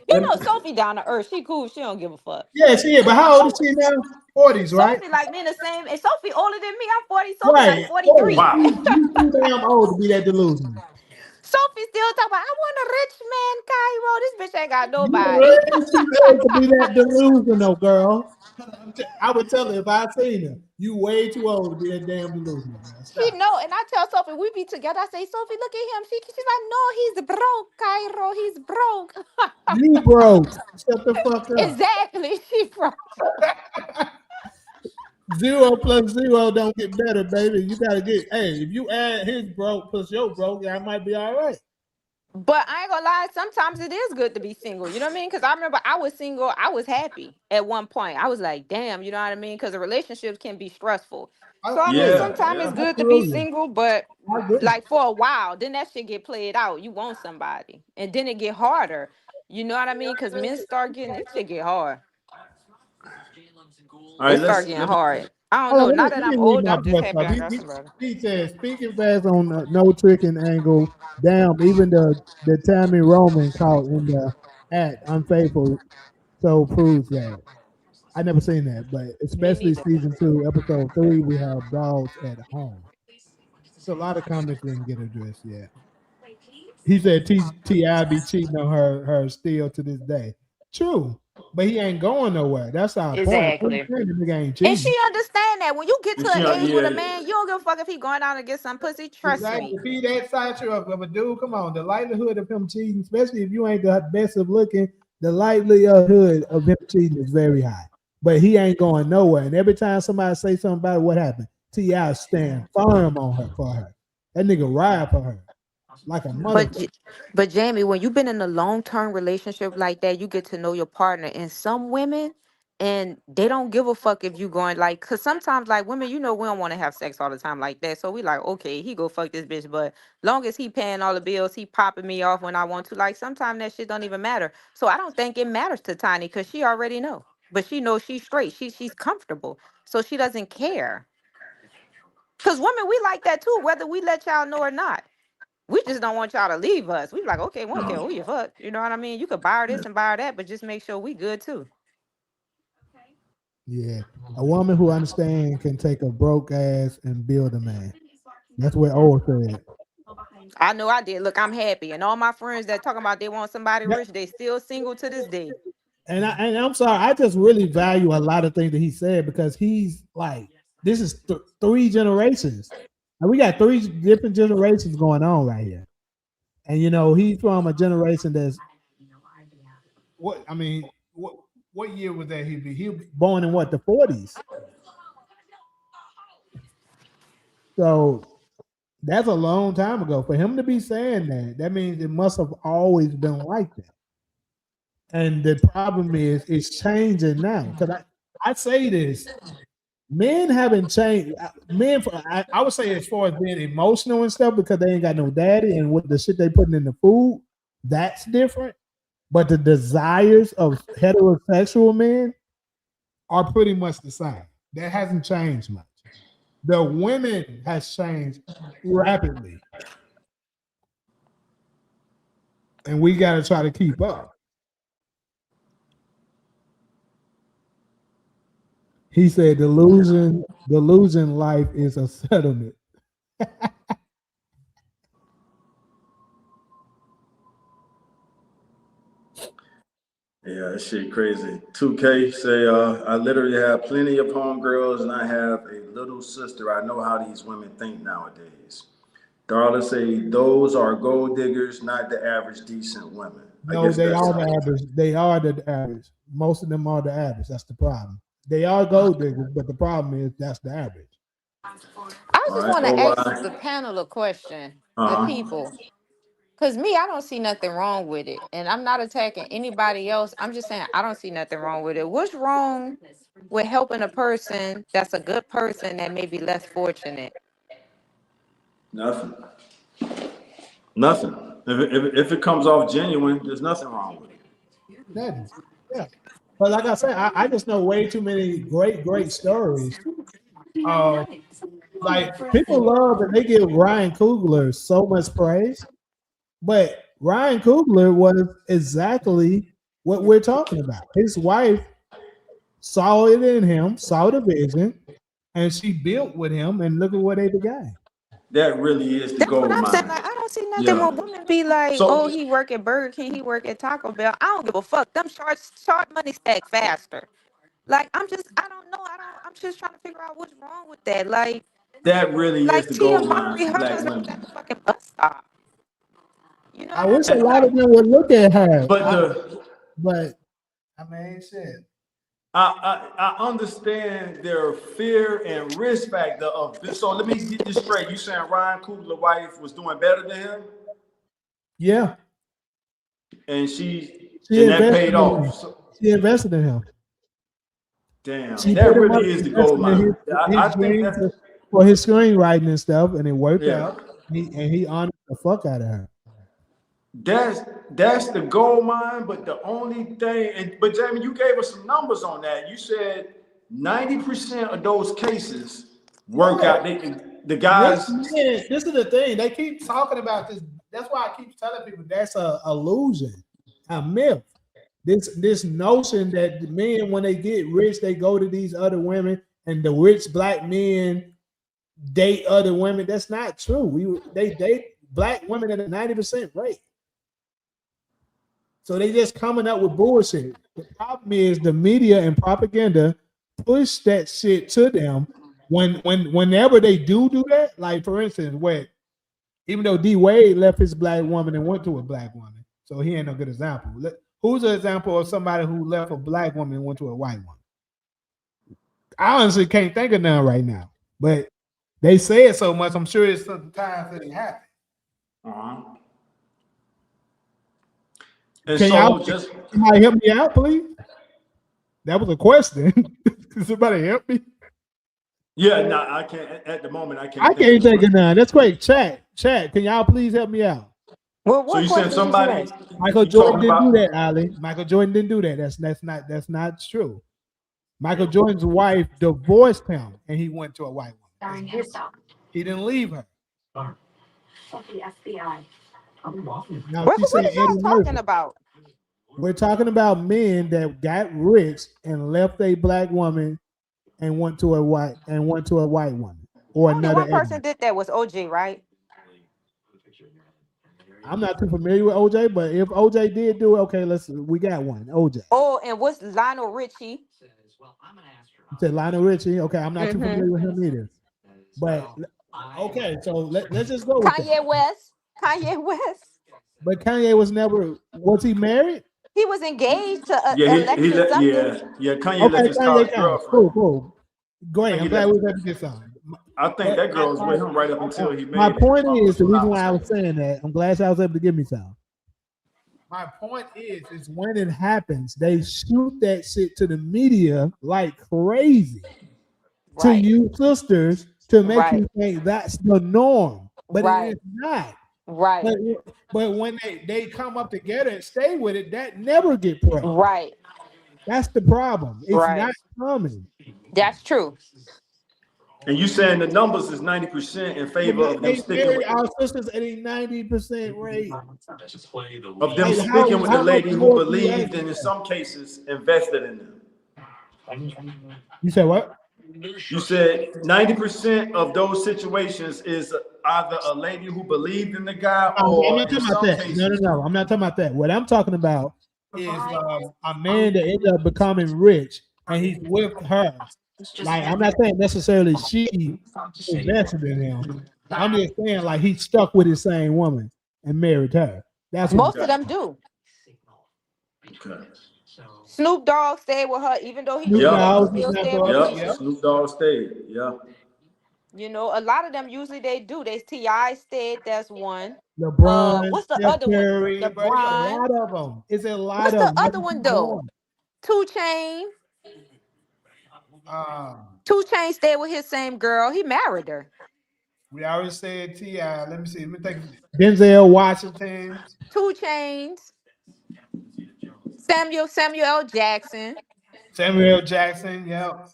know, Sophie down to earth. She cool. She don't give a fuck. Yeah, she is. But how old is she now? 40s, right? Sophie like me in the same, and Sophie older than me. I'm 40. Sophie like Right. 43. 40. Wow. You too damn old to be that delusional. Sophie still talking about I want a rich man, Cairo. This bitch ain't got You nobody. really too old to be that delusional, girl. I would tell her if I seen her, you way too old to be that damn delusional, girl. She Stop. know, and I tell Sophie we be together. I say, Sophie, look at him. She's like, no, he's broke, Cairo. He's broke. You broke. Shut the fuck up. Exactly, she broke. 0 + 0 don't get better, baby. You gotta get. Hey, if you add his broke plus your broke, I might be all right. But I ain't gonna lie, sometimes it is good to be single. You know what I mean? Because I remember I was single. I was happy at one point. I was like, damn, you know what I mean? Because the relationships can be stressful. I So I mean, agree. Yeah, sometimes it's yeah. good to be Absolutely. single, but I agree. like for a while, then that shit get played out. You want somebody, and then it get harder. You know what I mean? Because men start getting it shit get hard. All right, It start getting let me. hard. I don't Hold know. on, Now let that me I'm read old, my I'm just boy happy stuff. I got somebody. He says, speaking fast on no tricking angle, damn, even the Tammy Roman caught in the act unfaithful, so proves that. I never seen that, but Me especially neither. season 2, episode 3, we have dogs at home. There's a lot of comments didn't get addressed yet. He said Ti be cheating on her still to this day. True, but he ain't going nowhere. That's our point. I'm Exactly. saying the nigga ain't And she cheating. understand that when you get to She, an age with a yeah. man, you don't give a fuck if he going out and get some pussy. Trust Exactly. me. If he that stature of a dude, come on. The likelihood of him cheating, especially if you ain't the best of looking, the likelihood of him cheating is very high. But he ain't going nowhere. And every time somebody say something about it, what happened? Ti stand firm on her for her. That nigga ride for her. like a mother. But Jamie, when you've been in a long-term relationship like that, you get to know your partner. And some women, and they don't give a fuck if you going like, cause sometimes like women, we don't want to have sex all the time like that. So we like, okay, he go fuck this bitch, but long as he paying all the bills, he popping me off when I want to. Like sometimes that shit don't even matter. So I don't think it matters to Tiny because she already know. But she knows she's straight. She's comfortable. So she doesn't care. Cause women, we like that too, whether we let y'all know or not. We just don't want y'all to leave us. We be like, okay, we don't care who you fuck. You know what I mean? You could buy her this and buy her that, but just make sure we good too. Yeah, a woman who understands can take a broke ass and build a man. That's what old said. I know I did. Look, I'm happy. And all my friends that talking about they want somebody Yeah, rich, they still single to this day. and I'm sorry, I just really value a lot of things that he said because he's like, this is three generations, and we got three different generations going on right here. And he's from a generation that's what I mean, what year was that? He was born in what, the 40s. So that's a long time ago. For him to be saying that, that means it must have always been like that. And the problem is, it's changing now. Because I say this, men haven't changed. Men, I would say, as far as being emotional and stuff, because they ain't got no daddy, and what the shit they putting in the food, that's different. But the desires of heterosexual men are pretty much the same. That hasn't changed much. The women has changed rapidly, and we got to try to keep up. He said, "Delusion life is a settlement." Yeah, that shit crazy. 2K say, I literally have plenty of homegirls and I have a little sister. I know how these women think nowadays. Darla say those are gold diggers, not the average decent women. I No, guess they that's are the average. They are the average. Most of them are the average. That's the problem. They are gold diggers, but the problem is that's the average. I all just right. want to ask OY. the panel a question, the Uh-huh. people. Because me, I don't see nothing wrong with it. And I'm not attacking anybody else. I'm just saying I don't see nothing wrong with it. What's wrong with helping a person that's a good person that may be less fortunate? Nothing. Nothing. If it comes off genuine, there's nothing wrong with it. That is, yeah. But like I said, I just know way too many great stories. Uh, like people love and they give Ryan Coogler so much praise, but Ryan Coogler was exactly what we're talking about. His wife saw it in him, saw the vision, and she built with him, and look at what they became. That really is the That's what gold I'm saying. mine. Like, I don't see nothing Yeah. when women be like, So oh, he work at Burger King, he work at Taco Bell. I don't give a fuck. Them short money stack faster. Like, I don't know. I'm just trying to figure out what's wrong with that. that really is Like the Tia gold Mowry, mine for her black husband was at women. the fucking bus stop. You know I what I wish a mean? lot of Like, them would look at her, But the but I mean, shit. I understand their fear and risk factor of this. So let me get this straight. You saying Ryan Coogler's wife was doing better than him, Yeah, and she and that invested paid in him. off. So, She invested in him. damn, She put that him up really is the gold investing in mine. his I think dreams that's for his screenwriting and stuff, and it worked yeah. out. He honored the fuck out of her. That's the gold mine, but the only thing, but Jamie, you gave us some numbers on that. You said 90% of those cases work Yeah, out. The rich guys, men. This is the thing. They keep talking about this. That's why I keep telling people that's a illusion, a myth. This notion that the men, when they get rich, they go to these other women, and the rich black men date other women. That's not true. They date black women at a 90% rate. So they just coming up with bullshit. The problem is the media and propaganda push that shit to them. Whenever they do that, like for instance, when even though D Wade left his black woman and went to a black woman, so he ain't no good example. Who's an example of somebody who left a black woman and went to a white woman? I honestly can't think of none right now, but they say it so much. I'm sure it's sometimes that it happens. Uh-huh. And Can so y'all just somebody help me out, please? That was a question. Can somebody help me? yeah, no, I can't at the moment. I I can't can't think think of of none. That's great. Chat. Can y'all please help me out? Well, So what you saying question did you somebody? ask? Michael You Jordan talking didn't do about? that, Ali. Michael Jordan didn't do that. That's not true. Michael Jordan's wife divorced him, and he went to a white woman. That's different. He didn't leave her. Now she said What is Eddie y'all talking Murphy. about? We're talking about men that got rich and left a black woman and went to a white woman or Only another one ethnic. person did that was OJ, right? I'm not too familiar with OJ, but if OJ did do it, okay, we got one. OJ. Oh, and what's Lionel Richie? You said Lionel Richie. Okay, I'm not too Mm-hmm. familiar with him either. But okay, so let's just go with that. Kanye West. Kanye West. But Kanye was he married? He was engaged to Yeah, he Alexis let something. yeah Kanye Okay, left his Kanye, college girlfriend. cool. Great. I'm He glad left. we were able to get some. I think But that girl was with him right up until he my made it. point is If the I'm reason not why I was mistaken. saying that. I'm glad y'all was able to give me some. My point is when it happens, they shoot that shit to the media like crazy to Right. you sisters to make Right. you think that's the norm, but it Right. is not. Right. But when they come up together and stay with it, that never get pressed. Right. That's the problem. It's Right. not common. That's true. And you saying the numbers is 90% in favor of them They sticking marry with our sisters at a 90% rate. Like sticking with the how much lady who more do you ask? believed and in some cases invested in them. You said what? You said 90% of those situations is either a lady who believed in the guy I'm or not in talking about some that. No, cases. I'm not talking about that. What I'm talking about is a man that ended up becoming rich and he's with her. Like I'm not saying necessarily she invested in him. I'm just saying like he stuck with his same woman and married her. That's what I'm Most of saying. them do. Okay. Snoop Dogg stayed with her, even though he Snoop cheated. He Yep. Dogg is still not stayed with the her. Yep. yeah. Snoop Dogg stayed. Yeah. You know, a lot of them usually they do. They Ti stayed. That's one. LeBron, What's the Steph other one? Curry, bro. It's a LeBron. lot of them. It's a lot What's of the them. I other can one keep though? going. 2 Chain. Um, 2 Chain stayed with his same girl. He married her. we already said Ti. Let me see. Let me think. Denzel Washington, 2 Chains. Samuel L. Jackson. Samuel Jackson. Yep.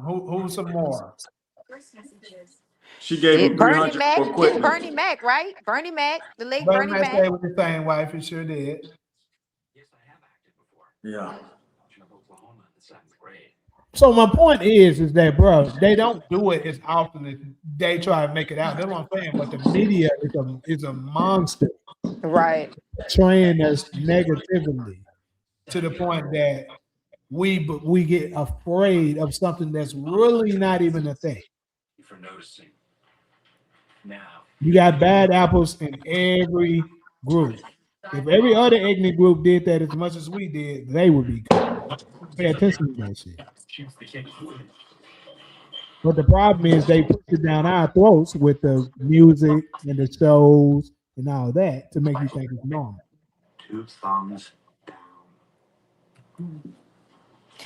Who's some more? She gave him Shit, Bernie 300 Mac. for This quitting. Bernie Mac, right? Bernie Mac, the late But Bernie I Mac. stayed with the same wife. He sure did. Yeah. So my point is that bro, they don't do it as often as they try to make it out. That's what I'm saying. But the media is a monster Right. portraying us negatively to the point that we get afraid of something that's really not even a thing. You got bad apples in every group. If every other ethnic group did that as much as we did, they would be cool. Pay attention to that shit. But the problem is they push it down our throats with the music and the shows and all that to make you think it's normal.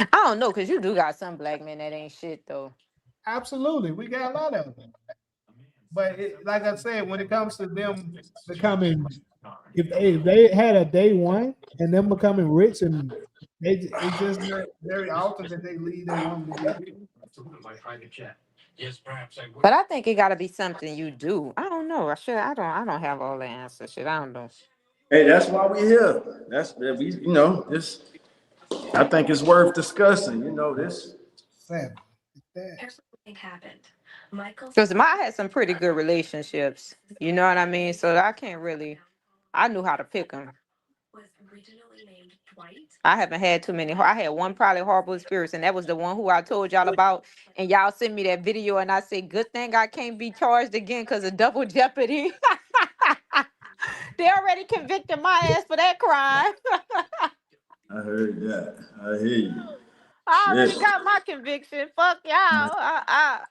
I don't know, cause you do got some black men that ain't shit though. Absolutely, we got a lot of them. But like I said, when it comes to them becoming, if they had a day one and them becoming rich, and it's just not very often that they leave their woman to get rich. But I think it gotta be something you do. I don't know. I don't have all the answers. Shit, I don't know. Hey, that's why we here. That's we. This. I think it's worth discussing. This. Seven. Cause I had some pretty good relationships. You know what I mean? So I can't really. I knew how to pick them. I haven't had too many. I had one probably horrible experience, and that was the one who I told y'all about. And y'all sent me that video, and I said, "Good thing I can't be charged again because of double jeopardy." They already convicted my ass for that crime. I heard that. I hear you. I already Shit. got my conviction. Fuck y'all.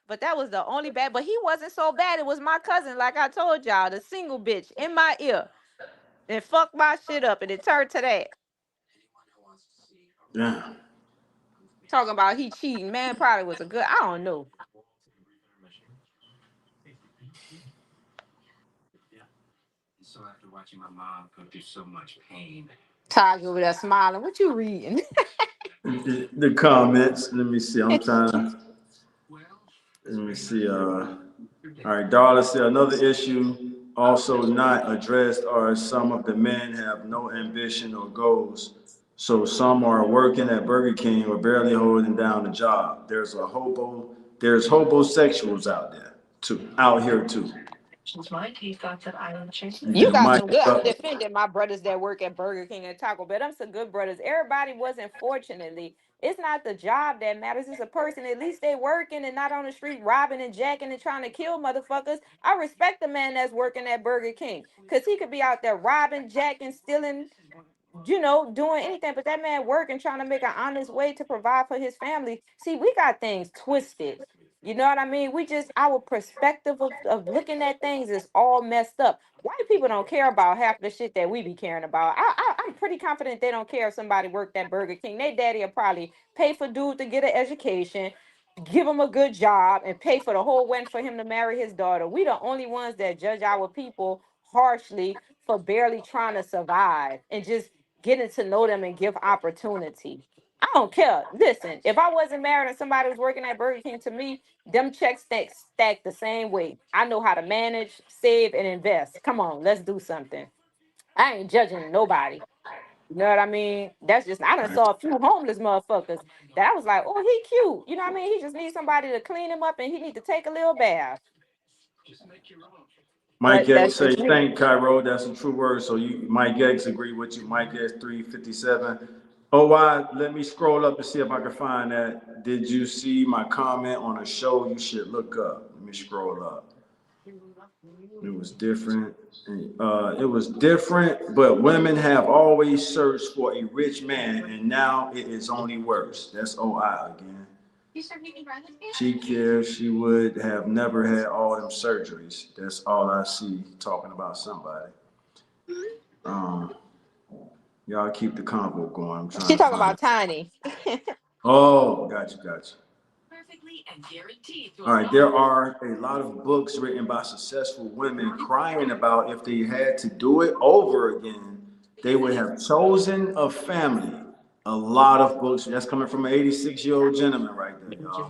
But that was the only bad. But he wasn't so bad. It was my cousin, like I told y'all, the single bitch in my ear and fucked my shit up, and it turned to that. Yeah. Talking about he cheating. Man, probably was a good. I don't know. Tiger over there smiling. What you reading? The comments. Let me see. I'm trying to. Let me see. All right. Darla said another issue also not addressed are some of the men have no ambition or goals. So some are working at Burger King or barely holding down a job. There's hobosexuals out there too, out here too. And You then got Mike, some good. I'm defending my brothers that work at Burger King and Taco Bell. Them some good brothers. Everybody wasn't, fortunately. It's not the job that matters. It's a person. At least they working and not on the street robbing and jacking and trying to kill motherfuckers. I respect the man that's working at Burger King because he could be out there robbing, jacking, stealing, doing anything. But that man working, trying to make an honest way to provide for his family. See, we got things twisted. You know what I mean? We just, our perspective of looking at things is all messed up. White people don't care about half the shit that we be caring about. I'm pretty confident they don't care if somebody worked at Burger King. Their daddy will probably pay for dude to get an education, give him a good job, and pay for the whole wedding for him to marry his daughter. We the only ones that judge our people harshly for barely trying to survive and just getting to know them and give opportunity. I don't care. Listen, if I wasn't married and somebody was working at Burger King, to me, them checks stack the same way. I know how to manage, save, and invest. Come on, let's do something. I ain't judging nobody. You know what I mean? That's just, I done saw a few homeless motherfuckers that I was like, oh, he cute. You know what I mean? He just needs somebody to clean him up and he need to take a little bath. Mike But X that's say just me. thank Cairo. That's a true word. So you, Mike X, agree with you. Mike X 357. Oh, why? Let me scroll up and see if I can find that. Did you see my comment on a show you should look up? Let me scroll up. It was different. It was different, but women have always searched for a rich man, and now it is only worse. That's OI again. She cares. She would have never had all them surgeries. That's all I see talking about somebody. Um, y'all keep the convo going. I'm She trying to talking find about it. Tiny. Oh, gotcha. All right, there are a lot of books written by successful women crying about if they had to do it over again, they would have chosen a family. A lot of books. That's coming from an 86-year-old gentleman right there, y'all.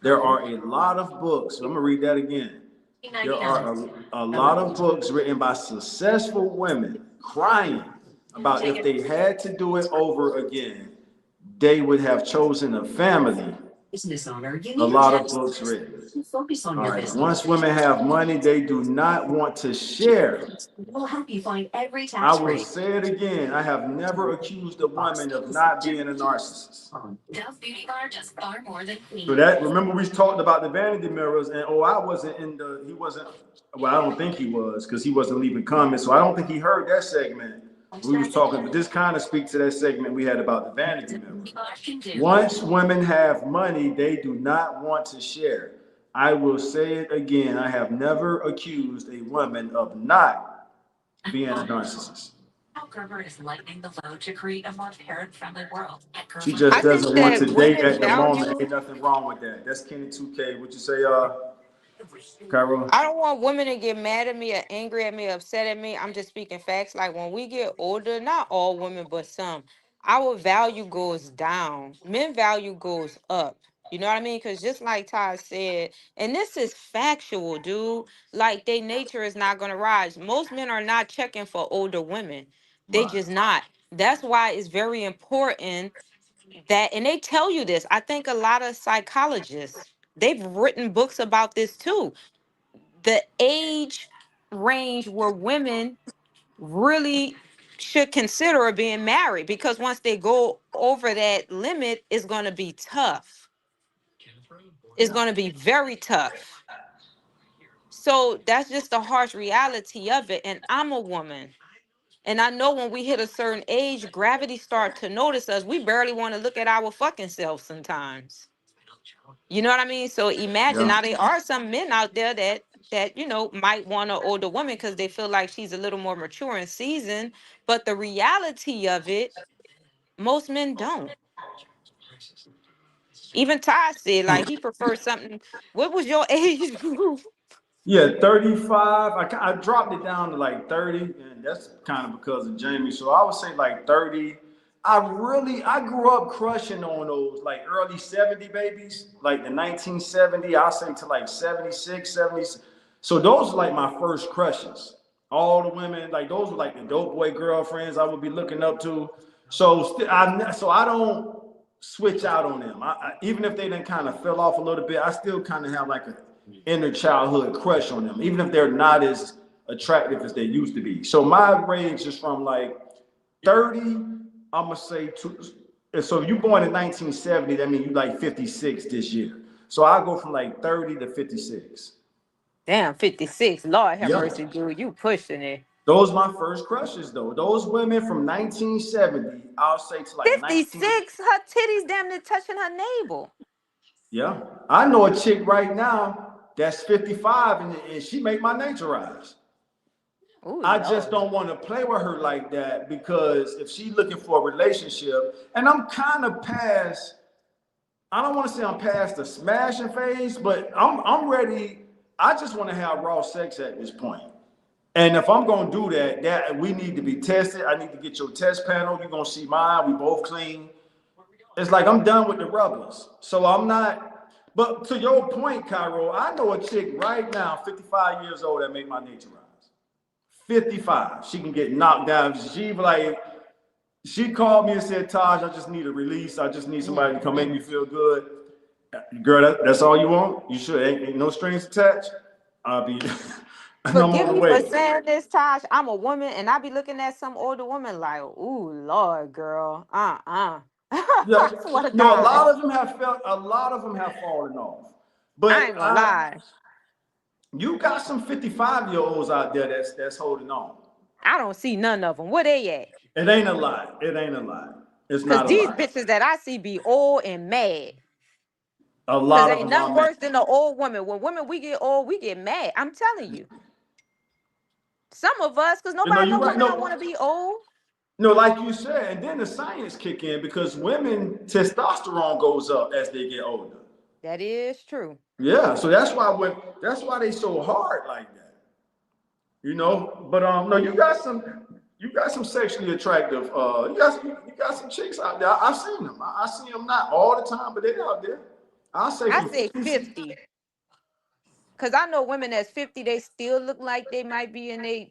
There are a lot of books. I'm gonna read that again. There are a lot of books written by successful women crying about if they had to do it over again, they would have chosen a family. A lot of books written. All right. Once women have money, they do not want to share. I will say it again. I have never accused a woman of not being a narcissist. So that, remember we talked about the vanity mirrors, and oh, I wasn't in the, he wasn't, well, I don't think he was, because he wasn't leaving comments. So I don't think he heard that segment. We was talking, but this kind of speaks to that segment we had about the vanity mirror. Once women have money, they do not want to share. I will say it again. I have never accused a woman of not being a narcissist. She just I think doesn't want that to date women at the moment. value. Ain't nothing wrong with that. That's Kenny 2K. What you say, Cairo? I don't want women to get mad at me or angry at me, or upset at me. I'm just speaking facts. Like when we get older, not all women, but some, our value goes down. Men value goes up. You know what I mean? Because just like Todd said, and this is factual, dude. Like their nature is not gonna rise. Most men are not checking for older women. They Right. just not. That's why it's very important that, and they tell you this. I think a lot of psychologists, they've written books about this too. The age range where women really should consider being married, because once they go over that limit, it's going to be tough. It's going to be very tough. So that's just the harsh reality of it. And I'm a woman. And I know when we hit a certain age, gravity start to notice us. We barely want to look at our fucking selves sometimes. You know what I mean? So imagine, Yeah. now there are some men out there that you know might want an older woman because they feel like she's a little more mature and seasoned. But the reality of it, most men don't. Even Ty said like he prefers something. What was your age group? Yeah, 35. I dropped it down to like 30, and that's kind of because of Jamie. So I would say like 30. I grew up crushing on those like early 70 babies, like the 1970, I'll say to like 76, 70. So those are like my first crushes. All the women, like those were like the dope boy girlfriends I would be looking up to. So I don't switch out on them. Even if they didn't kind of fell off a little bit, I still kind of have like a inner childhood crush on them, even if they're not as attractive as they used to be. So my range is from like 30, I'm gonna say to, so if you're born in 1970, that means you like 56 this year. So I go from like 30 to 56. Damn, 56. Lord have Yeah. mercy, dude. You pushing it. Those my first crushes though. Those women from 1970, I'll say to like 19. 56, her titties damn near touching her navel. Yeah. I know a chick right now that's 55 and she make my nature rise. Oh I just Lord. don't want to play with her like that because if she's looking for a relationship, and I'm kind of past, I don't want to say I'm past the smashing phase, but I'm ready. I just want to have raw sex at this point. And if I'm gonna do that, we need to be tested. I need to get your test panel. You're gonna see mine. We both clean. It's like I'm done with the rubbers. So I'm not. But to your point, Cairo, I know a chick right now, 55 years old, that make my nature rise. 55. She can get knocked down. She called me and said, Taj, I just need a release. I just need somebody to come make me feel good. Girl, that's all you want? You sure? Ain't no strings attached? I'll be, and I'm Forgive on the me for way. saying this, Tosh. I'm a woman and I be looking at some older woman like, ooh, Lord, girl. Yeah, I swear to no, God. a lot of them have fallen off. I But ain't gonna lie. you got some 55-year-olds out there that's holding on. I don't see none of them. Where they at? It ain't a lot. It ain't a lot. It's Because not a these lot. bitches that I see be old and mad. A Because lot of ain't them are nothing mad. worse than the old woman. When women, we get old, we get mad. I'm telling you. Some of us, because You know, nobody, you're no right. woman don't No, want to be old. no, like you said, and then the science kick in because women testosterone goes up as they get older. That is true. Yeah, so that's why they so hard like that. You know, but no, you got some sexually attractive you got some chicks out there. I've seen them. I see them not all the time, but they're out there. I'll say I from say 50. 50. Because I know women that's 50, they still look like they might be in their,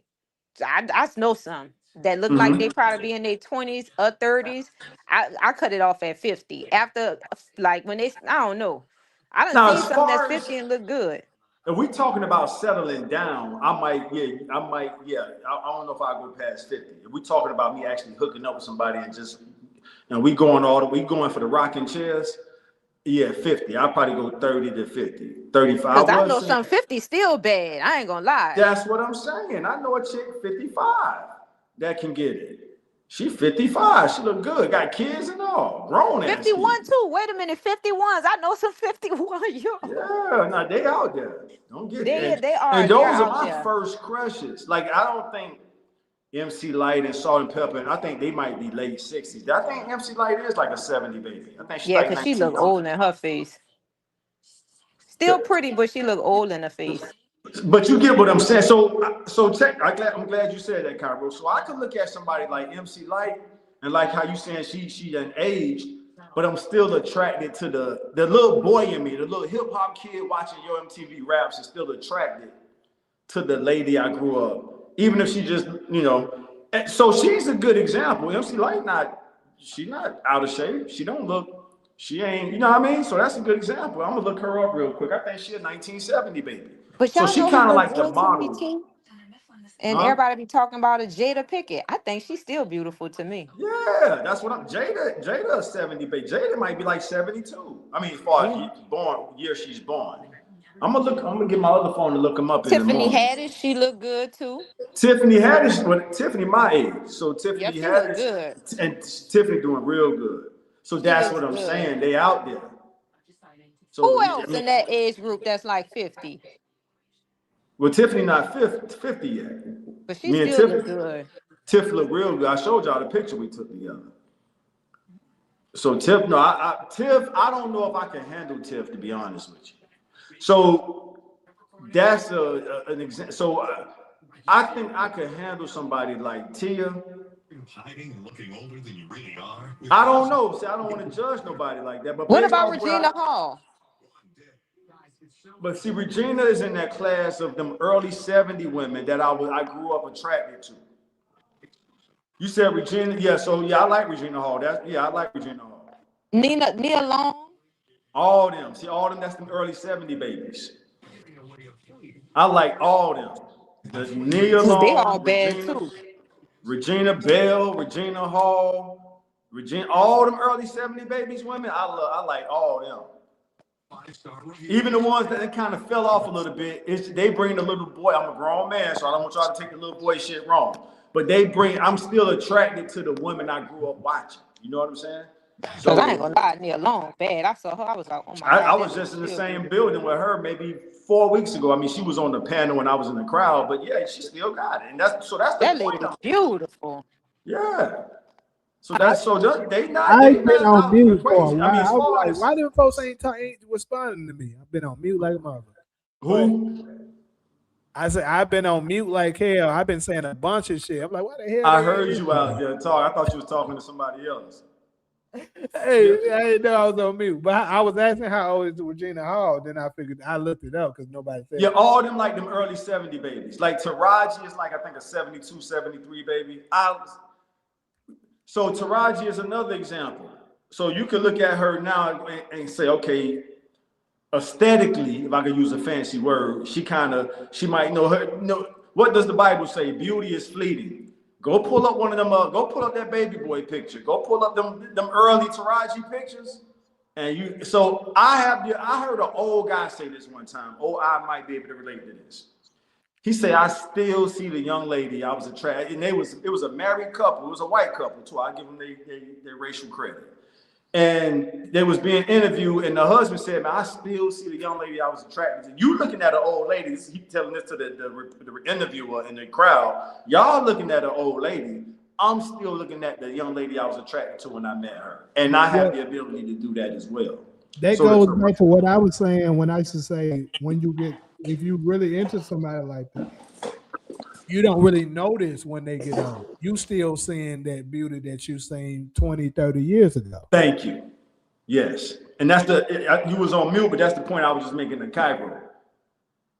I know some that look like they Mm-hmm. probably be in their 20s or 30s. I cut it off at 50. After, like, when they, I don't know. I done Now, seen as something that's far as 50 and look good. if we talking about settling down, I don't know if I go past 50. If we talking about me actually hooking up with somebody and just, we going for the rocking chairs, yeah, 50. I'll probably go 30 to 50. 35. Because I I was know saying, some 50 still bad. I ain't gonna lie. that's what I'm saying. I know a chick 55 that can get it. She 55. She look good. Got kids and all. Grown ass 51 kids. too. Wait a minute, 51s. I know some 51 year olds. Yeah, now they out there. Don't get it. They are. And They're those are out my there. first crushes. Like I don't think MC Light and Salt and Pepper, and I think they might be late 60s. I think MC Light is like a 70 baby. I think she's Yeah, like because she look old 1900. in her face. Still pretty, but she look old in her face. But you get what I'm saying. I'm glad you said that, Cairo. So I could look at somebody like MC Light and like how you saying she an age, but I'm still attracted to the little boy in me, the little hip hop kid watching your MTV raps is still attracted to the lady I grew up, even if she just, so she's a good example. MC Light she's not out of shape. She don't look, she ain't, you know what I mean? So that's a good example. I'm gonna look her up real quick. I think she a 1970 baby. But So y'all she know who kind of look like the good to me model, too? And huh? everybody be talking about a Jada Pickett. I think she's still beautiful to me. Yeah, that's what I'm. Jada is 70 baby. Jada might be like 72. I mean, as far Yeah. as year she's born. I'm gonna get my other phone to look them up in the Tiffany morning. Haddish, she looked good too. Tiffany Haddish, well, Tiffany my age, so Yeah, Tiffany she looked Haddish good. and Tiffany doing real good. So She that's looks what I'm good. saying. They out there. Who So I else mean, in that age group that's like 50? well, Tiffany not 50 yet. But she Me and still look good. Tiff look real good. I showed y'all the picture we took together. So Tiff, no, Tiff, I don't know if I can handle Tiff, to be honest with you. So that's an example. So I think I could handle somebody like Tia. I don't know. See, I don't want to judge nobody like that. But What based about off what Regina Hall? but see, Regina is in that class of them early 70 women that I grew up attracted to. You said Regina, yeah. So yeah, I like Regina Hall. I like Regina Hall. Nia Long? All them. See, all them. That's them early 70 babies. I like all them. The Nia Cause they all Long, bad too. Regina Bell, Regina Hall, all them early 70 babies women. I like all them. Even the ones that kind of fell off a little bit, they bring the little boy. I'm a grown man, so I don't want y'all to take the little boy shit wrong. But I'm still attracted to the women I grew up watching. You know what I'm saying? Cause I ain't gonna lie, Nia Long bad. I saw her, I was like, oh my God. I was just in the same building with her maybe 4 weeks ago. I mean, she was on the panel when I was in the crowd, but yeah, she still got it. And that's the that lady point. was beautiful. Yeah. So they I've been not on out mute for a crazy. while. I mean, as I was far like, as why them folks ain't responding to me? I've been on mute like a mother. who? I said I've been on mute like hell. I've been saying a bunch of shit. I'm like, why the hell? I heard you out there talk. I thought you was talking to somebody else. Hey, I didn't know I was on mute. But I was asking how old is Regina Hall. Then I figured I looked it up because nobody said. Yeah, all them like them early 70 babies. Like Taraji is like I think a 72, 73 baby. So Taraji is another example. So you can look at her now and say, okay, aesthetically, if I could use a fancy word, she might know her. What does the Bible say? Beauty is fleeting. Go pull up one of them. Go pull up that baby boy picture. Go pull up them early Taraji pictures. And so I heard an old guy say this one time. Oh, I might be able to relate to this. He said, I still see the young lady I was attracted, and it was a married couple. It was a white couple too. I give them their racial credit. And they was being interviewed, and the husband said, man, I still see the young lady I was attracted to. You looking at an old lady, he telling this to the interviewer in the crowd. Y'all looking at an old lady. I'm still looking at the young lady I was attracted to when I met her. And I have the ability to do that as well. That goes back to what I was saying when I used to say, if you really into somebody like that, you don't really notice when they get old. You still seeing that beauty that you seen 20, 30 years ago. Thank you. Yes. And that's you was on mute, but that's the point I was just making in Cairo.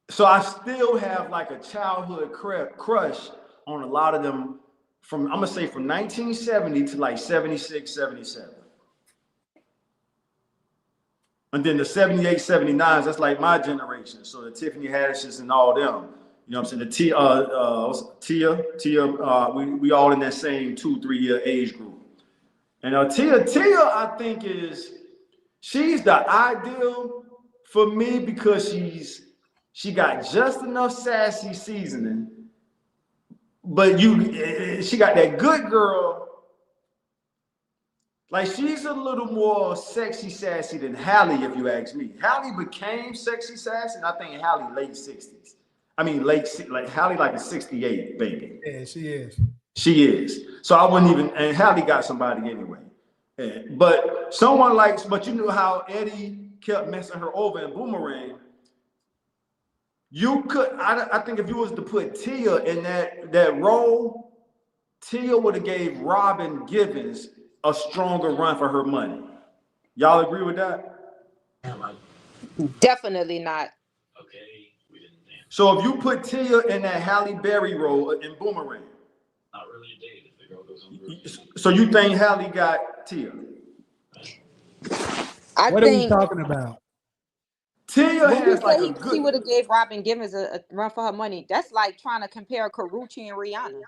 So I still have like a childhood crush on a lot of them I'm going to say from 1970 to like 76, 77. And then the 78, 79s, that's like my generation. So the Tiffany Haddishes and all them. You know what I'm saying? The Tia, we all in that same 2-3 year age group. And Tia, I think she's the ideal for me because she got just enough sassy seasoning, but she got that good girl. Like she's a little more sexy sassy than Halle, if you ask me. Halle became sexy sassy, and I think Halle late 60s. I mean like Halle like a 68 baby. Yeah, she is. She is. So I wouldn't even, and Halle got somebody anyway. Yeah. But you know how Eddie kept messing her over in Boomerang. I think if you was to put Tia in that role, Tia would have gave Robin Givens a stronger run for her money. Y'all agree with that? Definitely not. Okay, we didn't dance. So if you put Tia in that Halle Berry role in Boomerang, not really a date if the girl goes on. So you think Halle got Tia? What are we talking about? Tia has like a good. She would have gave Robin Givens a run for her money. That's like trying to compare Karrueche and Rihanna.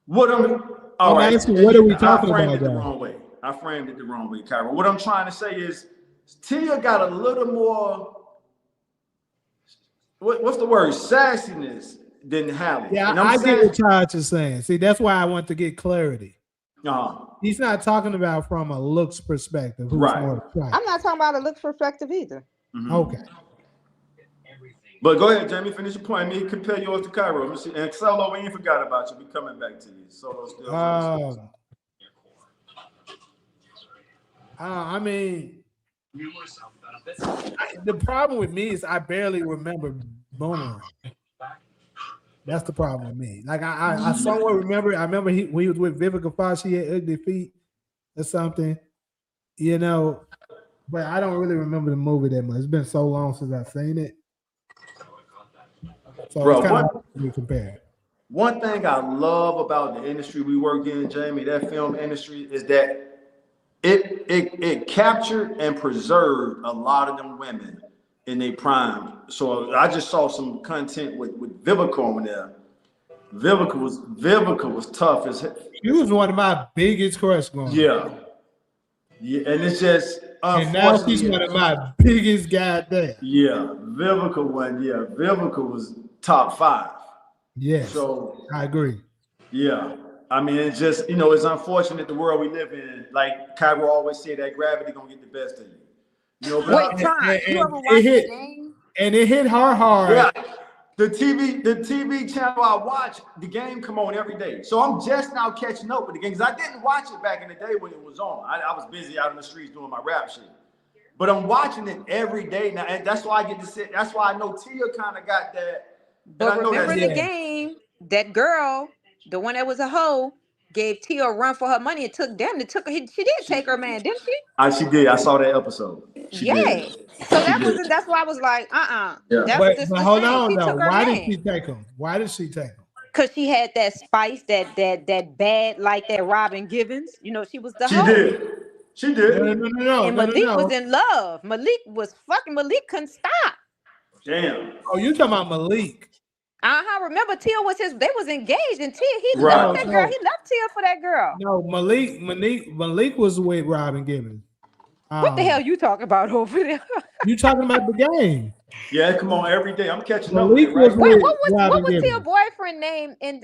What are we talking about? I framed it the wrong way, Cairo. What I'm trying to say is Tia got a little more. What's the word? Sassiness than Halle. Yeah, And I'm I get saying, what Taj is saying. See, that's why I want to get clarity. uh, He's not talking about from a looks perspective who's right. more attractive. I'm not talking about a looks perspective either. Okay. But go ahead, Jamie. Finish your point. I mean, compare yours to Cairo. Let me see. And Solo, we ain't forgot about you. We coming back to you. Solo still. I mean, the problem with me is I barely remember Boomerang. That's the problem with me. Like I somewhat remember. I remember he was with Vivica Fox. She had ugly feet or something, you know. But I don't really remember the movie that much. It's been so long since I've seen it, so Bro, it's kind of hard to compare. One thing I love about the industry we work in, Jamie, that film industry, is that it captured and preserved a lot of them women in their prime. So I just saw some content with Vivica on there. Vivica was tough as hell. She was one of my biggest crush going. Yeah, and it's just and now she's one of my biggest goddamn. Yeah, Vivica was top 5. Yes, so I agree. Yeah, I mean, it's just, it's unfortunate the world we live in. Like Kyra always said, that gravity gonna get the best of you. Wait, Tron, you ever watched the game? And it hit her hard. Yeah, the TV channel I watch, the game come on every day. So I'm just now catching up with the game because I didn't watch it back in the day when it was on. I was busy out in the streets doing my rap shit. But I'm watching it every day now, and that's why I get to sit. That's why I know Tia kind of got that. But remember the game, that girl, the one that was a hoe, gave Tia a run for her money and took her. She did take her man, didn't she? She did. I saw that episode. She did. So that's why I was like, Yeah. But hold on though. Why did she take him? Why did she take him? Because she had that spice, that bad, like that Robin Givens. She was the hoe. She did. No. And Malik was in love. Malik couldn't stop. Damn. Oh, you talking about Malik? Remember, Tia they was engaged, and Tia, he left that girl. He left Tia for that girl. No, Malik was with Robin Givens. What the hell you talking about over there? You talking about the game? Yeah, come on, every day. I'm catching up. Malik was Wait, what was Tia's boyfriend name in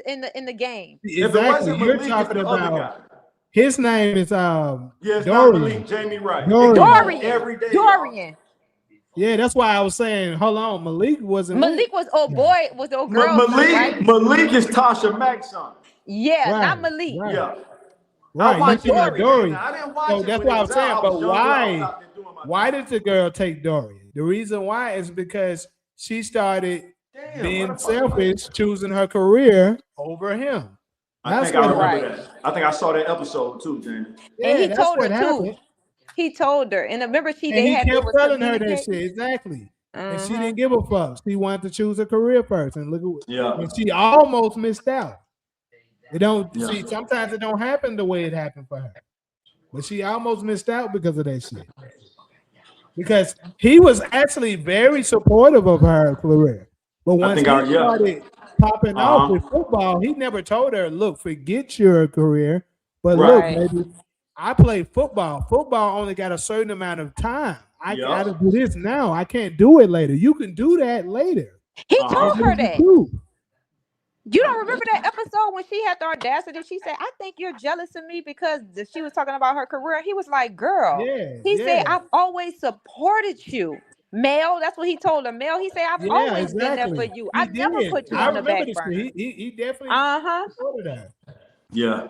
the game? Exactly. You're talking about. His name is Dorian. Malik, Jamie Wright. Dorian. Every day. Dorian. Yeah, that's why I was saying, hold on, Malik was old boy, was the old girl. Malik is Tasha Mack's son. Yeah, right, not Malik. Right. Yeah. Right, you Dorian. Dorian. I didn't watch so it that's what I'm saying. But why did the girl take Dorian? The reason why is because she started being selfish, choosing her career over him. I think I remember that. I think I saw that episode too, Jamie. Yeah, and he told her happened. too. He told her, and remember he kept telling her that shit exactly, and she didn't give a fuck. She wanted to choose a career first, and look at and she almost missed out. It don't see. Sometimes it don't happen the way it happened for her, but she almost missed out because of that shit. Because he was actually very supportive of her career, but once he started popping off with football, he never told her, "Look, forget your career, but look, maybe." I play football. Football only got a certain amount of time. I got to do this now. I can't do it later. You can do that later. He told her that. You don't remember that episode when she had the audacity? She said, "I think you're jealous of me because she was talking about her career." He was like, "Girl," he said, "I've always supported you." Mel, that's what he told her. Mel, he said, "I've always been there for you. I never put you on the back burner." He definitely supported her. Yeah.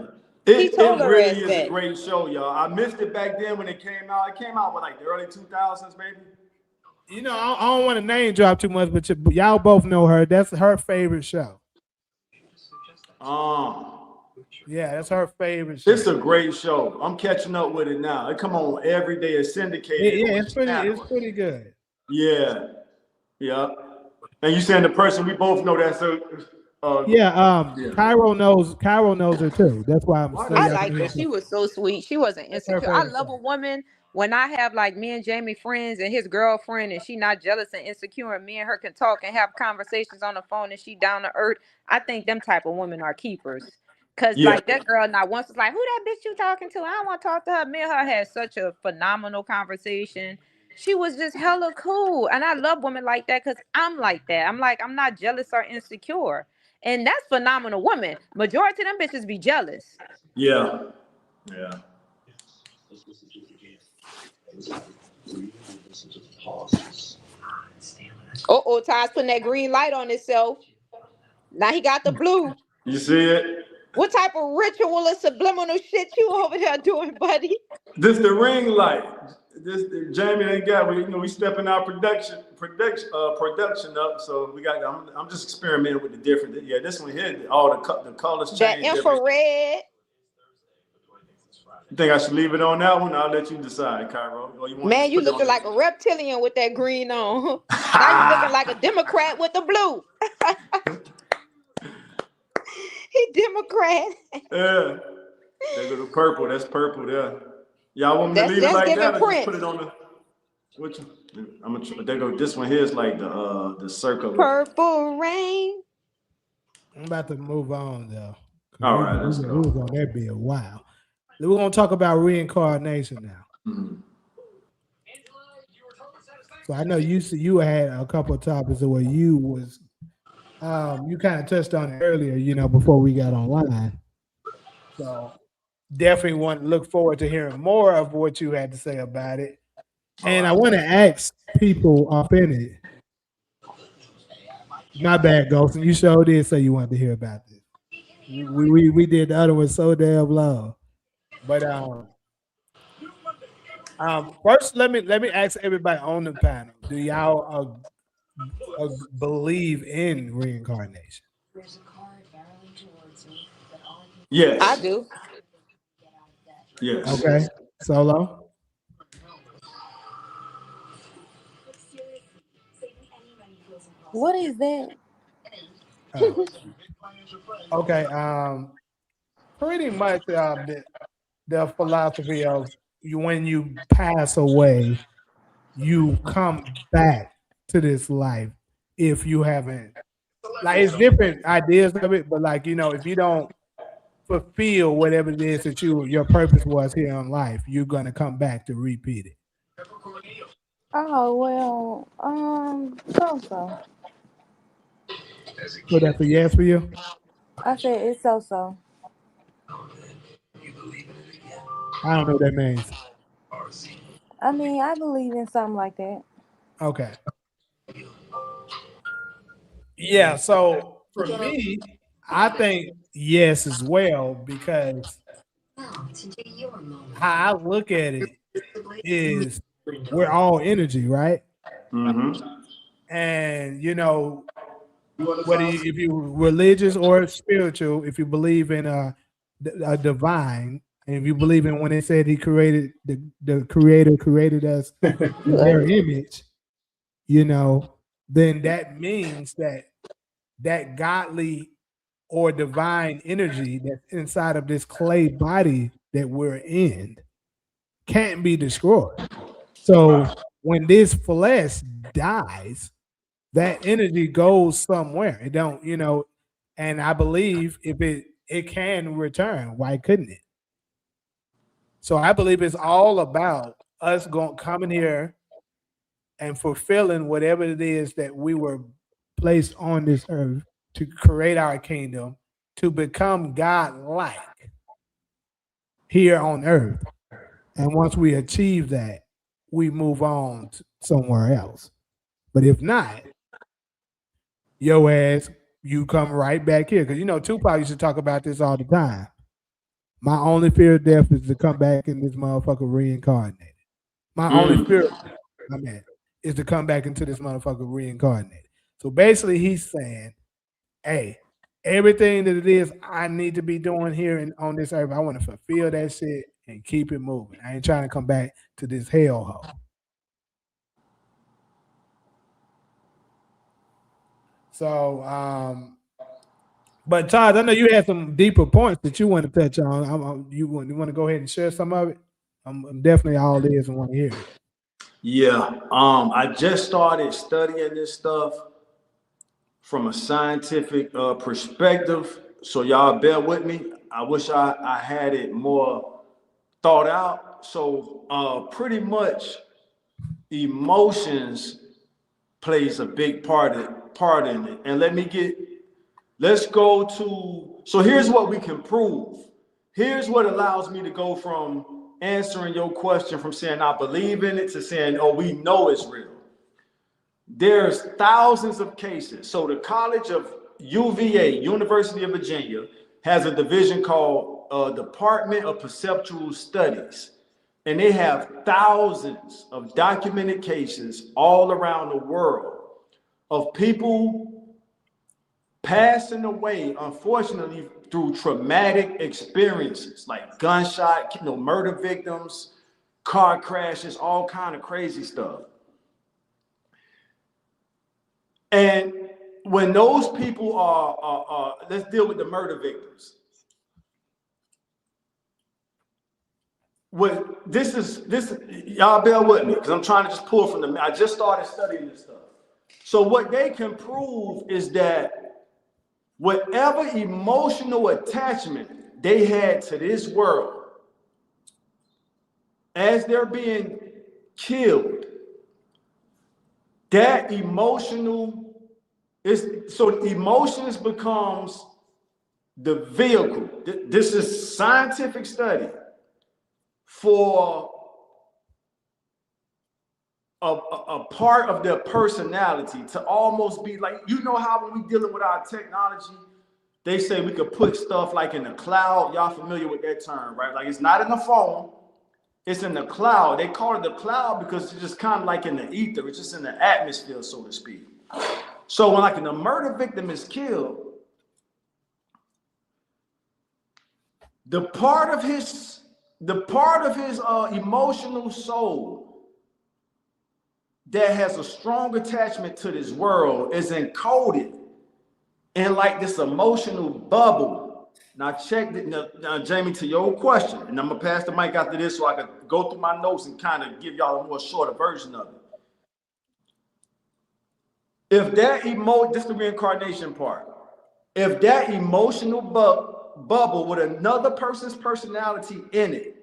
It really is a great show, y'all. I missed it back then when it came out. It came out with like the early 2000s, maybe. I don't want to name drop too much, but y'all both know her. That's her favorite show. Yeah, that's her favorite show. It's a great show. I'm catching up with it now. It come on every day. It's syndicated. Yeah, it's pretty good. Yeah. And you saying the person we both know that's Cairo knows her too. That's why I'm saying I like her. She was so sweet. She wasn't insecure. I love a woman when I have like me and Jamie friends and his girlfriend, and she not jealous and insecure, and me and her can talk and have conversations on the phone, and she down to earth. I think them type of women are keepers. Cause like that girl not once was like, "Who that bitch you talking to? I don't want to talk to her." Me and her had such a phenomenal conversation. She was just hella cool. And I love women like that because I'm like that. I'm like, I'm not jealous or insecure. And that's phenomenal woman. Majority of them bitches be jealous. Yeah. Yeah. Oh, Ty's putting that green light on himself. Now he got the blue. You see it? What type of ritual or subliminal shit you over there doing, buddy? This the ring light. This Jamie ain't got. We stepping our production up. So we got. I'm just experimenting with the different. Yeah, this one here, all the colors That change. infrared. You think I should leave it on that one? I'll let you decide, Cairo. Or you want Man, to you put it looking on like a reptilian with that green on. Now you looking like a Democrat with the blue. He Democrat. Yeah. They go to purple. That's purple there. Y'all want me to That's leave it like giving that, or just Prince. put it on the? Which one? I'm gonna. They go. This one here is like the circle. Purple rain. I'm about to move on though. All right, let's go. We was on that be a while. We're gonna talk about reincarnation now. Mm-hmm. So I know you had a couple of topics where you was you kind of touched on it earlier, before we got online. So definitely want to look forward to hearing more of what you had to say about it. And I want to ask people up in it. My bad, Ghost. And you sure did say you wanted to hear about this. We did the other one so damn long. But first let me ask everybody on the panel. Do y'all believe in reincarnation? Yes. I do. Yes. Okay. Solo. What is that? Oh. Okay. Pretty much the philosophy of when you pass away, you come back to this life if you haven't, like, it's different ideas of it, but like, if you don't fulfill whatever it is that your purpose was here in life, you're gonna come back to repeat it. Oh well, so. So that's a yes for you? I said it's so. I don't know what that means. I mean, I believe in something like that. Okay. Yeah, so for me, I think yes as well, because how I look at it is we're all energy, right? Mm-hmm. And whether if you're religious or spiritual, if you believe in a divine, and if you believe in when it said he created the creator created us in their image, then that means that godly or divine energy that's inside of this clay body that we're in can't be destroyed. So when this flesh dies, that energy goes somewhere. It don't, and I believe if it can return, why couldn't it? So I believe it's all about us coming here and fulfilling whatever it is that we were placed on this earth to create our kingdom, to become God-like here on earth. And once we achieve that, we move on to somewhere else. But if not, your ass, you come right back here. Because Tupac used to talk about this all the time. My only fear of death is to come back in this motherfucker reincarnated. My only fear is to come back into this motherfucker reincarnated. So basically he's saying, hey, everything that it is I need to be doing here on this earth, I want to fulfill that shit and keep it moving. I ain't trying to come back to this hellhole. So, but Todd, I know you had some deeper points that you want to touch on. You want to go ahead and share some of it? I'm definitely all ears and want to hear it. Yeah. I just started studying this stuff from a scientific perspective. So y'all bear with me. I wish I had it more thought out. So pretty much emotions plays a big part in it. And let's go to, so here's what we can prove. Here's what allows me to go from answering your question from saying I believe in it to saying, oh, we know it's real. There's thousands of cases. So the College of UVA, University of Virginia, has a division called Department of Perceptual Studies. And they have thousands of documented cases all around the world of people passing away, unfortunately, through traumatic experiences like gunshot, murder victims, car crashes, all kind of crazy stuff. And when those people are let's deal with the murder victims. Y'all bear with me because I'm trying to just pull from them. I just started studying this stuff. So what they can prove is that whatever emotional attachment they had to this world as they're being killed, that emotional is, so emotions becomes the vehicle. This is scientific study for a part of their personality to almost be like, how when we dealing with our technology, they say we could put stuff like in the cloud. Y'all familiar with that term, right? Like it's not in the phone, it's in the cloud. They call it the cloud because it's just kind of like in the ether. It's just in the atmosphere, so to speak. So when like a murder victim is killed, the part of his emotional soul that has a strong attachment to this world is encoded in like this emotional bubble. Now check it. Now, Jamie, to your question, and I'm gonna pass the mic after this so I can go through my notes and kind of give y'all a more shorter version of it. If that this is the reincarnation part. If that emotional bubble with another person's personality in it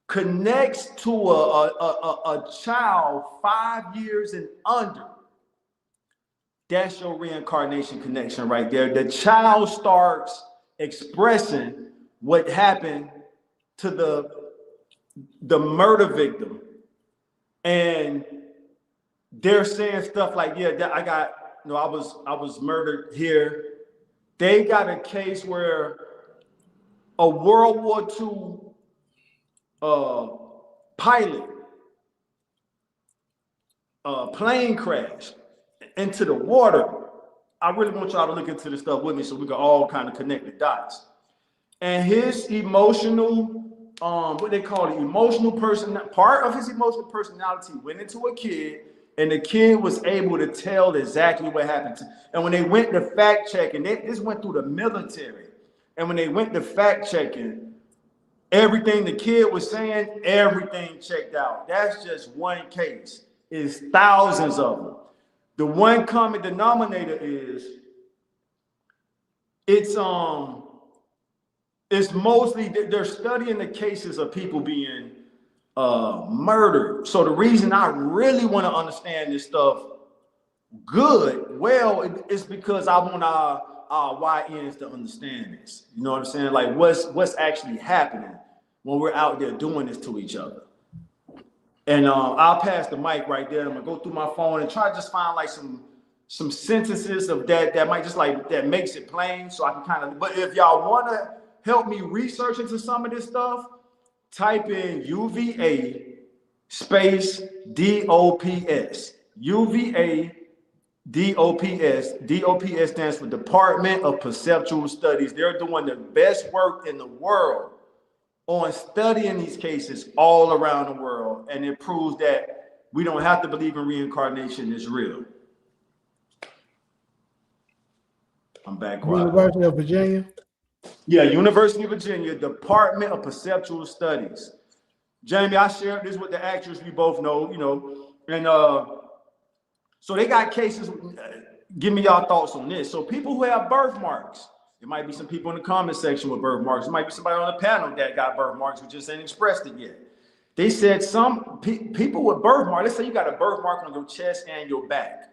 connects to a child 5 years and under, that's your reincarnation connection right there. The child starts expressing what happened to the murder victim, and they're saying stuff like, yeah, I was murdered here. They got a case where a World War II pilot plane crash into the water. I really want y'all to look into this stuff with me so we can all kind of connect the dots. And his emotional, what they call it, emotional person, part of his emotional personality went into a kid, and the kid was able to tell exactly what happened. And when they went to fact check, and this went through the military, and when they went to fact checking, everything the kid was saying, everything checked out. That's just one case. It's thousands of them. The one common denominator is it's mostly they're studying the cases of people being murdered. So the reason I really want to understand this stuff is because I want our YNs to understand this. You know what I'm saying? Like what's actually happening when we're out there doing this to each other. And I'll pass the mic right there. I'm gonna go through my phone and try to just find like some sentences of that might just like that makes it plain, so I can kind of. But if y'all want to help me research into some of this stuff, type in UVA space DOPS. UVA DOPS. DOPS stands for Department of Perceptual Studies. They're doing the best work in the world on studying these cases all around the world, and it proves that we don't have to believe in reincarnation is real. I'm back quiet. University of Virginia? Yeah, University of Virginia, Department of Perceptual Studies. Jamie, I shared this with the actress we both know, and so they got cases. Give me y'all thoughts on this. So people who have birthmarks, there might be some people in the comment section with birthmarks. There might be somebody on the panel that got birthmarks who just ain't expressed it yet. They said some people with birthmark, let's say you got a birthmark on your chest and your back.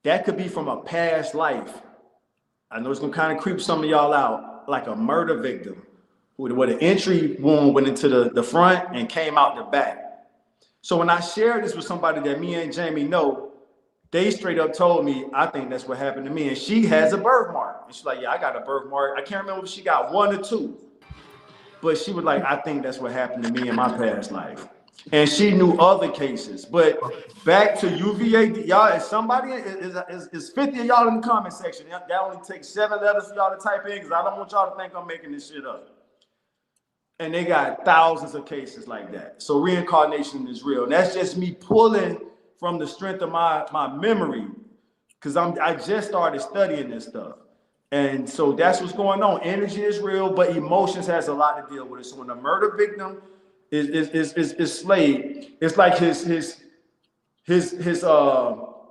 That could be from a past life. I know it's gonna kind of creep some of y'all out, like a murder victim, where the entry wound went into the front and came out the back. So when I shared this with somebody that me and Jamie know, they straight up told me, I think that's what happened to me. And she has a birthmark. And she's like, yeah, I got a birthmark. I can't remember if she got 1 or 2. But she was like, I think that's what happened to me in my past life. And she knew other cases. But back to UVA, y'all, is somebody, is 50 of y'all in the comment section? That only takes 7 letters for y'all to type in, because I don't want y'all to think I'm making this shit up. And they got thousands of cases like that. So reincarnation is real. And that's just me pulling from the strength of my memory, because I just started studying this stuff. And so that's what's going on. Energy is real, but emotions has a lot to deal with it. So when a murder victim is slayed, it's like his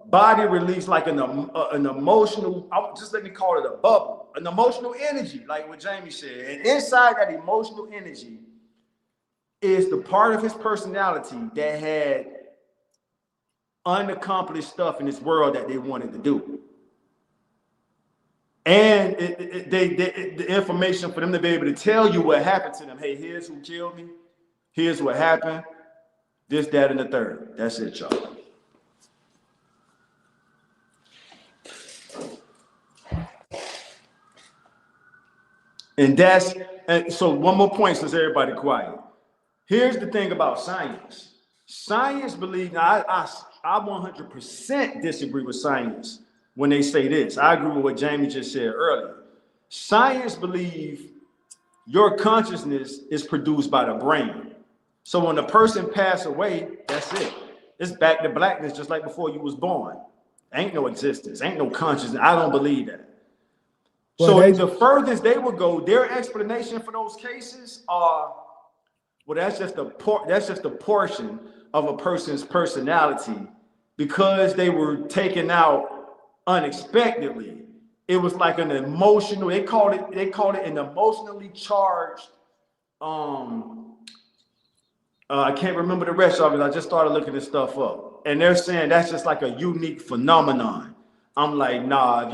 body released like an emotional, just let me call it a bubble, an emotional energy, like what Jamie said. And inside that emotional energy is the part of his personality that had unaccomplished stuff in this world that they wanted to do. And the information for them to be able to tell you what happened to them. Hey, here's who killed me. Here's what happened. This, that, and the third. That's it, y'all. And so one more point since everybody quiet. Here's the thing about science. Science believes, now I 100% disagree with science when they say this. I agree with what Jamie just said earlier. Science believes your consciousness is produced by the brain. So when a person passes away, that's it. It's back to blackness, just like before you was born. Ain't no existence, ain't no consciousness. I don't believe that. So the furthest they would go, their explanation for those cases are, well, that's just a portion of a person's personality, because they were taken out unexpectedly. It was like an emotional, they called it an emotionally charged, I can't remember the rest of it. I just started looking this stuff up. And they're saying that's just like a unique phenomenon. I'm like, nah, if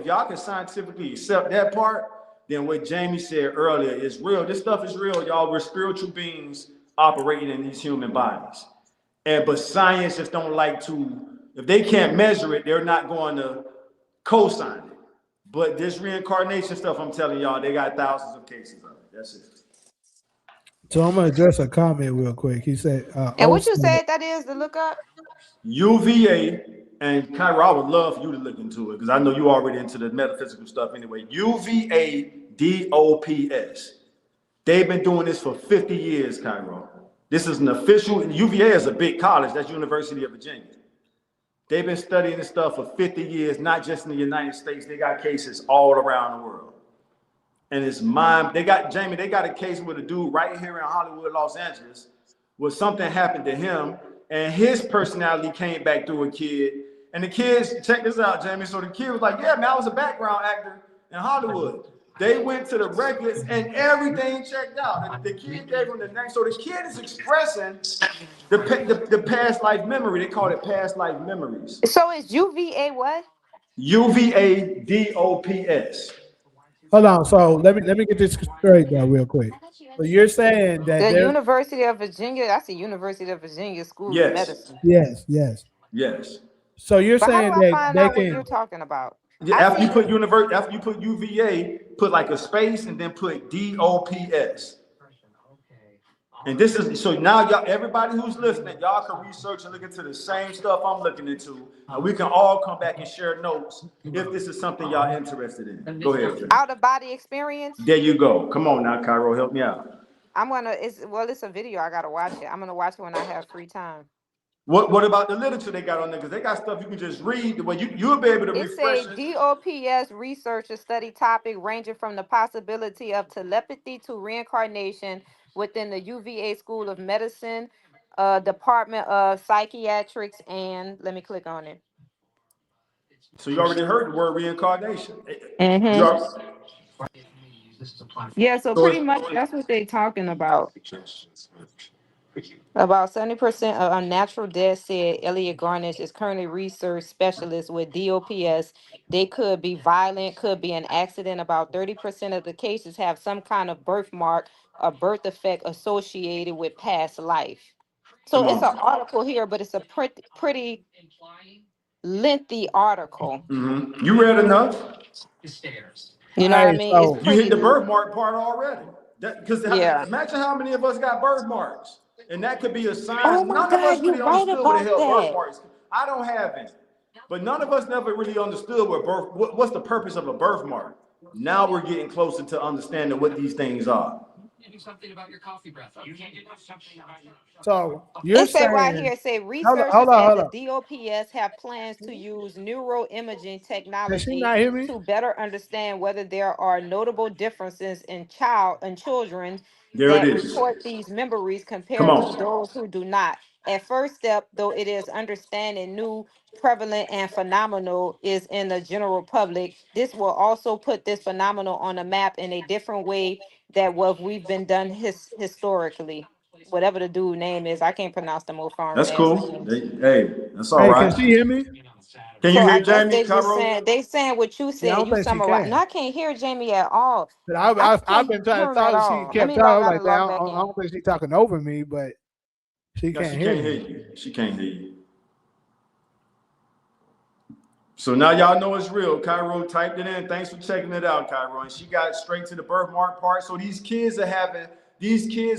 y'all could scientifically accept that part, then what Jamie said earlier is real. This stuff is real, y'all. We're spiritual beings operating in these human bodies. But science just don't like to, if they can't measure it, they're not going to co-sign it. But this reincarnation stuff, I'm telling y'all, they got thousands of cases of it. That's it. So I'm gonna address a comment real quick. He said, And what you said that is to look up? UVA, and Kyra, I would love for you to look into it, because I know you already into the metaphysical stuff anyway. UVA DOPS. They've been doing this for 50 years, Kyra. This is an official, UVA is a big college, that's University of Virginia. They've been studying this stuff for 50 years, not just in the United States. They got cases all around the world. And it's they got a case with a dude right here in Hollywood, Los Angeles, where something happened to him and his personality came back through a kid. And the kids, check this out, Jamie. So the kid was like, yeah, man, I was a background actor in Hollywood. They went to the records and everything checked out. The kid gave him the name. So the kid is expressing the past life memory. They call it past life memories. So it's UVA what? UVA DOPS. hold on. So let me get this straight though, real quick. So you're saying that The University of Virginia, that's the University of Virginia School of Medicine. Yes. So you're saying how do I find out what you're talking about? Yeah, after you put UVA, put like a space and then put DOPS. And this is, so now y'all, everybody who's listening, y'all can research and look into the same stuff I'm looking into, and we can all come back and share notes if this is something y'all interested in. Go ahead. Out of body experience? There you go. Come on now, Cairo, help me out. It's a video. I gotta watch it. I'm gonna watch it when I have free time. What about the literature they got on there? Because they got stuff you can just read. Well, you'll be able to refresh it. DOPS researchers study topic ranging from the possibility of telepathy to reincarnation within the UVA School of Medicine, Department of Psychiatrics, and let me click on it. So you already heard the word reincarnation. Mm-hmm. Yeah, so pretty much that's what they're talking about. About 70% of unnatural deaths, said Elliot Garnish, is currently research specialist with DOPS. They could be violent, could be an accident. About 30% of the cases have some kind of birthmark or birth defect associated with past life. So Come it's on. an article here, but it's a pretty lengthy article. You read enough. You know what I Hey, mean? It's so You hit pretty, the birthmark part already. Because yeah. imagine how many of us got birthmarks. And that could be a Oh sign. my None of us God, you're really right understood what the about hell that. birthmarks. I don't have any. But none of us never really understood what's the purpose of a birthmark. Now we're getting closer to understanding what these things are. so you're It say right saying, here, it say hold on, researchers hold on, at hold the on. DOPS have plans to use neuroimaging Can she technology not hear me? to better understand whether there are notable differences in children There it that is. report these memories Come compared to on. those who do not. At first step, though, it is understanding new, prevalent, and phenomenal is in the general public. This will also put this phenomenon on a map in a different way that what we've been done historically. Whatever the dude name is, I can't pronounce the more foreign That's fancy cool. names. Hey, that's all Hey, can right. she hear me? Can So you I hear guess Jamie, they just Cairo? saying what you Yeah, I said. don't You think she summarize. No, can. I can't hear Jamie at all. But I I've can't been trying to hear him at talk. She all. Let kept me log talking out like and that. log back I in. don't think she's talking over me, but she No, can't she hear can't hear me. you. She can't hear you. So now y'all know it's real. Cairo typed it in. Thanks for checking it out, Cairo. And she got straight to the birthmark part. So these kids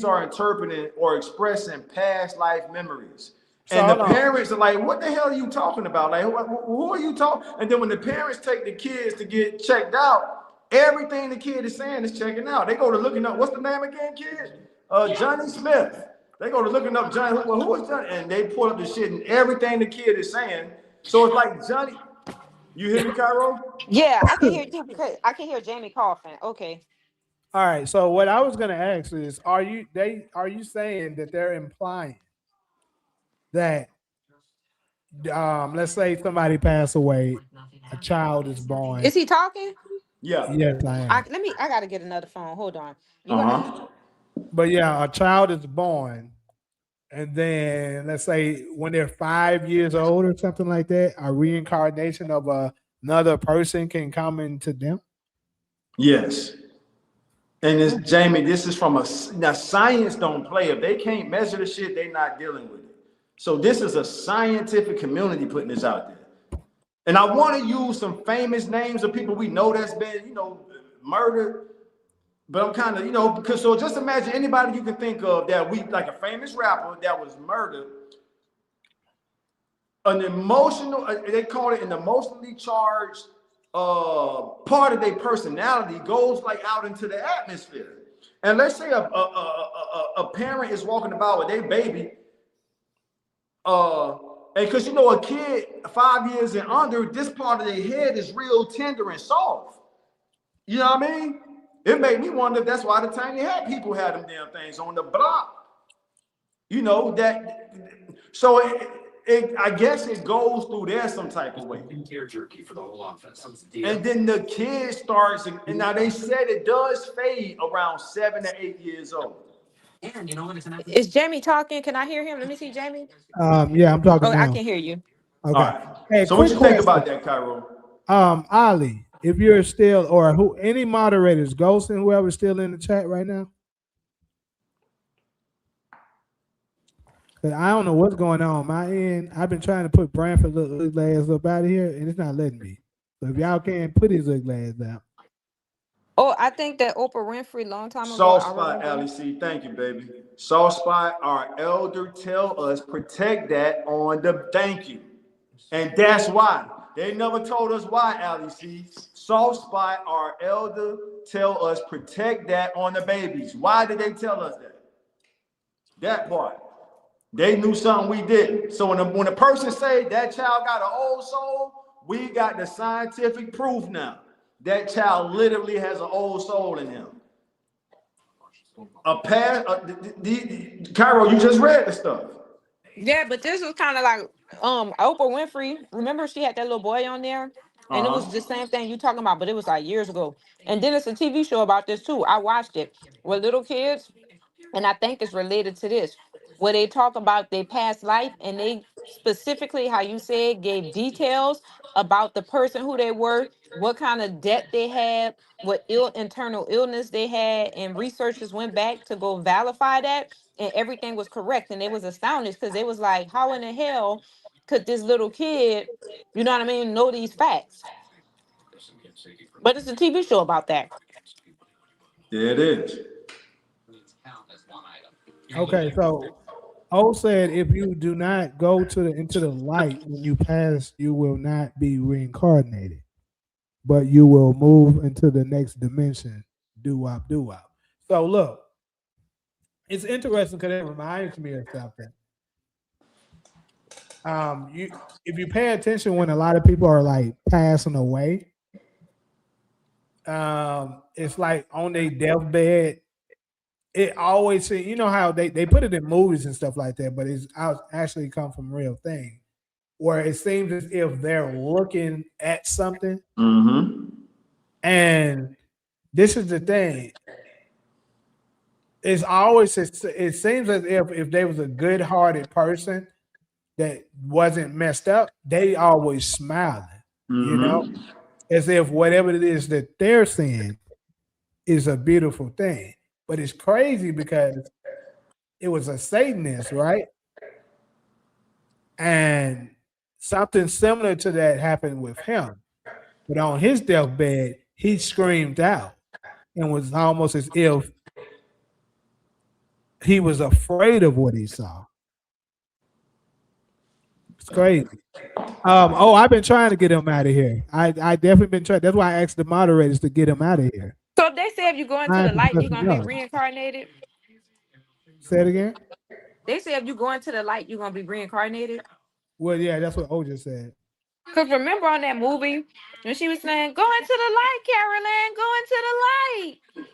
are interpreting or expressing past life memories. So And the hold on. parents are like, what the hell are you talking about? Like, who are you talking? And then when the parents take the kids to get checked out, everything the kid is saying is checking out. They go to looking up, what's the name again, kid? Johnny Smith. They go to looking up Johnny. Well, who is Johnny? And they pull up the shit and everything the kid is saying. So it's like Johnny. You hear me, Cairo? Yeah, I can hear you because I can hear Jamie coughing. Okay. All right. So what I was gonna ask is, are you saying that they're implying that let's say somebody passed away, a child is born. Is he talking? Yeah. Yes, I am. I gotta get another phone. Hold on. You gonna Uh-huh. But yeah, a child is born, and then let's say when they're 5 years old or something like that, a reincarnation of another person can come into them. Yes. And this Jamie, this is from now science don't play. If they can't measure the shit, they not dealing with it. So this is a scientific community putting this out there. And I want to use some famous names of people we know that's been, murdered. But I'm kind of, because so just imagine anybody you can think of that we like a famous rapper that was murdered. An emotional, they call it an emotionally charged part of their personality goes like out into the atmosphere. And let's say a parent is walking about with their baby, and because a kid 5 years and under, this part of their head is real tender and soft. You know what I mean? It made me wonder if that's why the tiny hat people had them damn things on the block. That. So I guess it goes through there some type of way. And then the kid starts, and now they said it does fade around 7 to 8 years old. is Jamie talking? Can I hear him? Let me see Jamie. Yeah, I'm talking Oh, I now. can hear you. All Okay. right. Hey, So what quick you think question. about that, Cairo? Ali, if you're still, or who, any moderators, Ghost and whoever's still in the chat right now. 'Cause I don't know what's going on. My end, I've been trying to put Branford little ass up out of here, and it's not letting me. So if y'all can put his little ass down. Oh, I think that Oprah Winfrey long time ago. Soft I spot, remember. Ali C. Thank you, baby. Soft spot, our elder tell us protect that on the thank you. And that's why. They never told us why, Ali C. Soft spot, our elder tell us protect that on the babies. Why did they tell us that? That part. They knew something we didn't. So when a person say that child got an old soul, we got the scientific proof now. That child literally has an old soul in him. Cairo, you just read the stuff. Yeah, but this was kind of like Oprah Winfrey. Remember she had that little boy on there? And it was Uh-huh. the same thing you talking about, but it was like years ago. And then it's a TV show about this too. I watched it with little kids, and I think it's related to this. where they talk about their past life, and they specifically, how you said, gave details about the person, who they were, what kind of debt they had, what internal illness they had, and researchers went back to go verify that, and everything was correct. And they was astonished because they was like, how in the hell could this little kid, you know what I mean, know these facts? But it's a TV show about that. Yeah, it is. Okay, so O said if you do not go into the light when you pass, you will not be reincarnated, but you will move into the next dimension. Do wop, do wop. So look, it's interesting because it reminds me of something. You if you pay attention when a lot of people are like passing away, it's like on their deathbed. It always, you know how they put it in movies and stuff like that, but it's actually come from real thing where it seems as if they're looking at something. Mm-hmm. And this is the thing. It's always, it seems as if they was a good hearted person that wasn't messed up, they always smiling, you know, Mm-hmm. as if whatever it is that they're seeing is a beautiful thing. But it's crazy because it was a Satanist, right? And something similar to that happened with him. But on his deathbed, he screamed out and was almost as if he was afraid of what he saw. It's crazy. I've been trying to get him out of here. I definitely been trying. That's why I asked the moderators to get him out of here. So if they say if you go into Trying the to light, let you're him gonna be know. reincarnated. Say it again. They say if you go into the light, you're gonna be reincarnated. Well, yeah, that's what O just said. Cause remember on that movie when she was saying, "Go into the light, Carolyn. Go into the light."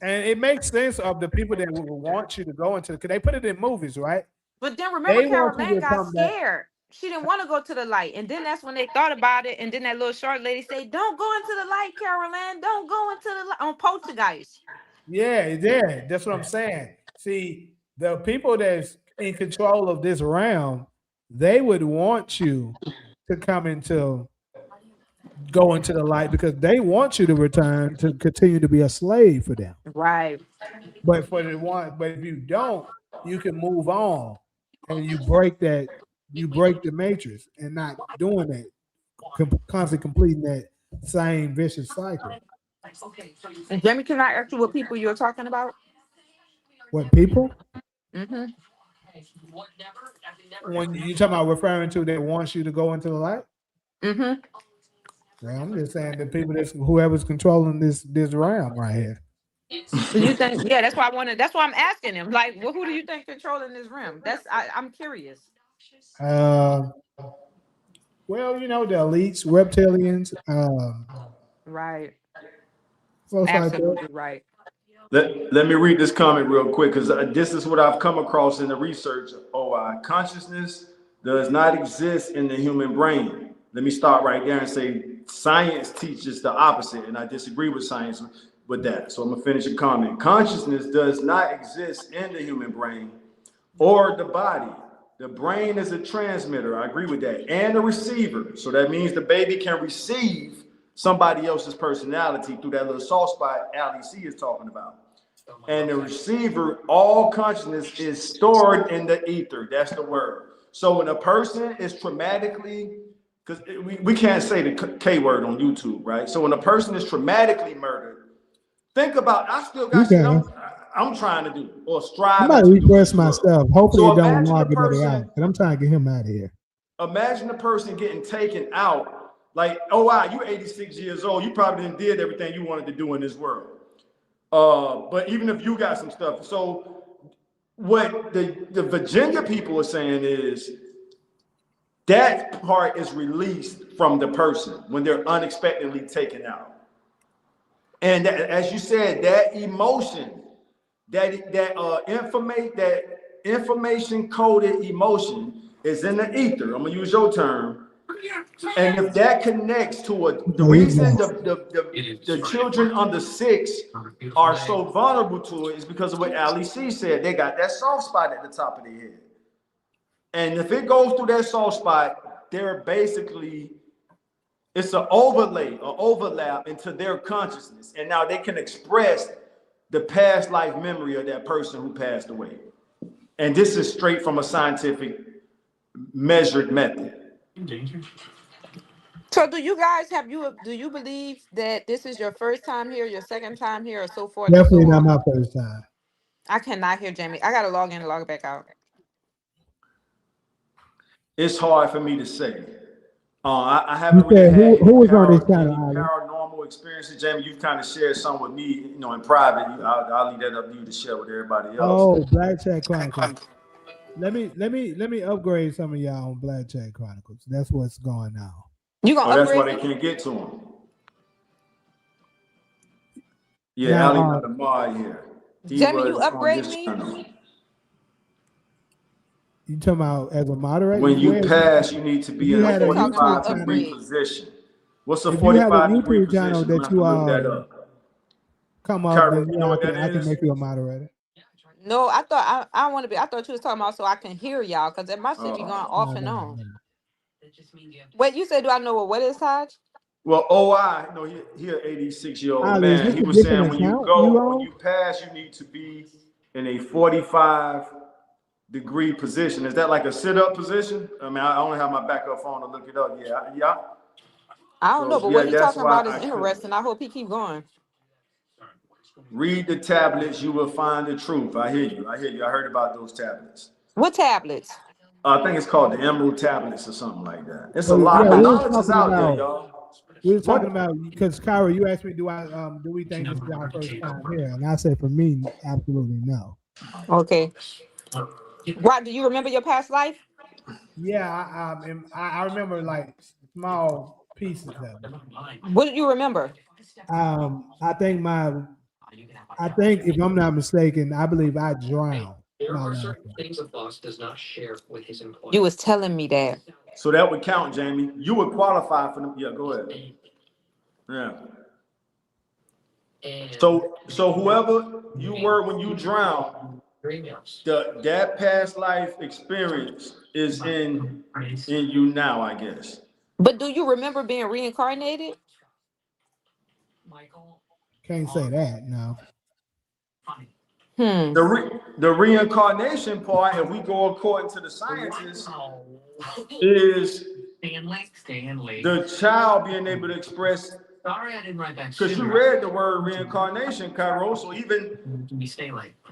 And it makes sense of the people that would want you to go into, because they put it in movies, right? But then remember, They want you Carolyn to got come back. scared. She didn't want to go to the light, and then that's when they thought about it. And then that little short lady said, "Don't go into the light, Carolyn. Don't go into the light." On Poltergeist. Yeah, that's what I'm saying. See, the people that's in control of this realm, they would want you to go into the light because they want you to return to continue to be a slave for them. Right. But but if you don't, you can move on and you break the matrix and not doing that, constantly completing that same vicious cycle. And Jamie, can I ask you what people you're talking about? What people? Mm-hmm. When you talking about referring to that wants you to go into the light? Mm-hmm. Well, I'm just saying the people that's whoever's controlling this realm right here. Do you think? Yeah, that's why I wanted. That's why I'm asking him. Like, well, who do you think controlling this room? I'm curious. Uh, well, you know, the elites, reptilians, Right. folks like that. Absolutely right. Let me read this comment real quick because this is what I've come across in the research. Consciousness does not exist in the human brain. Let me start right there and say science teaches the opposite, and I disagree with science with that. So I'm gonna finish a comment. Consciousness does not exist in the human brain or the body. The brain is a transmitter. I agree with that, and a receiver. So that means the baby can receive somebody else's personality through that little soft spot Ali C is talking about. And the receiver, all consciousness is stored in the ether. That's the word. So when a person is traumatically, because we can't say the K word on YouTube, right? So when a person is traumatically murdered, think about, I still got shit I'm trying to do or I'm strive about to to do in refresh this world. myself. Hopefully So it don't imagine a log anybody out. person, But I'm trying to get him out of here. imagine a person getting taken out. Like, oh wow, you're 86 years old. You probably did everything you wanted to do in this world. But even if you got some stuff, so what the Virginia people are saying is that part is released from the person when they're unexpectedly taken out. And that, as you said, that emotion, that information coded emotion is in the ether. I'm gonna use your term. And if that connects to the So he's reason black. the children under 6 are so vulnerable to it is because of what Ali C said. They got that soft spot at the top of their head. And if it goes through that soft spot, they're basically, it's an overlay or overlap into their consciousness. And now they can express the past life memory of that person who passed away. And this is straight from a scientific measured method. So do you guys do you believe that this is your first time here, your second time here, or so forth and Definitely so not on? my first time. I cannot hear Jamie. I gotta log in and log back out. It's hard for me to say. I You haven't really said had who was on this channel, Ali? paranormal experiences. Jamie, you've kind of shared some with me, in private. I'll leave that up to you to share with everybody else. Oh, Black Chat Chronicles. Let me upgrade some of y'all on Black Chat Chronicles. That's what's going on. You gonna That's why upgrade they me? can't get to them. Yeah, Now, Ali got a mod here. He Jamie, you was on upgrade this me? channel. you talking about as a moderator? When you pass, you need to If be you in a had a talking about 45-degree upgrade? position. What's a if you have a 45-degree YouTube channel position? I'm that gonna have you to look that up. come up, Kyra, then you yeah, know what that I can is? make you a moderator. No, I thought I want to be. I thought you was talking about so I can hear y'all because my shit be going off No, and no, on. no. Wait, you said do I know what is, Taj? Well, OI, he an 86-year-old Ali, is man. this He a was different saying when account you when on? you pass, you need to be in a 45-degree position. Is that like a sit-up position? I mean, I only have my backup phone to look it up. Yeah. I don't know, So but yeah, what he that's talking why about is I couldn't. interesting. I hope he keep going. Read the tablets, you will find the truth. I hear you. I heard about those tablets. What tablets? I think it's called the Emerald tablets or something like that. It's a Well, lot. yeah, The we Okay. were knowledge is talking out there, about y'all. What? because Kyra, you asked me, do we think this is our first time here? And I said, for me, absolutely no. Okay. Right. Do you remember your past life? Yeah, I remember like small pieces of it. What do you remember? I think if I'm not mistaken, I believe I drowned my last life. You was telling me that. So that would count, Jamie. You would qualify for them. Yeah, go ahead. Yeah. So whoever you were when you drowned, that past life experience is in you now, I guess. But do you remember being reincarnated? Can't say that, no. Hmm. The reincarnation part, if we go according to the scientists, is the child being able to express. Because you read the word reincarnation, Cairo. So even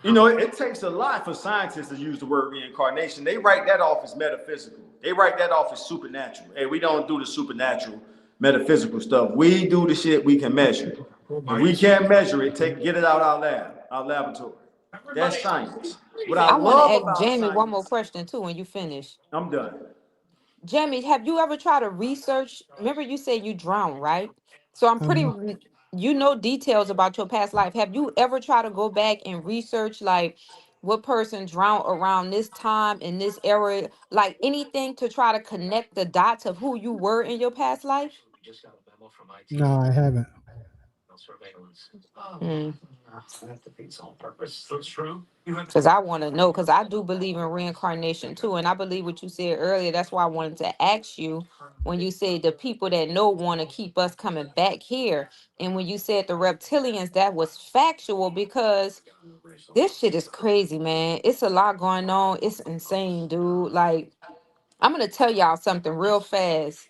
it takes a lot for scientists to use the word reincarnation. They write that off as metaphysical. They write that off as supernatural. Hey, we don't do the supernatural, metaphysical stuff. We do the shit we can measure. If we can't measure it, get it out our laboratory. That's science. What I I want to love ask about Jamie one more science, question too when you finish. I'm done. Jamie, have you ever tried to research? Remember, you said you drowned, right? So I'm pretty, Uh, you know, details about your past life. Have you ever tried to go back and research, like, what person drowned around this time in this era, like anything to try to connect the dots of who you were in your past life? no, I haven't. Hmm. Because I want to know, because I do believe in reincarnation too. And I believe what you said earlier. That's why I wanted to ask you when you said the people that know want to keep us coming back here. And when you said the reptilians, that was factual because this shit is crazy, man. It's a lot going on. It's insane, dude. Like, I'm going to tell y'all something real fast.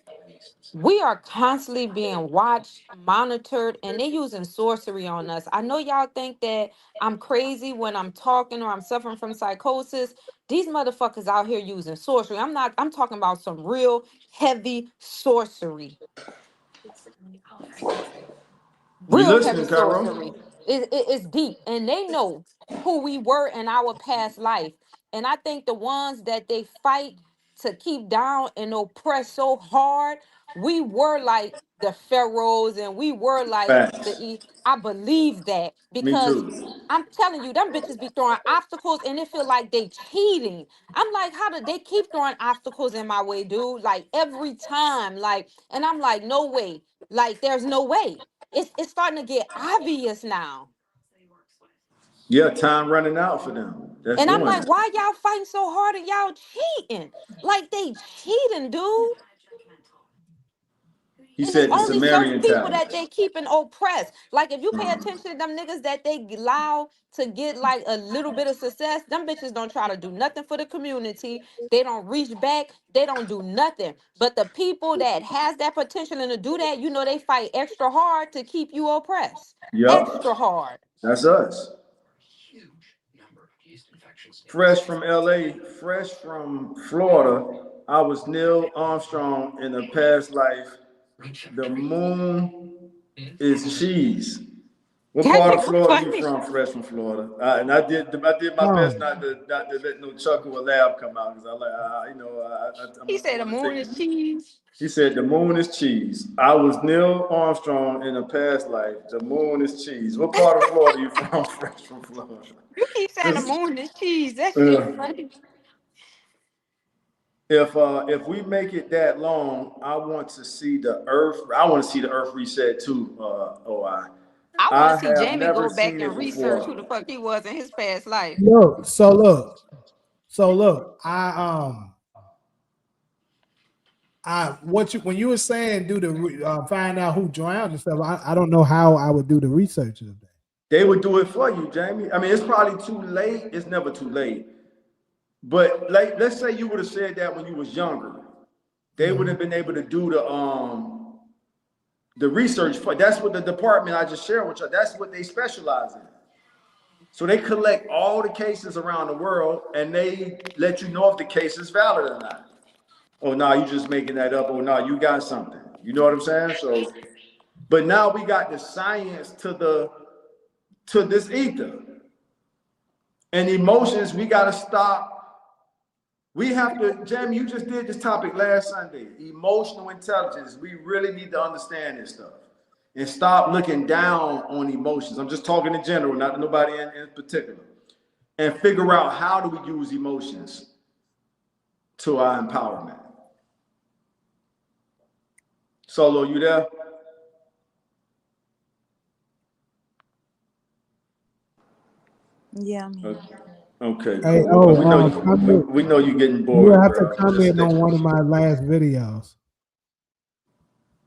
We are constantly being watched, monitored, and they're using sorcery on us. I know y'all think that I'm crazy when I'm talking or I'm suffering from psychosis. These motherfuckers out here using sorcery. I'm talking about some real heavy sorcery. We Real heavy listening, Cairo. sorcery. It's deep. And they know who we were in our past life. And I think the ones that they fight to keep down and oppress so hard we were like the pharaohs and we were like Facts. I believe that Me because too. I'm telling you, them bitches be throwing obstacles and it feel like they cheating. I'm like, how did they keep throwing obstacles in my way, dude? Like every time, like, and I'm like, no way. Like, there's no way. It's starting to get obvious now. Yeah, time running out for them. That's And I'm doing like, it. why y'all fighting so hard and y'all cheating? Like they cheating, dude. He And it's said the only certain Sumerian people that tablets. they keeping oppressed. Like if you pay Mm. attention to them niggas that they allow to get like a little bit of success, them bitches don't try to do nothing for the community. They don't reach back. They don't do nothing. But the people that has that potential and to do that, you know, they fight extra hard to keep you oppressed. Yep, Extra hard. that's us. Fresh from LA, fresh from Florida. I was Neil Armstrong in a past life. The moon is cheese. What That part of nigga Florida you funny. from? Fresh from Florida. And I did my best Um, not to let no chuckle or laugh come out because I like He I said the want to moon take is it. cheese. He said the moon is cheese. I was Neil Armstrong in a past life. The moon is cheese. What part of Florida you from? Fresh from Florida. You keep saying the This, moon is cheese. That shit uh, funny. if we make it that long, I want to see the Earth. I want to see the Earth reset too. OI. I want to I see have Jamie never go back seen and it research who the before. fuck he was in his past life. look, so look, I what you when you were saying do the find out who drowned and stuff. I don't know how I would do the research of that. They would do it for you, Jamie. I mean, it's probably too late. It's never too late. But like, let's say you would have said that when you was younger, they would Mhm. have been able to do the research for. That's what the department I just shared with you. That's what they specialize in. So they collect all the cases around the world and they let you know if the case is valid or not. Oh no, you just making that up. Oh no, you got something. You know what I'm saying? So, but now we got the science to this ether and emotions. We got to stop. We have to, Jamie, you just did this topic last Sunday. Emotional intelligence. We really need to understand this stuff and stop looking down on emotions. I'm just talking in general, not nobody in particular. And figure out how do we use emotions to our empowerment. Solo, you there? Yeah, I'm here. Okay, Hey, cool. Well, we know you're getting you bored, have to bro. Just comment stay. on one of my last videos.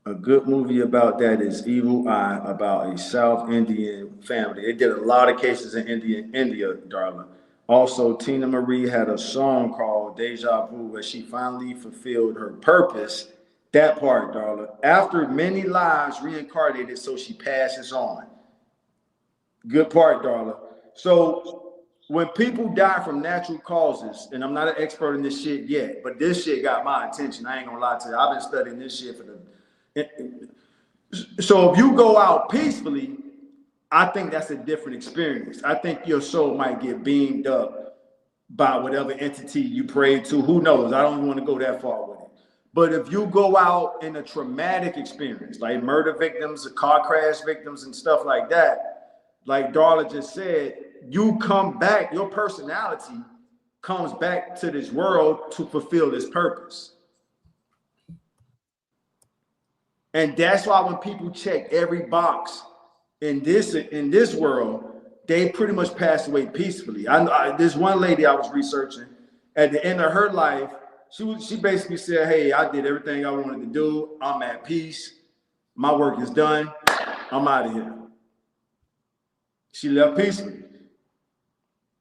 A good movie about that is Evil Eye, about a South Indian family. They did a lot of cases in India, darling. Also, Tina Marie had a song called Deja Vu where she finally fulfilled her purpose. That part, darling. After many lives reincarnated, so she passes on. Good part, darling. So when people die from natural causes, and I'm not an expert in this shit yet, but this shit got my attention. I ain't gonna lie to you. I've been studying this shit for the. So if you go out peacefully, I think that's a different experience. I think your soul might get beamed up by whatever entity you pray to. Who knows? I don't even want to go that far with it. But if you go out in a traumatic experience, like murder victims, car crash victims, and stuff like that, like Darla just said, you come back, your personality comes back to this world to fulfill this purpose. And that's why when people check every box in this world, they pretty much pass away peacefully. This one lady I was researching at the end of her life, she basically said, "Hey, I did everything I wanted to do. I'm at peace. My work is done. I'm out of here." She left peacefully.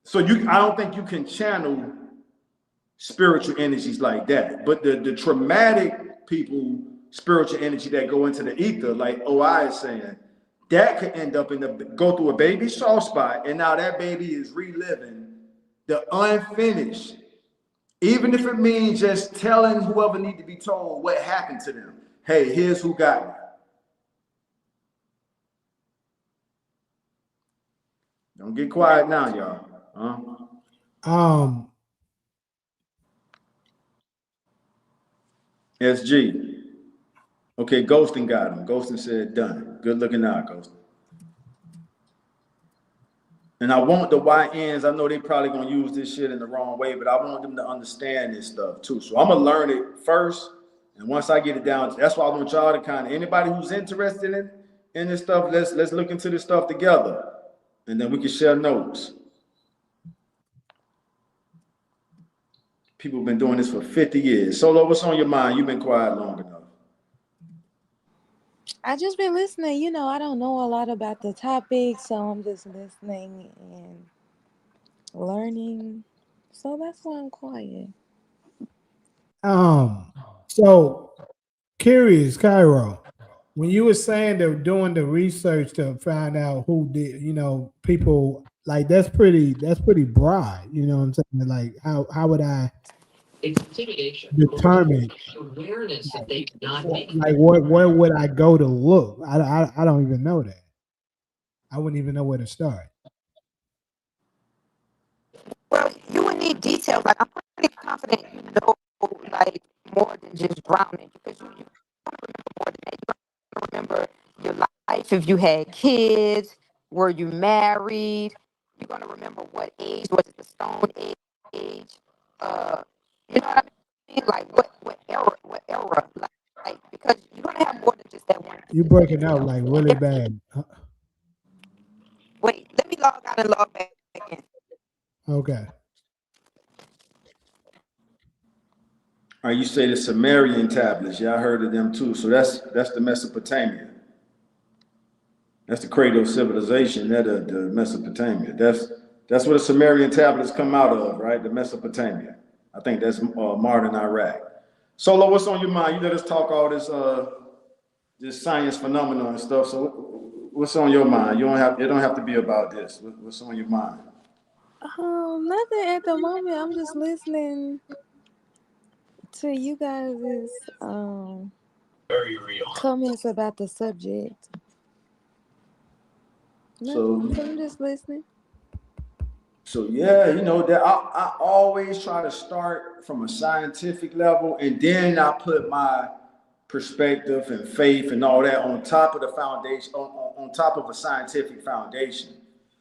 So I don't think you can channel spiritual energies like that. But the traumatic people, spiritual energy that go into the ether, like OI is saying, that could end up go through a baby soft spot, and now that baby is reliving the unfinished. Even if it means just telling whoever need to be told what happened to them. Hey, here's who got it. Don't get quiet now, y'all. Um, SG. Okay, Ghosting got him. Ghosting said done. Good looking out, Ghosting. And I want the YNs, I know they probably gonna use this shit in the wrong way, but I want them to understand this stuff too. So I'm gonna learn it first, and once I get it down, that's why I want y'all to kind of anybody who's interested in this stuff, let's look into this stuff together, and then we can share notes. People have been doing this for 50 years. Solo, what's on your mind? You've been quiet long enough. I just been listening. You know, I don't know a lot about the topic, so I'm just listening and learning. So that's why I'm quiet. So curious, Cairo, when you were saying they're doing the research to find out who did, you know, people like that's pretty broad. You know what I'm saying? Like how would I determine like where would I go to look? I don't even know that. I wouldn't even know where to start. Well, you would need details. Like I'm pretty confident you know like more than just drowning because you remember more than that. You remember your life if you had kids, were you married? You're gonna remember what age was it the stone age? You know what I mean? Like what era? Like because you're gonna have more than just that one You breaking out like really bad. Wait, let me log out and log back in. Okay. You say the Sumerian tablets. Yeah, I heard of them too. So that's the Mesopotamia. That's the cradle of civilization. That the Mesopotamia. That's where the Sumerian tablets come out of, right? The Mesopotamia. I think that's modern Iraq. Solo, what's on your mind? You let us talk all this science phenomenon and stuff. So what's on your mind? It don't have to be about this. What's on your mind? Nothing at the moment. I'm just listening to you guys' comments about the subject. Nothing, so I'm just listening. So yeah, you know that I always try to start from a scientific level, and then I put my perspective and faith and all that on top of the foundation, on top of a scientific foundation.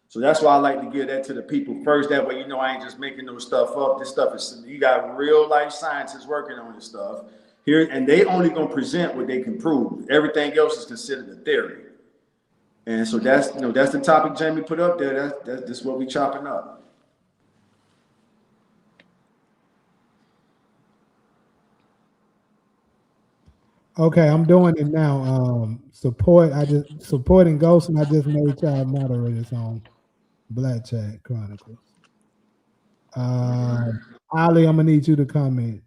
So that's why I like to give that to the people first. That way, you know, I ain't just making no stuff up. This stuff is you got real life scientists working on this stuff here, and they only gonna present what they can prove. Everything else is considered a theory. And so that's the topic Jamie put up there. That's what we chopping up. Okay, I'm doing it now. Supporting Ghost, and I just made y'all moderators on Black Chat Chronicles. Ali, I'm gonna need you to comment.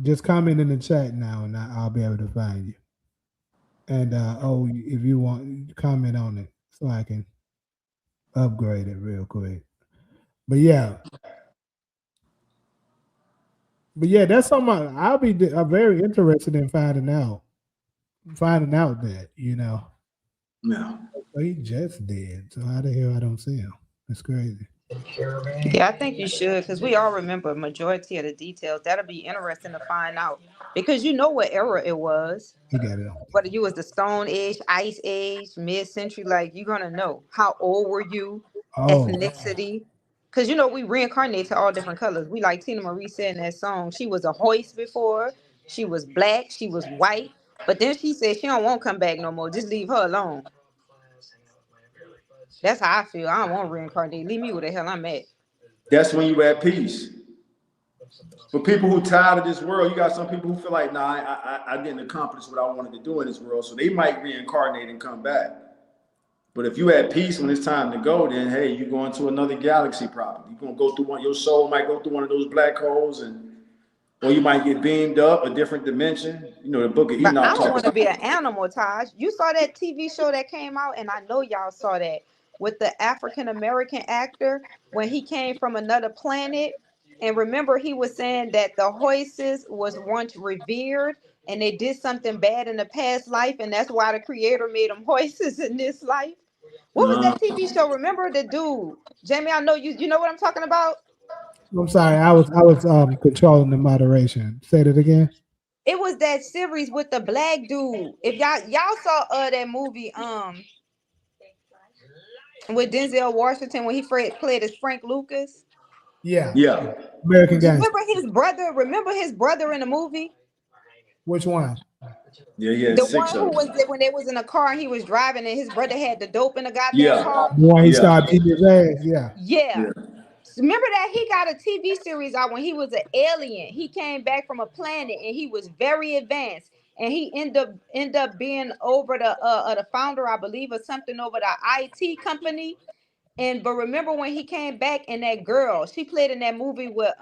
Just comment in the chat now, and I'll be able to find you. And if you want, comment on it so I can upgrade it real quick. But yeah, that's something I'll be very interested in finding out that, you know. Yeah. He just did. So how the hell I don't see him? That's crazy. Yeah, I think you should because we all remember a majority of the details. That'll be interesting to find out because you know what era it was. He got it on. Whether you was the Stone Age, Ice Age, mid-century, like you're gonna know how old were you, ethnicity. Because you know we reincarnate to all different colors. We like Tina Marie said in that song. She was a hoist before. She was black. She was white. But then she said she don't want to come back no more. Just leave her alone. That's how I feel. I don't want to reincarnate. Leave me where the hell I'm at. That's when you at peace. For people who tired of this world, you got some people who feel like, nah, I didn't accomplish what I wanted to do in this world, so they might reincarnate and come back. But if you at peace when it's time to go, then hey, you're going to another galaxy probably. You're gonna go through one. Your soul might go through one of those black holes, or you might get beamed up a different dimension. You know, the Book of Enoch. But I don't want to be an animal, Taj. You saw that TV show that came out, and I know y'all saw that with the African American actor when he came from another planet. And remember, he was saying that the Hoyses was once revered, and they did something bad in the past life, and that's why the Creator made them Hoyses in this life. What was that TV show? Remember the dude, Jamie? I know you. You know what I'm talking about. I'm sorry, I was controlling the moderation. Say that again. It was that series with the black dude. If y'all saw that movie with Denzel Washington when he played as Frank Lucas. Yeah. Yeah. American Gangster. Remember his brother? Remember his brother in the movie? Which one? Yeah, yeah, The 6 one who of was them. there when they was in a car and he was driving and his brother had the dope in the goddamn Yeah. car. The one he Yeah. started beating his ass. Yeah. Yeah. Yeah. Remember that he got a TV series out when he was an alien. He came back from a planet and he was very advanced. And he end up being over the founder, I believe, or something over the IT company. But remember when he came back and that girl, she played in that movie with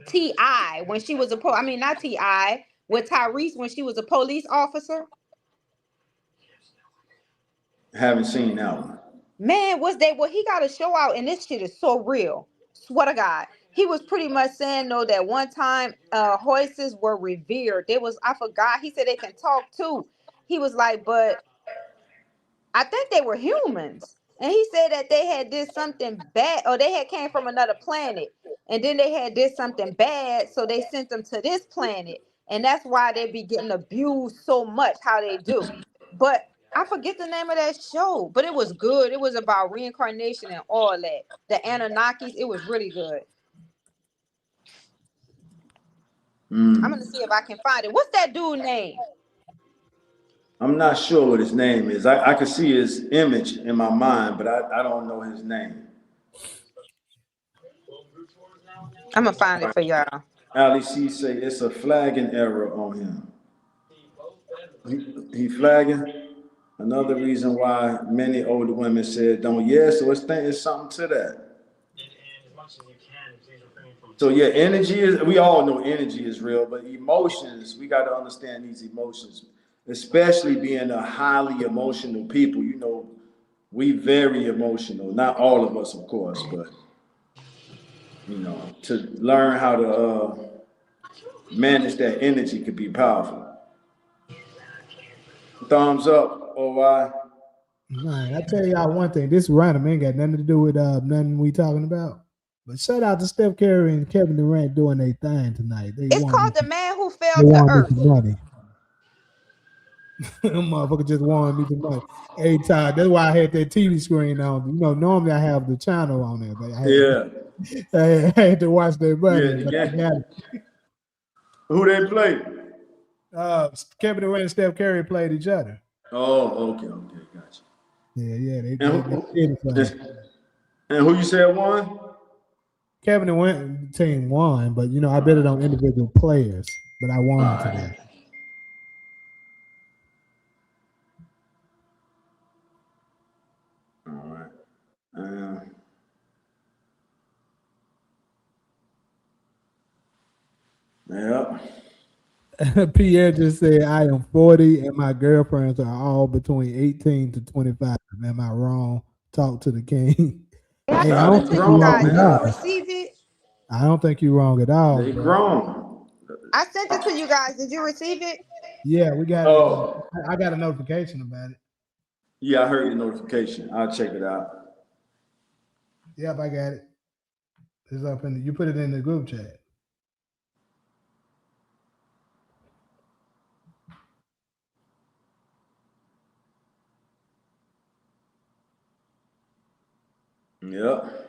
T.I. when she was not T.I. with Tyrese when she was a police officer. Haven't seen that one. Man, he got a show out and this shit is so real. Swear to God. He was pretty much saying though that one time horses were revered. I forgot. He said they can talk too. He was like, but I think they were humans. And he said that they had did something bad, or they had came from another planet. And then they had did something bad, so they sent them to this planet. And that's why they be getting abused so much, how they do. But I forget the name of that show, but it was good. It was about reincarnation and all that. The Anunnakis, it was really good. I'm gonna see if I can find it. What's that dude's name? I'm not sure what his name is. I can see his image in my mind, but I don't know his name. I'm gonna find it for y'all. Ali C say it's a flagging error on him. He flagging. Another reason why many older women said don't. Yeah, so it's something to that. So yeah, energy is. We all know energy is real, but emotions. We got to understand these emotions, especially being a highly emotional people. You know, we very emotional. Not all of us, of course, but you know, to learn how to manage that energy could be powerful. Thumbs up, OY. Man, I tell y'all one thing. This random ain't got nothing to do with nothing we talking about. But shout out to Steph Curry and Kevin Durant doing their thing tonight. They It's won. called The Man Who They Fell to won me Earth. some money. Motherfucker just won me some money. Hey, Todd, that's why I had that TV screen on. You know, normally I have the channel on there, but I had to watch their Yeah, money. the But I got game. it. Who they play? Kevin Durant and Steph Curry played each other. Oh, okay, gotcha. Yeah, they And did it for me. who you said won? Kevin Durant team won, but you know, I bet it on individual players. But I All won right. today. All right. Uh, yeah. Pierre just said, I am 40 and my girlfriends are all between 18 to 25. Am I wrong? Talk to the king. I Hey, I Nah, sent they don't it to think you you're grown, wrong guys. at Did man. you all. receive it? I don't think you're wrong at all, They bro. grown. I sent it to you guys. Did you receive it? Yeah, we got it. Oh, I got a notification about it. yeah, I heard the notification. I'll check it out. Yep, I got it. It's up in you put it in the group chat. Yep.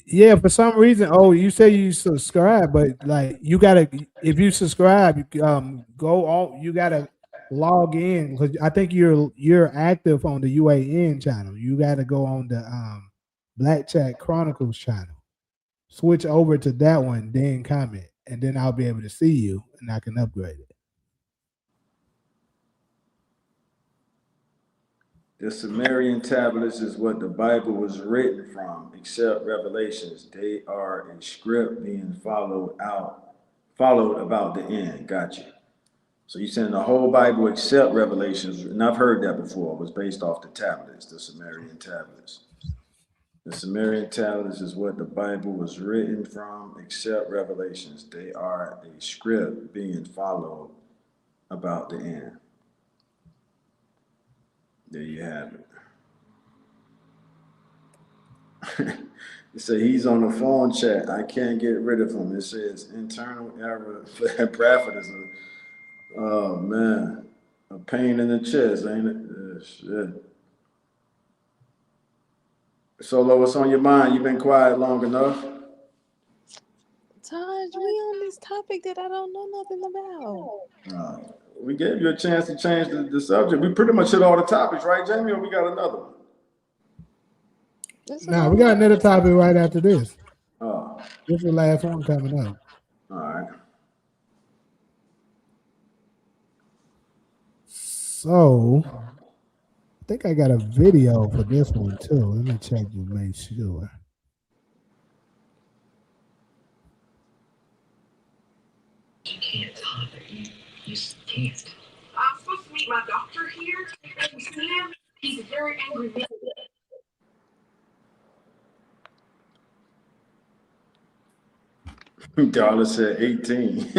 Yeah, for some reason. Oh, you say you subscribe, but like you gotta if you subscribe, go on. You gotta log in because I think you're active on the UAN channel. You gotta go on the Black Chat Chronicles channel. Switch over to that one, then comment, and then I'll be able to see you and I can upgrade it. The Sumerian tablets is what the Bible was written from, except Revelations. They are a script being followed about the end. Gotcha. So you saying the whole Bible except Revelations, and I've heard that before, was based off the tablets, the Sumerian tablets. The Sumerian tablets is what the Bible was written from, except Revelations. They are a script being followed about the end. There you have it. It said he's on the phone chat. I can't get rid of him. It says internal error. Bradford is oh man, a pain in the chest, ain't it? Shit. Solo, what's on your mind? You've been quiet long enough. Taj, we on this topic that I don't know nothing about. We gave you a chance to change the subject. We pretty much hit all the topics, right, Jamie? Or we got another one? No, we got another topic right after this. Oh, This is the last one coming up. all right. So I think I got a video for this one too. Let me check to make sure. You can't talk. You just can't. I'm supposed to meet my doctor here. Have you seen him? He's a very angry man. Darla said 18.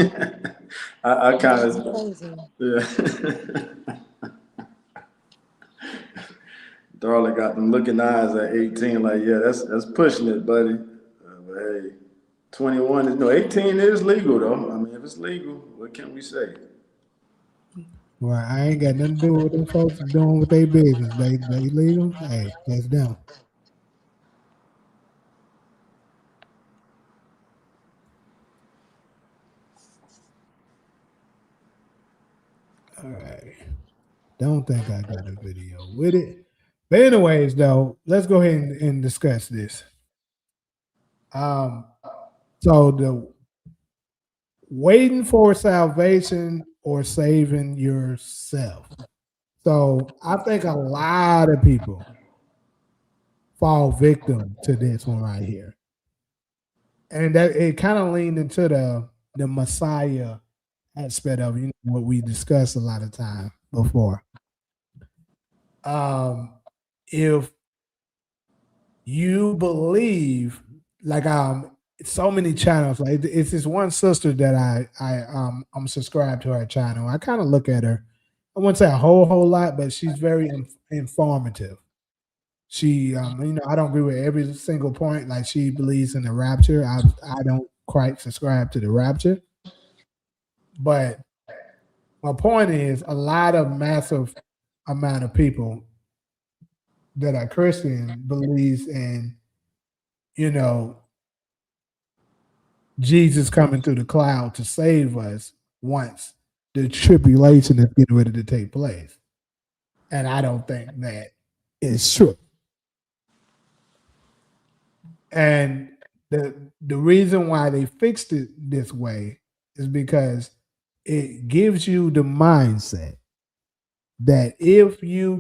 I kind That's of, crazy. yeah. Darla got them looking eyes at 18, like, yeah, that's pushing it, buddy. But hey, 21 is, no, 18 is legal, though. I mean, if it's legal, what can we say? Well, I ain't got nothing to do with them folks doing with their business. They legal. Hey, that's them. All right. Don't think I got a video with it. But anyways, though, let's go ahead and discuss this. So the waiting for salvation or saving yourself. So I think a lot of people fall victim to this one right here. And that it kind of leaned into the Messiah aspect of what we discussed a lot of time before. If you believe, like so many channels, like it's this one sister that I'm subscribed to her channel. I kind of look at her. I wouldn't say a whole lot, but she's very informative. She I don't agree with every single point. Like she believes in the rapture. I don't quite subscribe to the rapture. But my point is a lot of massive amount of people that are Christian believes in, Jesus coming through the cloud to save us once the tribulation is getting ready to take place. And I don't think that is true. And the reason why they fixed it this way is because it gives you the mindset that if you're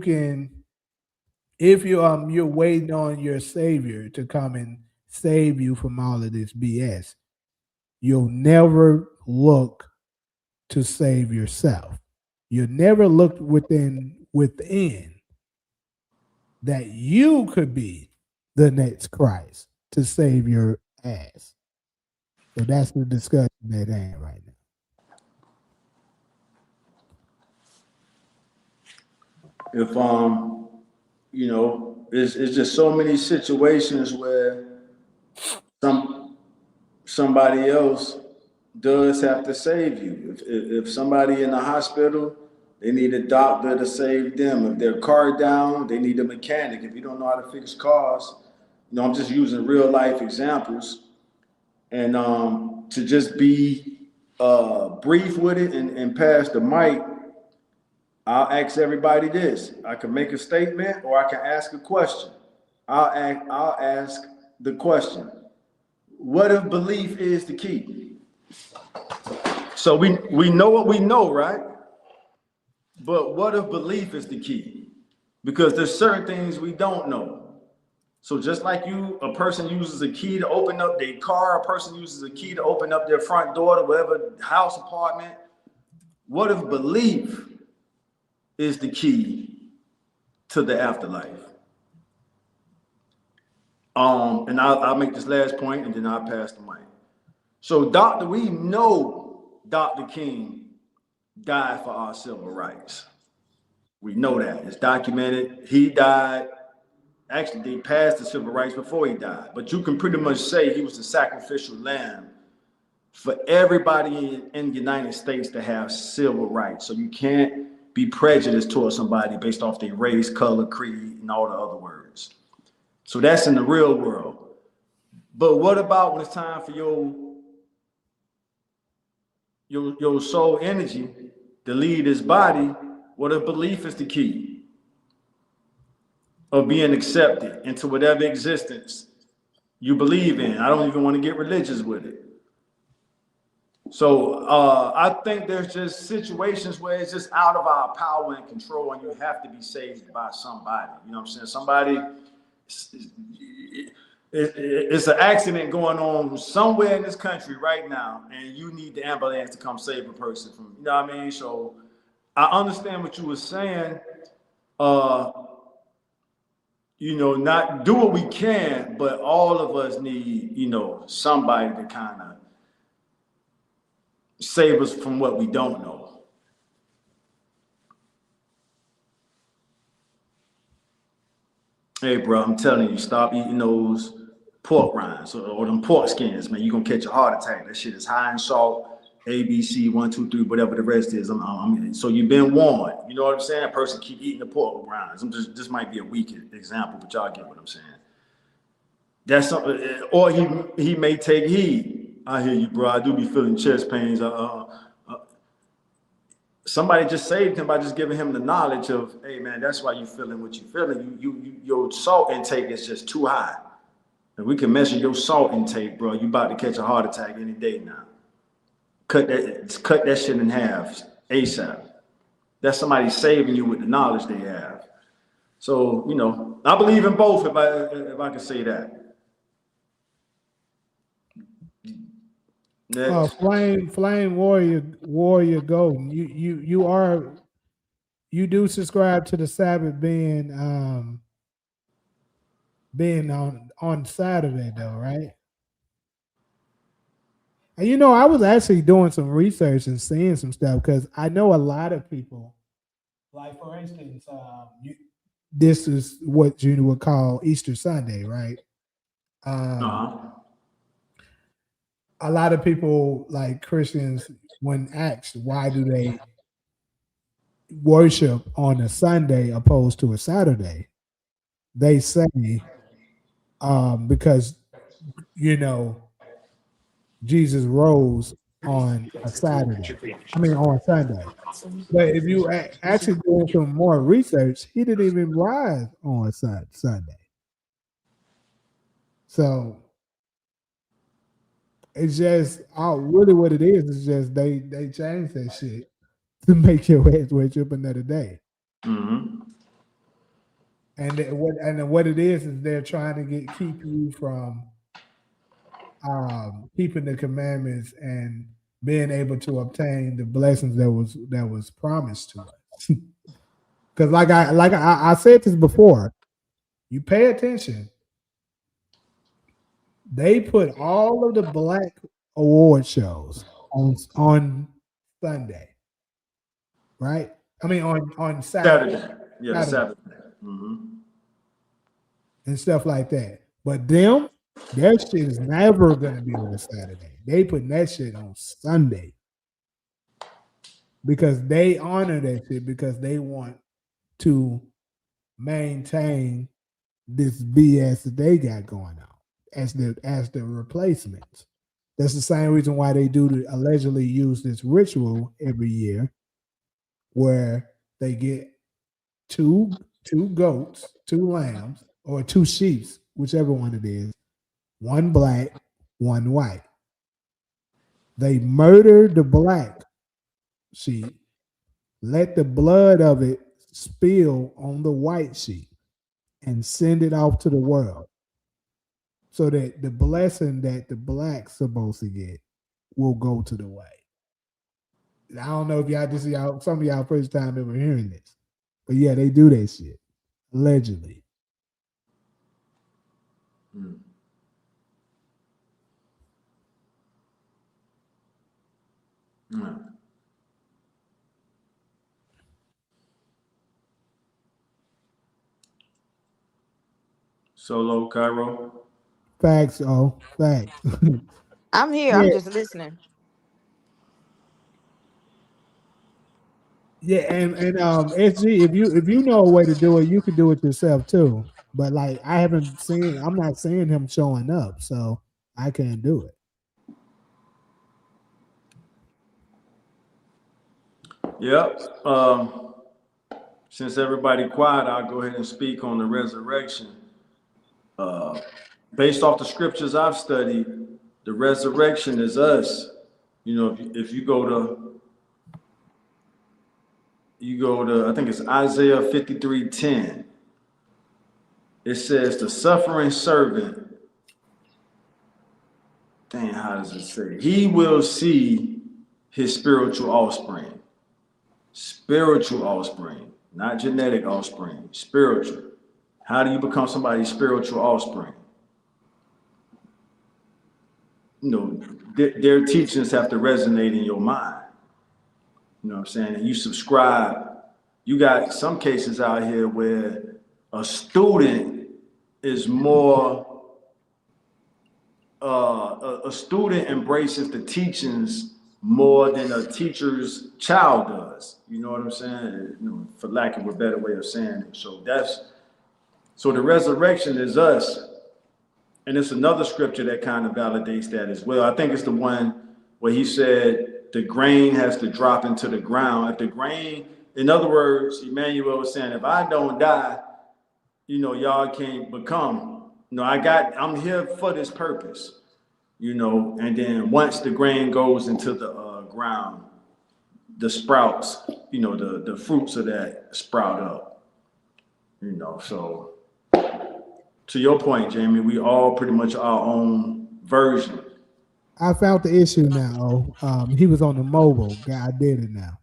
waiting on your savior to come and save you from all of this BS, you'll never look to save yourself. You'll never look within that you could be the next Christ to save your ass. So that's the discussion at hand right now. If it's just so many situations where somebody else does have to save you. If somebody in the hospital, they need a doctor to save them. If their car down, they need a mechanic. If you don't know how to fix cars, I'm just using real life examples. And to just be brief with it and pass the mic, I'll ask everybody this. I can make a statement or I can ask a question. I'll ask the question. What if belief is the key? So we know what we know, right? But what if belief is the key? Because there's certain things we don't know. So just like a person uses a key to open up their car, a person uses a key to open up their front door to whatever house, apartment. What if belief is the key to the afterlife? And I'll make this last point and then I'll pass the mic. So we know Dr. King died for our civil rights. We know that. It's documented. He died Actually, they passed the civil rights before he died. But you can pretty much say he was the sacrificial lamb for everybody in the United States to have civil rights. So you can't be prejudiced towards somebody based off their race, color, creed, and all the other words. So that's in the real world. But what about when it's time for your soul energy to lead this body? What a belief is the key of being accepted into whatever existence you believe in. I don't even want to get religious with it. So I think there's just situations where it's just out of our power and control, and you have to be saved by somebody. You know what I'm saying? Somebody, it's an accident going on somewhere in this country right now, and you need the ambulance to come save a person from. You know what I mean? So I understand what you were saying. Uh, not do what we can, but all of us need, somebody to kind of save us from what we don't know. Hey, bro, I'm telling you, stop eating those pork rinds or them pork skins, man. You're going to catch a heart attack. That shit is high in salt, ABC, 1, 2, 3, whatever the rest is. So you've been warned. You know what I'm saying? That person keep eating the pork rinds. This might be a weak example, but y'all get what I'm saying. That's something, or he may take heed. I hear you, bro. I do be feeling chest pains. Somebody just saved him by just giving him the knowledge of, hey man, that's why you feeling what you feeling. Your salt intake is just too high. And we can measure your salt intake, bro. You about to catch a heart attack any day now. Cut that shit in half ASAP. That's somebody saving you with the knowledge they have. So I believe in both. If I can say that. Next. Flame Warrior Golden. You do subscribe to the Sabbath being on Saturday though, right? And I was actually doing some research and seeing some stuff because I know a lot of people, like for instance, this is what you would call Easter Sunday, right? A lot of people, like Christians, when asked why do they worship on a Sunday opposed to a Saturday, they say because Jesus rose on a Saturday. I mean on Sunday. But if you actually do some more research, he didn't even rise on Sunday. So it's just really what it is just they changed that shit to make your ass wake up another day. Mm-hmm. And what it is they're trying to keep you from keeping the commandments and being able to obtain the blessings that was promised to us. Because like I said this before, you pay attention. They put all of the black award shows on Sunday, right? I mean on Saturday. Yeah, Saturday. Mm-hmm. And stuff like that. But their shit is never gonna be on a Saturday. They put that shit on Sunday because they honor that shit because they want to maintain this BS that they got going on as the replacements. That's the same reason why they allegedly use this ritual every year, where they get two goats, two lambs, or two sheep, whichever one it is, one black, one white. They murder the black sheep, let the blood of it spill on the white sheep, and send it off to the world, so that the blessing that the black's supposed to get will go to the white. I don't know if some of y'all first time ever hearing this, but yeah, they do that shit allegedly. Mm. Mm. Solo Cairo. Facts, oh, facts. I'm here. I'm Yeah, just listening. yeah, and SG, if you know a way to do it, you can do it yourself too. But like I'm not seeing him showing up, so I can't do it. Yep. Since everybody quiet, I'll go ahead and speak on the resurrection. Based off the scriptures I've studied, the resurrection is us. You know, if you go to I think it's Isaiah 53:10. It says the suffering servant. Dang, how does it say? He will see his spiritual offspring. Spiritual offspring, not genetic offspring. Spiritual. How do you become somebody's spiritual offspring? You know, their teachings have to resonate in your mind. You know what I'm saying? And you subscribe. You got some cases out here where a student is more, a student embraces the teachings more than a teacher's child does. You know what I'm saying? You know, for lack of a better way of saying it. So the resurrection is us. And it's another scripture that kind of validates that as well. I think it's the one where he said the grain has to drop into the ground. If the grain, in other words, Emmanuel was saying, if I don't die, you know, y'all can't become. You know, I'm here for this purpose, you know, and then once the grain goes into the ground, the sprouts, you know, the fruits of that sprout up, you know, so to your point, Jamie, we all pretty much our own version. I found the issue now. He was on the mobile. Guy did it now.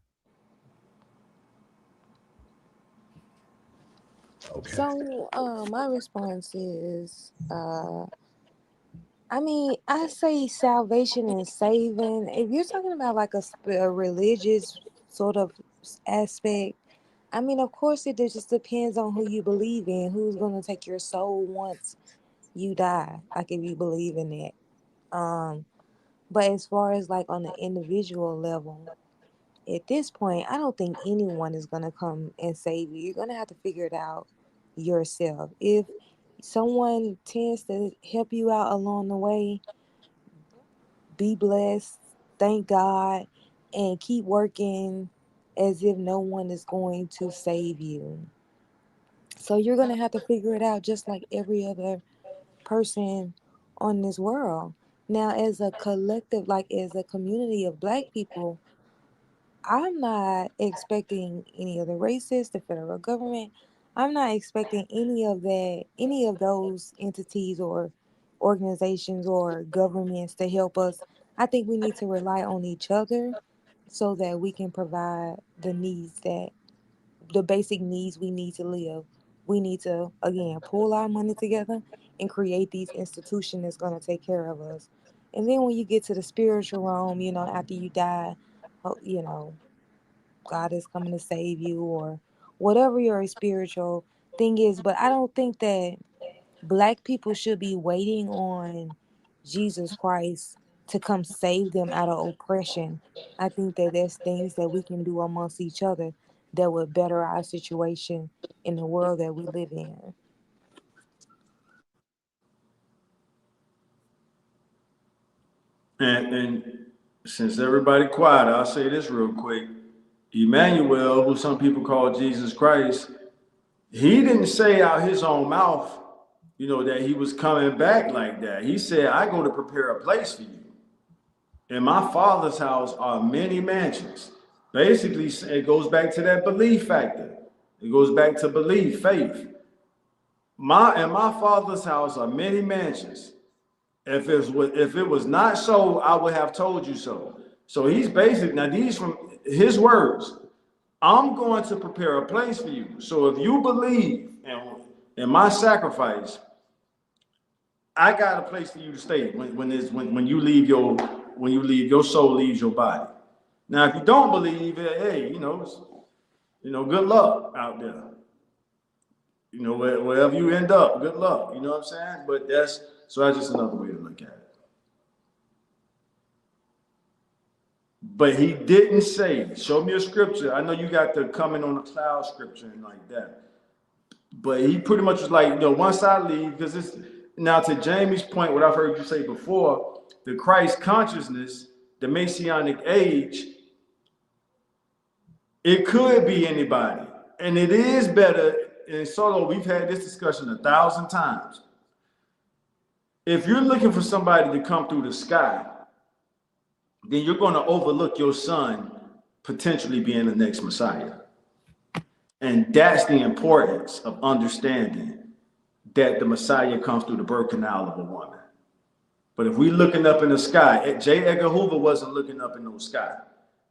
Okay. So, my response is, I mean, I say salvation and saving. If you're talking about like a religious sort of aspect, I mean, of course, it just depends on who you believe in, who's going to take your soul once you die. Like, if you believe in that. But as far as like on the individual level, at this point, I don't think anyone is going to come and save you. You're going to have to figure it out yourself. If someone tends to help you out along the way, be blessed, thank God, and keep working as if no one is going to save you. So you're going to have to figure it out just like every other person on this world. Now, as a collective, like as a community of Black people, I'm not expecting any of the racists, the federal government. I'm not expecting any of those entities or organizations or governments to help us. I think we need to rely on each other so that we can provide the basic needs we need to live. We need to, again, pull our money together and create these institutions that's going to take care of us. And then when you get to the spiritual realm, after you die, you know, God is coming to save you or whatever your spiritual thing is. But I don't think that Black people should be waiting on Jesus Christ to come save them out of oppression. I think that there's things that we can do amongst each other that would better our situation in the world that we live in. And since everybody quiet, I'll say this real quick. Emmanuel, who some people call Jesus Christ, he didn't say out his own mouth, you know, that he was coming back like that. He said, I go to prepare a place for you. In my father's house are many mansions. Basically, it goes back to that belief factor. It goes back to belief, faith. In my father's house are many mansions. If it was not so, I would have told you so. So he's basically now these from his words. I'm going to prepare a place for you. So if you believe in my sacrifice, I got a place for you to stay when your soul leaves your body. Now, if you don't believe, hey, good luck out there. You know, wherever you end up, good luck. You know what I'm saying? But that's just another way to look at it. But he didn't say, show me a scripture. I know you got the coming on the cloud scripture and like that. But he pretty much was like, once I leave, because it's now to Jamie's point, what I've heard you say before, the Christ consciousness, the Messianic age, it could be anybody. And it is better, and Solo, we've had this discussion 1,000 times. If you're looking for somebody to come through the sky, then you're going to overlook your son potentially being the next Messiah. And that's the importance of understanding that the Messiah comes through the birth canal of a woman. But if we're looking up in the sky, J. Edgar Hoover wasn't looking up in no sky.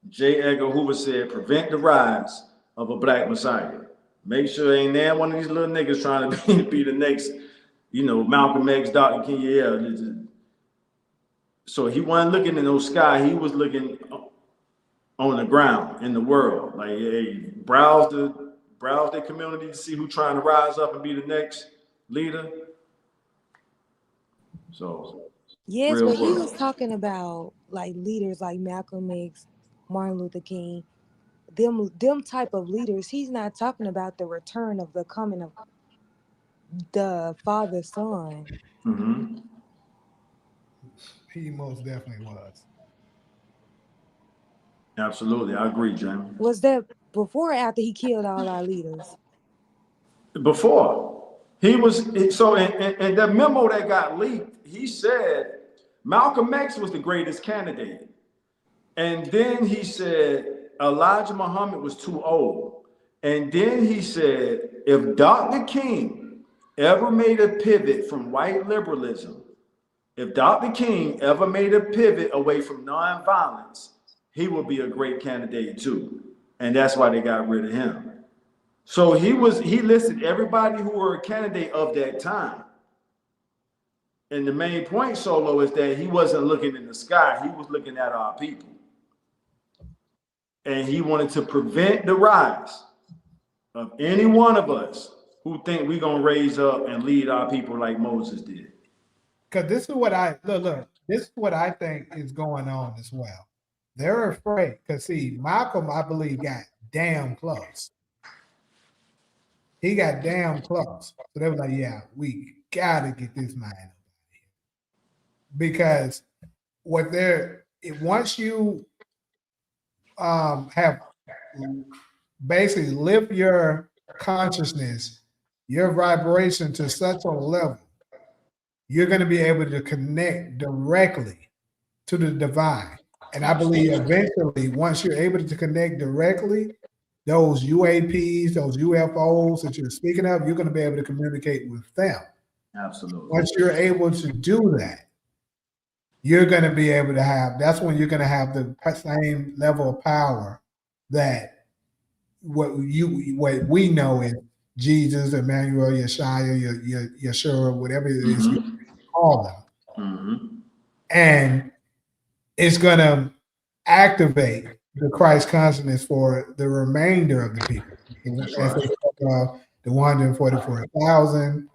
J. Edgar Hoover said, prevent the rise of a black Messiah. Make sure ain't there one of these little niggas trying to be the next, Malcolm X, Dr. King. Yeah. So he wasn't looking in no sky. He was looking on the ground in the world. Like, hey, browse the community to see who's trying to rise up and be the next leader. So Yes, real but he world. was talking about like leaders like Malcolm X, Martin Luther King, them type of leaders. He's not talking about the return of the coming of the Father, Son. Mm-hmm. He most definitely was. Absolutely, I agree, Jamie. Was that before or after he killed all our leaders? Before he was so, and the memo that got leaked, he said Malcolm X was the greatest candidate, and then he said Elijah Muhammad was too old, and then he said if Dr. King ever made a pivot from white liberalism, if Dr. King ever made a pivot away from nonviolence, he would be a great candidate too. And that's why they got rid of him. So he listed everybody who were a candidate of that time. And the main point, Solo, is that he wasn't looking in the sky, he was looking at our people. And he wanted to prevent the rise of any one of us who think we're gonna raise up and lead our people like Moses did. Because this is what I look. This is what I think is going on as well. They're afraid because see, Malcolm, I believe, got damn close. He got damn close. So they were like, "Yeah, we gotta get this man out of here." Because once you have basically lift your consciousness, your vibration to such a level, you're going to be able to connect directly to the divine. And I believe eventually, once you're able to connect directly, those UAPs, those UFOs that you're speaking of, you're going to be able to communicate with them. Absolutely. Once you're able to do that, you're going to be able to have, that's when you're going to have the same level of power that what we know is Jesus, Emmanuel, Yeshua, Yeshua, whatever it is you call them. Mm-hmm. And it's going to activate the Christ consciousness for the remainder of the people. As they talk about the 144,000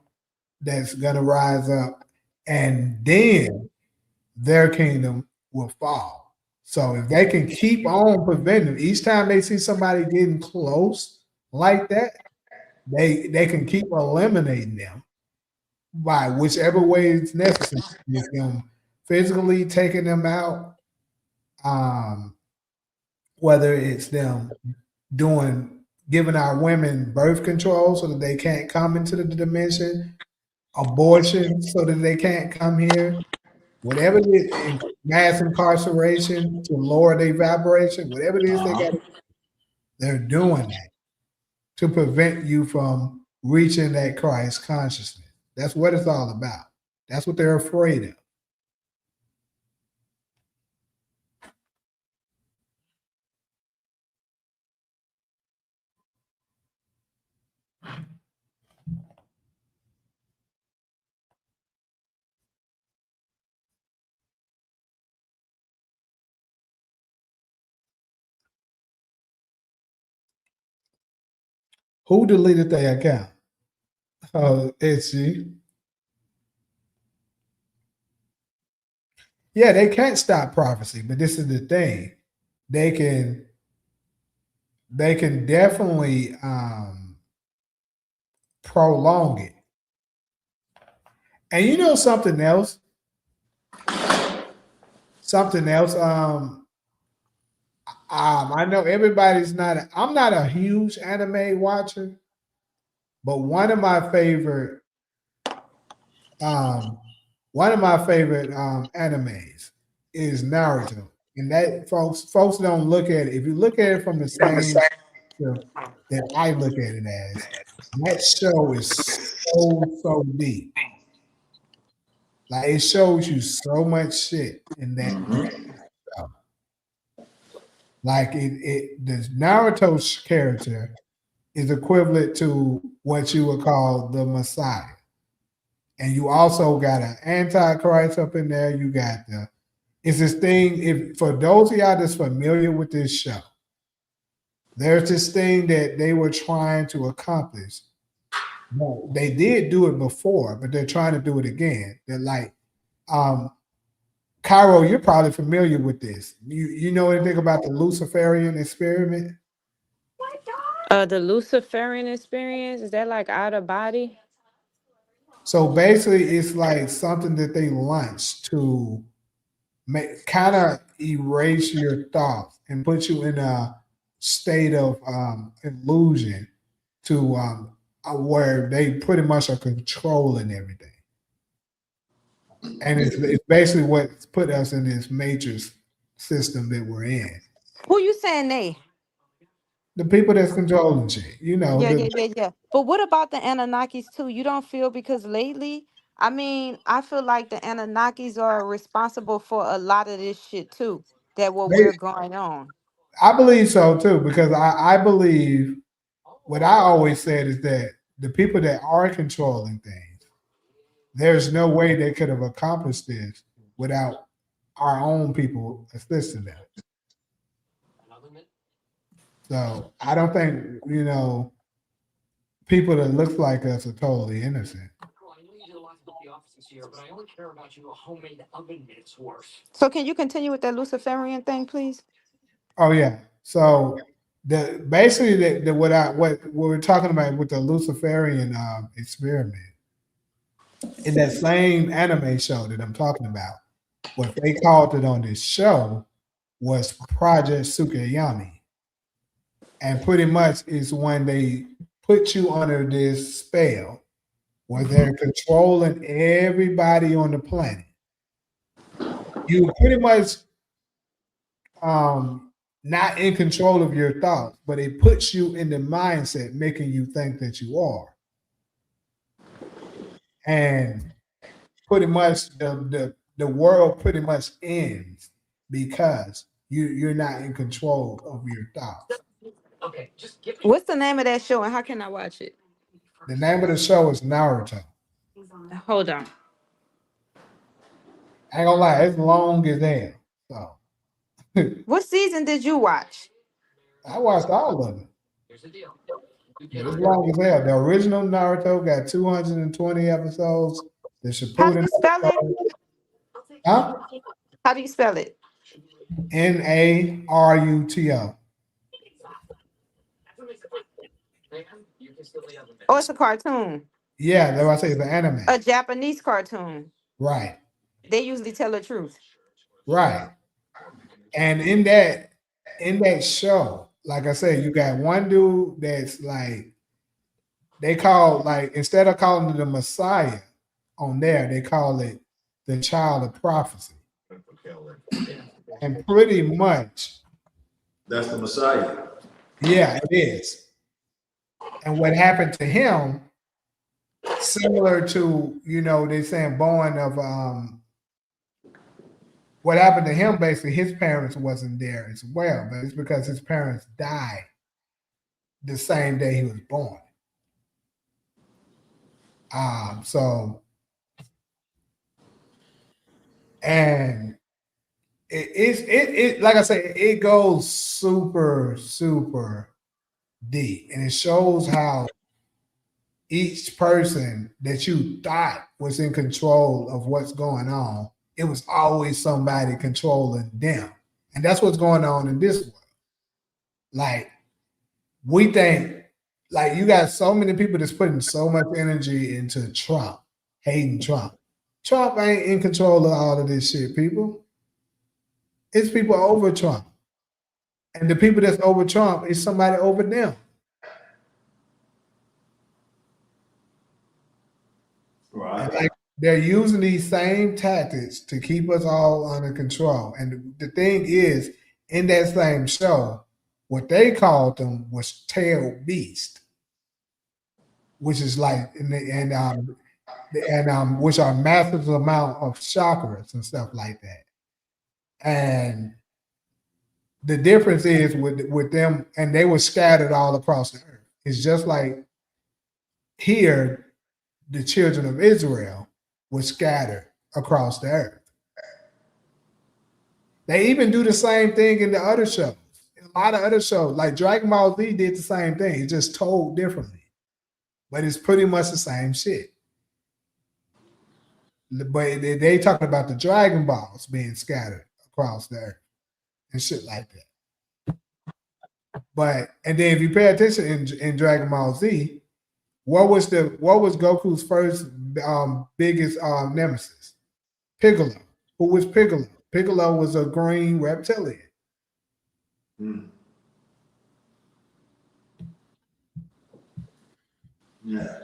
that's going to rise up, and then their kingdom will fall. So if they can keep on preventing, each time they see somebody getting close like that, they can keep eliminating them by whichever way it's necessary. With them physically taking them out, whether it's them giving our women birth control so that they can't come into the dimension, abortion so that they can't come here, whatever it is, mass incarceration to lower their vibration, whatever it is they're doing that to prevent you from reaching that Christ consciousness. That's what it's all about. That's what they're afraid of. Who deleted their account? Oh, Itchy. Yeah, they can't stop prophecy, but this is the thing. They can definitely prolong it. And you know something else? Something else. I know everybody's not. I'm not a huge anime watcher, but um, one of my favorite animes is Naruto, and that folks don't look at it. If you look at it from the same that I look at it as, that show is so deep. Like it shows you so much shit in that show. Like the Naruto character is equivalent to what you would call the Messiah. And you also got an Antichrist up in there. You got it's this thing, if for those of y'all that's familiar with this show, there's this thing that they were trying to accomplish. Well, they did do it before, but they're trying to do it again. They're like, um, Cairo, you're probably familiar with this. You know anything about the Luciferian experiment? The Luciferian experience, is that like out of body? So basically, it's like something that they launched to make kind of erase your thoughts and put you in a state of illusion to where they pretty much are controlling everything. And it's basically what's put us in this matrix system that we're in. Who you saying they? The people that's controlling shit, you know, Yeah. But what about the Anunnakis too? You don't feel, because lately, I mean, I feel like the Anunnakis are responsible for a lot of this shit too. That what they, we're going on. I believe so too, because I believe what I always said is that the people that are controlling things, there's no way they could have accomplished this without our own people assisting them. So I don't think, people that look like us are totally innocent. So can you continue with that Luciferian thing, please? Oh yeah. So the basically what we're talking about with the Luciferian experiment in that same anime show that I'm talking about, what they called it on this show was Project Sukiyami. And pretty much is when they put you under this spell where they're controlling everybody on the planet. You pretty much not in control of your thoughts, but it puts you in the mindset making you think that you are. And pretty much the world pretty much ends because you're not in control of your thoughts. What's the name of that show and how can I watch it? The name of the show is Naruto. Hold on. I ain't gonna lie, it's long as hell. So What season did you watch? I watched all of it. But it's long as hell. The original Naruto got 220 episodes. The How do Shippuden, you spell it? huh? How do you spell it? Naruto. Oh, it's a cartoon. Yeah, that's what I say it's an anime. A Japanese cartoon. Right, They usually tell the truth. right. And in that show, like I said, you got one dude that's like they call like instead of calling it the Messiah on there, they call it the child of prophecy. And pretty much, That's the Messiah. yeah, it is. And what happened to him, similar to, they saying born of what happened to him, basically his parents wasn't there as well, but it's because his parents died the same day he was born. So and it like I say, it goes super, super deep, and it shows how each person that you thought was in control of what's going on, it was always somebody controlling them. And that's what's going on in this world. Like, we think, like, you got so many people that's putting so much energy into Trump, hating Trump. Trump ain't in control of all of this shit, people. It's people over Trump. And the people that's over Trump is somebody over them. Right. And like, they're using these same tactics to keep us all under control. And the thing is, in that same show, what they called them was tail beast, which is like which are massive amount of chakras and stuff like that. And the difference is with them, and they were scattered all across the earth. It's just like here, the children of Israel were scattered across the earth. They even do the same thing in the other shows. In a lot of other shows, like Dragon Ball Z did the same thing. It's just told differently. But it's pretty much the same shit. But they talking about the Dragon Balls being scattered across the earth and shit like that. But and then if you pay attention in Dragon Ball Z, what was Goku's first biggest nemesis? Piccolo. Who was Piccolo? Piccolo was a green reptilian. Yeah.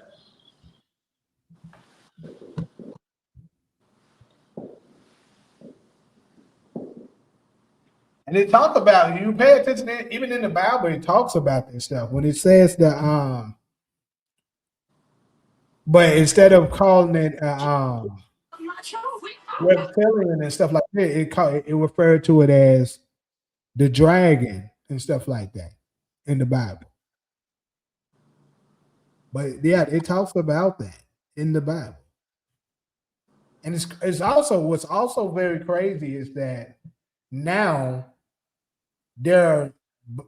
And it talks about, you pay attention, even in the Bible, it talks about this stuff. When it says that, but instead of calling it reptilian and stuff like that, it referred to it as the dragon and stuff like that in the Bible. But yeah, it talks about that in the Bible. And it's also, what's also very crazy is that now there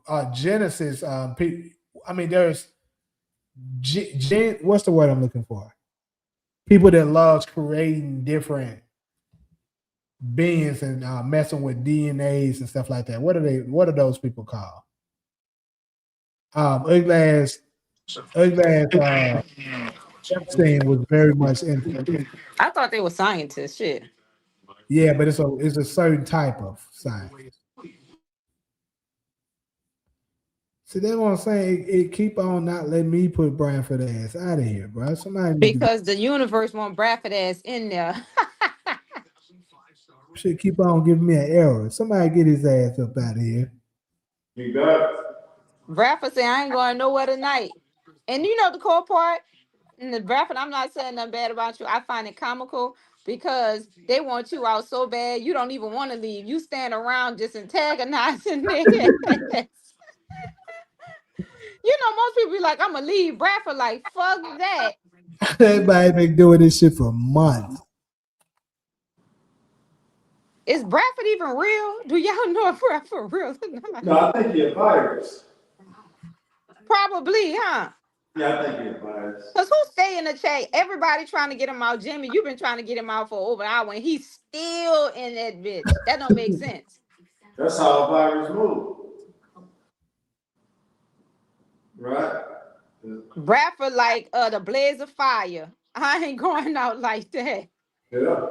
are Genesis there's what's the word I'm looking for? People that loves creating different beings and messing with DNAs and stuff like that. What are those people called? Ugly Epstein was very much into. I thought they were scientists. Shit. Yeah, but it's a certain type of science. See, that's what I'm saying. It keep on not letting me put Branford ass out of here, bro. Somebody because the universe want Bradford ass in there. should keep on giving me an error. Somebody get his ass up out of here. You got Bradford say I ain't going nowhere tonight. And you know the cool part? In the Bradford, I'm not saying nothing bad about you. I find it comical because they want you out so bad you don't even want to leave. You stand around just antagonizing their ass. You know, most people be like, I'm gonna leave. Bradford like, fuck that. Everybody been doing this shit for months. Is Bradford even real? Do y'all know if Bradford real or not? No, I think you're a virus. Probably, huh? Yeah, I think you're a virus. Because who stay in the chat? Everybody trying to get him out. Jimmy, you've been trying to get him out for over an hour and he's still in that bitch. That don't make sense. That's how a virus moves. Right? Bradford like the blaze of fire. I ain't going out like that. Yeah.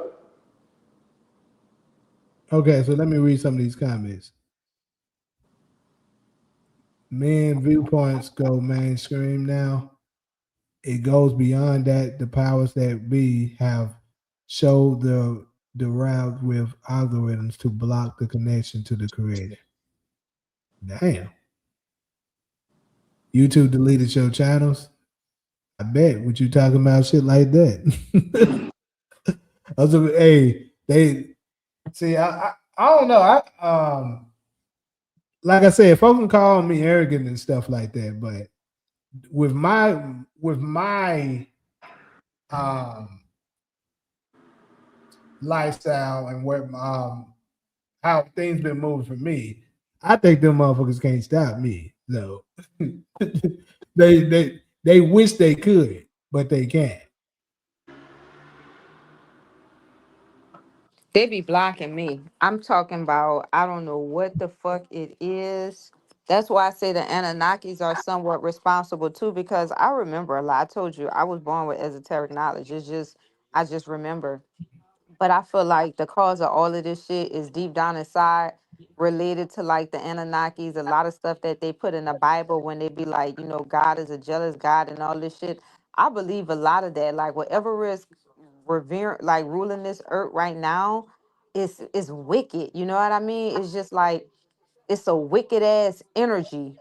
Okay, so let me read some of these comments. Men viewpoints go mainstream now. It goes beyond that. The powers that be have showed the route with algorithms to block the connection to the creator. Damn. YouTube deleted your channels? I bet. What you talking about shit like that? I was like, hey, they see. I don't know. Like I said, folks can call me arrogant and stuff like that, but with my lifestyle and where how things been moving for me, I think them motherfuckers can't stop me. No, they wish they could. but they can't. They be blocking me. I'm talking about, I don't know what the fuck it is. That's why I say the Anunnakis are somewhat responsible too, because I remember a lot. I told you I was born with esoteric knowledge. It's just, I just remember. But I feel like the cause of all of this shit is deep down inside related to like the Anunnakis, a lot of stuff that they put in the Bible when they be like, you know, God is a jealous God and all this shit. I believe a lot of that. Like whatever is like ruling this earth right now is wicked. You know what I mean? It's just like it's a wicked ass energy.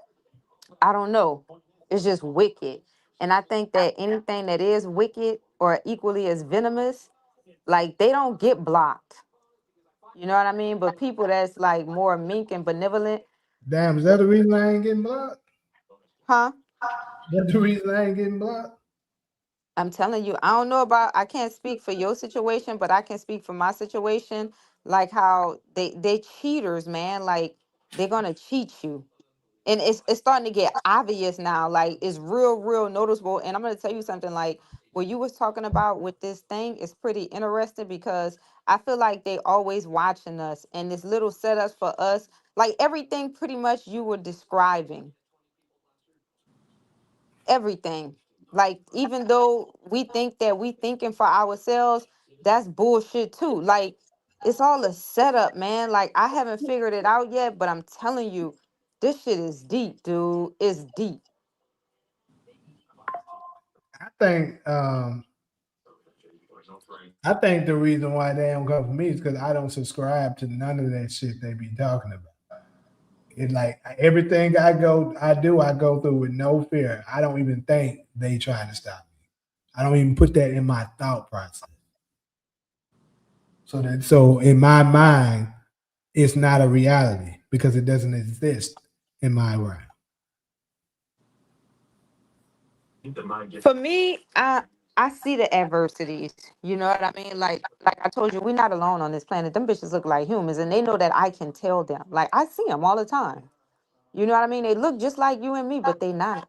I don't know. It's just wicked. And I think that anything that is wicked or equally as venomous, like they don't get blocked. You know what I mean? But people that's like more meek and benevolent, Damn, is that the reason I ain't getting blocked? huh? That's the reason I ain't getting blocked? I'm telling you, I don't know about, I can't speak for your situation, but I can speak for my situation. Like how they cheaters, man. Like they're gonna cheat you. And it's starting to get obvious now. Like it's real noticeable. And I'm gonna tell you something, like what you was talking about with this thing is pretty interesting because I feel like they always watching us and this little setups for us, like everything pretty much you were describing, everything. Like even though we think that we thinking for ourselves, that's bullshit too. Like it's all a setup, man. Like I haven't figured it out yet, but I'm telling you, this shit is deep, dude. It's deep. I think I think the reason why they don't come for me is because I don't subscribe to none of that shit they be talking about. It like everything I go through with no fear. I don't even think they trying to stop me. I don't even put that in my thought process. So in my mind, it's not a reality because it doesn't exist in my realm. For me, I see the adversities. You know what I mean? Like I told you, we're not alone on this planet. Them bitches look like humans, and they know that I can tell them. Like I see them all the time. You know what I mean? They look just like you and me, but they not.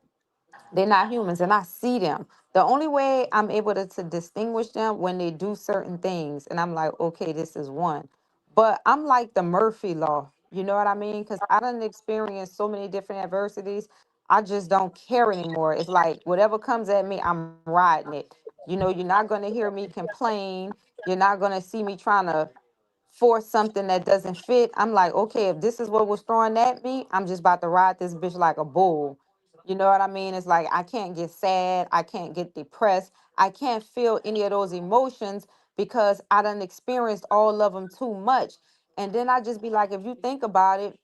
They're not humans, and I see them. The only way I'm able to distinguish them when they do certain things, and I'm like, okay, this is one. But I'm like the Murphy law. You know what I mean? Because I done experienced so many different adversities. I just don't care anymore. It's like whatever comes at me, I'm riding it. You know, you're not gonna hear me complain. You're not gonna see me trying to force something that doesn't fit. I'm like, okay, if this is what was thrown at me, I'm just about to ride this bitch like a bull. You know what I mean? It's like I can't get sad, I can't get depressed, I can't feel any of those emotions because I done experienced all of them too much. And then I just be like, if you think about it,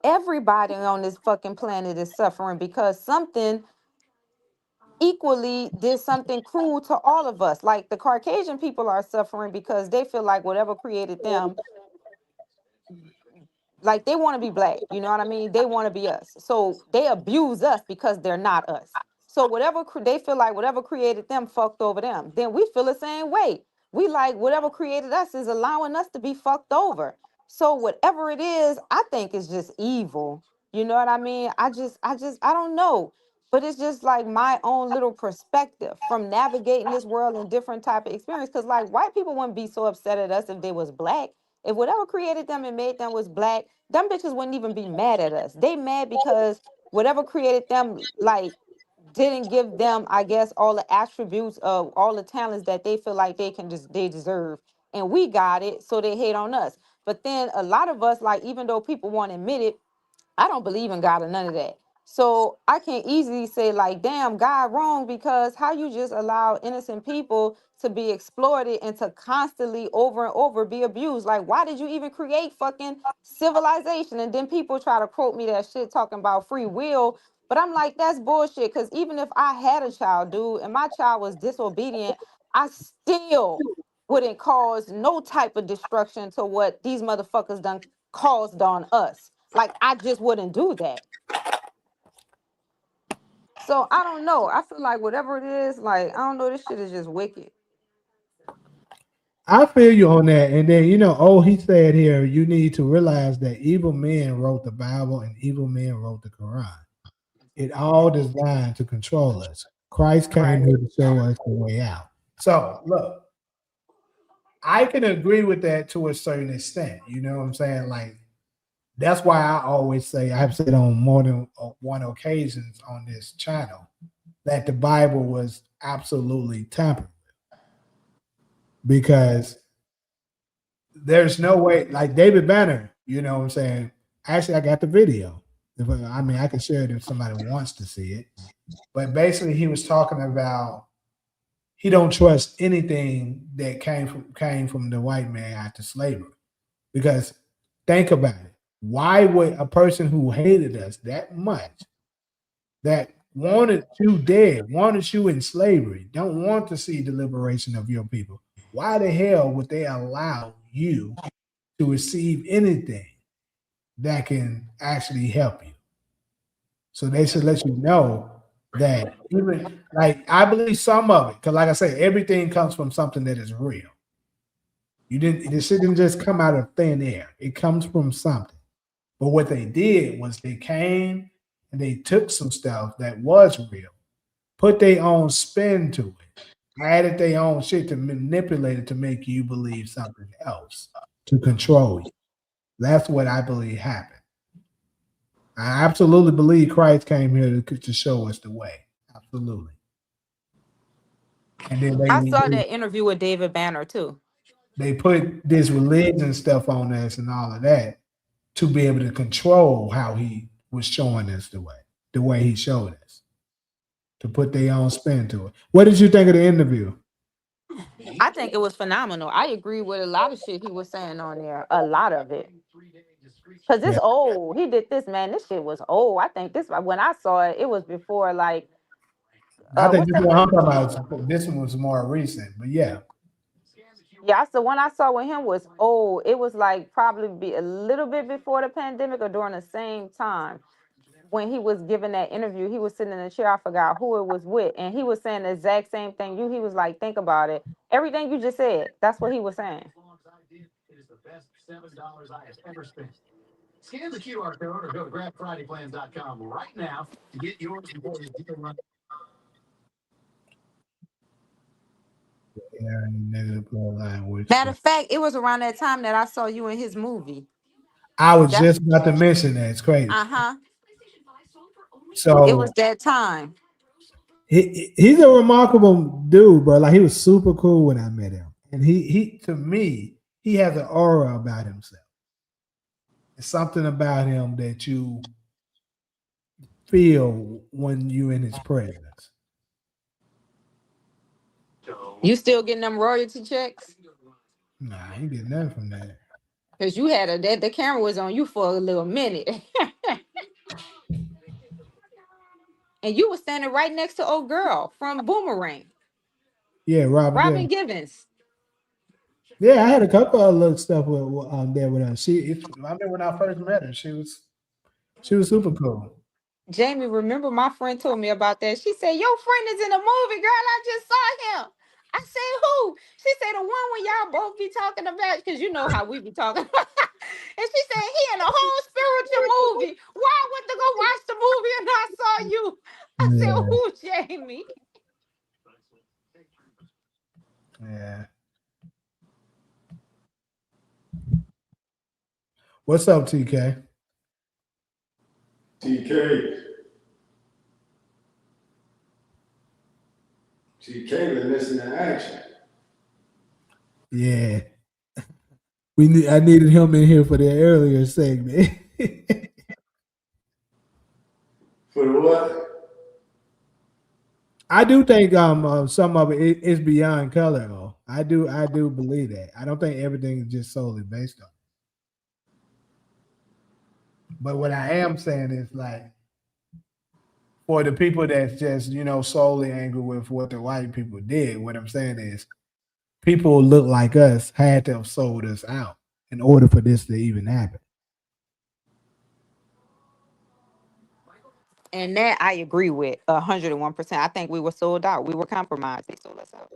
everybody on this fucking planet is suffering because something equally did something cruel to all of us. Like the Caucasian people are suffering because they feel like whatever created them, like they want to be black, you know what I mean? They want to be us, so they abuse us because they're not us. So whatever they feel like whatever created them fucked over them, then we feel the same way. We like whatever created us is allowing us to be fucked over. So whatever it is, I think is just evil. You know what I mean? I don't know, but it's just like my own little perspective from navigating this world in different type of experience, because like white people wouldn't be so upset at us if they was black. If whatever created them and made them was black, them bitches wouldn't even be mad at us. They mad because whatever created them, like, didn't give them, I guess, all the attributes of all the talents that they feel like they deserve. And we got it, so they hate on us. But then a lot of us, like, even though people won't admit it, I don't believe in God or none of that. So I can easily say, like, damn, God wrong, because how you just allow innocent people to be exploited and to constantly over and over be abused? Like, why did you even create fucking civilization? And then people try to quote me that shit talking about free will. But I'm like, that's bullshit. Because even if I had a child, dude, and my child was disobedient, I still wouldn't cause no type of destruction to what these motherfuckers done caused on us. Like I just wouldn't do that. So I don't know. I feel like whatever it is, like I don't know, this shit is just wicked. I feel you on that. And then, he said here, you need to realize that evil men wrote the Bible and evil men wrote the Quran. It all designed to control us. Christ came Right. here to show us the way out. So look, I can agree with that to a certain extent. You know what I'm saying? Like that's why I always say I have said on more than one occasions on this channel that the Bible was absolutely tampered because there's no way, like David Banner, you know what I'm saying? Actually, I got the video. I mean, I can share it if somebody wants to see it. But basically, he was talking about he don't trust anything that came from the white man after slavery. Because think about it. Why would a person who hated us that much, that wanted you dead, wanted you in slavery, don't want to see the liberation of your people, why the hell would they allow you to receive anything that can actually help you? So they should let you know that even like I believe some of it, because like I say, everything comes from something that is real. This didn't just come out of thin air. It comes from something. But what they did was they came and they took some stuff that was real, put their own spin to it, added their own shit to manipulate it to make you believe something else, to control you. That's what I believe happened. I absolutely believe Christ came here to show us the way. Absolutely. And then I saw that interview with David Banner too. they put this religion stuff on us and all of that to be able to control how he was showing us the way he showed us, to put their own spin to it. What did you think of the interview? I think it was phenomenal. I agree with a lot of shit he was saying on there. A lot of it. Cause it's Yeah, old. He did this, man. This shit was old. I think this when I saw it, it was before like I think what's this that? one I'm talking about. This one was more recent, but yeah, Yeah, the one I saw with him was old. It was like probably be a little bit before the pandemic or during the same time. When he was giving that interview, he was sitting in a chair. I forgot who it was with, and he was saying the exact same thing. He was like, think about it. Everything you just said, that's what he was saying. yeah, negative language. Matter of fact, it was around that time that I saw you in his movie. I was That's just about to mention that. It's crazy. uh-huh. It was So that time. he's a remarkable dude, bro. Like he was super cool when I met him, and he to me he has an aura about himself. It's something about him that you feel when you're in his presence. You still getting them royalty checks? Nah, I ain't getting nothing from that. Because you had the camera was on you for a little minute. And you were standing right next to old girl from Boomerang, Yeah, Robin Robin Givens. Givens. Yeah, I had a couple of little stuff there with her. I remember when I first met her. She was super cool. Jamie, remember my friend told me about that. She said, your friend is in a movie, girl. I just saw him. I said, who? She said, the one when y'all both be talking about, because you know how we be talking. And she said, he in a whole spiritual movie. Why I went to go watch the movie and I saw you? I said, Yeah, who, Jamie? yeah. What's up, TK? TK. TK been missing in action. Yeah, I needed him in here for the earlier segment. For the what? I do think some of it is beyond color though. I do believe that. I don't think everything is just solely based on it. But what I am saying is like for the people that's just, solely angry with what the white people did, what I'm saying is people who look like us had to have sold us out in order for this to even happen. And that I agree with 101%. I think we were sold out. We were compromised. They sold us out.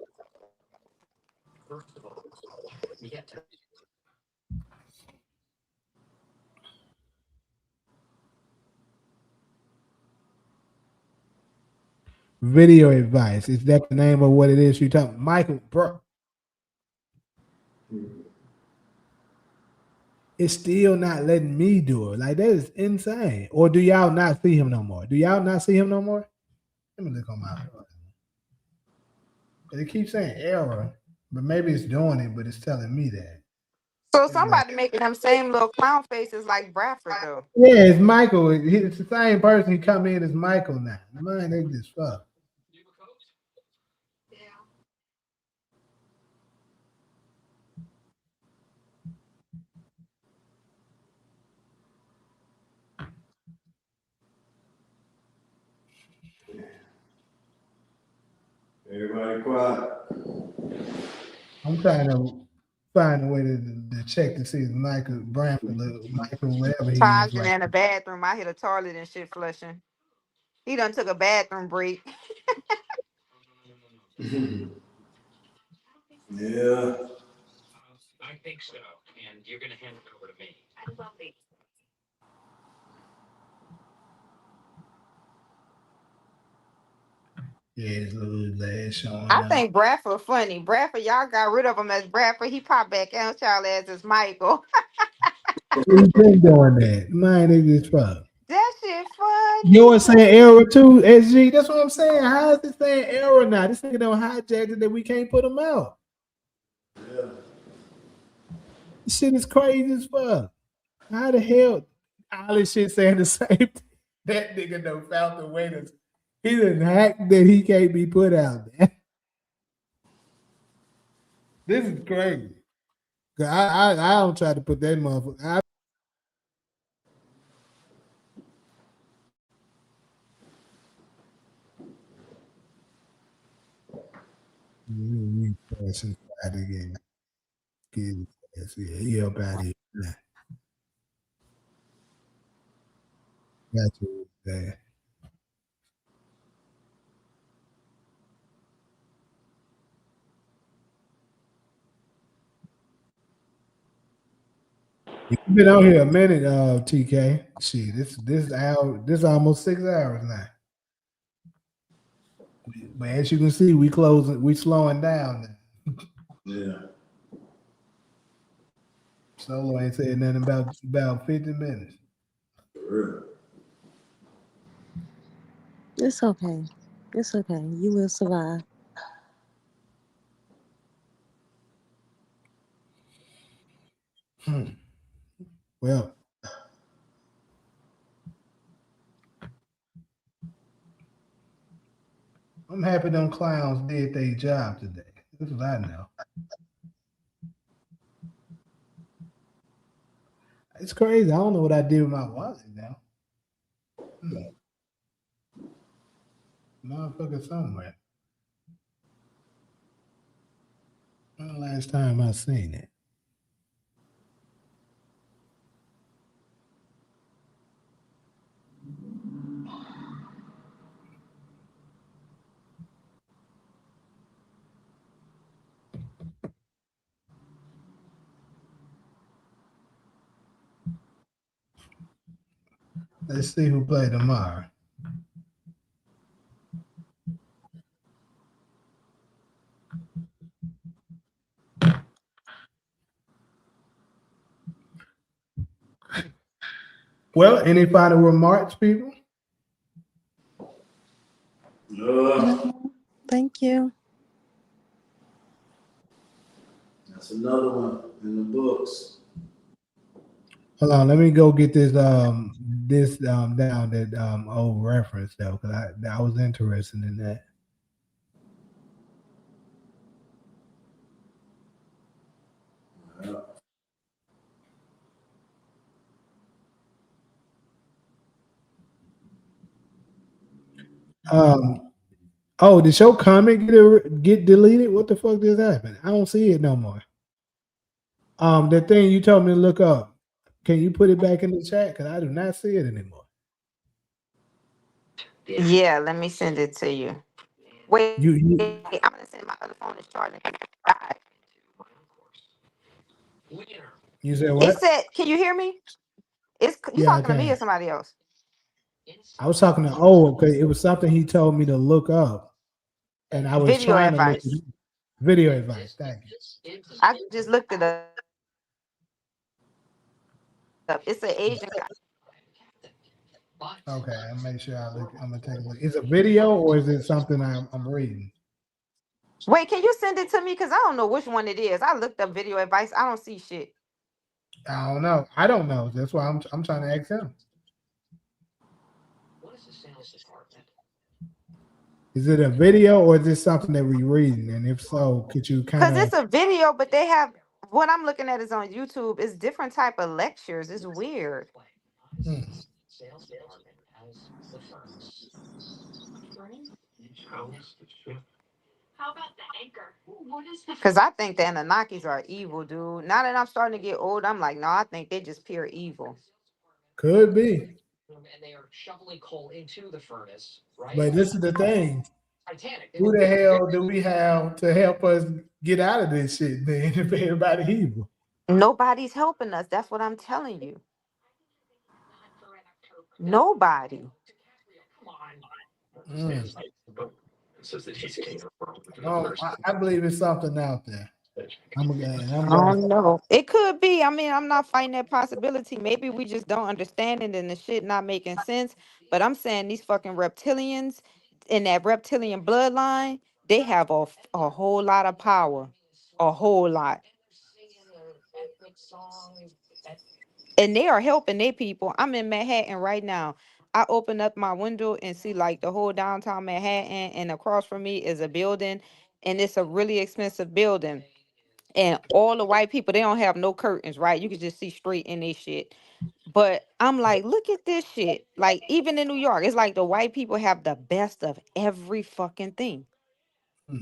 Video advice. Is that the name of what it is you talking? Michael, bro. It's still not letting me do it. Like that is insane. Or do y'all not see him no more? Do y'all not see him no more? Let me look on my. It keeps saying error, but maybe it's doing it, but it's telling me that. So somebody making them same little clown faces like Bradford though. Yeah, it's Michael. It's the same person. He come in as Michael now. Man, they just fuck. Everybody quiet. I'm trying to find a way to check to see if Michael Bramford, Michael, whatever he is, Charging like. in the bathroom. I hit a toilet and shit flushing. He done took a bathroom break. Yeah. Yeah, his little legs showing I up. think Bradford funny. Bradford, y'all got rid of him as Bradford. He popped back out y'all as Michael. He's been doing that. Man, they just fuck. That shit funny. Yours saying error too, SG. That's what I'm saying. How is it saying error now? This nigga don't hijack it that we can't put him out. Yeah. This shit is crazy as fuck. How the hell all this shit saying the same thing? That nigga done found the way to he done hacked that he can't be put out there. This is crazy. 'Cause I don't try to put that motherfucker. Press inside again. Get he up out here. Got you there. You've been out here a minute, TK. Shit, this hour, this almost 6 hours now. But as you can see, we slowing down now. Yeah. Solo ain't saying nothing about 50 minutes. For real. It's okay. It's okay. You will survive. Well, I'm happy them clowns did their job today. This is what I know. It's crazy. I don't know what I did with my wallet now. Motherfucker somewhere. When the last time I seen it? Let's see who play tomorrow. Well, any final remarks, people? Thank you. That's another one in the books. Hold on, let me go get this down that old reference though, because I was interested in that. Yeah. Oh, did your comment get deleted? What the fuck just happened? I don't see it no more. The thing you told me to look up, can you put it back in the chat? Because I do not see it anymore. Yeah, let me send it to you. Wait, You I'm gonna send my other phone is charging. you said It what? said, can you hear me? It's you Yeah, I talking to me or can. somebody else? I was talking to because it was something he told me to look up, and I was Video trying to look advice. video advice. Thank you. I just looked it up. It's an Asian guy. Okay, I'll make sure I look. I'm gonna take a look. Is it a video or is it something I'm reading? Wait, can you send it to me? Because I don't know which one it is. I looked up video advice. I don't see shit. I don't know. I don't know. That's why I'm trying to ask him. Is it a video or is this something that we're reading? And if so, could you kind Because of? it's a video, but they have what I'm looking at is on YouTube. It's different type of lectures. It's weird. Because I think the Anunnakis are evil, dude. Now that I'm starting to get old, I'm like, no, I think they just pure evil. Could be. But this is the thing. Who the hell do we have to help us get out of this shit, man? If everybody evil. Nobody's helping us. That's what I'm telling you. Nobody. Oh, I believe it's something out there. I'm I going. don't know. It could be. I mean, I'm not fighting that possibility. Maybe we just don't understand it and the shit not making sense. But I'm saying these fucking reptilians in that reptilian bloodline, they have a whole lot of power. A whole lot. And they are helping their people. I'm in Manhattan right now. I open up my window and see like the whole downtown Manhattan, and across from me is a building, and it's a really expensive building. And all the white people, they don't have no curtains, right? You can just see straight in their shit. But I'm like, look at this shit. Like, even in New York, it's like the white people have the best of every fucking thing.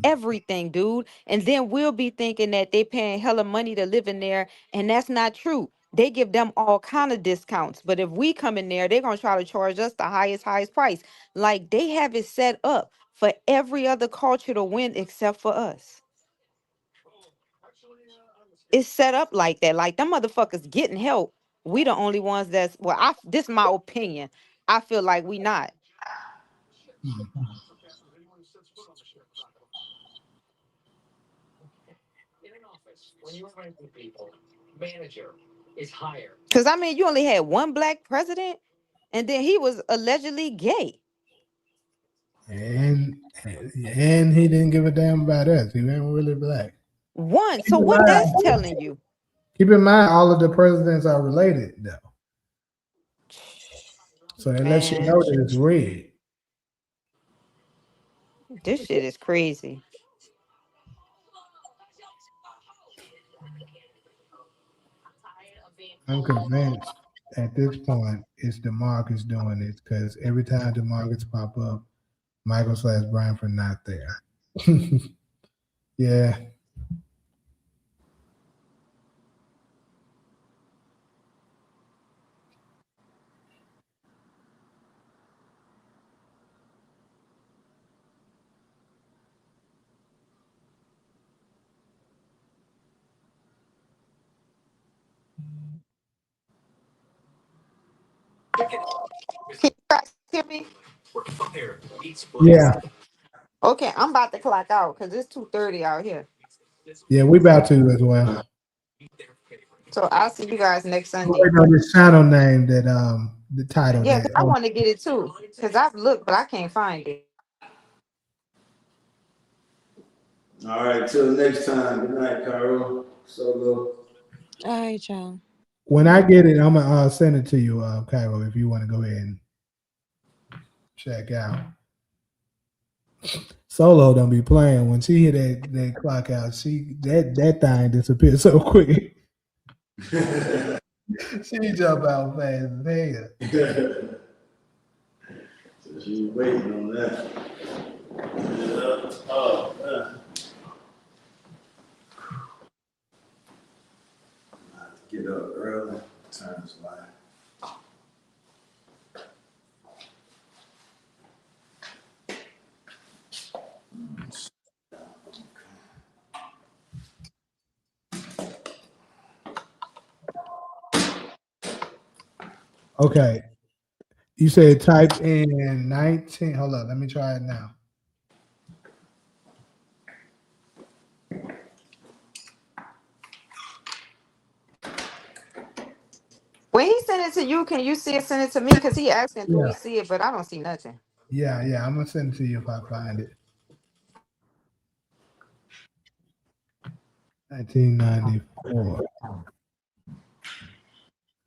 Everything, dude. And then we'll be thinking that they paying hella money to live in there, and that's not true. They give them all kind of discounts, but if we come in there, they're gonna try to charge us the highest price. Like they have it set up for every other culture to win except for us. It's set up like that. Like them motherfuckers getting help. We the only ones that's well. This is my opinion. I feel like we not. Because I mean, you only had one black president, and then he was allegedly gay. And he didn't give a damn about us. He ain't really black. One. Keep So in what mind, that's telling you? all of the presidents are related, though. So that lets you Man, know that it's red. this shit is crazy. I'm convinced at this point it's DeMarcus doing it because every time DeMarcus pop up, Michael / Bradford not there. Yeah. Can you guys hear me? Yeah. Okay, I'm about to clock out because it's 2:30 out here. Yeah, we about to as well. So I'll see you guys next I'm Sunday. waiting on this channel name that the title Yeah, that 'cause I want to get it too. Because I've looked, but I can't find it. All right, till next time. Good night, Carol. Solo. All right, y'all. when I get it, I'm gonna send it to you, Cairo, if you want to go ahead and check out. Solo don't be playing. When she hit that clock out, that thing disappeared so quick. She jump out fast as hell. So she was waiting on that. Oh, man. I have to get up early. Time's flying. Okay. You said type in 19. Hold up, let me try it now. When he sent it to you, can you see it? Send it to me because he asking, do we Yeah, see it? But I don't see nothing. yeah. I'm gonna send it to you if I find it. 1994.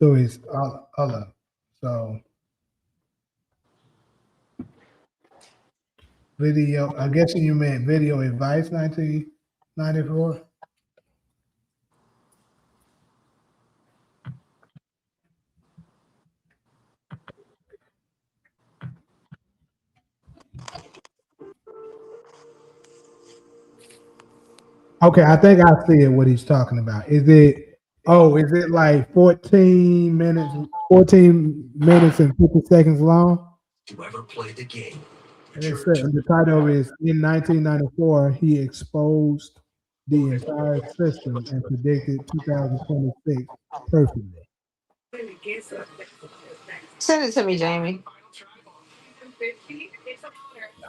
So it's hold up. So video. I'm guessing you meant video advice. 1994. Okay, I think I see it. What he's talking about. Is it? Oh, is it like 14 minutes? 14 minutes and 50 seconds long. And it said the title is in 1994 he exposed the entire system and predicted 2026 perfectly. Send it to me, Jamie.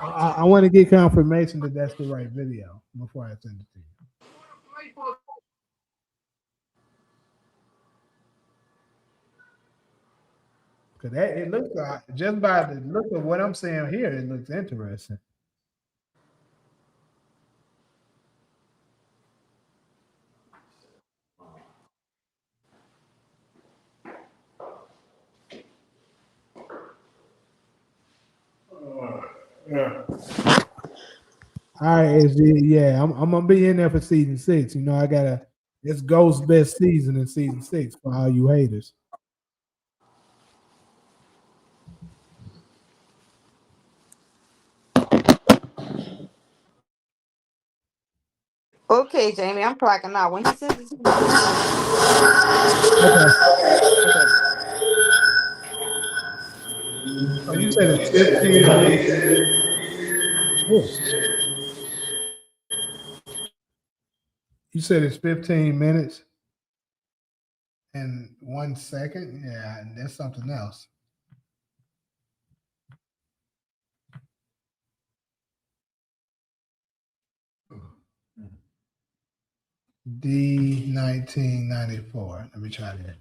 I want to get confirmation that that's the right video before I send it to you. Cause that it looks like just by the look of what I'm saying here, it looks interesting. Yeah. All right, SG. Yeah, I'm gonna be in there for season 6. You know, I gotta. It's Ghost best season in season 6 for all you haters. Okay, Jamie, I'm clocking out. When he sends it to me, just send it to me. Okay. Okay. Oh, you said it's 15 minutes. Oh, you said it's 15 minutes and 1 second. Yeah, that's something else. D1994. Let me try that.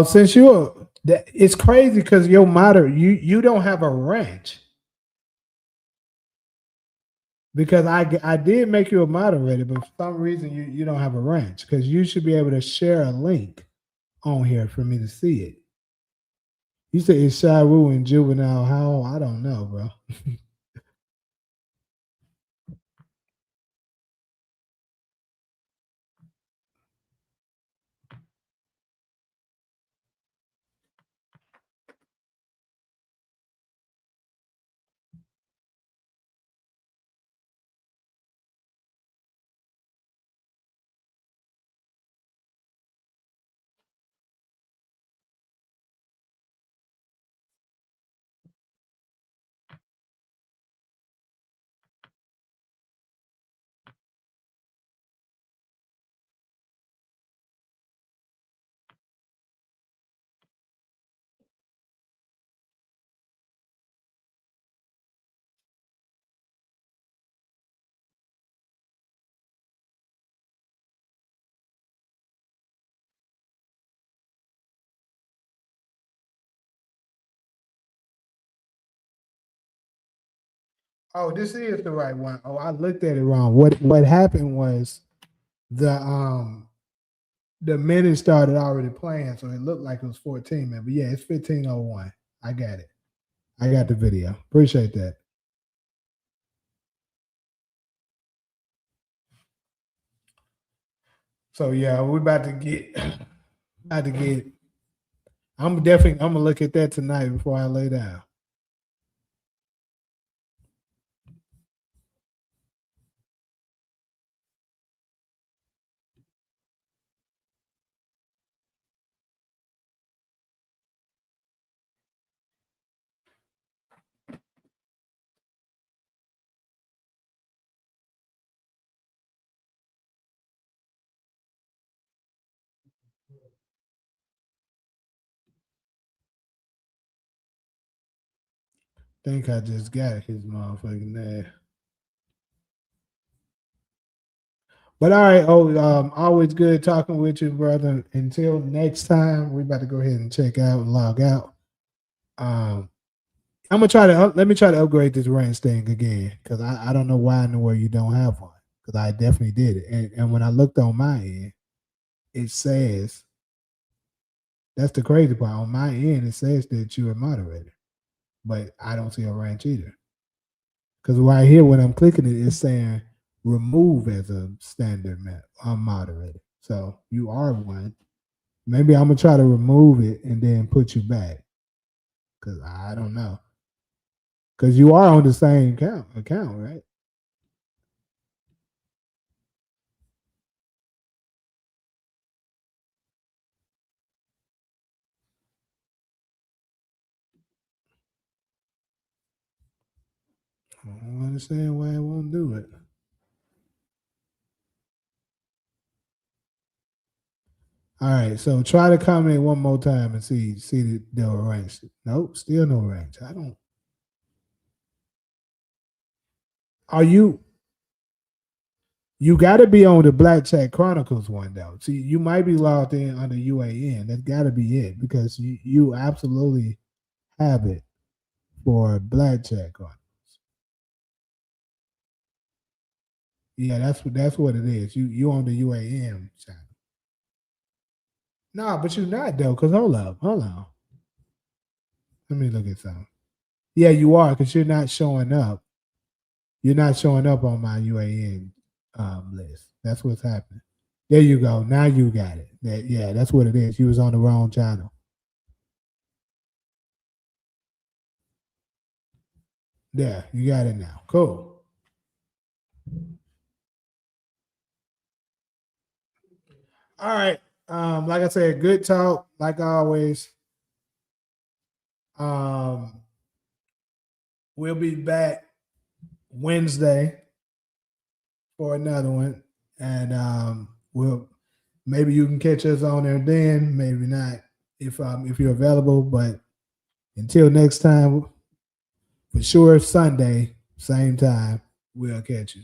Since you're, it's crazy because your modder, you don't have a ranch because I did make you a moderator, but for some reason you don't have a ranch because you should be able to share a link on here for me to see it. You said it's Sharu and Juvenile. How? I don't know, bro. Oh, this is the right one. Oh, I looked at it wrong. What happened was the minute started already playing, so it looked like it was 14 man. But yeah, it's 15:01. I got it. I got the video. Appreciate that. So yeah, we're about to get about to get I'm gonna look at that tonight before I lay down. think I just got his motherfucking name. But all right, always good talking with you, brother. Until next time, we about to go ahead and check out and log out. I'm gonna try to let me try to upgrade this range thing again because I don't know why in the world you don't have one because I definitely did it, and when I looked on my end, it says that's the crazy part. On my end, it says that you're a moderator, but I don't see a range either. Because right here, when I'm clicking it, it's saying remove as a standard moderator. So you are one. Maybe I'm gonna try to remove it and then put you back. Cause I don't know. Cause you are on the same account, right? I don't understand why it won't do it. All right, so try to comment one more time and see the range. Nope, still no range. I don't. Are you? You got to be on the Black Chat Chronicles one though. See, you might be logged in under UAN. That's got to be it because you absolutely have it for Black Chat Chronicles. Yeah, that's what it is. You on the UAM channel. No, but you're not though. Cause hold on. Let me look at something. Yeah, you are because you're not showing up. You're not showing up on my UAN list. That's what's happening. There you go. Now you got it. Yeah, that's what it is. You was on the wrong channel. There, you got it now. Cool. All right. Like I said, good talk, like always. We'll be back Wednesday for another one. And we'll maybe you can catch us on there then, maybe not if you're available. But until next time, for sure Sunday, same time, we'll catch you.